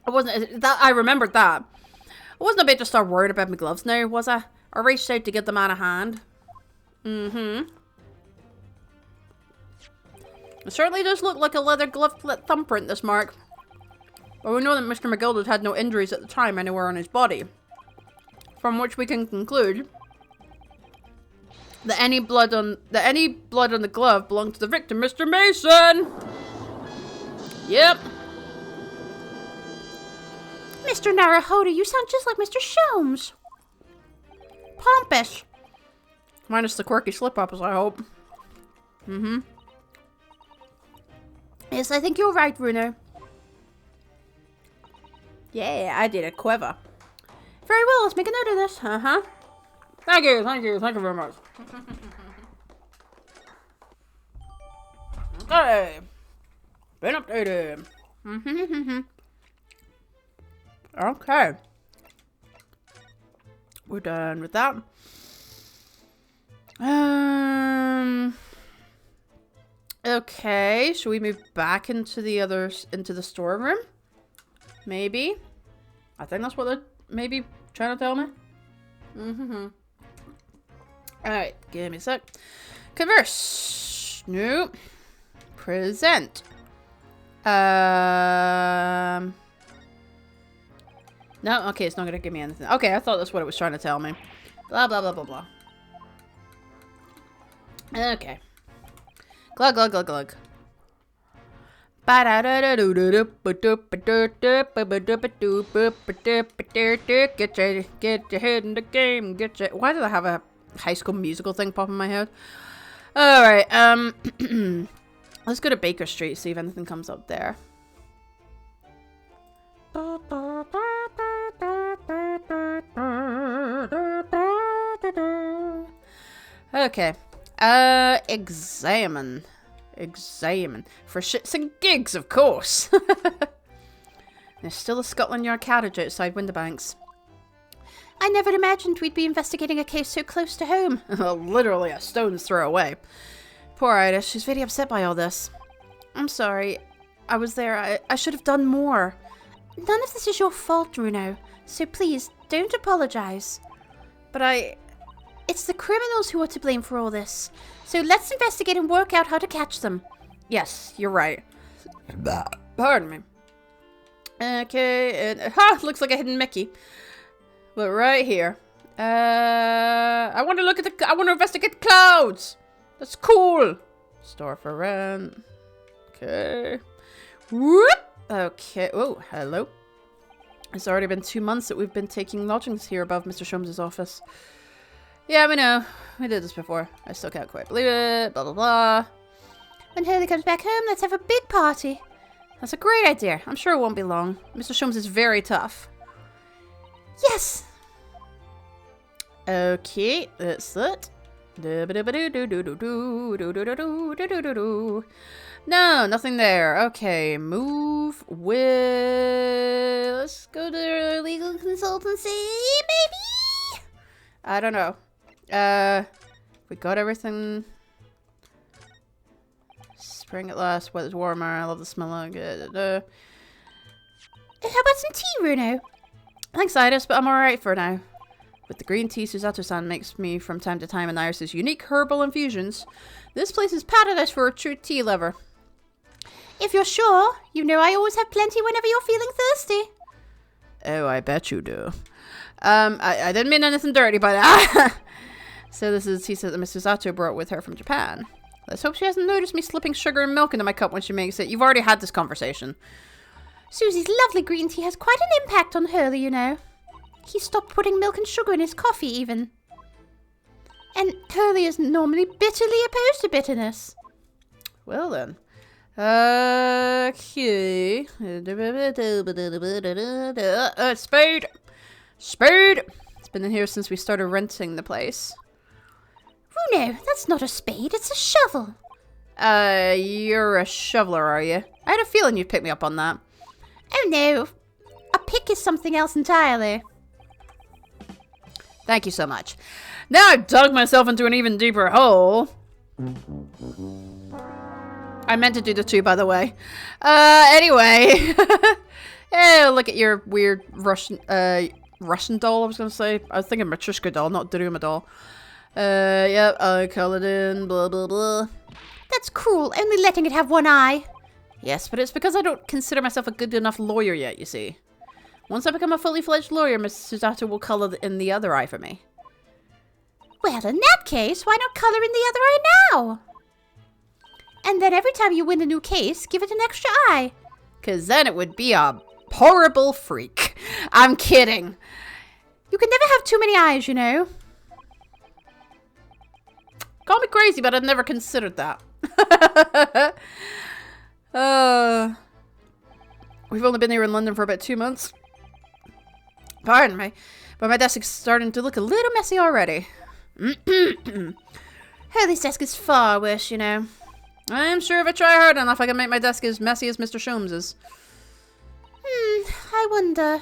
Speaker 1: I remembered that. I wasn't about to start worried about my gloves now, was I? I reached out to give the man a hand. It certainly does look like a leather glove thumbprint, this mark. But we know that Mr. McGilder had no injuries at the time anywhere on his body. From which we can conclude that any blood on the glove belonged to the victim, Mr. Mason! Yep.
Speaker 2: Mr. Naruhodo, you sound just like Mr. Sholmes. Pompous.
Speaker 1: Minus the quirky slip-ups, I hope.
Speaker 2: Yes, I think you're right, Bruno.
Speaker 1: Yeah, I did it clever.
Speaker 2: Very well, let's make a note of this.
Speaker 1: Thank you very much. Okay. Been updated. Okay. We're done with that. Okay, should we move back into the storeroom? Maybe. I think that's what they're maybe trying to tell me. Alright, give me a sec. Converse. Nope. Present. No, okay, it's not gonna give me anything. Okay, I thought that's what it was trying to tell me. Blah, blah, blah, blah, blah. Okay. Glug, glug, glug, glug. Get your head in the game. Why did I have a High School Musical thing pop in my head? Alright, let's go to Baker Street, see if anything comes up there. Okay. Examine. For shits and gigs, of course. There's still a Scotland Yard carriage outside Windibanks.
Speaker 2: I never imagined we'd be investigating a case so close to home.
Speaker 1: Literally a stone's throw away. Poor Ida, she's very upset by all this. I'm sorry. I was there. I should have done more.
Speaker 2: None of this is your fault, Bruno. So please, don't apologize.
Speaker 1: But
Speaker 2: It's the criminals who are to blame for all this. So let's investigate and work out how to catch them.
Speaker 1: Yes, you're right. Pardon me. Okay, and looks like a hidden Mickey. But right here. I want to investigate the clouds. That's cool. Store for rent. Okay. Whoop. Okay. Oh, hello. It's already been 2 months that we've been taking lodgings here above Mr. Sholmes' office. Yeah, we know. We did this before. I still can't quite believe it. Blah, blah, blah.
Speaker 2: When Hurley comes back home, let's have a big party.
Speaker 1: That's a great idea. I'm sure it won't be long. Mr. Sholmes is very tough.
Speaker 2: Yes!
Speaker 1: Okay, that's it. No, nothing there. Okay, move with... Let's go to legal consultancy, maybe? I don't know. We got everything Spring at last, weather's warmer, I love the smell of it.
Speaker 2: How about some tea, Runo?
Speaker 1: Thanks, Iris, but I'm alright for now. With the green tea Susato-san makes me from time to time in Iris's unique herbal infusions, this place is paradise for a true tea lover.
Speaker 2: If you're sure, you know I always have plenty whenever you're feeling thirsty.
Speaker 1: Oh, I bet you do. I didn't mean anything dirty by that. So this is tea that Miss Susato brought with her from Japan. Let's hope she hasn't noticed me slipping sugar and milk into my cup when she makes it. You've already had this conversation.
Speaker 2: Susie's lovely green tea has quite an impact on Hurley, you know. He stopped putting milk and sugar in his coffee, even. And Hurley is normally bitterly opposed to bitterness.
Speaker 1: Well then. Okay. Spade! Spade! It's been in here since we started renting the place.
Speaker 2: Runo, that's not a spade, it's a shovel.
Speaker 1: You're a shoveler, are you? I had a feeling you'd pick me up on that.
Speaker 2: Oh no, a pick is something else entirely.
Speaker 1: Thank you so much. Now I've dug myself into an even deeper hole. I meant to do the two, by the way. Anyway. Oh, look at your weird Russian doll, I was going to say. I was thinking Matryoshka doll, not Daruma doll. Yep, I colored in, blah, blah, blah.
Speaker 2: That's cruel, only letting it have one eye.
Speaker 1: Yes, but it's because I don't consider myself a good enough lawyer yet, you see. Once I become a fully fledged lawyer, Miss Susato will color in the other eye for me.
Speaker 2: Well, in that case, why not color in the other eye now? And then every time you win a new case, give it an extra eye.
Speaker 1: Because then it would be a horrible freak. I'm kidding.
Speaker 2: You can never have too many eyes, you know.
Speaker 1: Call me crazy, but I've never considered that. We've only been here in London for about 2 months. Pardon me, but my desk is starting to look a little messy already.
Speaker 2: Hurley's desk is far worse, you know.
Speaker 1: I'm sure if I try hard enough, I can make my desk as messy as Mr. Sholmes's.
Speaker 2: I wonder.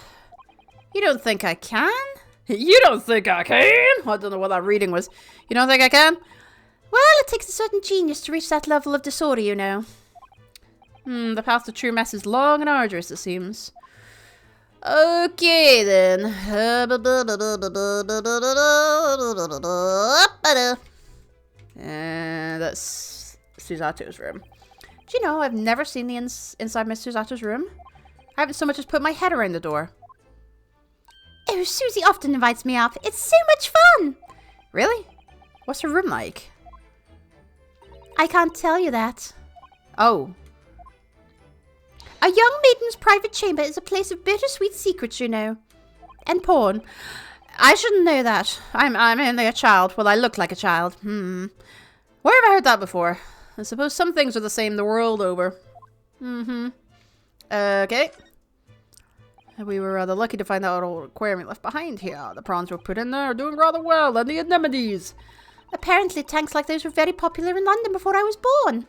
Speaker 1: You don't think I can? You don't think I can? I don't know what that reading was. You don't think I can?
Speaker 2: Well, it takes a certain genius to reach that level of disorder, you know.
Speaker 1: The path to true mess is long and arduous, it seems. Okay, then. And that's Susato's room. Do you know, I've never seen the inside Miss Susato's room. I haven't so much as put my head around the door.
Speaker 2: Oh, Susie often invites me up. It's so much fun.
Speaker 1: Really? What's her room like?
Speaker 2: I can't tell you that.
Speaker 1: Oh.
Speaker 2: A young maiden's private chamber is a place of bittersweet secrets, you know. And porn.
Speaker 1: I shouldn't know that. I'm only a child. Well, I look like a child. Where have I heard that before? I suppose some things are the same the world over. Okay. We were rather lucky to find that old aquarium we left behind here. The prawns were put in there, doing rather well, and the anemones.
Speaker 2: Apparently tanks like those were very popular in London before I was born.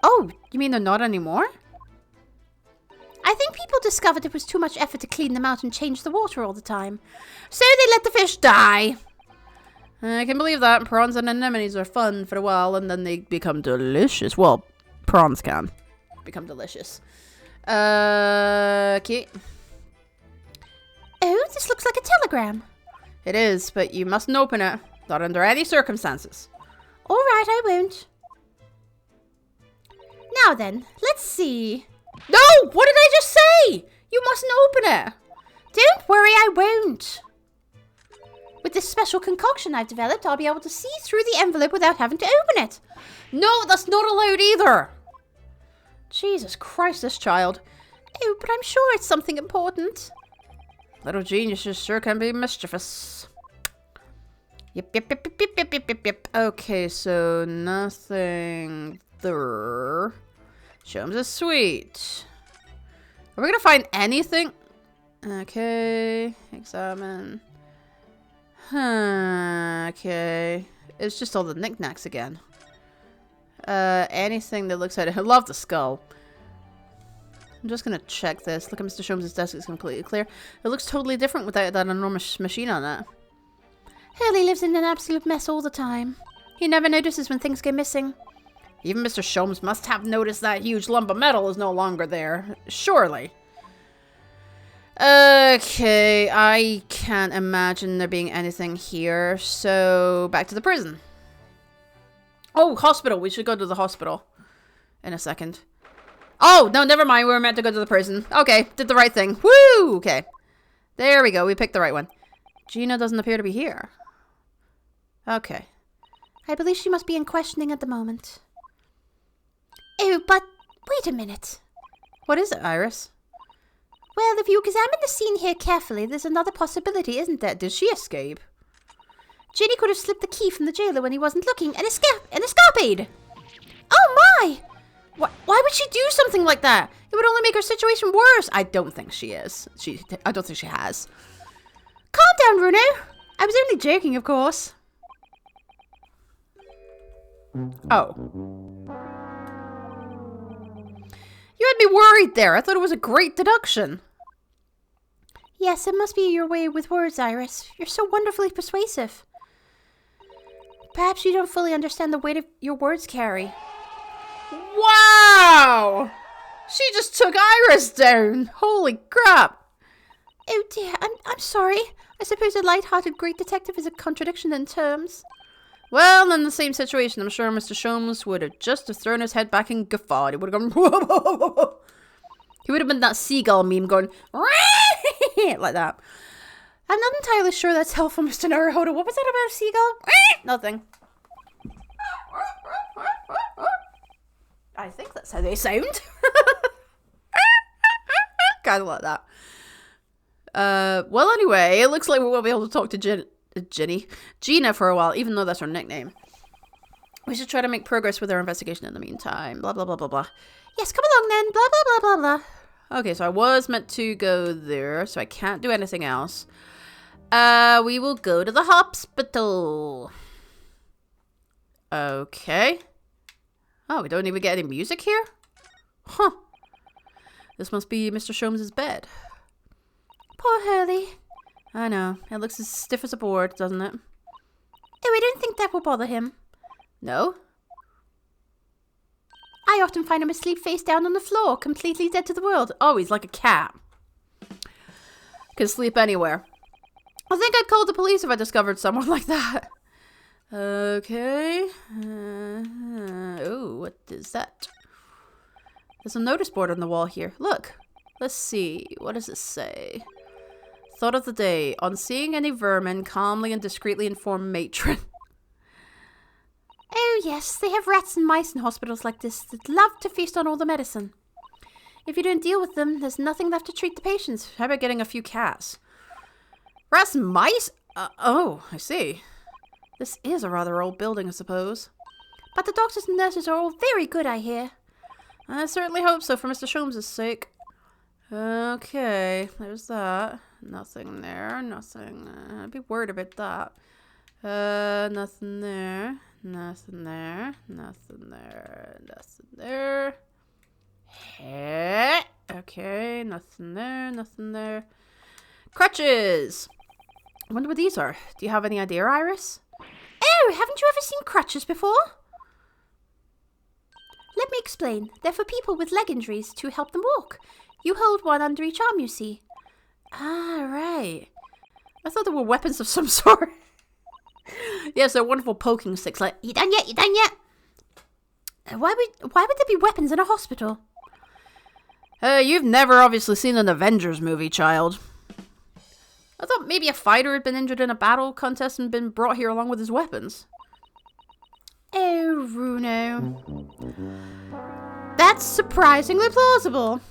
Speaker 1: Oh, you mean they're not anymore?
Speaker 2: I think people discovered it was too much effort to clean them out and change the water all the time. So they let the fish die.
Speaker 1: I can believe that. Prawns and anemones are fun for a while, and then they become delicious. Well, prawns can become delicious. Okay.
Speaker 2: Oh, this looks like a telegram.
Speaker 1: It is, but you mustn't open it. Not under any circumstances.
Speaker 2: All right, I won't. Now then, let's see.
Speaker 1: No! What did I just say? You mustn't open it.
Speaker 2: Don't worry, I won't. With this special concoction I've developed, I'll be able to see through the envelope without having to open it.
Speaker 1: No, that's not allowed either. Jesus Christ, this child.
Speaker 2: Oh, but I'm sure it's something important.
Speaker 1: Little geniuses sure can be mischievous. Yep. Okay, so nothing there. Sholmes is sweet. Are we gonna find anything? Okay, examine. Okay. It's just all the knickknacks again. Anything that looks at it. I love the skull. I'm just gonna check this. Look at Mr. Sholmes' desk. It's completely clear. It looks totally different without that enormous machine on it.
Speaker 2: Hurley lives in an absolute mess all the time. He never notices when things go missing.
Speaker 1: Even Mr. Sholmes must have noticed that huge lump of metal is no longer there. Surely. Okay, I can't imagine there being anything here. So, back to the prison. Oh, hospital. We should go to the hospital in a second. Oh, no, never mind. We were meant to go to the prison. Okay, did the right thing. Woo! Okay. There we go. We picked the right one. Gina doesn't appear to be here. Okay.
Speaker 2: I believe she must be in questioning at the moment. Oh, but wait a minute.
Speaker 1: What is it, Iris?
Speaker 2: Well, if you examine the scene here carefully, there's another possibility, isn't there?
Speaker 1: Did she escape?
Speaker 2: Ginny could have slipped the key from the jailer when he wasn't looking and escaped. Oh my!
Speaker 1: Why would she do something like that? It would only make her situation worse. I don't think she is. I don't think she has.
Speaker 2: Calm down, Bruno. I was only joking, of course.
Speaker 1: Oh. You had me worried there. I thought it was a great deduction.
Speaker 2: Yes, it must be your way with words, Iris. You're so wonderfully persuasive. Perhaps you don't fully understand the weight of your words carry.
Speaker 1: Wow! She just took Iris down. Holy crap.
Speaker 2: Oh dear, I'm sorry. I suppose a light-hearted great detective is a contradiction in terms.
Speaker 1: Well, in the same situation, I'm sure Mr. Sholmes would have just thrown his head back and guffawed. He would have gone... He would have been that seagull meme going... like that.
Speaker 2: I'm not entirely sure that's helpful, Mr. Naruhodo. What was that about a seagull?
Speaker 1: Nothing. I think that's how they sound. Kind of like that. Well, anyway, it looks like we won't be able to talk to Gina for a while, even though that's her nickname. We should try to make progress with our investigation in the meantime. Blah, blah, blah, blah, blah.
Speaker 2: Yes, come along then. Blah, blah, blah, blah, blah.
Speaker 1: Okay, so I was meant to go there, so I can't do anything else. We will go to the hospital. Okay. Oh, we don't even get any music here? Huh. This must be Mr. Sholmes' bed.
Speaker 2: Poor Hurley.
Speaker 1: I know. It looks as stiff as a board, doesn't it?
Speaker 2: Oh, I don't think that will bother him.
Speaker 1: No?
Speaker 2: I often find him asleep face down on the floor, completely dead to the world.
Speaker 1: Oh, he's like a cat. Can sleep anywhere. I think I'd call the police if I discovered someone like that. Okay. Oh, what is that? There's a notice board on the wall here. Look. Let's see. What does it say? Thought of the day. On seeing any vermin, calmly and discreetly inform matron.
Speaker 2: Oh, yes. They have rats and mice in hospitals like this that love to feast on all the medicine. If you don't deal with them, there's nothing left to treat the patients.
Speaker 1: How about getting a few cats? Rats and mice? Oh, I see. This is a rather old building, I suppose.
Speaker 2: But the doctors and nurses are all very good, I hear.
Speaker 1: I certainly hope so, for Mr. Sholmes' sake. Okay, there's that. Nothing there, nothing. I'd be worried about that. Nothing there. Nothing there. Nothing there. Nothing there. Okay, nothing there. Nothing there. Crutches! I wonder what these are. Do you have any idea, Iris?
Speaker 2: Oh, haven't you ever seen crutches before? Let me explain. They're for people with leg injuries to help them walk. You hold one under each arm, you see.
Speaker 1: Ah, right. I thought they were weapons of some sort. Yes, they're wonderful poking sticks. Like,
Speaker 2: you done yet? You done yet? Why would there be weapons in a hospital?
Speaker 1: You've never obviously seen an Avengers movie, child. I thought maybe a fighter had been injured in a battle contest and been brought here along with his weapons.
Speaker 2: Oh, Bruno. That's surprisingly plausible.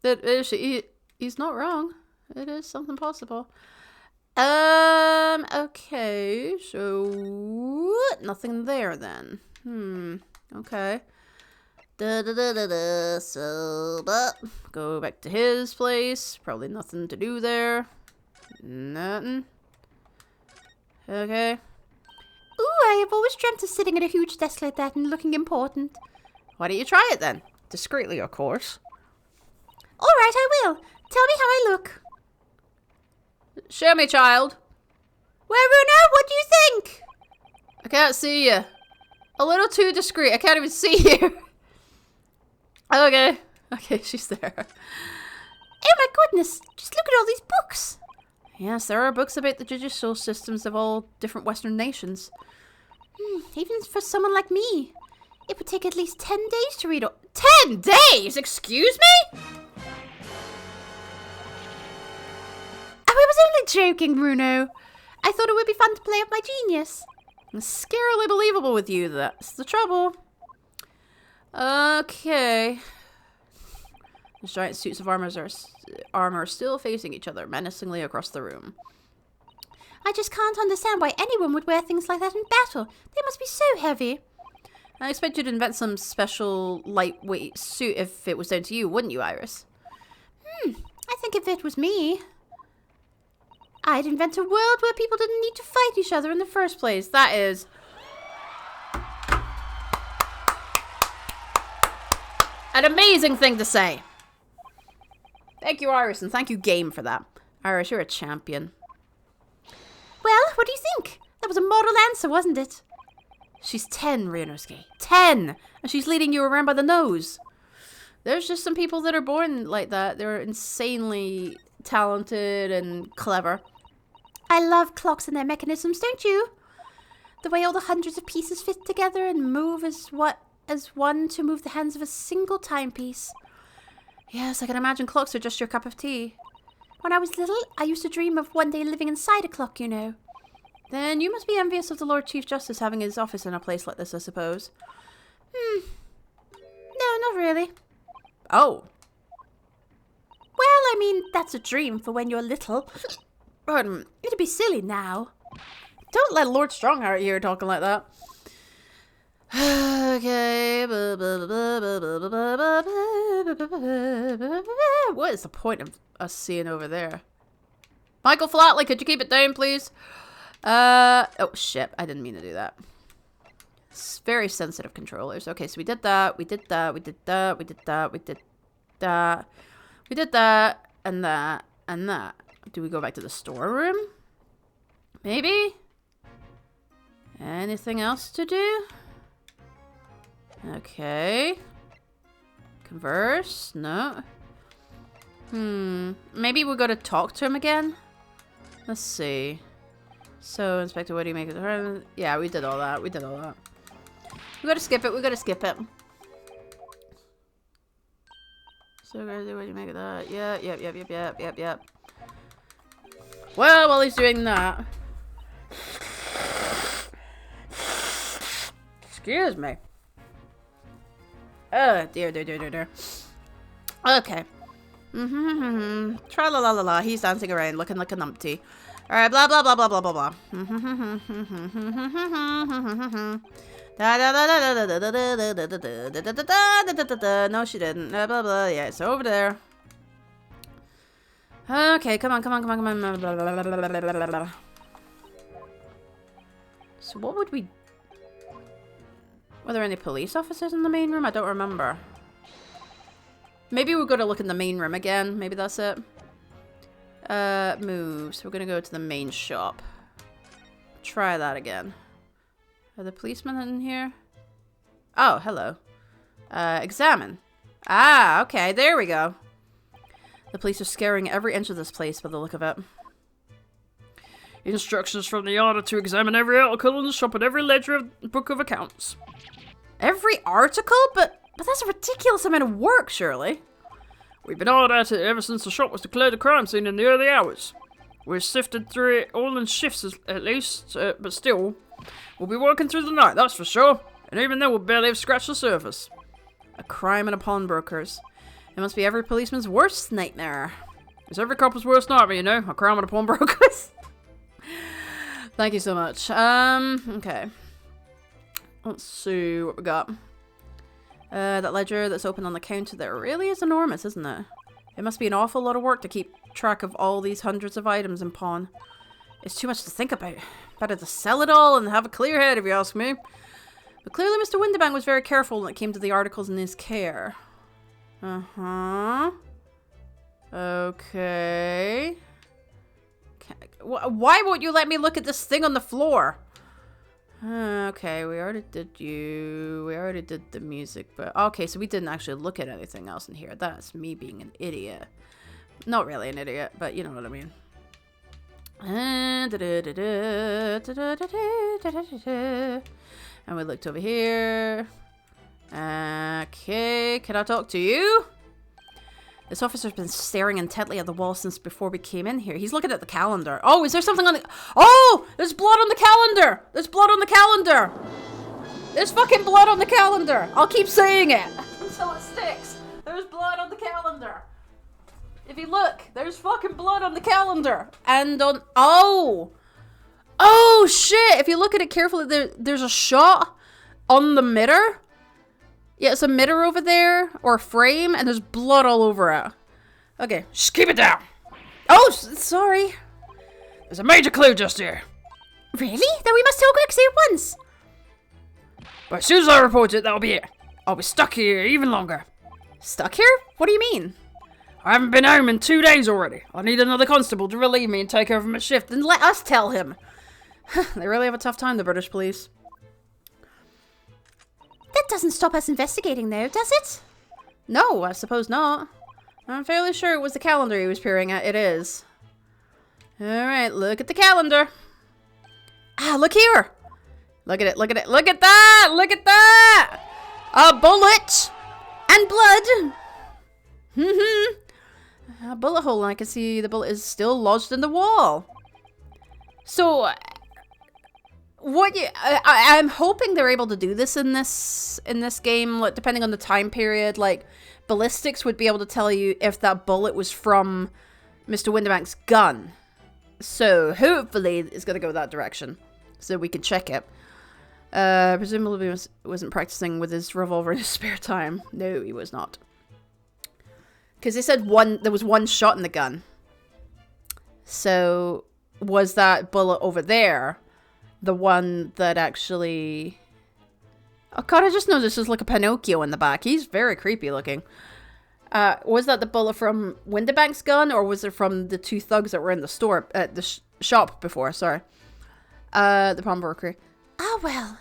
Speaker 1: He's not wrong. It is something possible. Okay, so nothing there then. Okay. So, but go back to his place. Probably nothing to do there. Nothing. Okay.
Speaker 2: Ooh, I have always dreamt of sitting at a huge desk like that and looking important.
Speaker 1: Why don't you try it then? Discreetly, of course.
Speaker 2: All right, I will. Tell me how I look.
Speaker 1: Show me, child.
Speaker 2: Well, Bruno, what do you think?
Speaker 1: I can't see you. A little too discreet. I can't even see you. Okay. Okay, she's there.
Speaker 2: Oh my goodness, just look at all these books.
Speaker 1: Yes, there are books about the judicial systems of all different Western nations.
Speaker 2: Even for someone like me. It would take at least 10 days to read all.
Speaker 1: 10 days? Excuse me?
Speaker 2: Oh, I was only joking, Bruno. I thought it would be fun to play up my genius.
Speaker 1: It's scarily believable with you, that's the trouble. Okay. The giant suits of armor are still facing each other menacingly across the room.
Speaker 2: I just can't understand why anyone would wear things like that in battle. They must be so heavy.
Speaker 1: I expect you to invent some special lightweight suit if it was down to you, wouldn't you, Iris?
Speaker 2: I think if it was me, I'd invent a world where people didn't need to fight each other in the first place.
Speaker 1: That is an amazing thing to say. Thank you, Iris, and thank you, game, for that. Iris, you're a champion.
Speaker 2: Well, what do you think? That was a model answer, wasn't it?
Speaker 1: She's 10, Ryonoske. 10! And she's leading you around by the nose. There's just some people that are born like that. They're insanely talented and clever.
Speaker 2: I love clocks and their mechanisms, don't you? The way all the hundreds of pieces fit together and move as one to move the hands of a single timepiece.
Speaker 1: Yes, I can imagine clocks are just your cup of tea.
Speaker 2: When I was little, I used to dream of one day living inside a clock, you know.
Speaker 1: Then you must be envious of the Lord Chief Justice having his office in a place like this, I suppose.
Speaker 2: No, not really.
Speaker 1: Oh.
Speaker 2: Well, I mean, that's a dream for when you're little. It'd be silly now.
Speaker 1: Don't let Lord Strongheart hear talking like that. Okay. What is the point of us seeing over there? Michael Flatley, could you keep it down, please? Oh shit, I didn't mean to do that. It's very sensitive controllers. Okay, so we did that, we did that, we did that, we did that, we did that. We did that, and that, and that. Do we go back to the storeroom? Maybe? Anything else to do? Okay. Converse? No. Maybe we'll go to talk to him again? Let's see. So, Inspector, what do you make of it? Yeah, we did all that. We did all that. We gotta skip it. We gotta skip it. So, what do you make of that? Yep. Well, while he's doing that. Excuse me. Oh, dear. Okay. Tra-la-la-la-la. He's dancing around looking like a numpty. Alright, blah, blah, blah, blah, blah, blah, blah. No, she didn't. Blah, blah, blah. Yeah, it's over there. Okay, come on. So what would we... Were there any police officers in the main room? I don't remember. Maybe we'll go to look in the main room again. Maybe that's it. Moves. We're gonna go to the main shop. Try that again. Are the policemen in here? Oh, hello. Examine. Ah, okay. There we go. The police are scaring every inch of this place by the look of it. Instructions from the order to examine every article in the shop and every ledger of book of accounts. Every article? But that's a ridiculous amount of work, surely. We've been hard at it ever since the shop was declared a crime scene in the early hours. We've sifted through it all in shifts at least, but still, we'll be working through the night, that's for sure. And even then, we'll barely have scratched the surface. A crime and a pawnbroker's. It must be every policeman's worst nightmare. It's every couple's worst nightmare, you know? A crime and a pawnbroker's. Thank you so much. Okay. Let's see what we got. That ledger that's open on the counter there really is enormous, isn't it? It must be an awful lot of work to keep track of all these hundreds of items in pawn. It's too much to think about. Better to sell it all and have a clear head, if you ask me. But clearly Mr. Winterbank was very careful when it came to the articles in his care. Okay. Why won't you let me look at this thing on the floor? Okay, we already did you. We already did the music, but okay, so we didn't actually look at anything else in here. That's me being an idiot. Not really an idiot, but you know what I mean. And we looked over here. Okay, can I talk to you? This officer's been staring intently at the wall since before we came in here. He's looking at the calendar. Oh, is there something on the... Oh! There's blood on the calendar! There's blood on the calendar! There's fucking blood on the calendar! I'll keep saying it until it sticks. There's blood on the calendar. If you look, there's fucking blood on the calendar. And on... Oh! Oh, shit! If you look at it carefully, there's a shot on the mirror. Yeah, it's a mirror over there, or a frame, and there's blood all over it. Okay, just keep it down. Oh, sorry. There's a major clue just here.
Speaker 2: Really? Then we must talk quickly at once.
Speaker 1: But as soon as I report it, that'll be it. I'll be stuck here even longer. Stuck here? What do you mean? I haven't been home in 2 days already. I need another constable to relieve me and take over my shift, and let us tell him. They really have a tough time, the British police.
Speaker 2: That doesn't stop us investigating, though, does it?
Speaker 1: No, I suppose not. I'm fairly sure it was the calendar he was peering at. It is. Alright, look at the calendar. Ah, look here. Look at it, look at it. Look at that! Look at that! A bullet! And blood! A bullet hole, and I can see the bullet is still lodged in the wall. So... I'm hoping they're able to do this in this game, like, depending on the time period. Like, ballistics would be able to tell you if that bullet was from Mr. Windibank's gun. So hopefully it's gonna go that direction, so we can check it. Presumably he wasn't practicing with his revolver in his spare time. No, he was not. Because they said there was one shot in the gun. So was that bullet over there the one that actually... Oh god, I just noticed there's like a Pinocchio in the back. He's very creepy looking. Was that the bullet from Windibank's gun, or was it from the two thugs that were in the store, the shop before, sorry. The pawnbroker.
Speaker 2: Ah, well.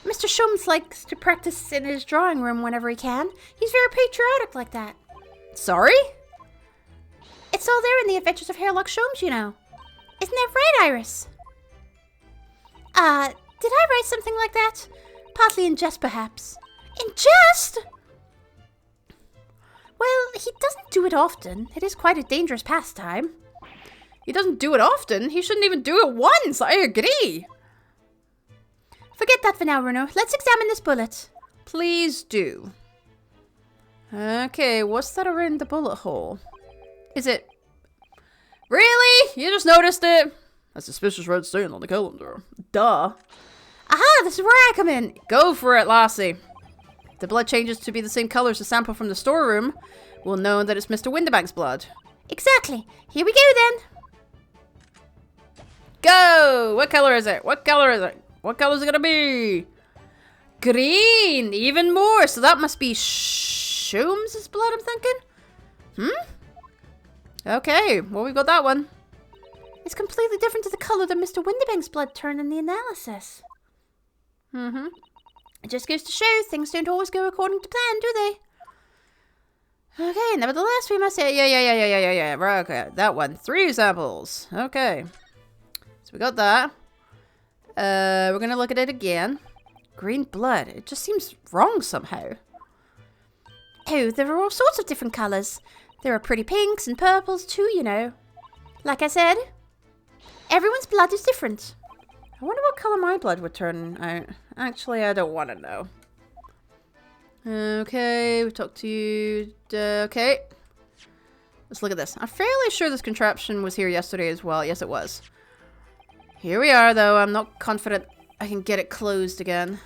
Speaker 2: Mr. Sholmes likes to practice in his drawing room whenever he can. He's very patriotic like that.
Speaker 1: Sorry?
Speaker 2: It's all there in the Adventures of Sherlock Sholmes, you know. Isn't that right, Iris? Did I write something like that? Partly in jest, perhaps. In jest? Well, he doesn't do it often. It is quite a dangerous pastime.
Speaker 1: He doesn't do it often? He shouldn't even do it once, I agree.
Speaker 2: Forget that for now, Bruno. Let's examine this bullet.
Speaker 1: Please do. Okay, what's that around the bullet hole? Is it... Really? You just noticed it? A suspicious red stain on the calendar. Duh.
Speaker 2: Aha, this is where I come in.
Speaker 1: Go for it, lassie. If the blood changes to be the same color as the sample from the storeroom, we'll know that it's Mr. Windibank's blood.
Speaker 2: Exactly. Here we go then.
Speaker 1: Go! What color is it? What color is it? What color is it gonna be? Green! Even more! So that must be Sholmes' blood, I'm thinking? Okay, well, we got that one.
Speaker 2: It's completely different to the color that Mr. Windibank's blood turned in the analysis. It just goes to show things don't always go according to plan, do they?
Speaker 1: Okay, nevertheless, we must say, yeah. Right, okay, that one. 3 samples. Okay. So we got that. We're gonna look at it again. Green blood. It just seems wrong somehow.
Speaker 2: Oh, there are all sorts of different colors. There are pretty pinks and purples too, you know. Like I said, everyone's blood is different.
Speaker 1: I wonder what color my blood would turn out. Actually, I don't want to know. Okay, we talked to you. Okay. Let's look at this. I'm fairly sure this contraption was here yesterday as well. Yes, it was. Here we are, though. I'm not confident I can get it closed again.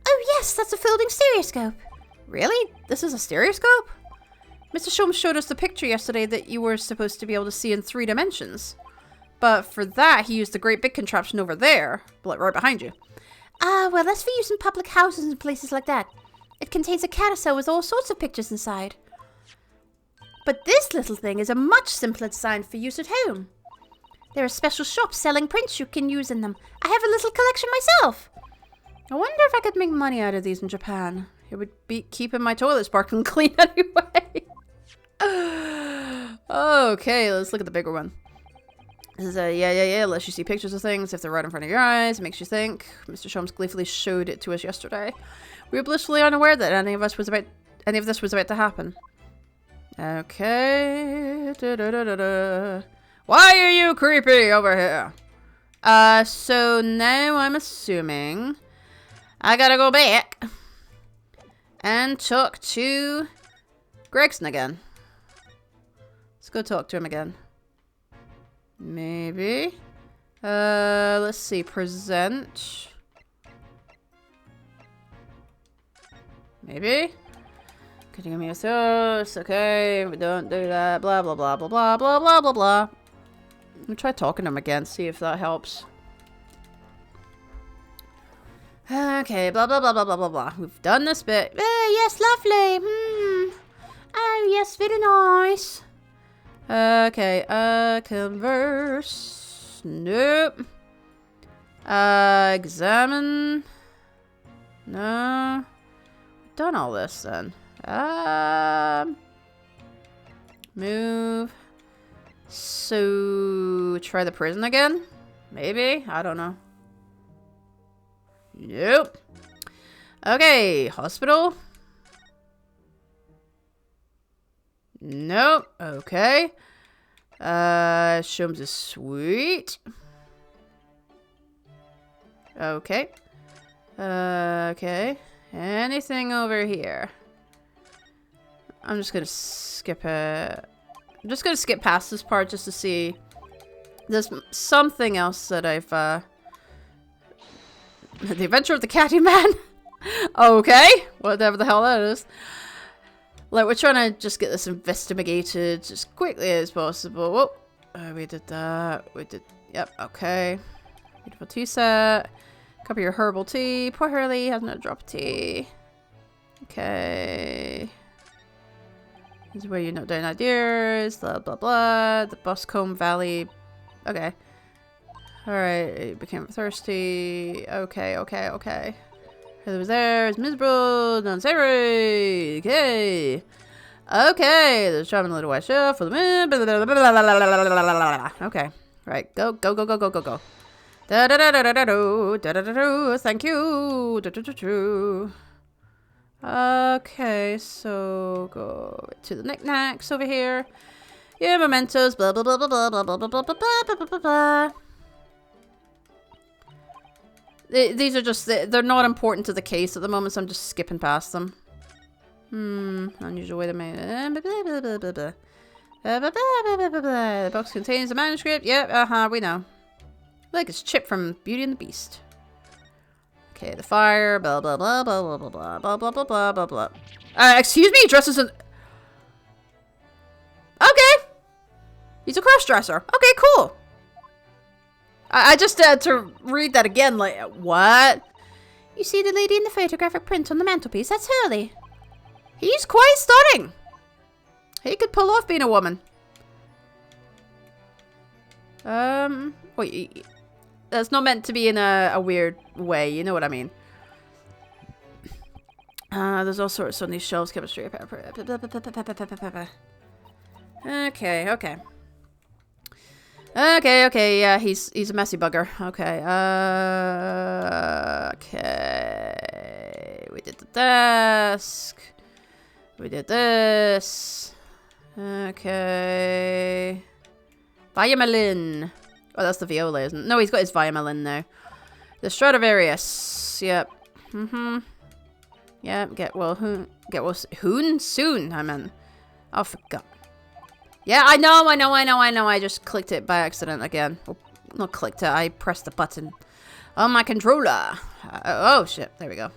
Speaker 2: Oh, yes, that's a folding stereoscope.
Speaker 1: Really? This is a stereoscope? Mr. Sholmes showed us the picture yesterday that you were supposed to be able to see in 3 dimensions. But for that, he used the great big contraption over there, like right behind you.
Speaker 2: Well, that's for use in public houses and places like that. It contains a carousel with all sorts of pictures inside. But this little thing is a much simpler design for use at home. There are special shops selling prints you can use in them. I have a little collection myself.
Speaker 1: I wonder if I could make money out of these in Japan. It would be keeping my toilet sparkling clean anyway. Okay, let's look at the bigger one. This is a yeah. Lets you see pictures of things if they're right in front of your eyes. It makes you think. Mr. Sholmes gleefully showed it to us yesterday. We were blissfully unaware that any of this was about to happen. Okay. Why are you creepy over here? So now I'm assuming I gotta go back and talk to Gregson again. Let's go talk to him again. Maybe. Let's see. Present. Maybe. Could you give me a sauce? Okay, we don't do that. Blah, blah, blah, blah, blah, blah, blah, blah, blah. Let me try talking to him again, see if that helps. Okay, blah, blah, blah, blah, blah, blah, blah. We've done this bit.
Speaker 2: Yes, lovely. Oh, yes, very nice.
Speaker 1: Okay, converse. Nope. Examine. No. We've done all this then. Move. So, try the prison again? Maybe? I don't know. Nope. Okay, hospital. Nope. Okay. Sholmes is sweet. Okay. Okay. Anything over here? I'm just gonna skip it. I'm just gonna skip past this part just to see. There's something else that I've, The Adventure of the Catty Man? Okay. Whatever the hell that is. Like, we're trying to just get this investigated as quickly as possible. Whoa. We did that. We did... Yep, okay. Beautiful tea set. Cup of your herbal tea. Poor Hurley has no drop of tea. Okay. This is where you note down ideas. Blah, blah, blah. The Boscombe Valley. Okay. Alright, it became thirsty. Okay. It was there. It's miserable. Non-savory. Okay. Okay. There's traveling a little white shelf for the moon. Okay. Right. Go. Da-da-da-da-da-do. Thank you. Okay. So go to the knickknacks over here. Yeah, mementos. Blah blah blah blah blah blah blah blah blah blah blah blah. These are just, they're not important to the case at the moment, so I'm just skipping past them. Unusual way to make it. The box contains the manuscript. Yep, we know. Look, it's Chip from Beauty and the Beast. Okay, the fire, blah, blah, blah, blah, blah, blah, blah, blah, blah, blah, blah, blah, blah. Excuse me, he dresses in... Okay! He's a cross-dresser. Okay, cool. I just had to read that again, like, what?
Speaker 2: You see the lady in the photographic print on the mantelpiece? That's Hurley.
Speaker 1: He's quite stunning. He could pull off being a woman. Wait, that's not meant to be in a weird way, you know what I mean? There's all sorts on these shelves, chemistry. Okay, yeah, he's a messy bugger. Okay, okay. We did the desk. We did this. Okay. Violin. Oh, that's the viola, isn't it? No, he's got his violin now. The Stradivarius. Yep. Yep, get well soon, I meant. Oh, forgot. Yeah, I know. I just clicked it by accident again. Well, not clicked it, I pressed the button on my controller. Oh, shit. There we go.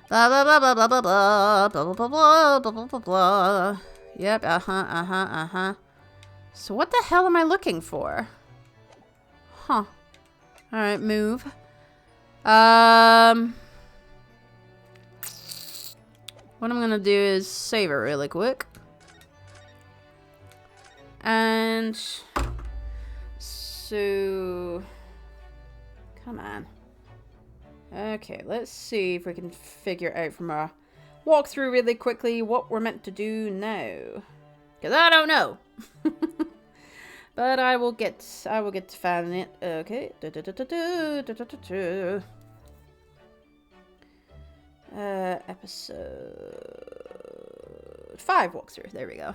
Speaker 1: Blah, blah, blah, blah, blah, blah, blah, blah, blah, blah, blah, blah, blah. Yep, So what the hell am I looking for? Huh. Alright, move. What I'm gonna do is save it really quick. And so... Come on. Okay, let's see if we can figure out from our walkthrough really quickly what we're meant to do now. Because I don't know. But I will get to finding it. Okay. Episode 5 walkthrough. There we go.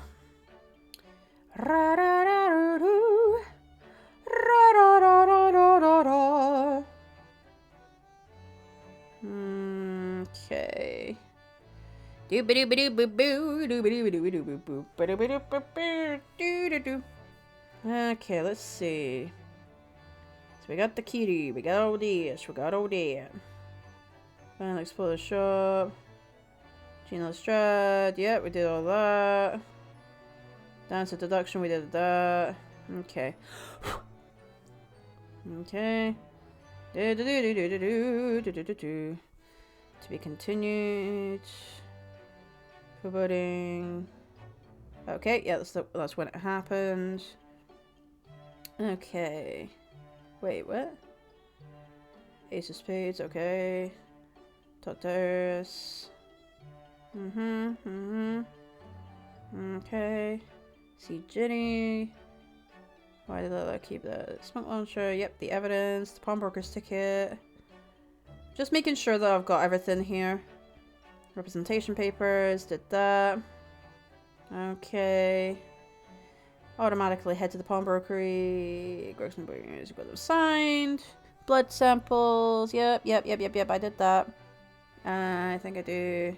Speaker 1: Okay. Okay, let's see. So we got the kitty, we got all this, we got all that. Finally explore the shop. Gino Strad, yep, we did all that. Dance of deduction, we did that. Okay. Okay. To be continued. Foreboding. Okay, yeah, that's when it happened. Okay. Wait, what? Ace of Spades, okay. Doctors. Okay. See Ginny. Why did I keep that? Smoke launcher, yep, the evidence, the pawnbroker's ticket. Just making sure that I've got everything here. Representation papers, did that. Okay. Automatically head to the pawnbrokery. Grossman Boyers, got them signed. Blood samples, yep, I did that. I think I do.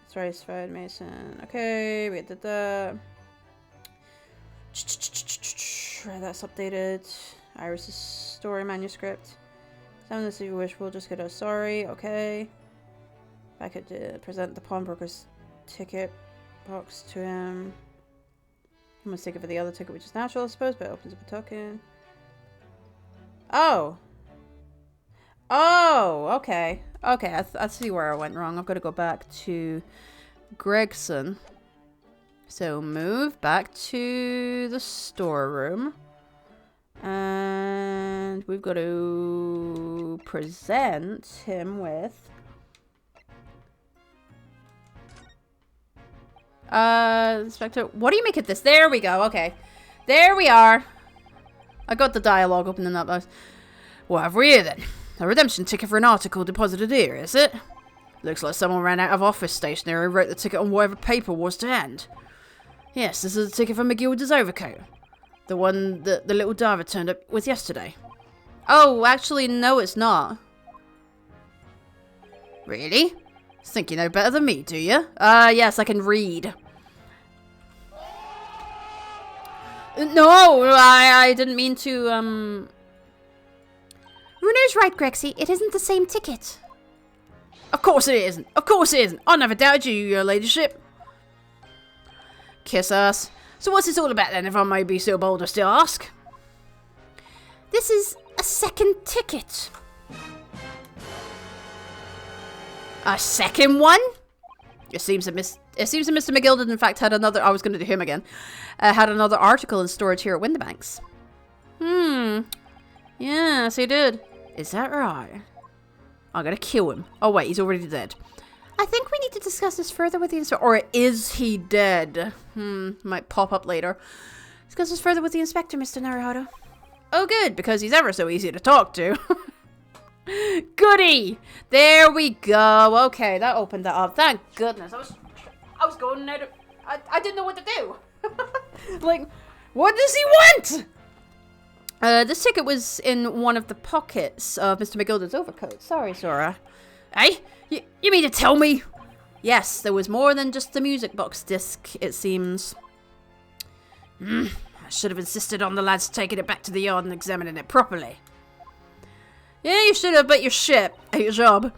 Speaker 1: Thrice Fred Mason. Okay, we did that. That's updated. Iris's story manuscript. Some of this you wish, we'll just get a sorry. Okay. If I could present the pawnbroker's ticket box to him. I'm gonna take it for the other ticket, which is natural, I suppose, but it opens up a token. Oh! Oh! Okay. Okay, I see where I went wrong. I've got to go back to Gregson. So move back to the storeroom. And we've got to present him with... Inspector, what do you make of this? There we go, okay. There we are. I got the dialogue opening up. What have we here then? A redemption ticket for an article deposited here, is it? Looks like someone ran out of office stationery and wrote the ticket on whatever paper was to hand. Yes, this is a ticket for McGilda's overcoat. The one that the little diver turned up with yesterday. Oh, actually, no, it's not. Really? Think you know better than me, do you? Yes, I can read. No, I didn't mean to,
Speaker 2: Runer's right, Grexy. It isn't the same ticket.
Speaker 1: Of course it isn't. Of course it isn't. I never doubted you, your ladyship. Kiss ass. So what's this all about then, if I may be so bold as to ask?
Speaker 2: This is a second ticket.
Speaker 1: A second one? It seems that Mr. McGilda, in fact, had another... I was going to do him again. Had another article in storage here at Winterbanks. Yes, he did. Is that right? I'm going to kill him. Oh, wait, he's already dead.
Speaker 2: I think we need to discuss this further with the inspector.
Speaker 1: Or is he dead? Might pop up later.
Speaker 2: Discuss this further with the inspector, Mr. Naruhodo.
Speaker 1: Oh, good, because he's ever so easy to talk to. Goody! There we go. Okay, that opened that up. Thank goodness. I was going out of... I didn't know what to do. Like, what does he want? This ticket was in one of the pockets of Mr. McGilda's overcoat. Sorry, Sora. Hey? You mean to tell me? Yes, there was more than just the music box disc, it seems. I should have insisted on the lads taking it back to the yard and examining it properly. Yeah, you should have, but you're shit at your job.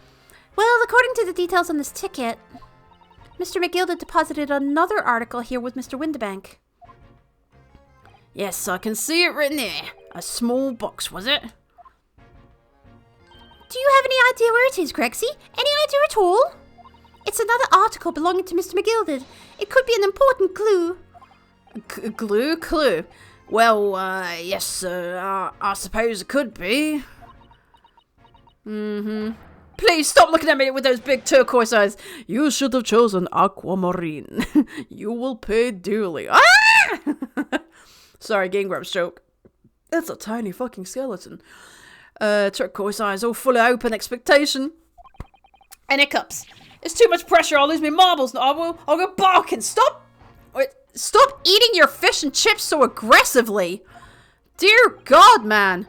Speaker 2: Well, according to the details on this ticket, Mr. McGilda deposited another article here with Mr. Winterbank.
Speaker 1: Yes, I can see it written there. A small box, was it?
Speaker 2: Do you have any idea where it is, Grexy? Any idea at all? It's another article belonging to Mr. McGilda. It could be an important clue.
Speaker 1: Clue? Well, yes, sir. I suppose it could be. Please stop looking at me with those big turquoise eyes. You should have chosen aquamarine. You will pay dearly. Ah! Sorry, Game Grumps joke. That's a tiny fucking skeleton. Turquoise eyes all full of hope and expectation. And hiccups. It's too much pressure. I'll lose my marbles. I'll go barking. Stop eating your fish and chips so aggressively. Dear God, man.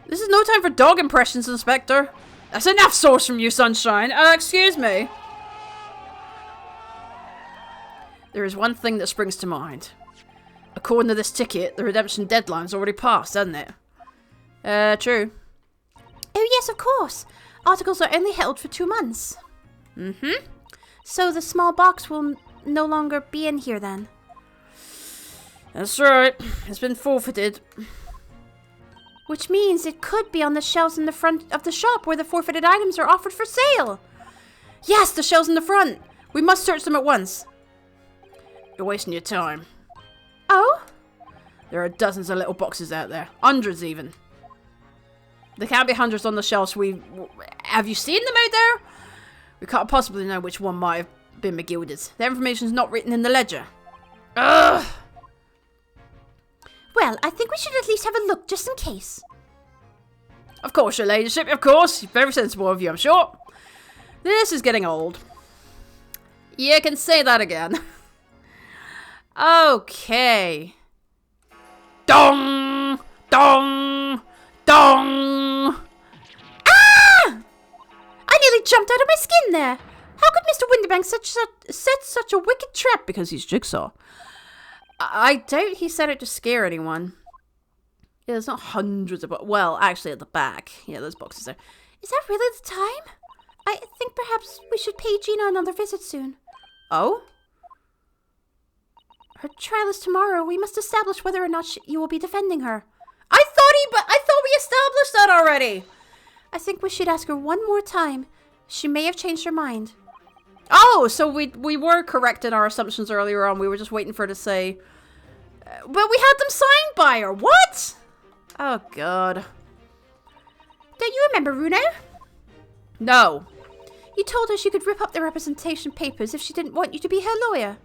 Speaker 1: This is no time for dog impressions, Inspector. That's enough sauce from you, Sunshine. Excuse me. There is one thing that springs to mind. According to this ticket, the redemption deadline's already passed, hasn't it? True.
Speaker 2: Oh, yes, of course. Articles are only held for 2 months. So the small box will no longer be in here then?
Speaker 1: That's right. It's been forfeited.
Speaker 2: Which means it could be on the shelves in the front of the shop where the forfeited items are offered for sale.
Speaker 1: Yes, the shelves in the front. We must search them at once. You're wasting your time.
Speaker 2: Oh?
Speaker 1: There are dozens of little boxes out there. Hundreds even. There can't be hundreds on the shelves. Have you seen them out there? We can't possibly know which one might have been McGilda's. The information's not written in the ledger. Ugh!
Speaker 2: Well, I think we should at least have a look, just in case.
Speaker 1: Of course, your ladyship, of course. Very sensible of you, I'm sure. This is getting old. You can say that again. Okay. Dong! Dong! Dong!
Speaker 2: Ah! I nearly jumped out of my skin there. How could Mr. Winterbank set such a wicked trap?
Speaker 1: Because he's Jigsaw. I doubt he set it to scare anyone. Yeah, there's not hundreds of well, actually at the back. Yeah, those boxes there.
Speaker 2: Is that really the time? I think perhaps we should pay Gina another visit soon.
Speaker 1: Oh?
Speaker 2: Her trial is tomorrow. We must establish whether or not you will be defending her.
Speaker 1: I thought we established that already.
Speaker 2: I think we should ask her one more time. She may have changed her mind.
Speaker 1: Oh, so we were correct in our assumptions earlier on. We were just waiting for her to say... but we had them signed by her. What? Oh, God.
Speaker 2: Don't you remember, Runo?
Speaker 1: No.
Speaker 2: You told her she could rip up the representation papers if she didn't want you to be her lawyer.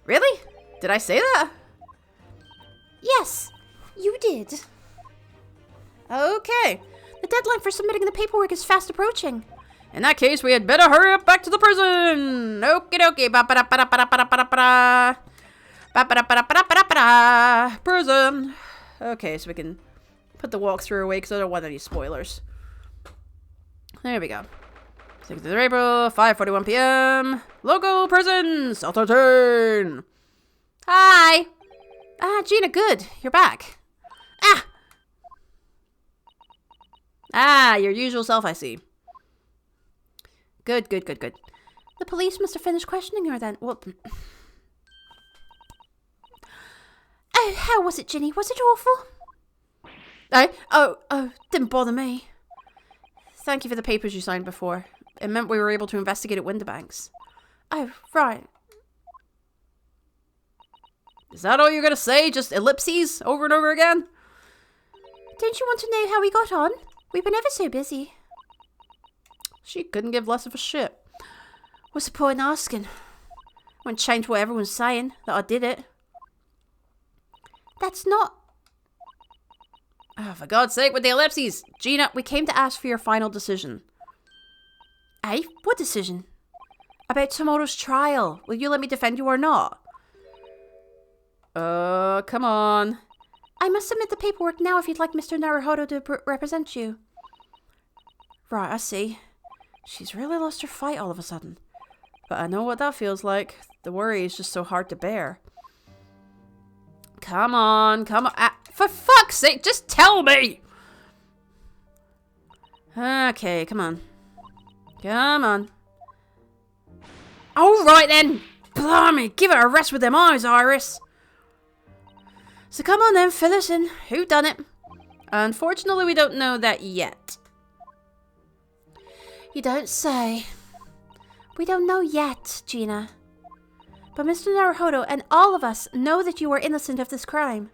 Speaker 1: Really? Did I say that?
Speaker 2: Yes, you did.
Speaker 1: Okay.
Speaker 2: The deadline for submitting the paperwork is fast approaching.
Speaker 1: In that case, we had better hurry up back to the prison. Okie dokie. Prison. Okay, so we can put the walkthrough away because I don't want any spoilers. There we go. 6th of April, 5:41 p.m. Local prison. Salto turn. Hi. Gina, good. You're back. Your usual self, I see. Good.
Speaker 2: The police must have finished questioning her then. Well, oh, how was it, Ginny? Was it awful?
Speaker 1: Didn't bother me. Thank you for the papers you signed before. It meant we were able to investigate at Winterbanks.
Speaker 2: Oh, right.
Speaker 1: Is that all you're going to say? Just ellipses over and over again?
Speaker 2: Don't you want to know how we got on? We've been ever so busy.
Speaker 1: She couldn't give less of a shit.
Speaker 2: What's the point in asking? Won't change what everyone's saying, that I did it. That's not...
Speaker 1: Oh, for God's sake, with the ellipses! Gina, we came to ask for your final decision.
Speaker 2: Eh? What decision?
Speaker 1: About tomorrow's trial. Will you let me defend you or not? Come on.
Speaker 2: I must submit the paperwork now if you'd like Mr. Naruhodo to represent you.
Speaker 1: Right, I see. She's really lost her fight all of a sudden. But I know what that feels like. The worry is just so hard to bear. Come on. For fuck's sake, just tell me! Okay, come on. Alright then! Blimey, give it a rest with them eyes, Iris! So come on then, fill us in. Who done it? Unfortunately, we don't know that yet.
Speaker 2: You don't say. We don't know yet, Gina. But Mr. Naruhodo and all of us know that you are innocent of this crime.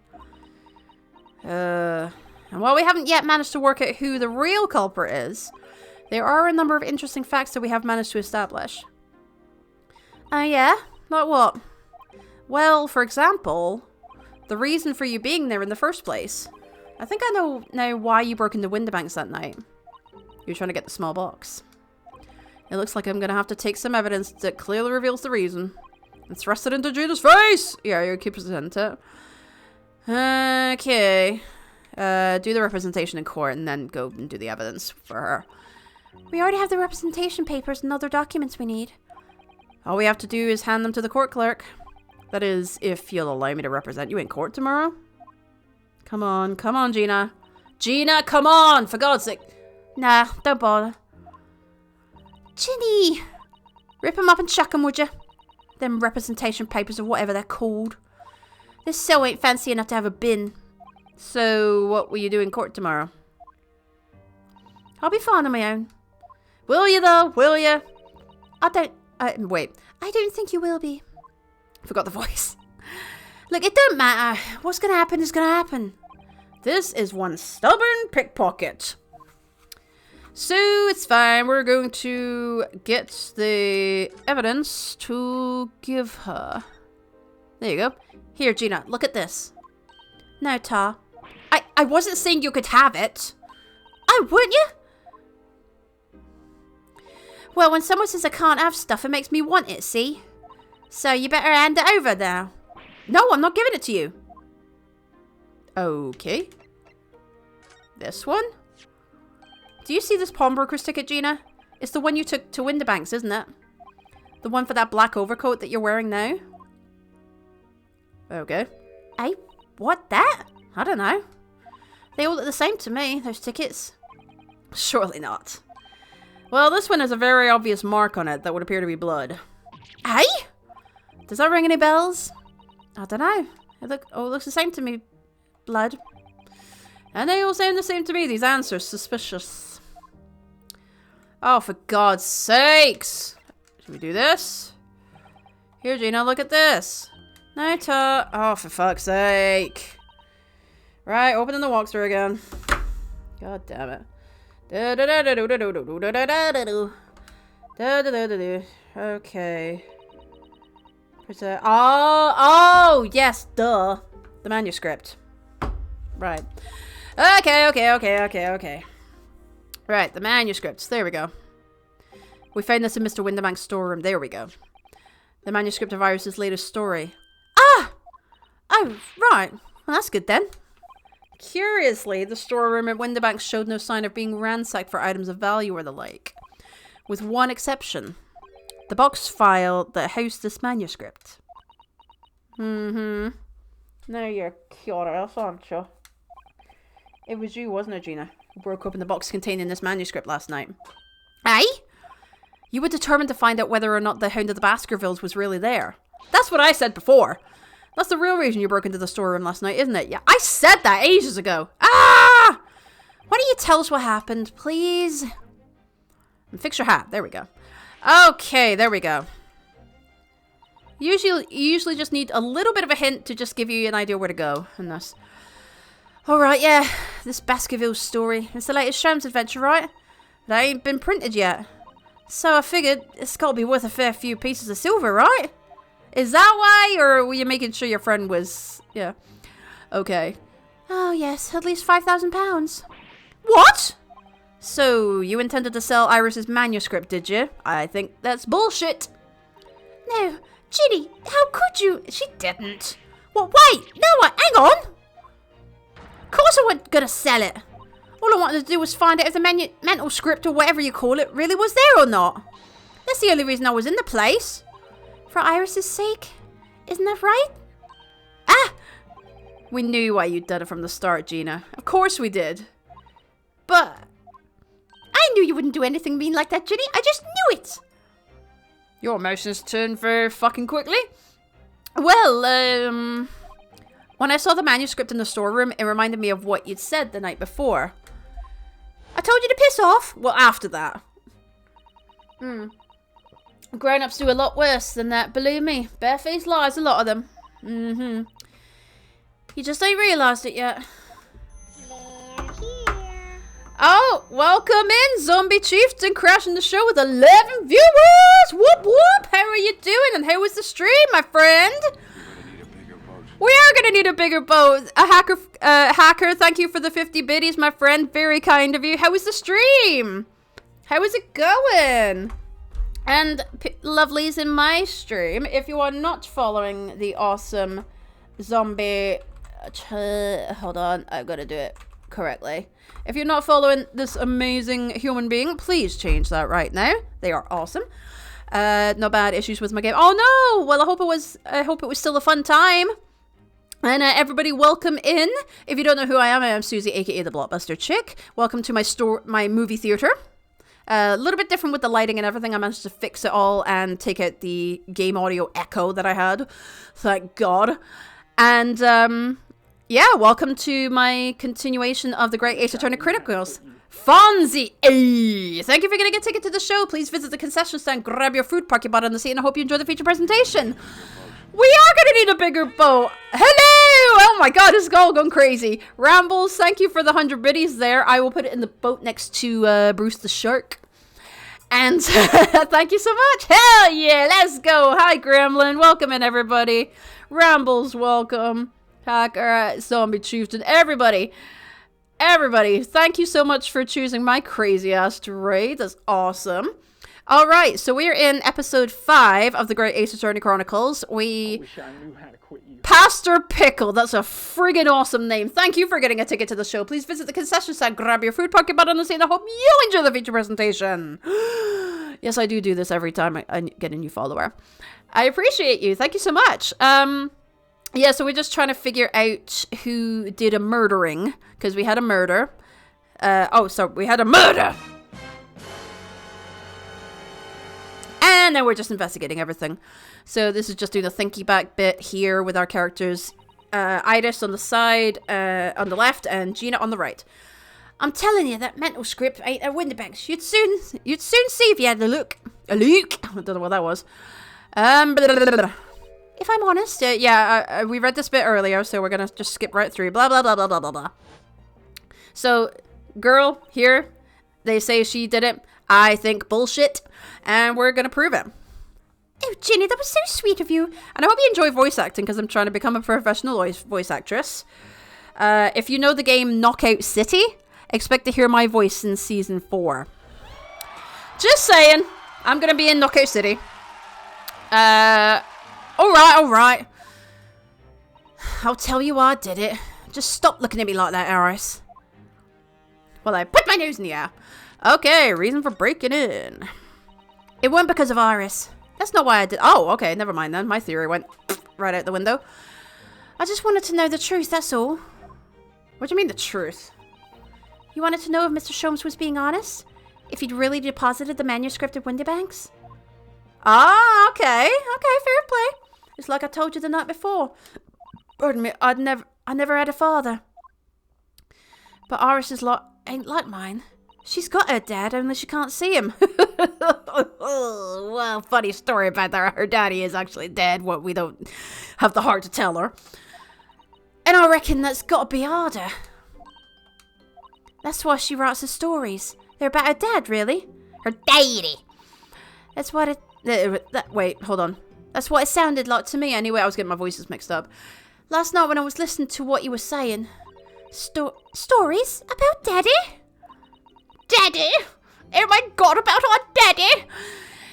Speaker 1: And while we haven't yet managed to work out who the real culprit is, there are a number of interesting facts that we have managed to establish. Yeah? Like what? Well, for example, the reason for you being there in the first place. I think I know now why you broke into Winterbanks that night. You were trying to get the small box. It looks like I'm going to have to take some evidence that clearly reveals the reason. And thrust it into Juda's face! Yeah, you keep present it. Okay. Do the representation in court and then go and do the evidence for her.
Speaker 2: We already have the representation papers and other documents we need.
Speaker 1: All we have to do is hand them to the court clerk. That is, if you'll allow me to represent you in court tomorrow. Come on, Gina. Gina, come on, for God's sake.
Speaker 2: Nah, don't bother. Ginny! Rip them up and chuck them, would you? Them representation papers or whatever they're called. This cell ain't fancy enough to have a bin.
Speaker 1: So, what will you do in court tomorrow?
Speaker 2: I'll be fine on my own.
Speaker 1: Will you, though? Will you?
Speaker 2: Wait. I don't think you will be.
Speaker 1: Forgot the voice.
Speaker 2: Look, it don't matter. What's gonna happen is gonna happen.
Speaker 1: This is one stubborn pickpocket. So, it's fine. We're going to get the evidence to give her. There you go. Here, Gina, look at this.
Speaker 2: No, Tar.
Speaker 1: I wasn't saying you could have it.
Speaker 2: Oh, wouldn't you? Well, when someone says I can't have stuff, it makes me want it, see? So you better hand it over now.
Speaker 1: No, I'm not giving it to you. Okay. This one? Do you see this pawnbroker's ticket, Gina? It's the one you took to Winterbanks, isn't it? The one for that black overcoat that you're wearing now? Okay.
Speaker 2: Hey, what, that?
Speaker 1: I don't know. They all look the same to me, those tickets. Surely not. Well, this one has a very obvious mark on it that would appear to be blood.
Speaker 2: Hey?
Speaker 1: Does that ring any bells?
Speaker 2: I don't know.
Speaker 1: It looks the same to me. Blood. And they all sound the same to me. These answers suspicious. Oh, for God's sakes. Should we do this? Here, Gina, look at this. No, oh, for fuck's sake. Right, opening the walkthrough again. God damn it. Okay. Oh, yes, duh. The manuscript. Right. Okay. Right, the manuscripts. There we go. We found this in Mr. Winterbank's storeroom. There we go. The manuscript of Iris's latest story.
Speaker 2: Ah!
Speaker 1: Oh, right. Well, that's good then. Curiously, the storeroom at Winterbanks showed no sign of being ransacked for items of value or the like. With one exception. The box file that housed this manuscript. Now you're curious, aren't you? It was you, wasn't it, Gina, who broke open the box containing this manuscript last night?
Speaker 2: Aye?
Speaker 1: You were determined to find out whether or not the Hound of the Baskervilles was really there. That's what I said before. That's the real reason you broke into the storeroom last night, isn't it? Yeah, I said that ages ago. Ah!
Speaker 2: Why don't you tell us what happened, please?
Speaker 1: And fix your hat. There we go. Okay, there we go. You usually just need a little bit of a hint to just give you an idea where to go. And that's... Alright, yeah. This Baskerville story. It's the latest Shams adventure, right? But it ain't been printed yet. So I figured it's got to be worth a fair few pieces of silver, right? Is that why? Or were you making sure your friend was... Yeah. Okay.
Speaker 2: Oh, yes. At least £5,000.
Speaker 1: What? So, you intended to sell Iris's manuscript, did you? I think that's bullshit.
Speaker 2: No. Ginny, how could you?
Speaker 1: She didn't.
Speaker 2: Well, wait. No, hang on. Of course I wasn't going to sell it.
Speaker 1: All I wanted to do was find out if the mental script or whatever you call it really was there or not. That's the only reason I was in the place.
Speaker 2: For Iris's sake? Isn't that right?
Speaker 1: Ah! We knew why you'd done it from the start, Gina. Of course we did. But...
Speaker 2: I knew you wouldn't do anything mean like that, Ginny. I just knew it.
Speaker 1: Your emotions turn very fucking quickly. Well, when I saw the manuscript in the storeroom, it reminded me of what you'd said the night before. I told you to piss off. Well, after that. Grown-ups do a lot worse than that, believe me. Barefaced lies, a lot of them. You just ain't realised it yet. Oh, welcome in, Zombie Chieftain, crashing the show with 11 viewers! Whoop whoop! How are you doing, and how was the stream, my friend? We are gonna need a bigger boat. A hacker, thank you for the 50 biddies, my friend. Very kind of you. How was the stream? How is it going? And lovelies in my stream, if you are not following the awesome zombie... hold on, I've got to do it correctly. If you're not following this amazing human being, please change that right now. They are awesome. No bad issues with my game. Oh no! Well, I hope it was still a fun time. And everybody, welcome in. If you don't know who I am Susie, aka the Blockbuster Chick. Welcome to my movie theater. A little bit different with the lighting and everything. I managed to fix it all and take out the game audio echo that I had. Thank God. And yeah, welcome to my continuation of the Great Ace Attorney Chronicles. Fonzie! Thank you for getting a ticket to the show. Please visit the concession stand, grab your food, park your butt on the seat, and I hope you enjoy the feature presentation. We are going to need a bigger boat. Hello! Oh my God, this is all going crazy. Rambles, thank you for the 100 biddies there. I will put it in the boat next to Bruce the Shark. And thank you so much. Hell yeah, let's go. Hi, Gremlin. Welcome in, everybody. Rambles, welcome. Hacker, Zombie Chieftain, everybody. Everybody, thank you so much for choosing my crazy ass to raid. That's awesome. All right, so we're in episode 5 of the Great Ace Attorney Chronicles.
Speaker 5: I wish I knew how to quit you.
Speaker 1: Pastor Pickle, that's a friggin' awesome name. Thank you for getting a ticket to the show. Please visit the concession stand, grab your food, park your butt on the seat, and I hope you enjoy the feature presentation. Yes, I do this every time I get a new follower. I appreciate you. Thank you so much. Yeah, so we're just trying to figure out who did a murdering, because we had a murder. We had a murder! And now we're just investigating everything. So this is just doing a thinky back bit here with our characters. Iris on the side, on the left, and Gina on the right. I'm telling you, that mental script ain't a Windibanks. You'd soon see if you had a look. A look? I don't know what that was. If I'm honest, we read this bit earlier, so we're gonna just skip right through. Blah, blah, blah, blah, blah, blah, blah. So, girl here, they say she did it. I think bullshit, and we're gonna prove it.
Speaker 2: Oh, Ginny, that was so sweet of you.
Speaker 1: And I hope you enjoy voice acting, because I'm trying to become a professional voice actress. If you know the game Knockout City, expect to hear my voice in Season 4. Just saying, I'm gonna be in Knockout City. Alright. I'll tell you why I did it. Just stop looking at me like that, Iris. Well, I put my nose in the air. Okay, reason for breaking in. It weren't because of Iris. That's not why I did. Oh, okay, never mind then. My theory went right out the window. I just wanted to know the truth, that's all. What do you mean, the truth? You wanted to know if Mr. Sholmes was being honest? If he'd really deposited the manuscript at Windibanks? Ah, okay, fair play. It's like I told you the night before. Pardon me, I never had a father. But Iris's lot ain't like mine. She's got her dad, only she can't see him. Well, funny story about that. Her daddy is actually dead. What we don't have the heart to tell her. And I reckon that's got to be harder. That's why she writes her stories. They're about her dad, really. Her daddy. That's what it... wait, hold on. That's what it sounded like to me. Anyway, I was getting my voices mixed up. Last night when I was listening to what you were saying. Stories about Daddy? Daddy? Oh my God, about our Daddy?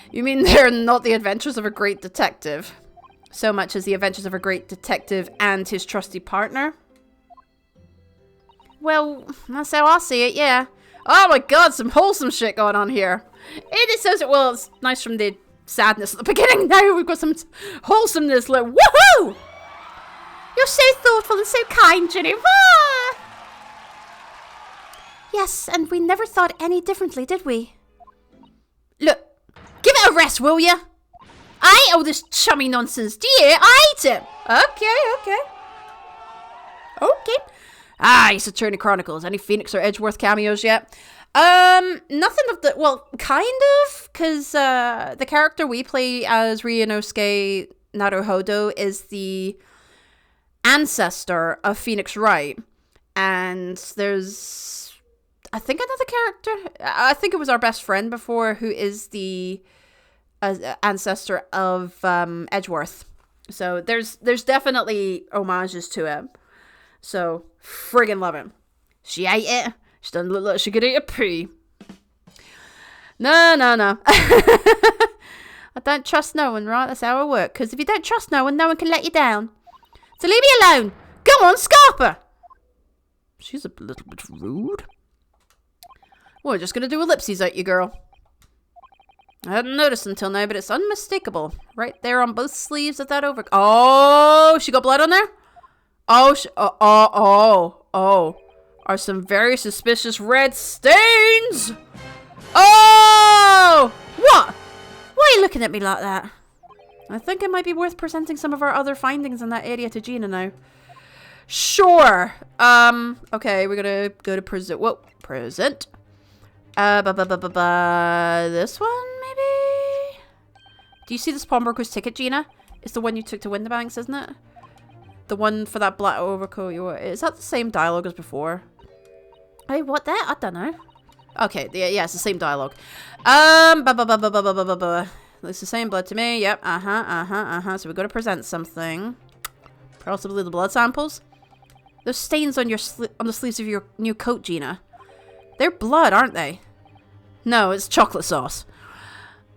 Speaker 1: You mean they're not the adventures of a great detective? So much as the adventures of a great detective and his trusty partner? Well, that's how I see it, yeah. Oh my God, some wholesome shit going on here. It says it, well, it's nice from the sadness at the beginning. Now we've got some wholesomeness, like, woohoo! You're so thoughtful and so kind, Ginny. Ah!
Speaker 2: Yes, and we never thought any differently, did we?
Speaker 1: Look, give it a rest, will ya? I ain't all this chummy nonsense, do you? I hate it. Okay. Ace Attorney Chronicles. Any Phoenix or Edgeworth cameos yet? Nothing of the... Well, kind of, because the character we play as Ryonoske Naruhodo is the ancestor of Phoenix Wright. And there's think another character. I think it was our best friend before, who is the ancestor of Edgeworth. So there's definitely homages to him. So friggin' love him. She ate it. She doesn't look like she could eat a pea. No. I don't trust no one, right? That's how I work. Because if you don't trust no one can let you down. So leave me alone. Go on, Scarper. She's a little bit rude. We're just going to do ellipses at you, girl. I hadn't noticed until now, but it's unmistakable. Right there on both sleeves of that over... Oh, she got blood on there? Oh. Are some very suspicious red stains. Oh! What? Why are you looking at me like that? I think it might be worth presenting some of our other findings in that area to Gina now. Sure. Okay, we're gonna go to present. Whoa, present. This one, maybe? Do you see this pawnbroker's ticket, Gina? It's the one you took to Winterbanks, isn't it? The one for that black overcoat you wore. Is that the same dialogue as before? Hey, what that? I don't know. Okay, yeah, it's the same dialogue. Looks the same blood to me. Yep, So we've got to present something. Possibly the blood samples. Those stains on on the sleeves of your new coat, Gina. They're blood, aren't they? No, it's chocolate sauce.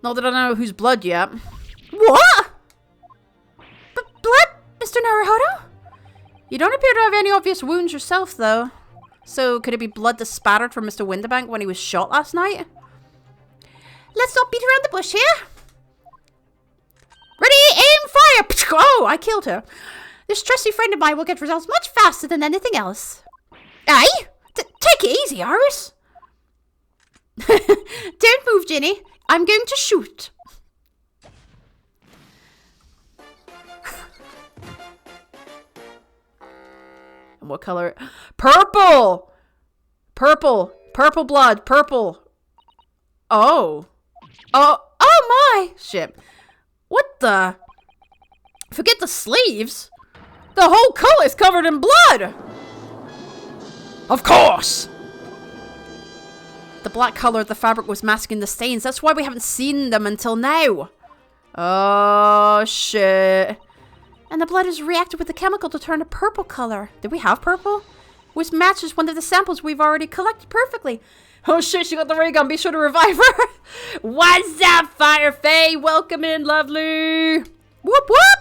Speaker 1: Not that I know whose blood yet. What? Blood, Mr. Naruhodo? You don't appear to have any obvious wounds yourself, though. So, could it be blood that spattered from Mr. Winterbank when he was shot last night?
Speaker 2: Let's not beat around the bush here.
Speaker 1: Ready, aim, fire! Oh, I killed her.
Speaker 2: This trusty friend of mine will get results much faster than anything else.
Speaker 1: Aye? Take it easy, Iris.
Speaker 2: Don't move, Ginny. I'm going to shoot.
Speaker 1: And what color? Purple! Purple blood. Purple. Oh my! Shit. What the? Forget the sleeves. The whole coat is covered in blood! Of course! The black color of the fabric was masking the stains. That's why we haven't seen them until now. Oh, shit.
Speaker 2: And the blood has reacted with the chemical to turn a purple color. Did we have purple? Which matches one of the samples we've already collected perfectly.
Speaker 1: Oh shit, she got the ray gun. Be sure to revive her. What's up, Firefay? Welcome in, lovely. Whoop whoop.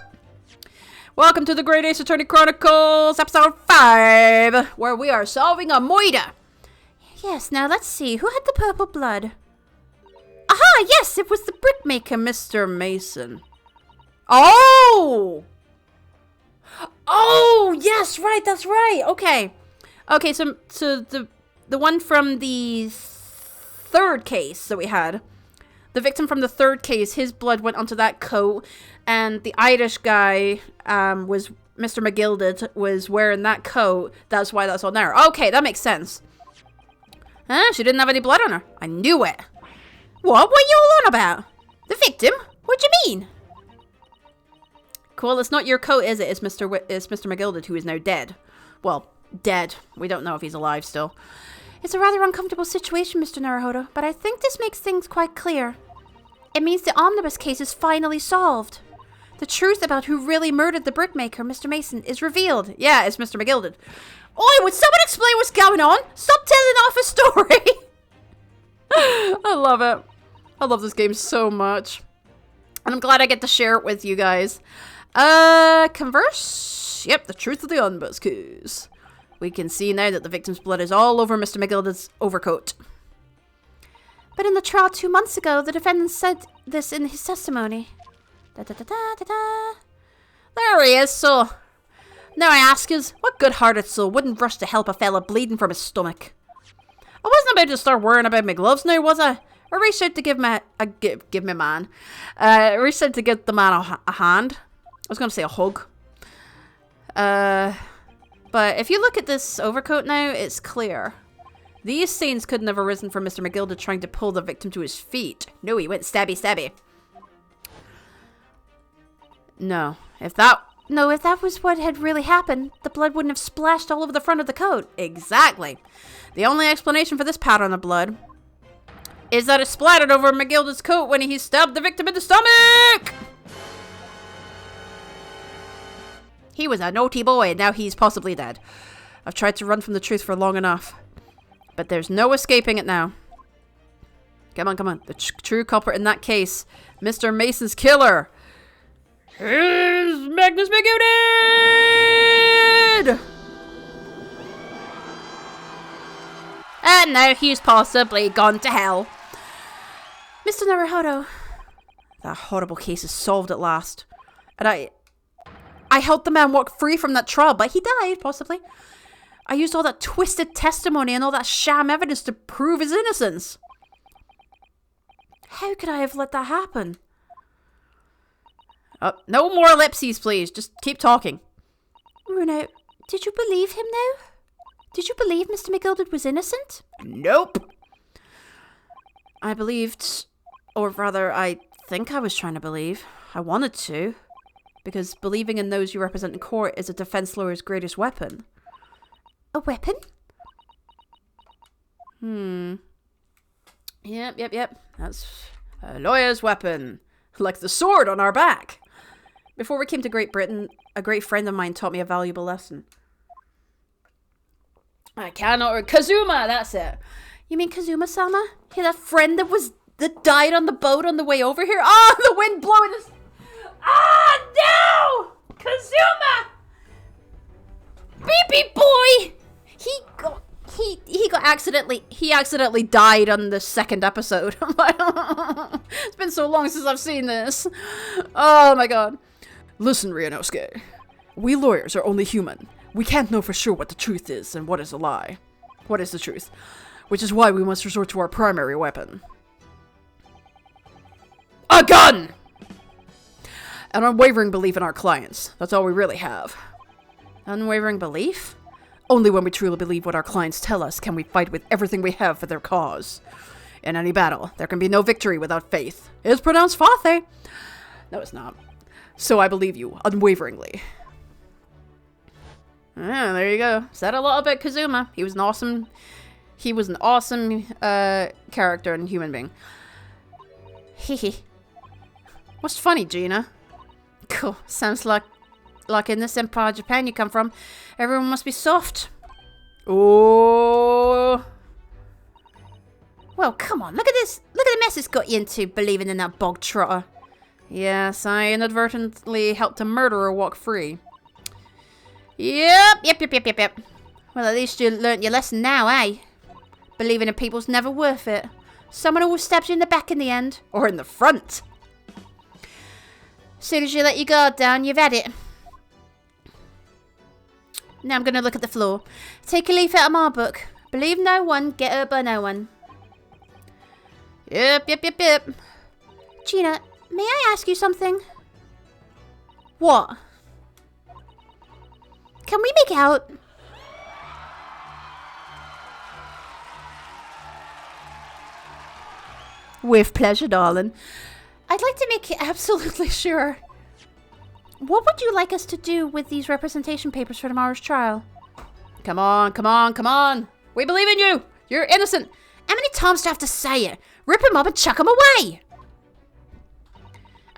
Speaker 1: Welcome to the Great Ace Attorney Chronicles, episode 5, where we are solving a murder.
Speaker 2: Yes, now let's see. Who had the purple blood? Aha, yes, it was the brickmaker,
Speaker 1: Mr. Mason. Oh! Oh, yes, right, that's right. Okay. Okay, so the one from the third case that we had, the victim from the third case, his blood went onto that coat, and the Irish guy was Mr. McGilded, was wearing that coat. That's why that's on there. Okay, that makes sense. Huh? She didn't have any blood on her. I knew it. What were you all on about?
Speaker 2: The victim? What do you mean?
Speaker 1: Cool, it's not your coat, is it? It's Mr. McGilded, who is now dead. Well, dead. We don't know if he's alive still.
Speaker 2: It's a rather uncomfortable situation, Mr. Naruhodo, but I think this makes things quite clear. It means the omnibus case is finally solved. The truth about who really murdered the brickmaker, Mr. Mason, is revealed.
Speaker 1: Yeah, it's Mr. McGilded. Oi, would someone explain what's going on? Stop telling off a story! I love it. I love this game so much. And I'm glad I get to share it with you guys. Converse? Yep, the truth of the omnibus case. We can see now that the victim's blood is all over Mr. McGilded's overcoat.
Speaker 2: But in the trial 2 months ago, the defendant said this in his testimony.
Speaker 1: There he is, so... Now I ask is, what good-hearted soul wouldn't rush to help a fella bleeding from his stomach? I wasn't about to start worrying about my gloves now, was I? I reached out to give the man a hand. I was going to say a hug. But if you look at this overcoat now, it's clear. These stains couldn't have arisen from Mr. McGilded trying to pull the victim to his feet. No, he went stabby stabby. No, if that
Speaker 2: No, if that was what had really happened, the blood wouldn't have splashed all over the front of the coat.
Speaker 1: Exactly. The only explanation for this pattern of blood is that it splattered over McGilda's coat when he stabbed the victim in the stomach! He was a naughty boy, and now he's possibly dead. I've tried to run from the truth for long enough, but there's no escaping it now. Come on, come on. The true culprit in that case, Mr. Mason's killer, is Magnus McGilda! And now he's possibly gone to hell.
Speaker 2: Mr. Naruhodo.
Speaker 1: That horrible case is solved at last. And I helped the man walk free from that trial, but he died, possibly. I used all that twisted testimony and all that sham evidence to prove his innocence. How could I have let that happen? No more ellipses, please. Just keep talking.
Speaker 2: Bruno, did you believe him, though? Did you believe Mr. McGilda was innocent?
Speaker 1: Nope. I believed, or rather, I think I was trying to believe. I wanted to. Because believing in those you represent in court is a defense lawyer's greatest weapon.
Speaker 2: A weapon?
Speaker 1: Yep. That's a lawyer's weapon. Like the sword on our back. Before we came to Great Britain, a great friend of mine taught me a valuable lesson. Kazuma, that's it.
Speaker 2: You mean Kazuma-sama? Yeah, that friend that died on the boat on the way over here? Oh, the wind blowing us. Ah, no! Kazuma! Baby boy!
Speaker 1: He accidentally died on the second episode. It's been so long since I've seen this. Oh my god. Listen, Ryonoske. We lawyers are only human. We can't know for sure what the truth is and what is a lie. What is the truth? Which is why we must resort to our primary weapon. A gun! An unwavering belief in our clients. That's all we really have. Unwavering belief? Only when we truly believe what our clients tell us can we fight with everything we have for their cause. In any battle, there can be no victory without faith. It's pronounced fathe. No, it's not. So I believe you, unwaveringly. Ah, there you go. Said a lot about Kazuma. He was an awesome character and human being. Hehe. What's funny, Gina? Cool. Sounds like in this empire of Japan you come from, everyone must be soft. Oh.
Speaker 2: Well, come on. Look at this. Look at the mess it's got you into believing in that bog trotter.
Speaker 1: Yes, I inadvertently helped a murderer walk free. Yep.
Speaker 2: Well, at least you learnt your lesson now, eh? Believing in people's never worth it. Someone always stabs you in the back in the end.
Speaker 1: Or in the front.
Speaker 2: Soon as you let your guard down, you've had it. Now I'm going to look at the floor. Take a leaf out of my book. Believe no one, get hurt by no one.
Speaker 1: Yep.
Speaker 2: Gina, may I ask you something?
Speaker 1: What?
Speaker 2: Can we make out?
Speaker 1: With pleasure, darling.
Speaker 2: I'd like to make absolutely sure. What would you like us to do with these representation papers for tomorrow's trial?
Speaker 1: Come on. We believe in you. You're innocent.
Speaker 2: How many times do I have to say it? Rip him up and chuck him away.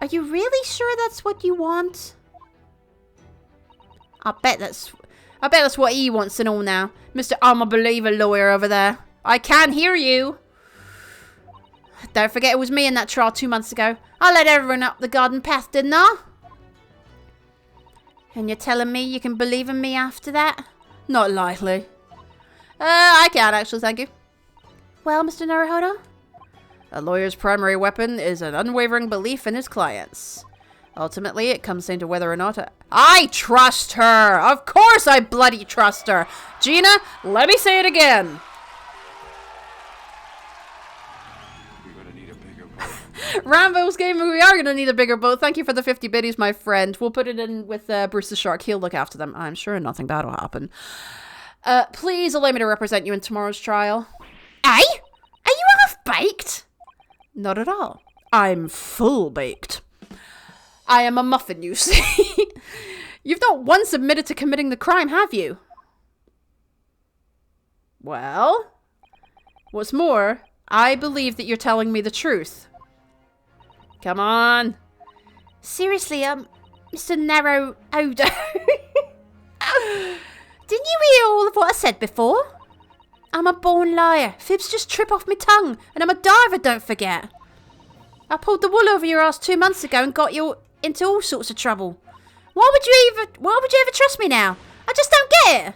Speaker 2: Are you really sure that's what you want?
Speaker 1: I bet that's what he wants to know now. Mr. I'm a believer lawyer over there. I can hear you. Don't forget it was me in that trial 2 months ago. I led everyone up the garden path, didn't I?
Speaker 2: And you're telling me you can believe in me after that?
Speaker 1: Not likely. I can actually, thank you.
Speaker 2: Well, Mr. Naruhodo?
Speaker 1: A lawyer's primary weapon is an unwavering belief in his clients. Ultimately, it comes down to whether or not I trust her! Of course I bloody trust her! Gina, let me say it again! Rambo's game, we are going to need a bigger boat. Thank you for the 50 biddies, my friend. We'll put it in with Bruce the Shark. He'll look after them. I'm sure nothing bad will happen. Please allow me to represent you in tomorrow's trial.
Speaker 2: Aye? Are you half-baked?
Speaker 1: Not at all. I'm full-baked. I am a muffin, you see. You've not once admitted to committing the crime, have you? Well, what's more, I believe that you're telling me the truth. Come on.
Speaker 2: Seriously, Mr. Narrow Odor. Didn't you hear all of what I said before? I'm a born liar. Fibs just trip off my tongue, and I'm a diver, don't forget. I pulled the wool over your ass 2 months ago and got you into all sorts of trouble. Why would you ever trust me now? I just don't get it.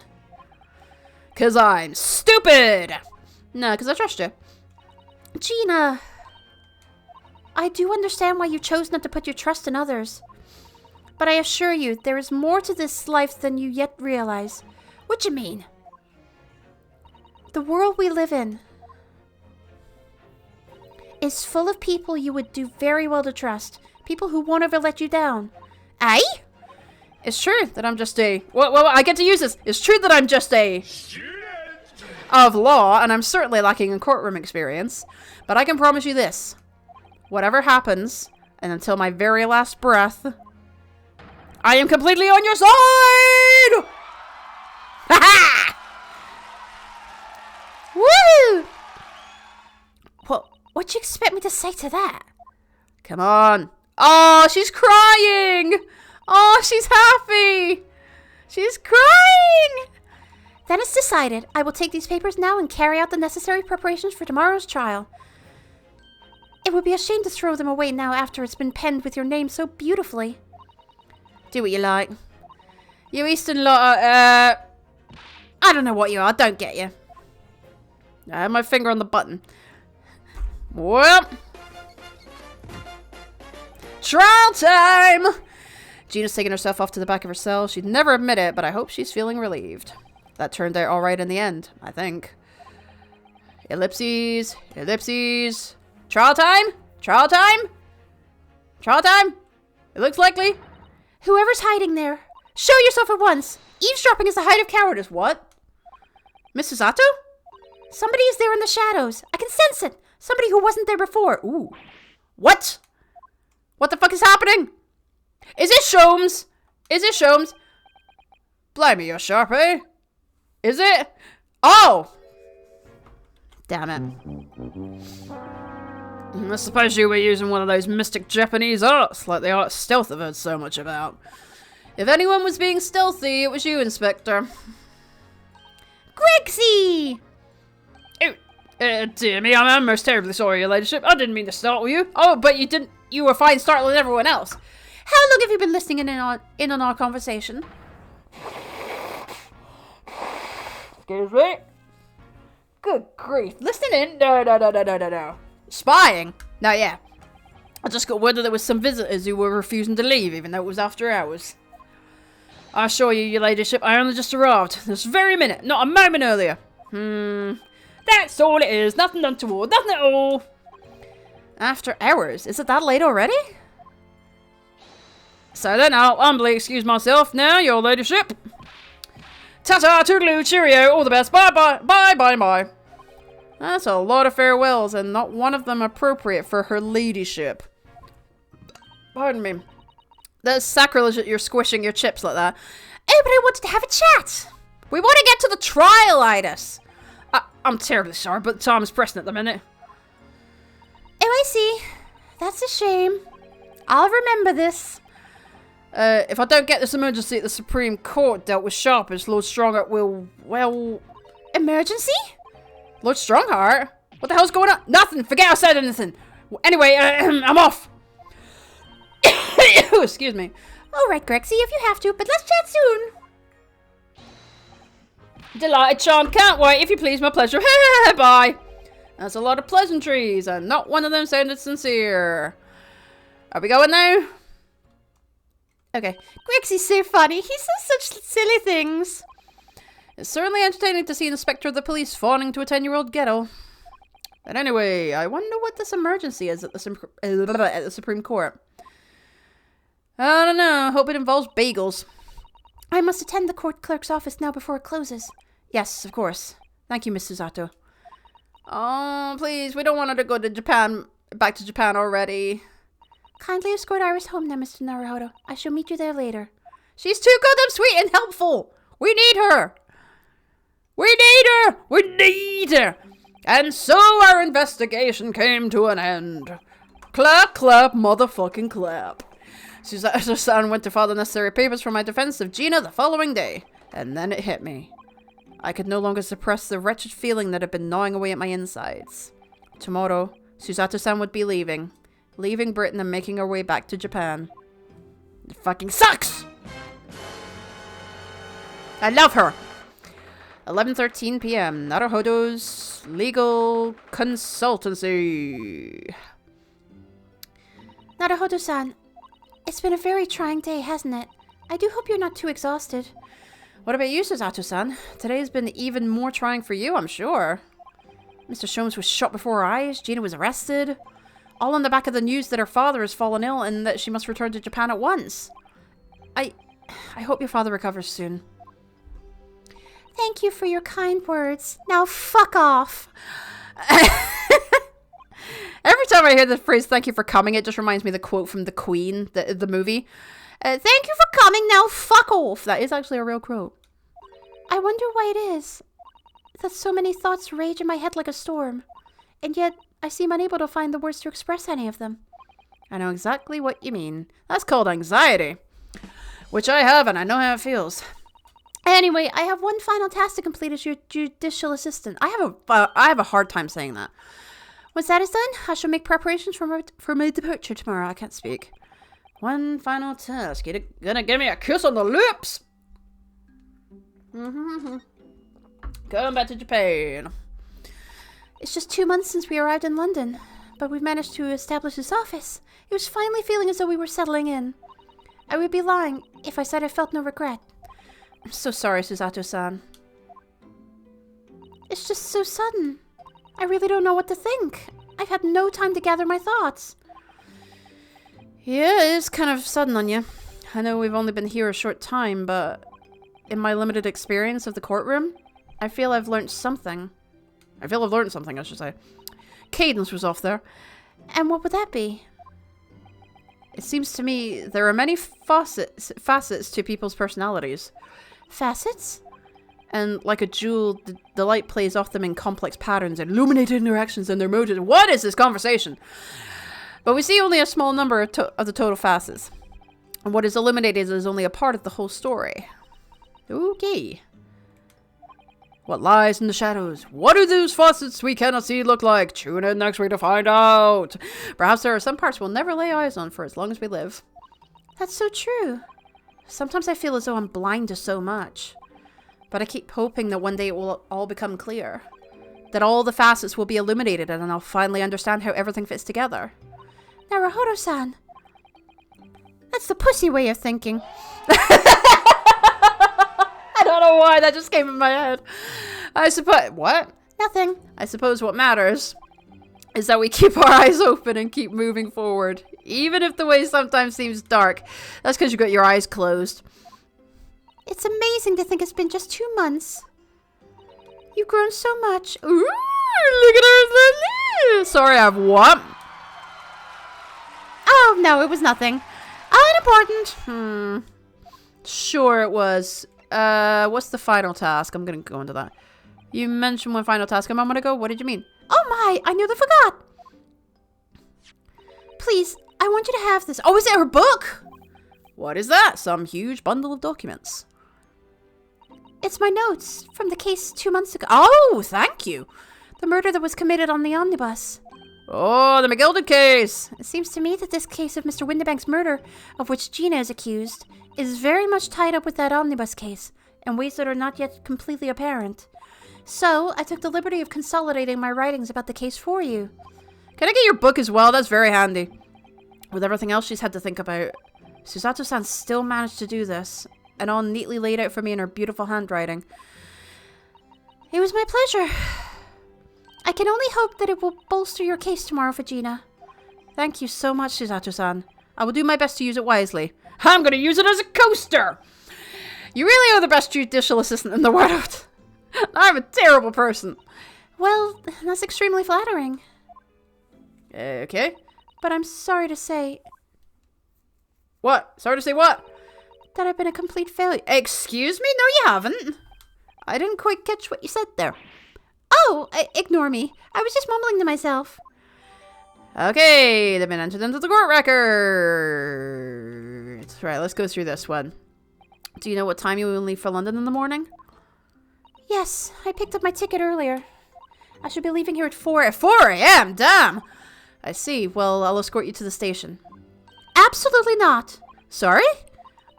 Speaker 1: 'Cause I'm stupid. No, 'cause I trust you.
Speaker 2: Gina, I do understand why you chose not to put your trust in others. But I assure you, there is more to this life than you yet realize. What do you mean? The world we live in is full of people you would do very well to trust. People who won't ever let you down. Eh?
Speaker 1: It's true that I'm just a... Well, I get to use this. It's true that I'm just a... student of law, and I'm certainly lacking in courtroom experience. But I can promise you this. Whatever happens, and until my very last breath, I am completely on your side! Ha ha!
Speaker 2: Woo! What do you expect me to say to that?
Speaker 1: Come on. Oh, she's crying! Oh, she's happy! She's crying!
Speaker 2: Then it's decided. I will take these papers now and carry out the necessary preparations for tomorrow's trial. It would be a shame to throw them away now after it's been penned with your name so beautifully.
Speaker 1: Do what you like. You Eastern lot are, I don't know what you are. I don't get you. I have my finger on the button. Well. Trial time! Gina's taking herself off to the back of her cell. She'd never admit it, but I hope she's feeling relieved. That turned out alright in the end, I think. Ellipses. Ellipses. Trial time? Trial time? Trial time? It looks likely.
Speaker 2: Whoever's hiding there, show yourself at once. Eavesdropping is the height of cowardice.
Speaker 1: What? Mrs. Sato?
Speaker 2: Somebody is there in the shadows. I can sense it. Somebody who wasn't there before.
Speaker 1: Ooh. What? What the fuck is happening? Is it Sholmes? Is it Sholmes? Blimey, you're sharp, eh? Is it? Oh! Damn it. I suppose you were using one of those mystic Japanese arts, like the art stealth I've heard so much about. If anyone was being stealthy, it was you, Inspector.
Speaker 2: Grixie!
Speaker 1: Oh, dear me, I'm most terribly sorry, your ladyship. I didn't mean to startle you. Oh, but you didn't. You were fine startling everyone else.
Speaker 2: How long have you been listening in on our conversation?
Speaker 1: Excuse me? Good grief. Listening? No. Spying? No, yeah. I just got word that there was some visitors who were refusing to leave, even though it was after hours. I assure you, your ladyship, I only just arrived. This very minute, not a moment earlier. That's all it is. Nothing untoward. Nothing at all. After hours? Is it that late already? So then I'll humbly excuse myself now, your ladyship. Ta-ta, toodaloo, cheerio, all the best. Bye-bye, bye-bye. That's a lot of farewells, and not one of them appropriate for her ladyship. Pardon me. That's sacrilege that you're squishing your chips like that.
Speaker 2: Oh, but I wanted to have a chat.
Speaker 1: We want to get to the trial, Idas. I'm terribly sorry, but the time is pressing at the minute.
Speaker 2: Oh, I see. That's a shame. I'll remember this.
Speaker 1: If I don't get this emergency at the Supreme Court dealt with sharpish, Lord Strongheart will, well...
Speaker 2: Emergency?
Speaker 1: Lord Strongheart? What the hell's going on? Nothing! Forget I said anything! Anyway, I'm off! Excuse me.
Speaker 2: Alright, Grexie, if you have to, but let's chat soon.
Speaker 1: Delighted, charmed, can't wait, if you please, my pleasure. Bye! That's a lot of pleasantries, and not one of them sounded sincere. Are we going now? Okay.
Speaker 2: Grexie's so funny. He says such silly things.
Speaker 1: It's certainly entertaining to see an inspector of the police fawning to a 10-year-old ghetto. But anyway, I wonder what this emergency is at the Supreme Court. I don't know. Hope it involves bagels.
Speaker 2: I must attend the court clerk's office now before it closes.
Speaker 1: Yes, of course. Thank you, Miss Susato. Oh, please. We don't want her to go to Japan. Back to Japan already.
Speaker 2: Kindly escort Iris home now, Mr. Naruhodo. I shall meet you there later.
Speaker 1: She's too goddamn sweet and helpful. We need her. We need her. We need her. And so our investigation came to an end. Clap, clap, motherfucking clap. Susato-san went to file the necessary papers for my defense of Gina the following day. And then it hit me. I could no longer suppress the wretched feeling that had been gnawing away at my insides. Tomorrow, Susato-san would be leaving Britain and making her way back to Japan. It fucking sucks! I love her! 11:13 p.m. Naruhodo's Legal Consultancy.
Speaker 2: Naruhodo-san, it's been a very trying day, hasn't it? I do hope you're not too exhausted.
Speaker 1: What about you, Susato-san? Today's been even more trying for you, I'm sure. Mr. Sholmes was shot before our eyes, Gina was arrested. All on the back of the news that her father has fallen ill and that she must return to Japan at once. I hope your father recovers soon.
Speaker 2: Thank you for your kind words. Now fuck off.
Speaker 1: Every time I hear the phrase "thank you for coming," it just reminds me of the quote from The Queen, the movie. Thank you for coming, now fuck off. That is actually a real quote.
Speaker 2: I wonder why it is that so many thoughts rage in my head like a storm, and yet I seem unable to find the words to express any of them.
Speaker 1: I know exactly what you mean. That's called anxiety. Which I have, and I know how it feels.
Speaker 2: Anyway, I have one final task to complete as your judicial assistant.
Speaker 1: I have a hard time saying that.
Speaker 2: Once that is done, I shall make preparations for my departure tomorrow.
Speaker 1: I can't speak. One final task. You're gonna give me a kiss on the lips. Going back to Japan.
Speaker 2: It's just 2 months since we arrived in London, but we've managed to establish this office. It was finally feeling as though we were settling in. I would be lying if I said I felt no regret.
Speaker 1: I'm so sorry, Susato-san.
Speaker 2: It's just so sudden. I really don't know what to think. I've had no time to gather my thoughts.
Speaker 1: Yeah, it is kind of sudden on you. I know we've only been here a short time, but in my limited experience of the courtroom, I feel I've learned something. I should say. Cadence was off there.
Speaker 2: And what would that be?
Speaker 1: It seems to me there are many facets to people's personalities.
Speaker 2: Facets?
Speaker 1: And like a jewel, the light plays off them in complex patterns, illuminating their actions and their motives. What is this conversation? But we see only a small number of the total facets. And what is illuminated is only a part of the whole story. Okay. What lies in the shadows? What do those facets we cannot see look like? Tune in next week to find out. Perhaps there are some parts we'll never lay eyes on for as long as we live.
Speaker 2: That's so true.
Speaker 1: Sometimes I feel as though I'm blind to so much. But I keep hoping that one day it will all become clear. That all the facets will be illuminated and I'll finally understand how everything fits together.
Speaker 2: Naruhodo-san. That's the pussy way of thinking.
Speaker 1: I don't know why, that just came in my head. I suppose... What?
Speaker 2: Nothing.
Speaker 1: I suppose what matters is that we keep our eyes open and keep moving forward. Even if the way sometimes seems dark. That's because you got your eyes closed.
Speaker 2: It's amazing to think it's been just 2 months. You've grown so much.
Speaker 1: Ooh, look at her. Sorry, I've what?
Speaker 2: Oh, no, it was nothing. Unimportant.
Speaker 1: Sure it was. What's the final task? I'm gonna go into that. You mentioned one final task a moment ago. What did you mean?
Speaker 2: Oh my, I nearly forgot. Please, I want you to have this. Oh, is it her book?
Speaker 1: What is that? Some huge bundle of documents.
Speaker 2: It's my notes from the case 2 months ago.
Speaker 1: Oh, thank you.
Speaker 2: The murder that was committed on the omnibus.
Speaker 1: Oh, the McGilded case.
Speaker 2: It seems to me that this case of Mr. Windibank's murder, of which Gina is accused, is very much tied up with that omnibus case, in ways that are not yet completely apparent. So, I took the liberty of consolidating my writings about the case for you.
Speaker 1: Can I get your book as well? That's very handy. With everything else she's had to think about, Susato-san still managed to do this, and all neatly laid out for me in her beautiful handwriting.
Speaker 2: It was my pleasure. I can only hope that it will bolster your case tomorrow for Gina.
Speaker 1: Thank you so much, Susato-san. I will do my best to use it wisely. I'm going to use it as a coaster! You really are the best judicial assistant in the world. I'm a terrible person.
Speaker 2: Well, that's extremely flattering.
Speaker 1: Okay.
Speaker 2: But I'm sorry to say...
Speaker 1: What? Sorry to say what?
Speaker 2: that I've been a complete failure. Excuse me? No, you haven't. I didn't quite catch what you said there. Oh, ignore me. I was just mumbling to myself.
Speaker 1: Okay, they've been entered into the court records. Right, let's go through this one. Do you know what time you will leave for London in the morning?
Speaker 2: Yes, I picked up my ticket earlier. I should be leaving here at 4.
Speaker 1: At 4 a.m.? Damn! I see. Well, I'll escort you to the station.
Speaker 2: Absolutely not.
Speaker 1: Sorry?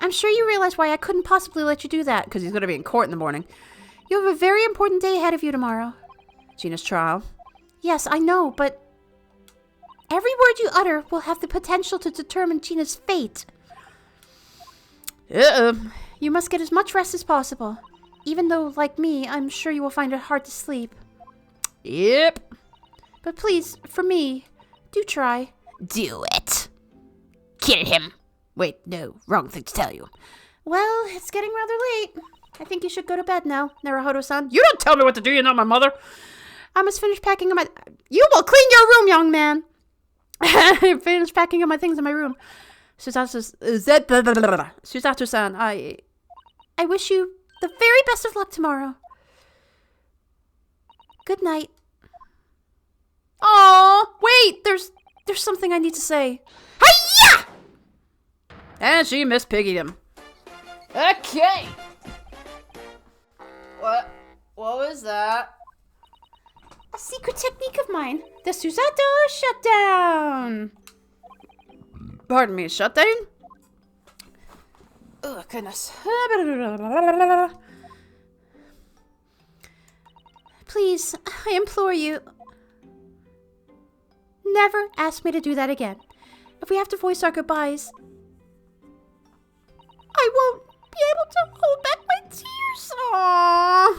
Speaker 2: I'm sure you realize why I couldn't possibly let you do that.
Speaker 1: Because he's going to be in court in the morning.
Speaker 2: You have a very important day ahead of you tomorrow.
Speaker 1: Gina's trial.
Speaker 2: Yes, I know, but every word you utter will have the potential to determine Gina's fate. You must get as much rest as possible. Even though, like me, I'm sure you will find it hard to sleep.
Speaker 1: Yep.
Speaker 2: But please, for me, do try.
Speaker 1: Do it. Kill him. Wait, no, wrong thing to tell you.
Speaker 2: Well, it's getting rather late. I think you should go to bed now, Naruhodo-san.
Speaker 1: You don't tell me what to do, you're not my mother.
Speaker 2: I must finish packing up my... You will clean your room, young man! I finished packing up my things in my room. Susato-san, I wish you the very best of luck tomorrow. Good night.
Speaker 1: Aw, wait, there's something I need to say. Hi-ya! And she mispiggied him. Okay. What was that?
Speaker 2: A secret technique of mine. The Susato shutdown.
Speaker 1: Pardon me, shutdown? Oh, goodness.
Speaker 2: Please, I implore you. Never ask me to do that again. If we have to voice our goodbyes, I won't be able to hold back my tears.
Speaker 1: Aww.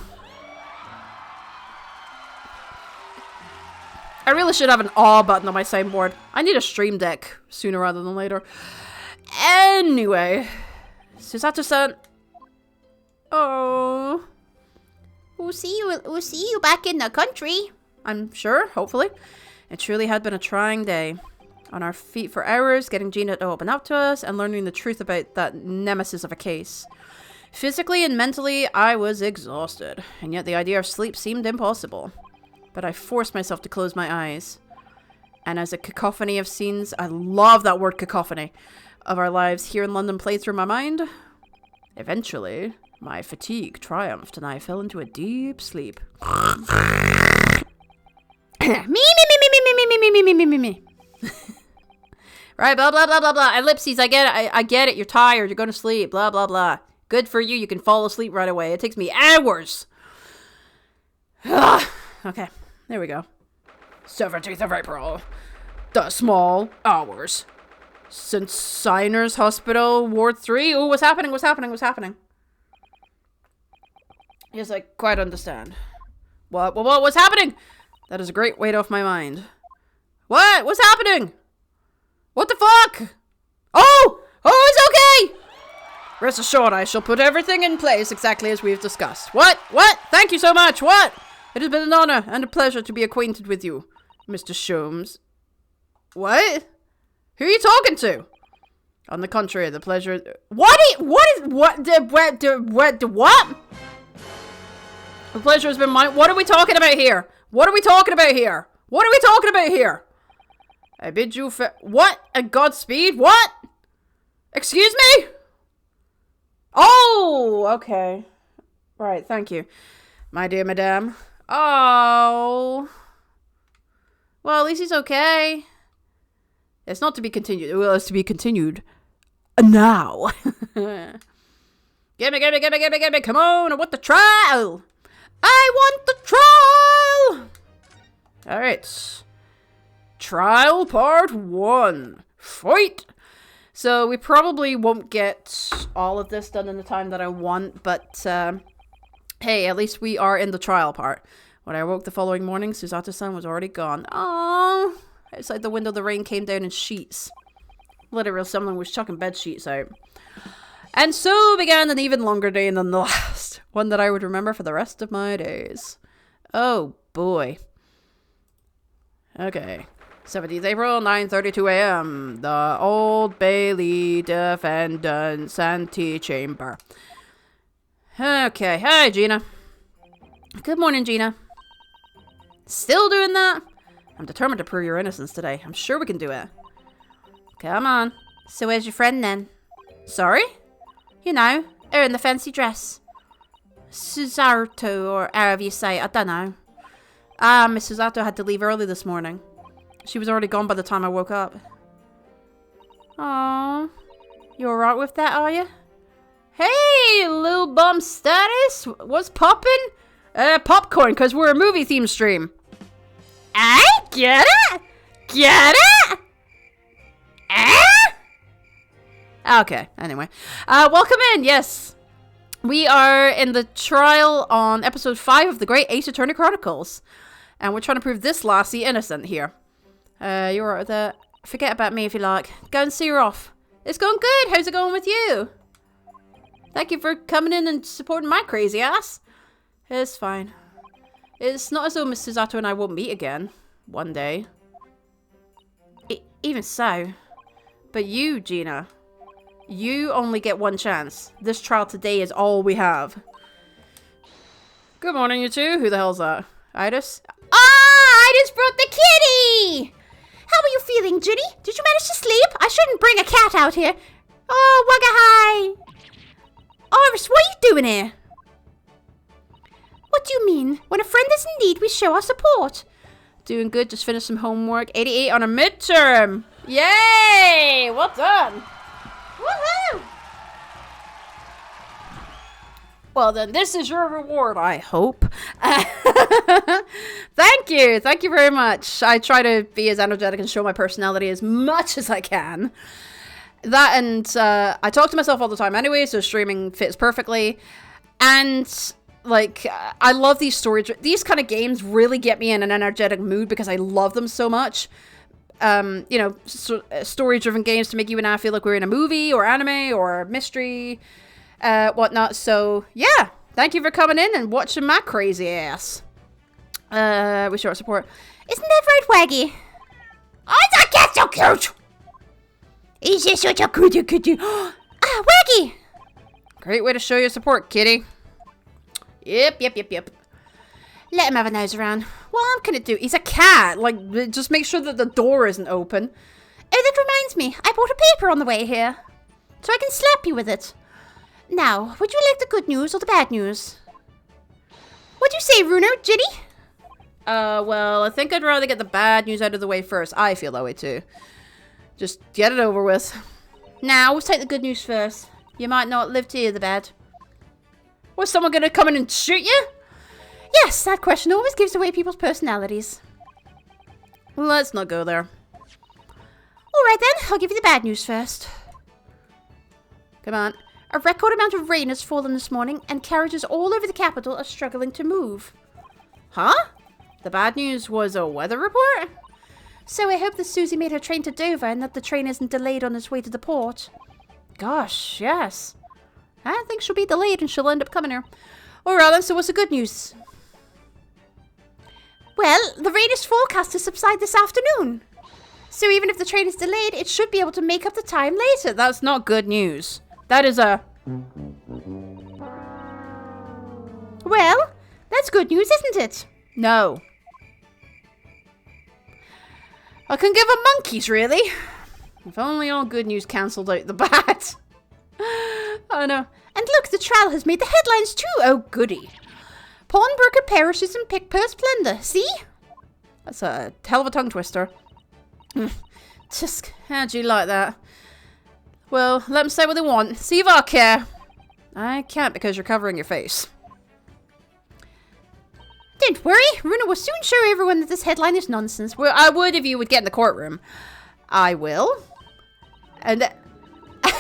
Speaker 1: I really should have an aw button on my signboard. I need a stream deck sooner rather than later. Anyway, Susato-san. Oh,
Speaker 2: We'll see you back in the country.
Speaker 1: I'm sure, hopefully. It truly had been a trying day. On our feet for hours, getting Gina to open up to us, and learning the truth about that nemesis of a case. Physically and mentally, I was exhausted, and yet the idea of sleep seemed impossible. But I forced myself to close my eyes. And as a cacophony of scenes, I love that word cacophony, of our lives here in London played through my mind, eventually, my fatigue triumphed and I fell into a deep sleep. Me. Right, blah, blah, blah, blah, blah. Ellipses, I get it. I get it. You're tired. You're going to sleep. Blah, blah, blah. Good for you. You can fall asleep right away. It takes me hours. Okay, there we go. 17th of April. The small hours. St. Signers Hospital, Ward 3. Ooh, what's happening? Yes, I quite understand. What's happening? That is a great weight off my mind. What's happening? What the fuck? Oh, it's okay! Rest assured, I shall put everything in place exactly as we've discussed. What? Thank you so much. What? It has been an honor and a pleasure to be acquainted with you, Mr. Sholmes. What? Who are you talking to? On the contrary, the pleasure... What? The pleasure has been mine. What are we talking about here? I bid you what? And Godspeed? What? Excuse me? Oh, okay. Right, thank you. My dear madame. Oh. Well, at least he's okay. It's not to be continued. Well, it's to be continued now. Gimme. Come on, I want the trial. All right. Trial part 1. Fight! So we probably won't get all of this done in the time that I want, but hey, at least we are in the trial part. When I woke the following morning, Susato-san was already gone. Aww. Outside the window, the rain came down in sheets. Literally, someone was chucking bed sheets out. And so began an even longer day than the last. One that I would remember for the rest of my days. Oh, boy. Okay. 17th April, 9:32 a.m. The Old Bailey Defendant's Antechamber. Okay, hi Gina. Good morning, Gina. Still doing that? I'm determined to prove your innocence today. I'm sure we can do it. Come on.
Speaker 2: So where's your friend then?
Speaker 1: Sorry?
Speaker 2: You know, her in the fancy dress. Suzato, or however you say it, I don't know.
Speaker 1: Miss Suzato had to leave early this morning. She was already gone by the time I woke up.
Speaker 2: Aww. You alright with that, are you?
Speaker 1: Hey, Lil Bum Status! What's poppin'? Popcorn, because we're a movie-themed stream.
Speaker 2: I get it! Get it?
Speaker 1: Okay, anyway. Welcome in, yes. We are in the trial on episode 5 of the Great Ace Attorney Chronicles. And we're trying to prove this lassie innocent here. You're alright with that? Forget about me if you like. Go and see her off. It's going good. How's it going with you? Thank you for coming in and supporting my crazy ass. It's fine. It's not as though Miss Suzato and I won't meet again. One day. Even so. But you, Gina. You only get one chance. This trial today is all we have. Good morning, you two. Who the hell's that? Iris?
Speaker 2: I just brought the kitty! How are you feeling, Ginny? Did you manage to sleep? I shouldn't bring a cat out here. Oh, wugga hi! Iris, what are you doing here? What do you mean? When a friend is in need, we show our support.
Speaker 1: Doing good. Just finished some homework. 88 on a midterm. Yay! Well done.
Speaker 2: Woohoo!
Speaker 1: Well then, this is your reward, I hope. Thank you. Thank you very much. I try to be as energetic and show my personality as much as I can. That and I talk to myself all the time anyway, so streaming fits perfectly. And like, I love these these kind of games really get me in an energetic mood because I love them so much. You know, story-driven games to make you and I feel like we're in a movie or anime or mystery, whatnot. So, yeah. Thank you for coming in and watching my crazy ass. We show our support.
Speaker 2: Isn't that right, Waggy? Oh, that cat's so cute! He's just such a cutie kitty. Waggy!
Speaker 1: Great way to show your support, kitty. Yep.
Speaker 2: Let him have a nose around.
Speaker 1: Well, I'm gonna do. He's a cat. Like, just make sure that the door isn't open.
Speaker 2: Oh, that reminds me. I bought a paper on the way here. So I can slap you with it. Now, would you like the good news or the bad news? What do you say, Runo? Ginny?
Speaker 1: Well, I think I'd rather get the bad news out of the way first. I feel that way too. Just get it over with.
Speaker 2: Now, we'll take the good news first. You might not live to hear the bad.
Speaker 1: Was someone gonna come in and shoot you?
Speaker 2: Yes, that question always gives away people's personalities.
Speaker 1: Let's not go there.
Speaker 2: Alright then, I'll give you the bad news first.
Speaker 1: Come on.
Speaker 2: A record amount of rain has fallen this morning, and carriages all over the capital are struggling to move.
Speaker 1: Huh? The bad news was a weather report?
Speaker 2: So I hope that Susie made her train to Dover and that the train isn't delayed on its way to the port.
Speaker 1: Gosh, yes. I think she'll be delayed and she'll end up coming here. Alright then, so what's the good news?
Speaker 2: Well, the rain is forecast to subside this afternoon. So even if the train is delayed, it should be able to make up the time later.
Speaker 1: That's not good news. That is a...
Speaker 2: Well, that's good news, isn't it?
Speaker 1: No. I can give a monkeys, really. If only all good news cancelled out the bad. Oh no.
Speaker 2: And look, the trial has made the headlines too. Oh, goody. Pawnbroker perishes in pick-purse plunder. See?
Speaker 1: That's a hell of a tongue twister. Just, how'd you like that? Well, let them say what they want. See if I care. I can't because you're covering your face.
Speaker 2: Don't worry. Runa will soon show everyone that this headline is nonsense.
Speaker 1: Well, I would if you would get in the courtroom. I will. And...
Speaker 4: I'm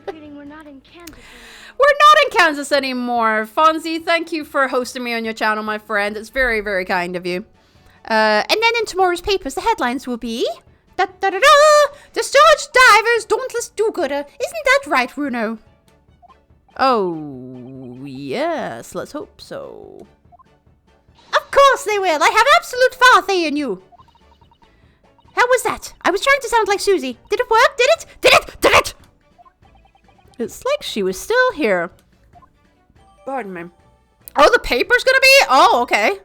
Speaker 4: feeling we're not in Kansas anymore.
Speaker 1: We're not in Kansas anymore. Fonzie, thank you for hosting me on your channel, my friend. It's very, very kind of you.
Speaker 2: And then in tomorrow's papers, the headlines will be... Da-da-da-da! Discharged divers, dauntless do-gooder. Isn't that right, Runo?
Speaker 1: Oh, yes. Let's hope so.
Speaker 2: Of course they will. I have absolute faith in you. How was that? I was trying to sound like Susie. Did it work? Did it? Did it? Did it?
Speaker 1: It's like she was still here. Pardon me. Oh, the paper's gonna be? Oh, okay.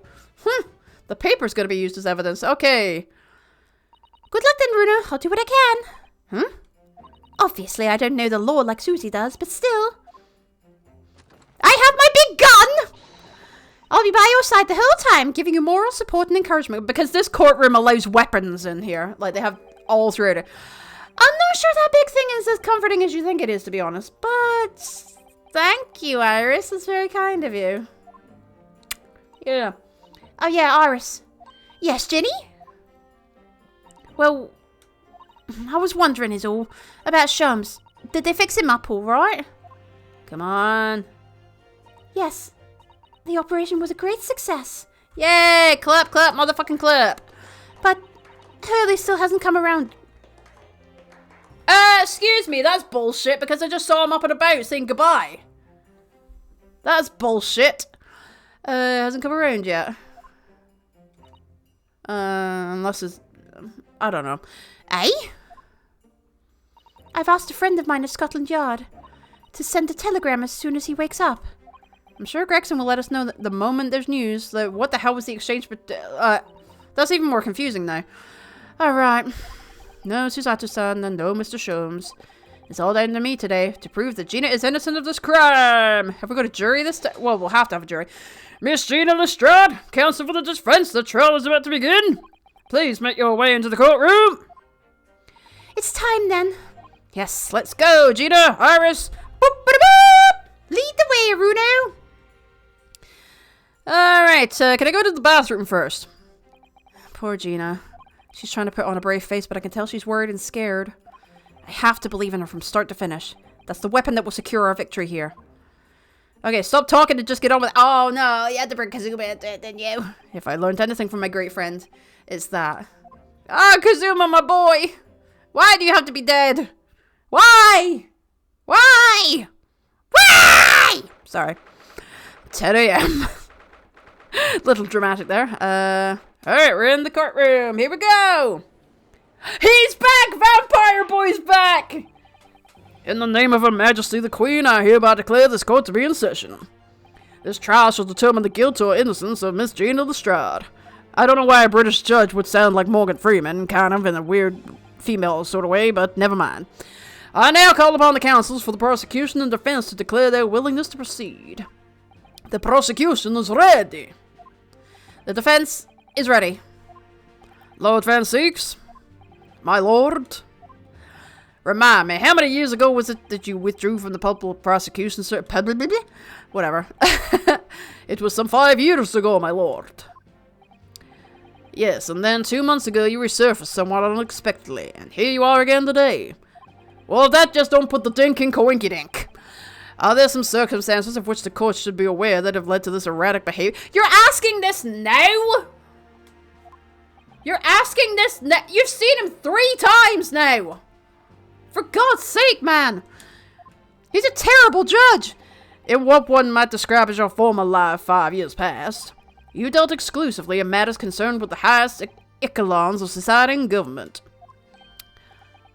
Speaker 1: The paper's gonna be used as evidence. Okay.
Speaker 2: Good luck then, Runa. I'll do what I can. Obviously, I don't know the law like Susie does, but still. I have my big gun! I'll be by your side the whole time, giving you moral support and encouragement.
Speaker 1: Because this courtroom allows weapons in here. Like, they have all throughout it. I'm not sure that big thing is as comforting as you think it is, to be honest. But thank you, Iris. That's very kind of you. Yeah.
Speaker 2: Oh, yeah, Iris. Yes, Jenny? Well, I was wondering is all about Shums. Did they fix him up all right?
Speaker 1: Come on.
Speaker 2: Yes. The operation was a great success.
Speaker 1: Yay! Clap, clap, motherfucking clap.
Speaker 2: But Hurley still hasn't come around.
Speaker 1: Excuse me, that's bullshit because I just saw him up and about saying goodbye. That's bullshit. Hasn't come around yet. Unless it's... I don't know.
Speaker 2: Eh? I've asked a friend of mine at Scotland Yard to send a telegram as soon as he wakes up.
Speaker 1: I'm sure Gregson will let us know that the moment there's news. What the hell was the exchange? But that's even more confusing now. Alright. No Susato-san and no Mr. Sholmes. It's all down to me today to prove that Gina is innocent of this crime. Have we got a jury this time? Well, we'll have to have a jury. Miss Gina Lestrade, counsel for the defense. The trial is about to begin. Please make your way into the courtroom.
Speaker 2: It's time then.
Speaker 1: Yes, let's go, Gina, Iris. Boop, boop, boop.
Speaker 2: Lead the way, Aruno.
Speaker 1: Alright, can I go to the bathroom first? Poor Gina. She's trying to put on a brave face, but I can tell she's worried and scared. I have to believe in her from start to finish. That's the weapon that will secure our victory here. Okay, stop talking and just get on with it. Oh no, you had to bring Kazuma into it, didn't you? If I learned anything from my great friend, it's that. Ah, Kazuma, my boy! Why do you have to be dead? Why? Why? Why? Sorry. 10 a.m. Little dramatic there. Alright, we're in the courtroom. Here we go. He's back! Vampire Boy's back! In the name of Her Majesty the Queen, I hereby declare this court to be in session. This trial shall determine the guilt or innocence of Miss Gina Lestrade. I don't know why a British judge would sound like Morgan Freeman, kind of in a weird female sort of way, but never mind. I now call upon the counsels for the prosecution and defense to declare their willingness to proceed. The prosecution is ready. The defense is ready. Lord Van Seeks, my lord, remind me, how many years ago was it that you withdrew from the public prosecution, sir? Whatever. It was some 5 years ago, my lord. Yes, and then 2 months ago you resurfaced somewhat unexpectedly, and here you are again today. Well, that just don't put the dink in coinky-dink. Are there some circumstances of which the court should be aware that have led to this erratic behavior? You're asking this now? You're asking this now? You've seen him 3 times now! For God's sake, man! He's a terrible judge! In what one might describe as your former life 5 years past, you dealt exclusively in matters concerned with the highest echelons of society and government.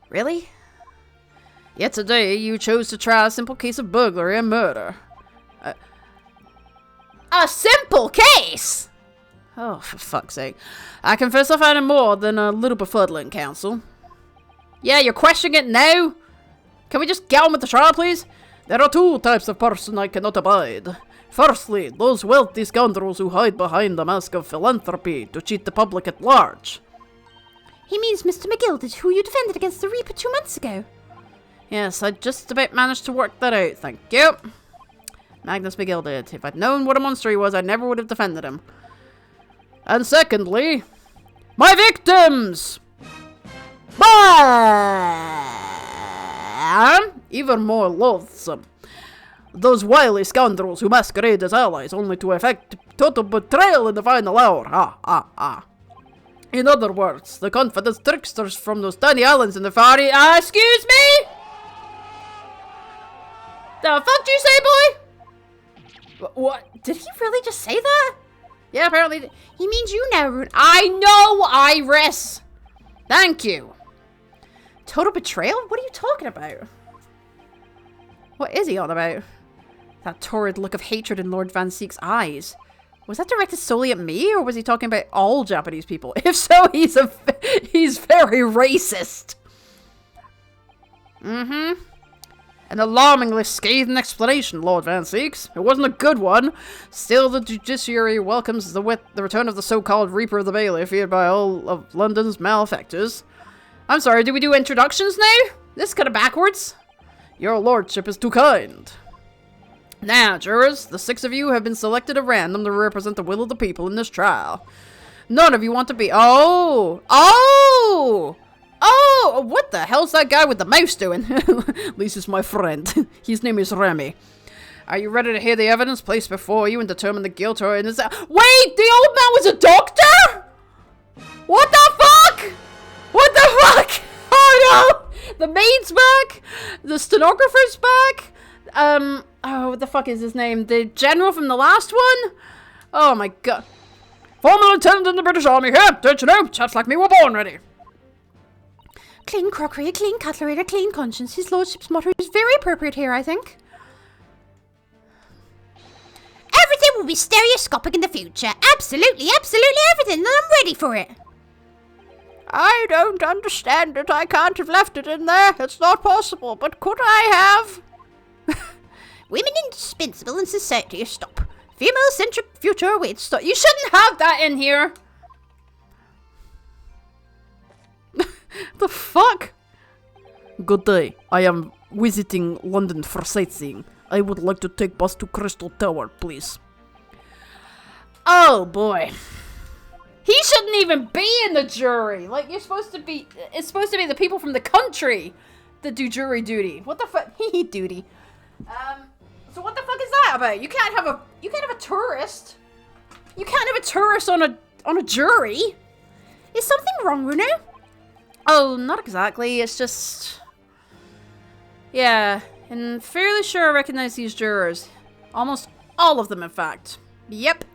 Speaker 1: Really? Yet today, you chose to try a simple case of burglary and murder. A simple case?! Oh, for fuck's sake. I confess I find it more than a little befuddling, counsel. Yeah, you're questioning it now? Can we just get on with the trial, please? There are 2 types of person I cannot abide. Firstly, those wealthy scoundrels who hide behind the mask of philanthropy to cheat the public at large.
Speaker 2: He means Mr. McGill, who you defended against the Reaper 2 months ago.
Speaker 1: Yes, I just about managed to work that out, thank you. Magnus McGill did. If I'd known what a monster he was, I never would have defended him. And secondly, my victims! But even more loathsome. Those wily scoundrels who masquerade as allies only to effect total betrayal in the final hour. In other words, the confidence tricksters from those tiny islands in the Far East. Excuse me? The fuck did you say, boy? What? Did he really just say that? Yeah, apparently.
Speaker 2: He means you now, Rune.
Speaker 1: I know, Iris! Thank you. Total betrayal? What are you talking about? What is he on about? That torrid look of hatred in Lord Van Seek's eyes. Was that directed solely at me, or was he talking about all Japanese people? If so, he's very racist. Mm-hmm. An alarmingly scathing explanation, Lord Van Seeks. It wasn't a good one. Still, the judiciary welcomes the return of the so-called Reaper of the Bailey, feared by all of London's malefactors. I'm sorry, do we do introductions now? This is kind of backwards. Your lordship is too kind. Now, jurors, the 6 of you have been selected at random to represent the will of the people in this trial. None of you want to be— Oh! What the hell's that guy with the mouse doing? At least it's my friend. His name is Remy. Are you ready to hear the evidence placed before you and determine the guilt or innocence? Wait! The old man was a doctor?! What the fuck?! What the fuck?! Oh no! The maid's back! The stenographer's back! Oh, what the fuck is his name? The general from the last one? Oh my god. Former lieutenant in the British Army here! Don't you know? Chaps like me were born ready.
Speaker 2: Clean crockery, a clean cutlery, and a clean conscience. His lordship's motto is very appropriate here, I think. Everything will be stereoscopic in the future. Absolutely everything, and I'm ready for it.
Speaker 1: I don't understand it. I can't have left it in there. It's not possible, but could I have?
Speaker 2: Women indispensable in society. Stop. Female-centric future awaits.
Speaker 1: Stop. You shouldn't have that in here. The fuck? Good day. I am visiting London for sightseeing. I would like to take bus to Crystal Tower, please. Oh boy. He shouldn't even be in the jury. Like, you're supposed to be— it's supposed to be the people from the country that do jury duty. What the fuck? Duty. So what the fuck is that about? You can't have a tourist. You can't have a tourist on a jury.
Speaker 2: Is something wrong, Runo?
Speaker 1: Oh, not exactly. It's just— yeah, and fairly sure I recognize these jurors. Almost all of them, in fact. Yep.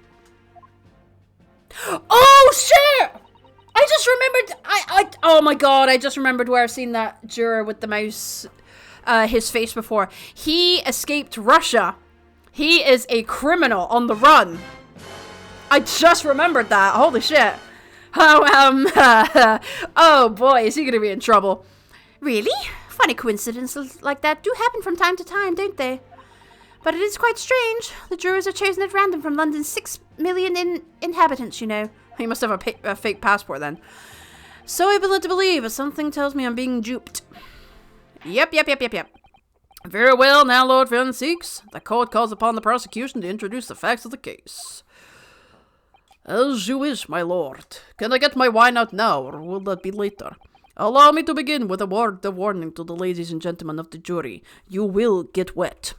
Speaker 1: Oh, shit! I just remembered— oh my god, I just remembered where I've seen that juror with the mouse, his face before. He escaped Russia. He is a criminal on the run. I just remembered that. Holy shit. Oh boy, is he gonna be in trouble.
Speaker 2: Really? Funny coincidences like that do happen from time to time, don't they? But it is quite strange. The jurors are chosen at random from London's 6 million inhabitants, you know.
Speaker 1: He must have a fake passport then. So I've been led to believe, but something tells me I'm being duped. Yep. Very well, now, Lord Van Seeks. The court calls upon the prosecution to introduce the facts of the case. As you wish, my lord. Can I get my wine out now, or will that be later? Allow me to begin with a word of warning to the ladies and gentlemen of the jury. You will get wet.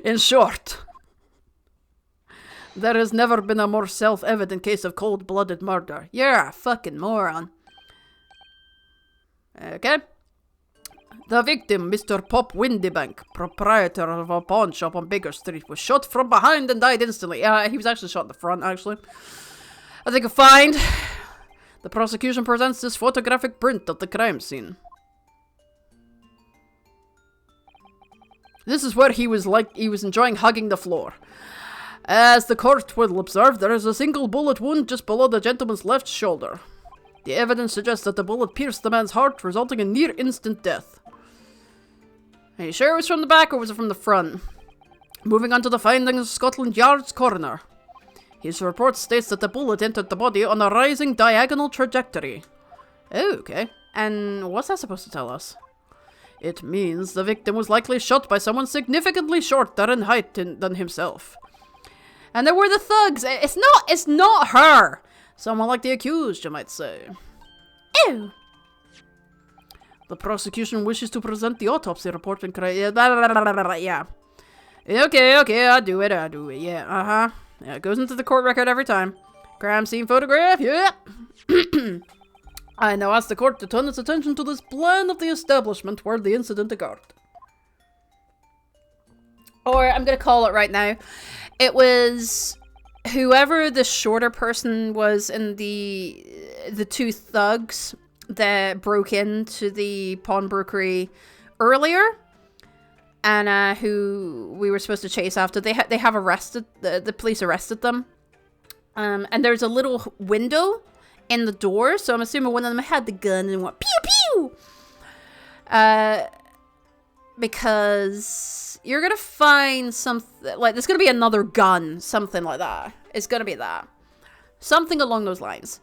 Speaker 1: In short, there has never been a more self-evident case of cold-blooded murder. You're a fucking moron. Okay. The victim, Mr. Pop Windybank, proprietor of a pawn shop on Baker Street, was shot from behind and died instantly. He was actually shot in the front, actually. I think I find. The prosecution presents this photographic print of the crime scene. This is where he was enjoying hugging the floor. As the court will observe, there is a single bullet wound just below the gentleman's left shoulder. The evidence suggests that the bullet pierced the man's heart, resulting in near-instant death. Are you sure it was from the back or was it from the front? Moving on to the findings of Scotland Yard's coroner. His report states that the bullet entered the body on a rising diagonal trajectory. Oh, okay. And what's that supposed to tell us? It means the victim was likely shot by someone significantly shorter in height than himself. And there were the thugs. It's not her. Someone like the accused, you might say.
Speaker 2: Oh.
Speaker 1: The prosecution wishes to present the autopsy report and yeah. Okay, I'll do it, yeah, Yeah, it goes into the court record every time. Crime scene photograph, yeah. I now ask the court to turn its attention to this plan of the establishment where the incident occurred. Or, I'm gonna call it right now. It was whoever the shorter person was in the two thugs that broke into the pawnbrokery earlier, and who we were supposed to chase after, they have arrested, the police arrested them. And there's a little window in the door, so I'm assuming one of them had the gun and went pew pew. Because you're gonna find something, like, there's gonna be another gun, something like that. It's gonna be that. Something along those lines.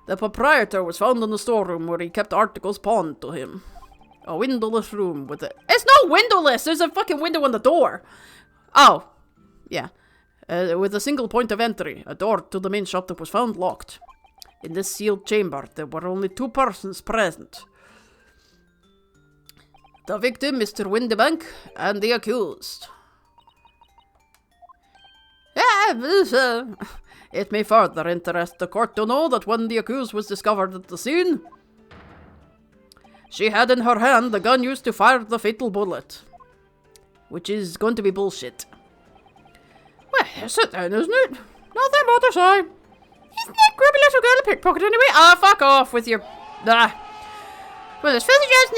Speaker 1: The proprietor was found in the storeroom where he kept articles pawned to him. A windowless room with it. It's not windowless! There's a fucking window on the door! Oh. Yeah. With a single point of entry, a door to the main shop that was found locked. In this sealed chamber, there were only 2 persons present. The victim, Mr. Windibank, and the accused. It may further interest the court to know that when the accused was discovered at the scene, she had in her hand the gun used to fire the fatal bullet. Which is going to be bullshit. Well, that's it then, isn't it? Nothing more to say. Isn't that grubby little girl a pickpocket anyway? Ah, fuck off with your... Well, there's filthy dress...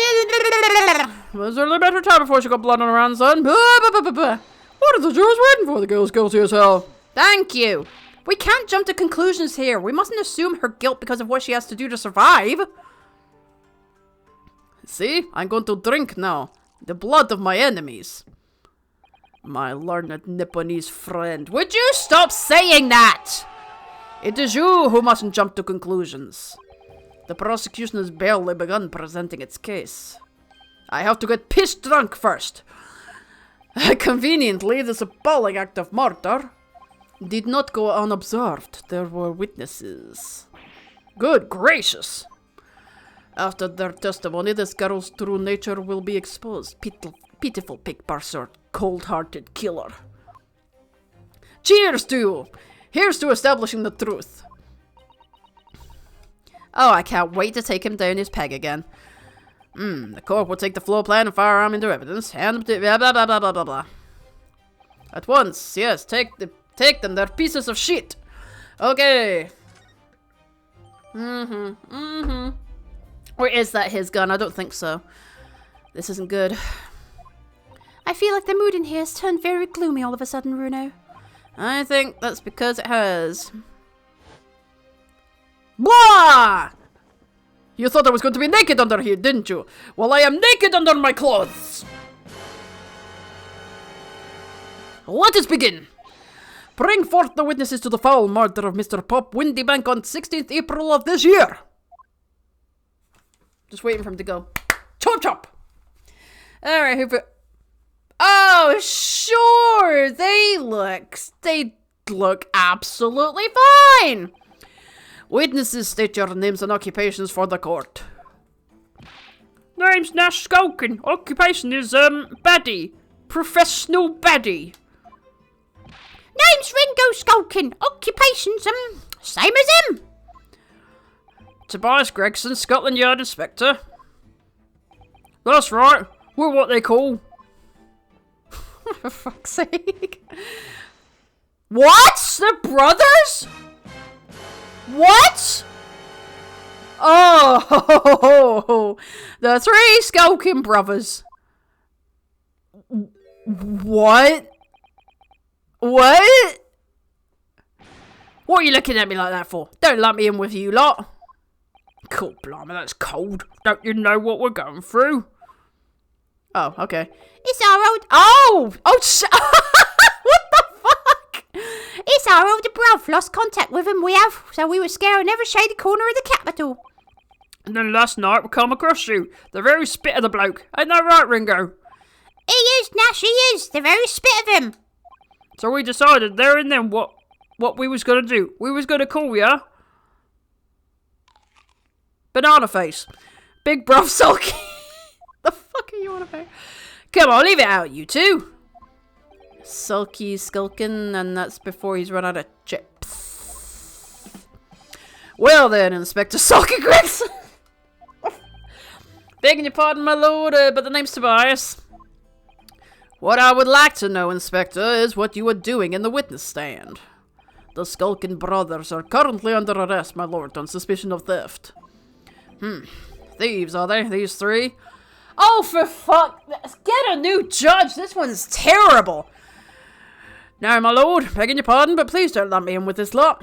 Speaker 1: Was there a little better time before she got blood on her hands then? What are the jurors waiting for? The girl's guilty as hell. Thank you. We can't jump to conclusions here. We mustn't assume her guilt because of what she has to do to survive. See? I'm going to drink now. The blood of my enemies. My learned Nipponese friend. Would you stop saying that? It is you who mustn't jump to conclusions. The prosecution has barely begun presenting its case. I have to get pissed drunk first. Conveniently, this appalling act of murder did not go unobserved. There were witnesses. Good gracious! After their testimony, this girl's true nature will be exposed. Pitiful pig-parser, cold-hearted killer. Cheers to you! Here's to establishing the truth. Oh, I can't wait to take him down his peg again. The court will take the floor plan and firearm into evidence, and blah blah blah blah blah blah blah. At once, yes, take them, they're pieces of shit. Okay. Or is that his gun? I don't think so. This isn't good.
Speaker 2: I feel like the mood in here has turned very gloomy all of a sudden, Runo.
Speaker 1: I think that's because it has. Blah! You thought I was going to be naked under here, didn't you? Well, I am naked under my clothes. Let us begin. Bring forth the witnesses to the foul murder of Mr. Pop Windibank on 16th April of this year. Just waiting for him to go. Chop chop. Alright, who... Oh, sure. They look absolutely fine. Witnesses, state your names and occupations for the court. Name's Nash Skulkin. Occupation is, baddie. Professional baddie.
Speaker 2: Name's Ringo Skulkin. Occupation's, same as him.
Speaker 1: Tobias Gregson, Scotland Yard Inspector. That's right. We're what they call... For fuck's sake. What? They're brothers? What? Oh, the 3 Skulkin brothers. What? What? What are you looking at me like that for? Don't lump me in with you lot. Cool, blimey, that's cold. Don't you know what we're going through? Oh, okay.
Speaker 2: It's our old...
Speaker 1: Oh! What the fuck?
Speaker 2: It's our older brother. Lost contact with him, we have. So we were scared in every shady corner of the capital.
Speaker 1: And then last night we come across you. The very spit of the bloke. Ain't that right, Ringo?
Speaker 2: He is, Nash, he is. The very spit of him.
Speaker 1: So we decided there and then what we was going to do. We was going to call ya Banana Face. Big bruv sulky. The fuck are you on about? Come on, leave it out, you two. Sulky Skulkin, and that's before he's run out of chips. Well then, Inspector Sulky Gregson. Begging your pardon, my lord, but the name's Tobias. What I would like to know, Inspector, is what you were doing in the witness stand. The Skulkin brothers are currently under arrest, my lord, on suspicion of theft. Thieves, are they? These three? Oh, for fuck! Get a new judge! This one's terrible! Now, my lord, begging your pardon, but please don't let me in with this lot.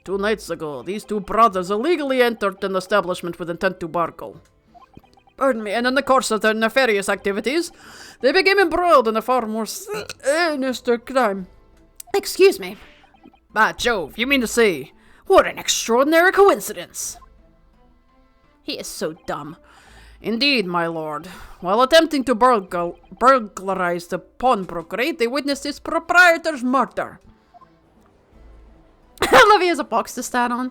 Speaker 1: 2 nights ago, these 2 brothers illegally entered an establishment with intent to burgle. Pardon me, and in the course of their nefarious activities, they became embroiled in a far more sinister crime. Excuse me. By Jove, you mean to say, what an extraordinary coincidence! He is so dumb. Indeed, my lord. While attempting to burglarize the pawnbrokery, they witnessed its proprietor's murder. I love he has a box to stand on.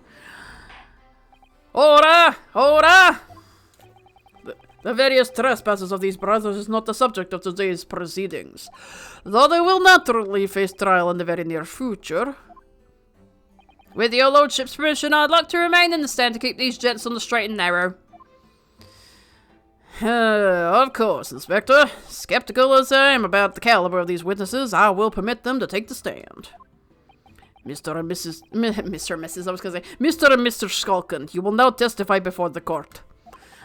Speaker 1: Ora! Ora! The various trespasses of these brothers is not the subject of today's proceedings, though they will naturally face trial in the very near future. With your lordship's permission, I'd like to remain in the stand to keep these gents on the straight and narrow. Of course, Inspector. Skeptical as I am about the caliber of these witnesses, I will permit them to take the stand. Mr. and Mrs. Skulkin, you will now testify before the court.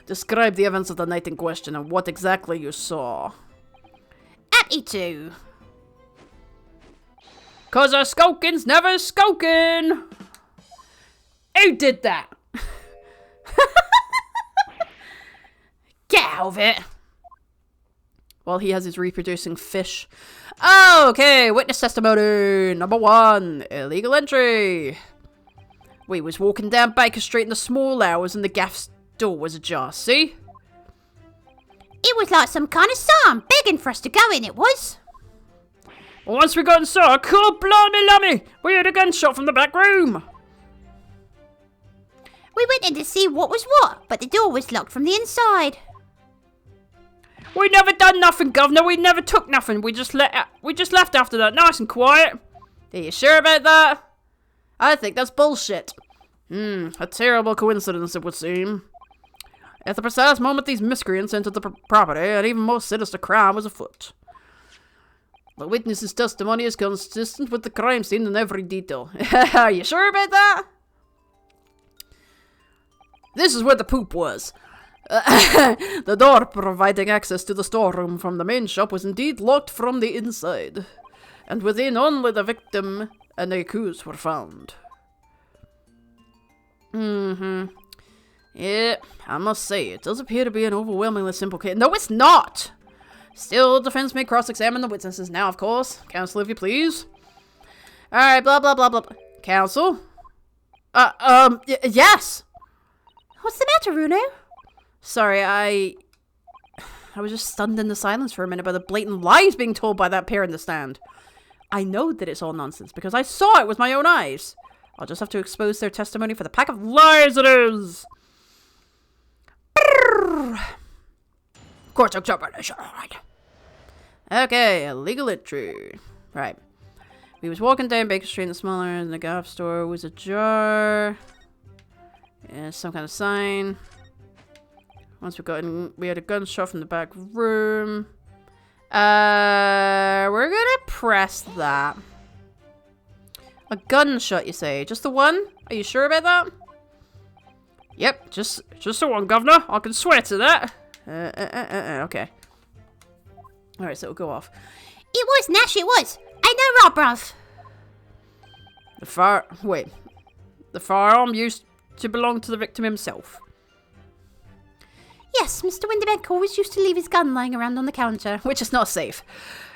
Speaker 1: Describe the events of the night in question and what exactly you saw.
Speaker 2: Happy to.
Speaker 1: 'Cause a Skulkin's never skulkin'! Who did that? Get out of it! While he has his reproducing fish. Okay, witness testimony. Number 1, illegal entry. We was walking down Baker Street in the small hours and the gaff's door was ajar, see?
Speaker 2: It was like some kind of psalm, begging for us to go in, it was.
Speaker 1: Once we got inside, cool blimey lummy, we heard a gunshot from the back room.
Speaker 2: We went in to see what was what, but the door was locked from the inside.
Speaker 1: We never done nothing, governor. We never took nothing. We just left after that, nice and quiet. Are you sure about that? I think that's bullshit. A terrible coincidence, it would seem. At the precise moment these miscreants entered the property, an even more sinister crime was afoot. The witness's testimony is consistent with the crime scene in every detail. Are you sure about that? This is where the poop was. The door providing access to the storeroom from the main shop was indeed locked from the inside, and within only the victim and the accused were found. Yeah, I must say, it does appear to be an overwhelmingly simple case. No, it's not! Still, defense may cross-examine the witnesses now, of course. Counsel, if you please. Alright, blah, blah, blah, blah. Counsel? Yes!
Speaker 2: What's the matter, Runo?
Speaker 1: Sorry, I was just stunned into silence for a minute by the blatant lies being told by that pair in the stand. I know that it's all nonsense because I saw it with my own eyes. I'll just have to expose their testimony for the pack of lies it is. Court examination. Okay, illegal entry. Right. We was walking down Baker Street in the smaller and the golf store was ajar. Yeah, some kind of sign. Once we got in, we had a gunshot from the back room. We're gonna press that. A gunshot, you say? Just the one? Are you sure about that? Yep, just the one, Governor. I can swear to that. Okay. Alright, so it'll go off.
Speaker 2: It was, Nash, it was. I know, Rob, bruv.
Speaker 1: The firearm used to belong to the victim himself.
Speaker 2: Yes, Mr. Winterbank always used to leave his gun lying around on the counter.
Speaker 1: Which is not safe.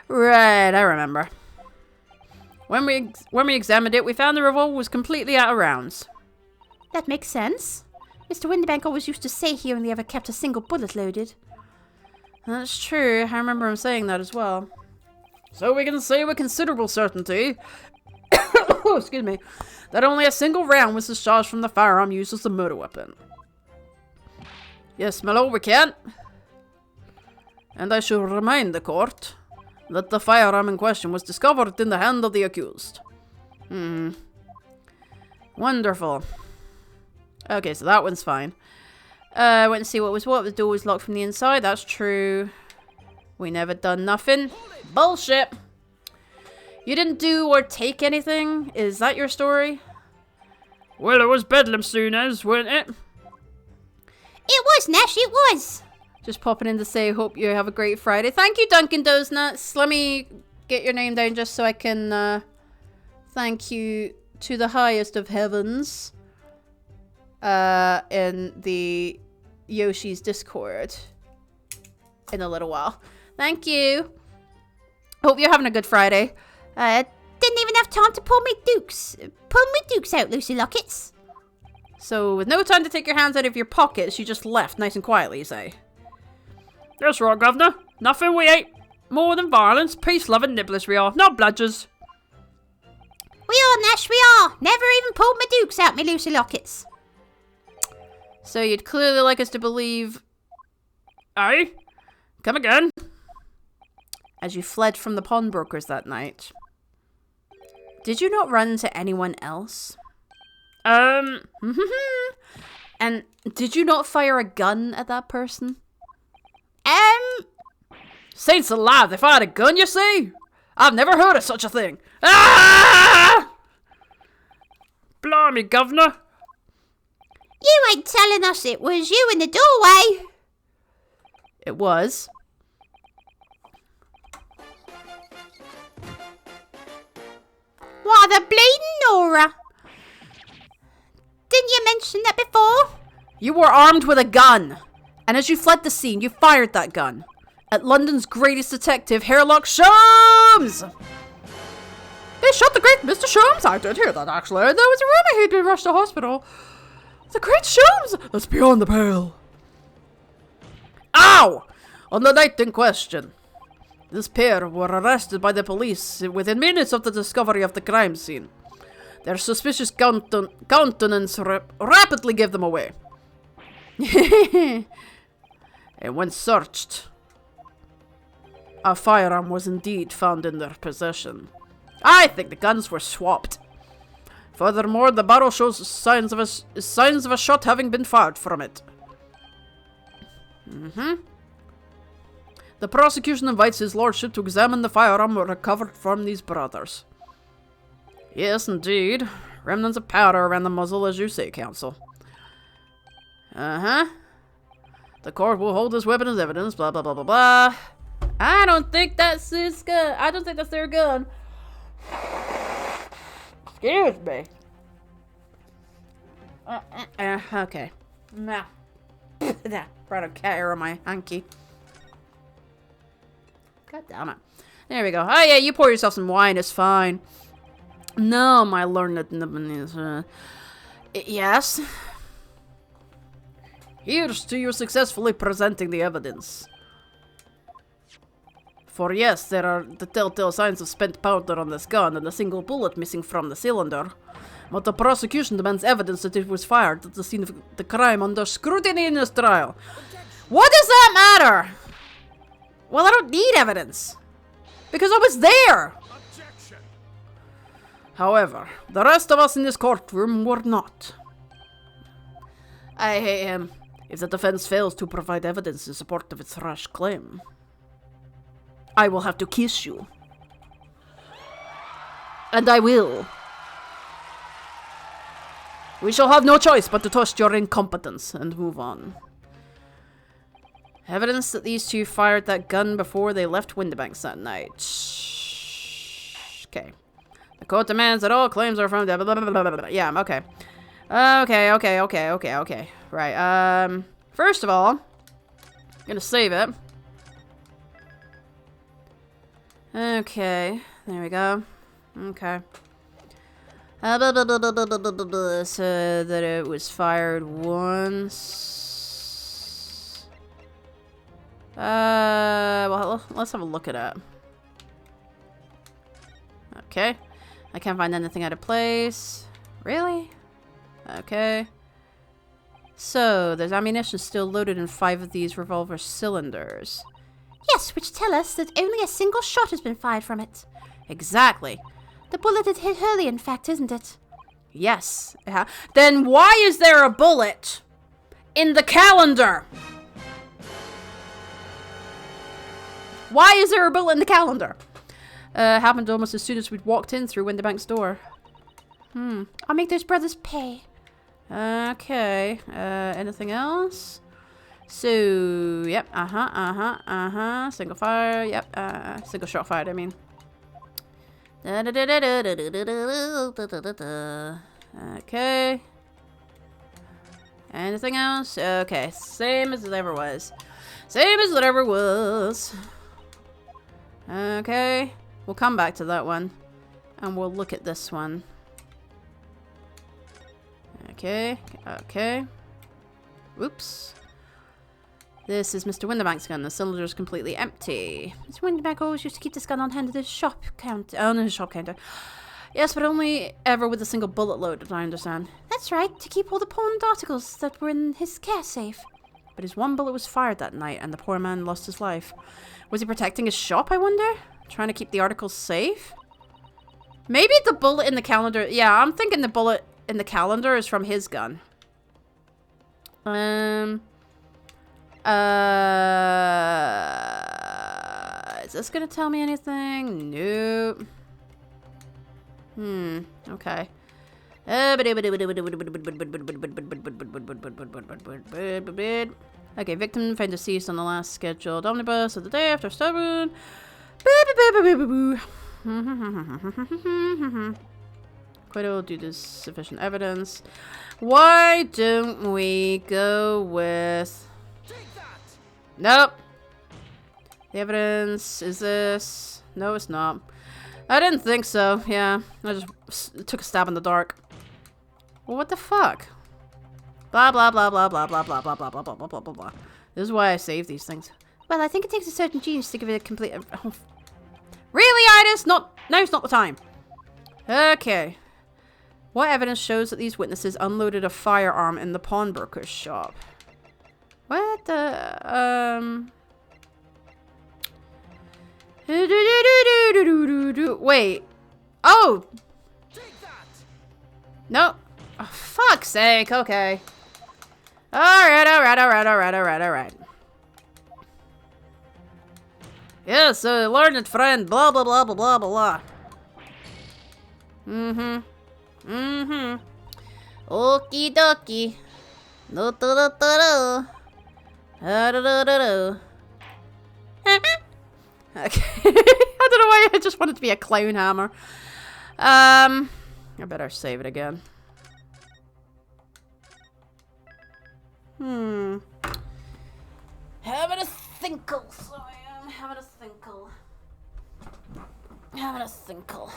Speaker 1: Right, I remember. When we examined it, we found the revolver was completely out of rounds.
Speaker 2: That makes sense. Mr. Winterbank always used to say he only ever kept a single bullet loaded.
Speaker 1: That's true. I remember him saying that as well. So we can say with considerable certainty, excuse me, that only a single round was discharged from the firearm used as the murder weapon. Yes, my lord, we can. And I should remind the court that the firearm in question was discovered in the hand of the accused. Wonderful. Okay, so that one's fine. I went to see what was what. The door was locked from the inside. That's true. We never done nothing. Bullshit. You didn't do or take anything? Is that your story?
Speaker 6: Well, it was Bedlam soon as, wasn't it?
Speaker 2: It was, Nash, it was.
Speaker 1: Just popping in to say, hope you have a great Friday. Thank you, Duncan Donuts. Let me get your name down just so I can thank you to the highest of heavens in the Yoshi's Discord in a little while. Thank you. Hope you're having a good Friday.
Speaker 2: Didn't even have time to pull me dukes. Pull me dukes out, Lucy Lockets.
Speaker 1: So, with no time to take your hands out of your pockets, you just left nice and quietly, you say?
Speaker 6: That's right, Governor. Nothing we ain't more than violence, peace-loving nibblers we are, not bludgers.
Speaker 2: We are, Nash, we are. Never even pulled my dukes out, me Lucy Lockets.
Speaker 1: So, you'd clearly like us to believe...
Speaker 6: Aye? Come again?
Speaker 1: As you fled from the pawnbrokers that night, did you not run into anyone else? And did you not fire a gun at that person?
Speaker 6: Saints alive, they fired a gun, you see? I've never heard of such a thing. Ah! Blimey, Governor.
Speaker 2: You ain't telling us it was you in the doorway.
Speaker 1: It was.
Speaker 2: Why, the bleeding Nora. Didn't you mention that before?
Speaker 1: You were armed with a gun. And as you fled the scene, you fired that gun. At London's greatest detective, Sherlock Sholmes! They shot the great Mr. Sholmes. I did hear that, actually. There was a rumor he'd been rushed to hospital. The great Sholmes! That's beyond the pale. Ow! On the night in question, this pair were arrested by the police within minutes of the discovery of the crime scene. Their suspicious countenance rapidly gave them away. And when searched, a firearm was indeed found in their possession. I think the guns were swapped. Furthermore, the barrel shows signs of a shot having been fired from it. The prosecution invites his lordship to examine the firearm recovered from these brothers. Yes, indeed. Remnants of powder around the muzzle, as you say, counsel. The court will hold this weapon as evidence, blah, blah, blah, blah, blah. I don't think that's his gun. I don't think that's their gun. Excuse me. Okay. Now. Brought a cat hair on my hanky. God damn it. There we go. Oh yeah, you pour yourself some wine, it's fine. No, my learned... yes? Here's to you successfully presenting the evidence. For yes, there are the telltale signs of spent powder on this gun and a single bullet missing from the cylinder. But the prosecution demands evidence that it was fired at the scene of the crime under scrutiny in this trial. What does that matter? Well, I don't need evidence. Because I was there.
Speaker 3: Objection.
Speaker 1: However, the rest of us in this courtroom were not. If the defense fails to provide evidence in support of its rash claim, I will have to kiss you. And I will. We shall have no choice but to trust your incompetence and move on. Evidence that these two fired that gun before they left Windibanks that night. Okay. The court demands that all claims are from... Yeah, okay. Okay. Right, first of all, I'm gonna save it. Okay, there we go. Okay. So that it was fired once. Well, let's have a look at it. Okay. I can't find anything out of place. Really? Okay. So, there's ammunition still loaded in 5 of these revolver cylinders.
Speaker 2: Yes, which tell us that only a single shot has been fired from it.
Speaker 1: Exactly.
Speaker 2: The bullet had hit Hurley, in fact, isn't it?
Speaker 1: Yes. Then why is there a bullet in the calendar? Why is there a bullet in the calendar? happened almost as soon as we'd walked in through Winterbank's door.
Speaker 2: I'll make those brothers pay.
Speaker 1: Okay. Anything else? So, yep. Single fire. Yep. Single shot fired, I mean. Okay. Anything else? Okay. Same as it ever was. Same as it ever was. Okay. We'll come back to that one. And we'll look at this one. Okay. Okay. Oops. This is Mr. Winterbank's gun. The cylinder is completely empty.
Speaker 2: Mr. Winterbank always used to keep this gun on hand at his shop counter.
Speaker 1: Oh, no, his shop counter. Yes, but only ever with a single bullet loaded, I understand.
Speaker 2: That's right, to keep all the pawned articles that were in his care safe.
Speaker 1: But his one bullet was fired that night, and the poor man lost his life. Was he protecting his shop, I wonder? Trying to keep the articles safe? Maybe the bullet in the calendar... Yeah, I'm thinking the bullet in the calendar is from his gun. Is this gonna tell me anything? Nope. Okay. Okay, victim found deceased on the last scheduled omnibus of the day after stabbing. Acquittal due to sufficient evidence. Why don't we go with... Nope. The evidence is this. No, it's not. I didn't think so. Yeah, I just took a stab in the dark. Well, what the fuck? Blah, blah, blah, blah, blah, blah, blah, blah, blah, blah, blah, blah, blah, blah, blah. This is why I save these things.
Speaker 2: Well, I think it takes a certain genius to give it a complete...
Speaker 1: Really, Itis? Now's not the time. Okay. What evidence shows that these witnesses unloaded a firearm in the pawnbroker's shop? What the... Wait. Oh! No. Oh, fuck's sake. Okay. Alright. Yes, learned friend. Blah, blah, blah, blah, blah, blah. Okie dokie. No, Okay. I don't know why I just wanted to be a clown hammer. I better save it again. Having a thinkle, so I am having a thinkle. Having a thinkle.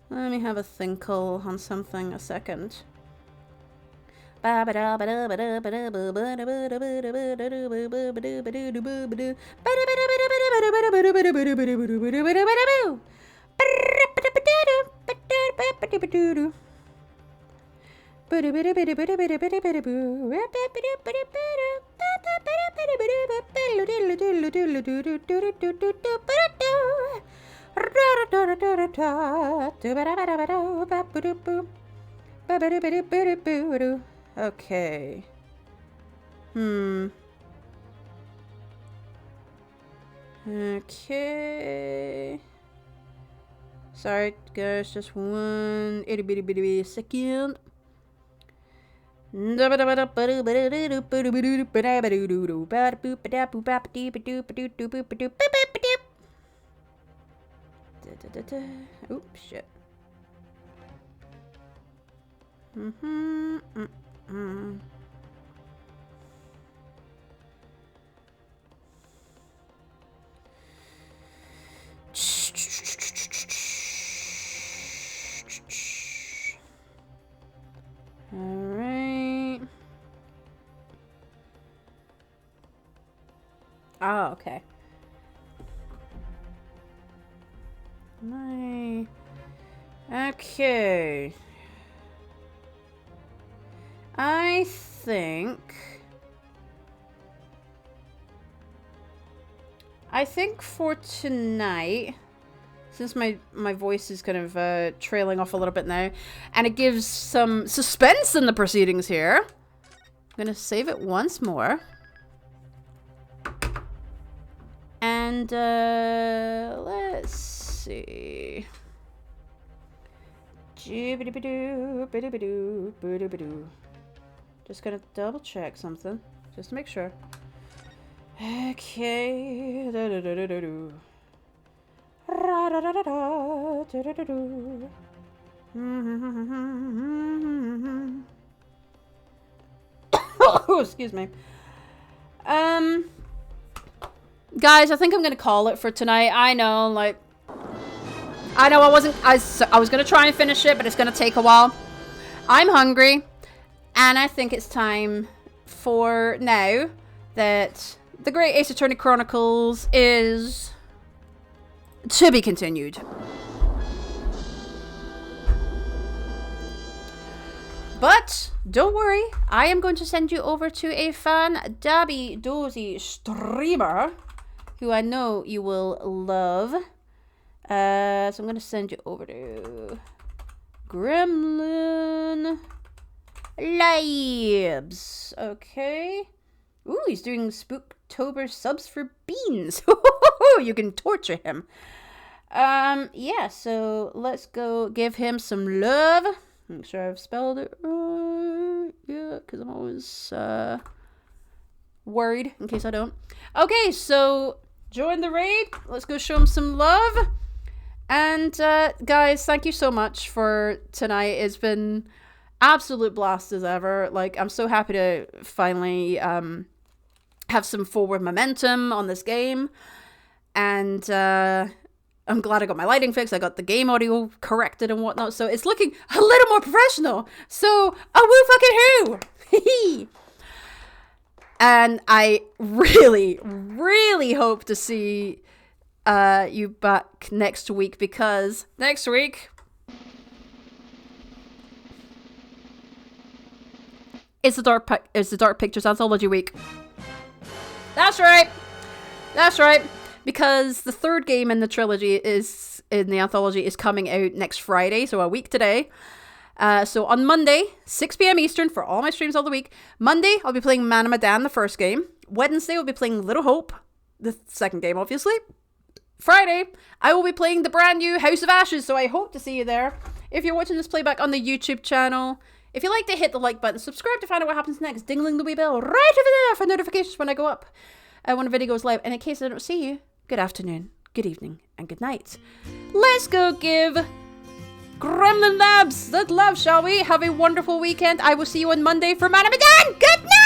Speaker 1: Let me have a thinkle on something a second. Okay. Okay. Sorry, guys, just one itty bitty bitty second. Oops, shit. Alright. Oh, okay. Okay. I think for tonight, since my voice is kind of trailing off a little bit now, and it gives some suspense in the proceedings here, I'm gonna save it once more. And let's see. Just gonna double check something, just to make sure. Okay. Oh, excuse me. Guys, I think I'm gonna call it for tonight. I know, like, I was gonna try and finish it, but it's gonna take a while. I'm hungry, and I think it's time for now that the Great Ace Attorney Chronicles is to be continued. But don't worry, I am going to send you over to a fan dabby dozy streamer who I know you will love. So I'm going to send you over to Gremlin Labs. Okay. Ooh, he's doing Spooktober subs for beans. You can torture him. Yeah, so let's go give him some love. Make sure I've spelled it right. Yeah, because I'm always worried in case I don't. Okay, so join the raid. Let's go show him some love. And guys, thank you so much for tonight. It's been absolute blast as ever. Like, I'm so happy to finally have some forward momentum on this game. And I'm glad I got my lighting fixed. I got the game audio corrected and whatnot. So it's looking a little more professional. So, woo fucking who! And I really, really hope to see you back next week, because next week it's the Dark Pictures Anthology week. That's right. That's right. Because the third game in the trilogy in the anthology is coming out next Friday, so a week today. So on Monday, 6 p.m. Eastern, for all my streams all the week. Monday, I'll be playing Man of Medan, the first game. Wednesday, I'll be playing Little Hope, the second game, obviously. Friday, I will be playing the brand new House of Ashes, so I hope to see you there. If you're watching this playback on the YouTube channel, if you like to hit the like button, subscribe to find out what happens next, dingling the wee bell right over there for notifications when I go up, when a video goes live. And in case I don't see you, good afternoon, good evening, and good night. Let's go give Gremlin Labs that love, shall we? Have a wonderful weekend. I will see you on Monday for Man of Medan. Good night!